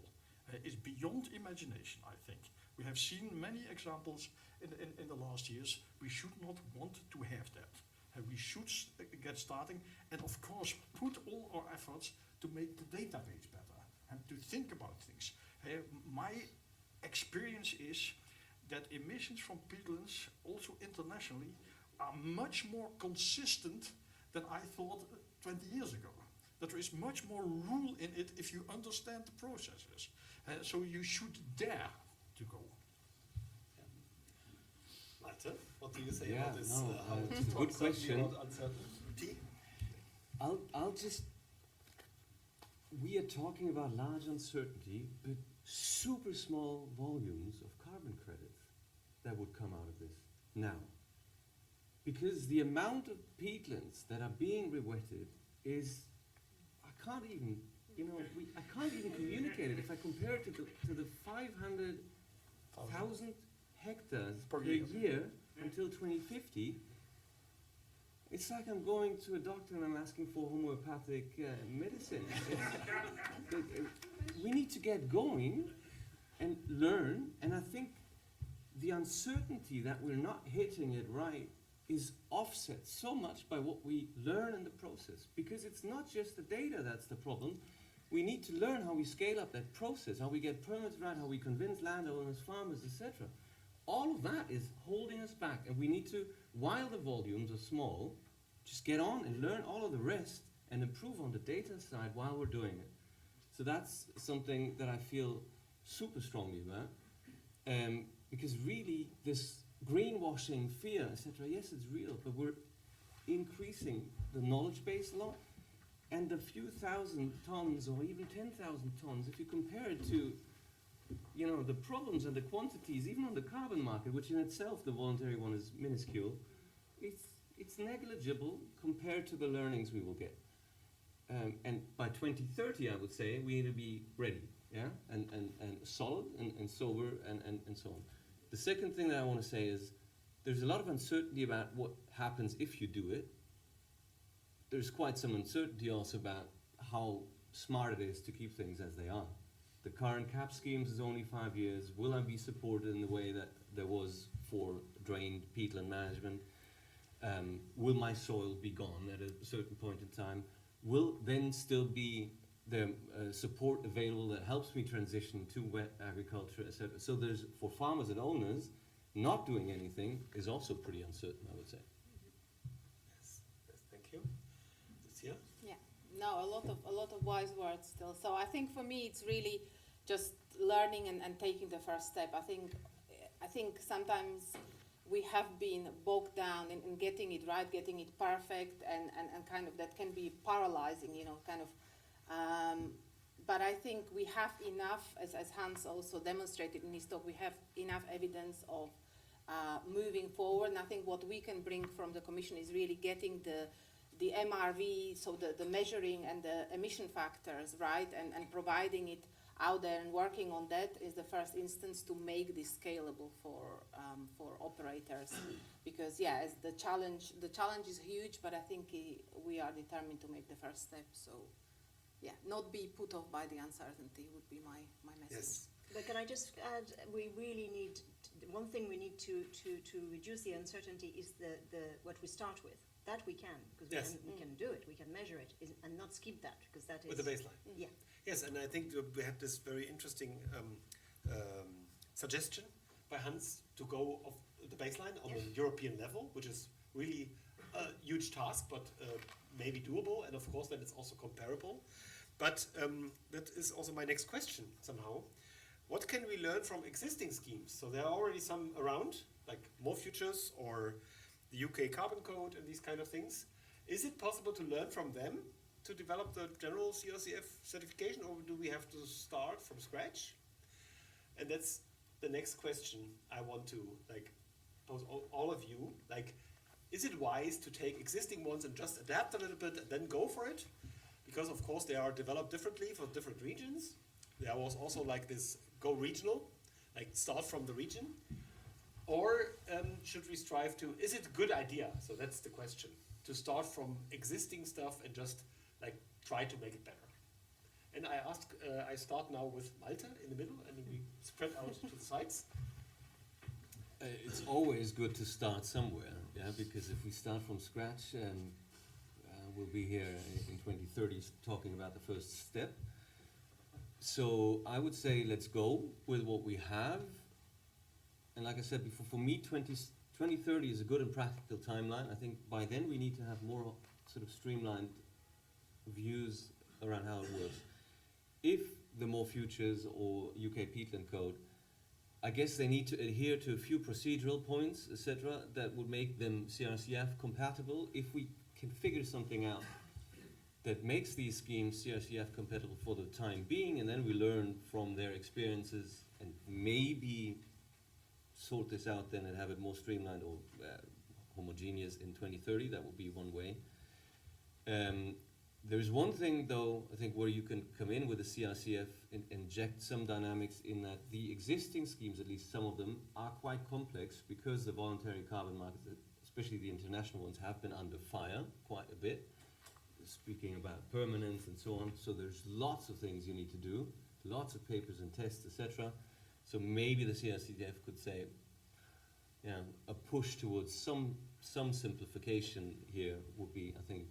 is beyond imagination, I think. We have seen many examples in the last years. We should not want to have that. We should get starting, and of course put all our efforts to make the database better and to think about things. My experience is that emissions from peatlands, also internationally, are much more consistent than I thought 20 years ago. That there is much more rule in it if you understand the processes. So you should dare to go. Malte, what do you say about this? It's a good question. Uncertainty? I'll just, we are talking about large uncertainty, but super small volumes of carbon credits that would come out of this now. Because the amount of peatlands that are being re-wetted is, I can't even communicate it. If I compare it to the 500,000 hectares per year until 2050, it's like I'm going to a doctor and I'm asking for homeopathic medicine. We need to get going and learn, and I think the uncertainty that we're not hitting it right is offset so much by what we learn in the process, because it's not just the data that's the problem. We need to learn how we scale up that process, how we get permits right, how we convince landowners, farmers, etc. all of that is holding us back, and we need to, while the volumes are small, just get on and learn all of the rest and improve on the data side while we're doing it. So that's something that I feel super strongly about, because really this greenwashing, fear, etc., yes, it's real, but we're increasing the knowledge base a lot, and a few thousand tons or even 10,000 tons, if you compare it to, you know, the problems and the quantities, even on the carbon market, which in itself, the voluntary one is minuscule, it's negligible compared to the learnings we will get. And by 2030, I would say, we need to be ready, yeah, and solid and sober and so on. The second thing that I want to say is, there's a lot of uncertainty about what happens if you do it. There's quite some uncertainty also about how smart it is to keep things as they are. The current cap schemes is only 5 years. Will I be supported in the way that there was for drained peatland management? Will my soil be gone at a certain point in time? Will then still be the support available that helps me transition to wet agriculture, etc.? So there's, for farmers and owners, not doing anything is also pretty uncertain, I would say. Yes, thank you. Lucia? Yeah, no, a lot of wise words still. So I think for me it's really just learning and taking the first step. I think sometimes we have been bogged down in getting it right, getting it perfect, and kind of that can be paralyzing, you know, kind of. But I think we have enough, as Hans also demonstrated in his talk, we have enough evidence of moving forward. And I think what we can bring from the Commission is really getting the MRV, so the measuring and the emission factors, right, and providing it out there and working on that is the first instance to make this scalable for operators. Because yeah, as the challenge is huge, but I think we are determined to make the first step. So yeah, not be put off by the uncertainty would be my message. Yes. But can I just add, we really need, one thing we need to reduce the uncertainty is the what we start with. That we can, because yes. we can do it, we can measure it, and not skip that, because that is... With the baseline. Yeah. Yes, and I think we had this very interesting suggestion by Hans to go off the baseline on the European level, which is really a huge task, but maybe doable, and of course then it's also comparable. But that is also my next question somehow. What can we learn from existing schemes? So there are already some around, like More Futures or the UK Carbon Code and these kind of things. Is it possible to learn from them to develop the general CRCF certification, or do we have to start from scratch? And that's the next question I want to pose all of you. Is it wise to take existing ones and just adapt a little bit and then go for it? Because of course they are developed differently for different regions. There was also this go regional, start from the region. Or should we strive to, is it a good idea? So that's the question, to start from existing stuff and just try to make it better. And I start now with Malta in the middle, and then we spread out to the sides. It's always good to start somewhere, yeah, because if we start from scratch, we'll be here in 2030 talking about the first step. So I would say let's go with what we have. And like I said before, for me, 2030 is a good and practical timeline. I think by then we need to have more sort of streamlined views around how it works. If the More Futures or UK Peatland Code, I guess they need to adhere to a few procedural points, etc., that would make them CRCF compatible. If we can figure something out that makes these schemes CRCF compatible for the time being, and then we learn from their experiences and maybe sort this out then and have it more streamlined or homogeneous in 2030, that would be one way. There's one thing though, I think, where you can come in with a CRCF and inject some dynamics in that the existing schemes, at least some of them, are quite complex because the voluntary carbon markets, especially the international ones, have been under fire quite a bit, speaking about permanence and so on. So there's lots of things you need to do, lots of papers and tests, etc. So maybe the CRCF could say, a push towards some simplification here would be, I think,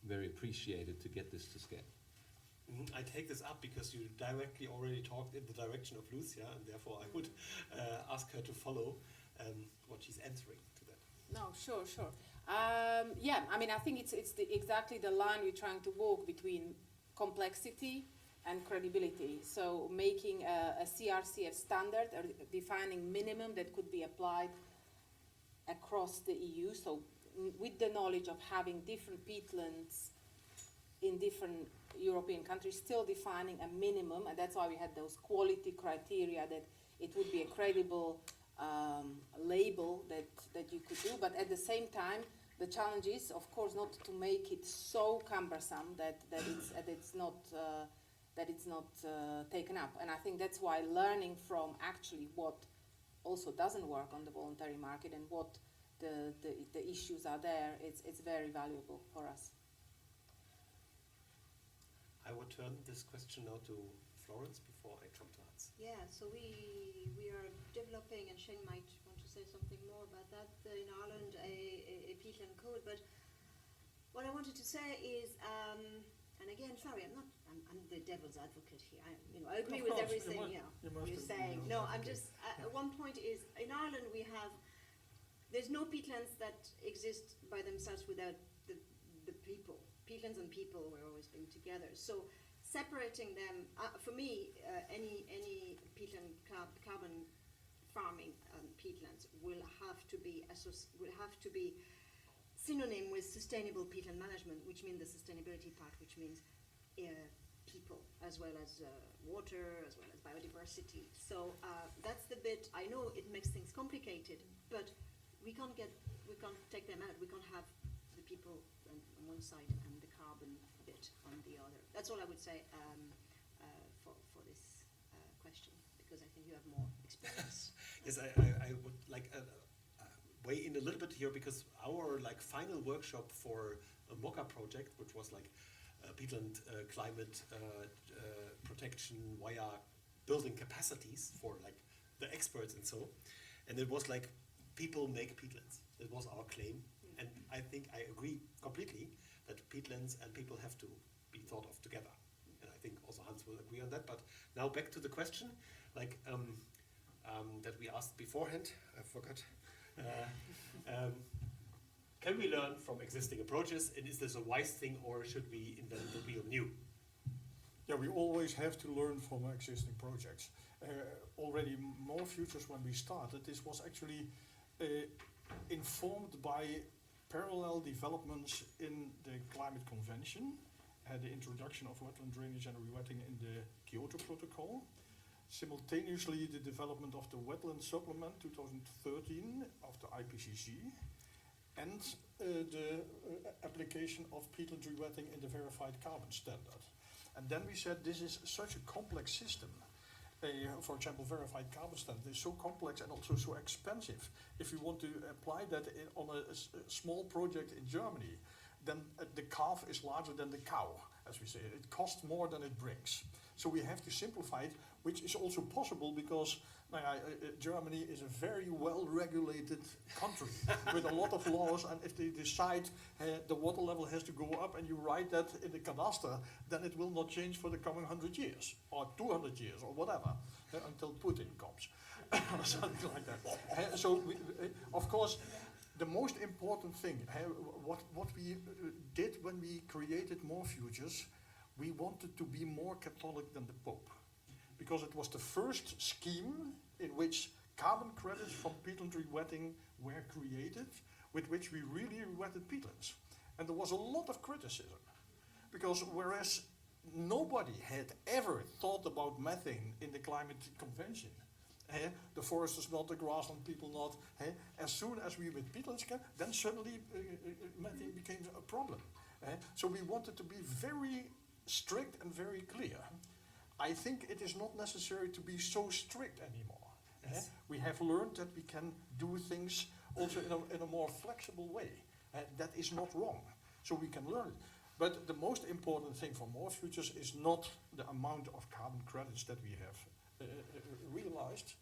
very appreciated to get this to scale. I take this up because you directly already talked in the direction of Lucia, and therefore I would ask her to follow what she's answering to that. No, sure. Yeah, I mean, I think it's exactly the line we're trying to walk between complexity and credibility. So making a CRCF standard, or defining minimum that could be applied across the EU. So with the knowledge of having different peatlands in different European countries, still defining a minimum, and that's why we had those quality criteria, that it would be a credible label that you could do. But at the same time, the challenge is, of course, not to make it so cumbersome that it's not taken up. And I think that's why learning from actually what also doesn't work on the voluntary market and what the issues are there, it's very valuable for us. I would turn this question now to Florence before I come to Hans. Yeah, so we are developing, and Shane might want to say something more about that, in Ireland, a peatland code. But what I wanted to say is, and again, sorry, I'm the devil's advocate here. I agree with everything you're saying. No, I'm just, one point is, in Ireland there's no peatlands that exist by themselves without the people. Peatlands and people were always being together. So separating them, for me, any peatland carbon farming peatlands will have to be synonym with sustainable peatland management, which means the sustainability part, which means people as well as water, as well as biodiversity. So that's the bit. I know it makes things complicated, but we can't take them out. We can't have the people on one side and the carbon bit on the other. That's all I would say for this question, because I think you have more experience. Yes, I would like weigh in a little bit here, because our final workshop for a MOCA project, which was peatland climate protection via building capacities for the experts and so, and it was people make peatlands. It was our claim. And I think I agree completely that peatlands and people have to be thought of together. And I think also Hans will agree on that. But now back to the question, that we asked beforehand. I forgot. Can we learn from existing approaches? And is this a wise thing, or should we invent the wheel new? Yeah, we always have to learn from existing projects. Already More Futures, when we started, this was actually informed by parallel developments in the Climate Convention, the introduction of wetland drainage and rewetting in the Kyoto Protocol, simultaneously the development of the Wetland Supplement 2013 of the IPCC, and the application of peatland rewetting in the Verified Carbon Standard. And then we said this is such a complex system. For example, Verified Carbon Standard is so complex and also so expensive. If you want to apply that on a small project in Germany, then the calf is larger than the cow, as we say. It costs more than it brings. So we have to simplify it, which is also possible because Germany is a very well-regulated country with a lot of laws, and if they decide the water level has to go up and you write that in the cadastre, then it will not change for the coming 100 years or 200 years or whatever until Putin comes or something like that. So of course, the most important thing, what we did when we created More Futures, we wanted to be more Catholic than the Pope, because it was the first scheme in which carbon credits from peatland rewetting were created, with which we really rewetted peatlands. And there was a lot of criticism, because whereas nobody had ever thought about methane in the Climate Convention, the foresters not, the grassland people not, as soon as we with peatlands came, then suddenly methane became a problem. So we wanted to be very strict and very clear. I think it is not necessary to be so strict anymore. Yes. We have learned that we can do things also in a more flexible way. That is not wrong. So we can learn it. But the most important thing for More Futures is not the amount of carbon credits that we have realized.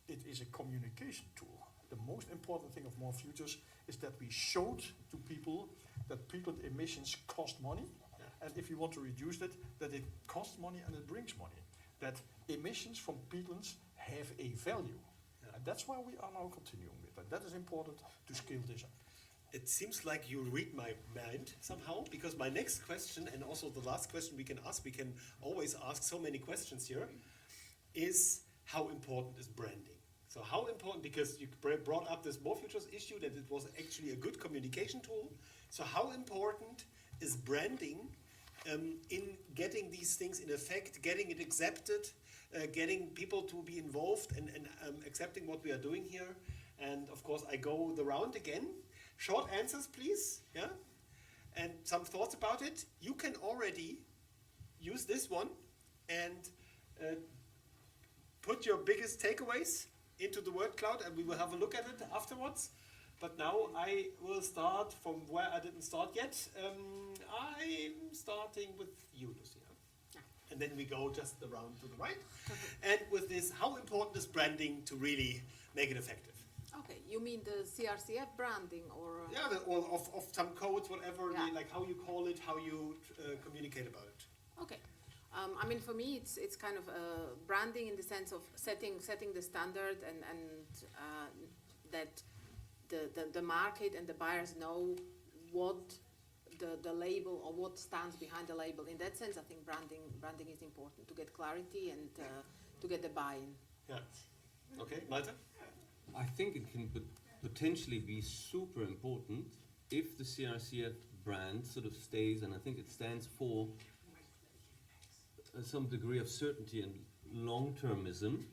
It is a communication tool. The most important thing of More Futures is that we showed to people that peatland emissions cost money, and if you want to reduce it, that it costs money and it brings money. That emissions from peatlands have a value. And that's why we are now continuing with that. That is important to scale this up. It seems like you read my mind somehow, because my next question, and also the last question we can always ask so many questions here, is how important is branding? So how important, because you brought up this More Futures issue, that it was actually a good communication tool. So how important is branding in getting these things in effect, getting it accepted, getting people to be involved and accepting what we are doing here? And of course I go the round again. Short answers, please, yeah? And some thoughts about it. You can already use this one and put your biggest takeaways into the word cloud, and we will have a look at it afterwards. But now I will start from where I didn't start yet. I'm starting with you, Lucia. And then we go just around to the right. And with this, how important is branding to really make it effective? Okay, you mean the CRCF branding, or? Yeah, or of some codes, whatever, like how you call it, how you communicate about it. Okay. I mean, for me, it's kind of branding in the sense of setting the standard and that the market and the buyers know what the label or what stands behind the label. In that sense, I think branding is important to get clarity and to get the buy-in. Yeah. Okay, Malte? I think it can potentially be super important if the CRCF brand sort of stays, and I think it stands for some degree of certainty and long-termism.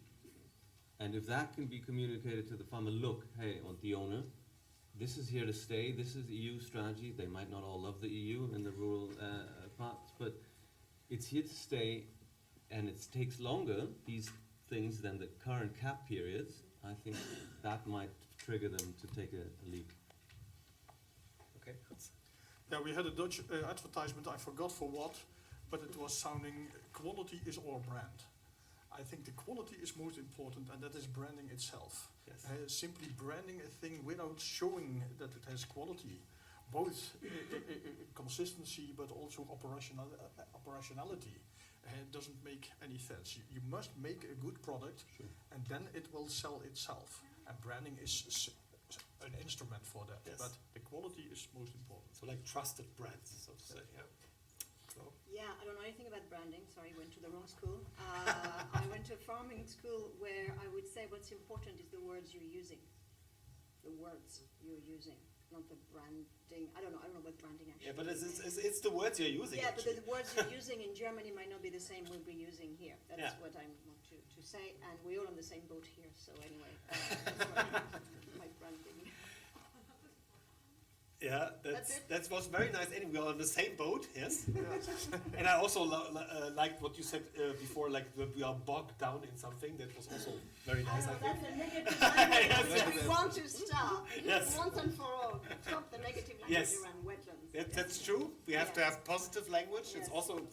And if that can be communicated to the farmer, look, hey, or the owner, this is here to stay, this is EU strategy. They might not all love the EU in the rural parts, but it's here to stay, and it takes longer, these things, than the current cap periods. I think that might trigger them to take a leap. Okay. Yeah, we had a Dutch advertisement, I forgot for what, but it was sounding, quality is our brand. I think the quality is most important, and that is branding itself. Yes. Simply branding a thing without showing that it has quality, both consistency but also operationality, doesn't make any sense. You must make a good product, and then it will sell itself. And branding is an instrument for that, yes. But the quality is most important. So like trusted brands, so to say, yeah. So. Yeah, I don't know anything about branding. Sorry, went to the wrong school. I went to a farming school where I would say what's important is the words you're using. The words you're using, not the branding. I don't know what branding actually is. Yeah, but it's the words you're using. Yeah, actually. but the words you're using in Germany might not be the same we'll be using here. That's what I want to say, and we're all on the same boat here, so anyway, my branding. Yeah, that was very nice. Anyway, we are on the same boat, yes. And I also liked what you said before, like that we are bogged down in something. That was also very nice. I think. That's a negative language. We want to stop. Yes. Once and for all, stop the negative language around wetlands. That's true. We have to have positive language. It's also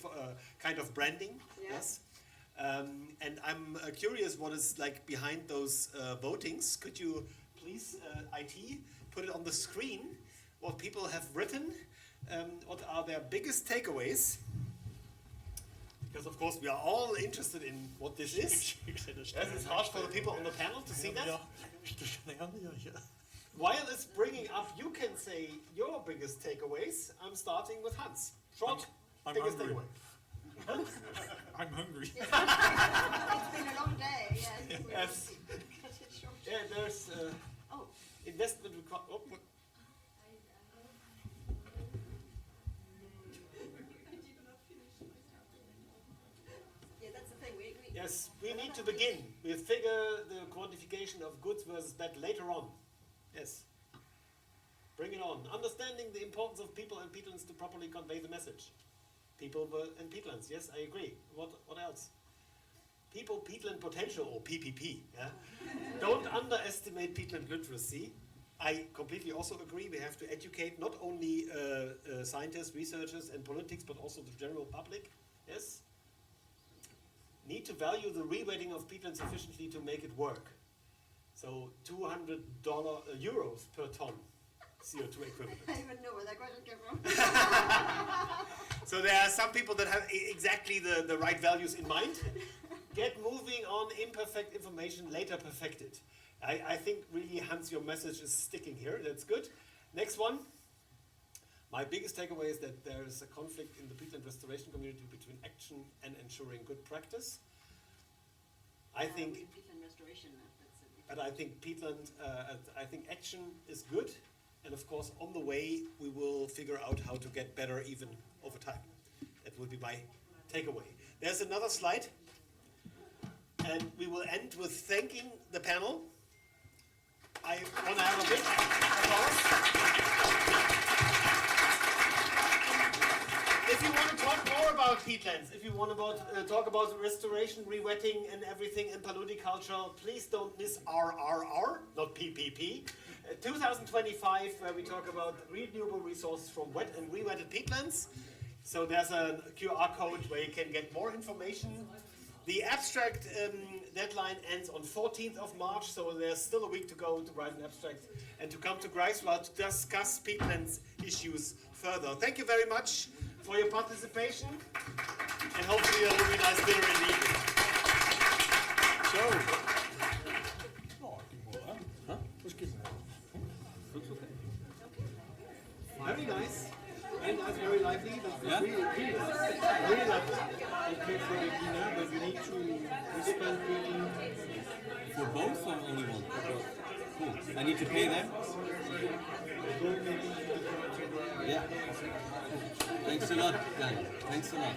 kind of branding. Yes. And I'm curious what is like behind those votings. Could you please, IT, put it on the screen? What people have written, what are their biggest takeaways? Because of course we are all interested in what this is. Yes, it's hard for the people on the panel to see that. While it's bringing up, you can say your biggest takeaways. I'm starting with Hans. Short, I'm biggest hungry. takeaway. I'm hungry. It's been a long day. Yes. Yeah, there's investment required. Oh, yes, we need to begin. We'll figure the quantification of goods versus bad later on. Yes. Bring it on. Understanding the importance of people and peatlands to properly convey the message. People and peatlands. Yes, I agree. What else? People, peatland potential, or PPP. Yeah. Don't underestimate peatland literacy. I completely also agree. We have to educate not only scientists, researchers, and politics, but also the general public. Yes. Need to value the rewetting of peatlands sufficiently to make it work. So €200 per ton CO2 equivalent. I don't even know where that question came from. So there are some people that have exactly the right values in mind. Get moving on imperfect information, later perfected. I think really, Hans, your message is sticking here. That's good. Next one. My biggest takeaway is that there is a conflict in the peatland restoration community between action and ensuring good practice. I think peatland restoration. But I think peatland, I think action is good, and of course, on the way, we will figure out how to get better even over time. That will be my takeaway. There's another slide, and we will end with thanking the panel. I want to have a big applause. If you want to talk more about peatlands, if you want to talk about restoration, rewetting, and everything in paludiculture, please don't miss RRR, not PPP. 2025, where we talk about renewable resources from wet and rewetted peatlands. So there's a QR code where you can get more information. The abstract deadline ends on 14th of March, so there's still a week to go to write an abstract and to come to Greifswald to discuss peatlands issues further. Thank you very much for your participation, and hopefully there will be a nice dinner in the evening. Very nice. Very nice, very lively. Yeah? Really lovely. Okay for the dinner, but you need to respond for both or only one? Cool. I need to pay them? Yeah. Thanks a lot, Dan. Thanks a lot.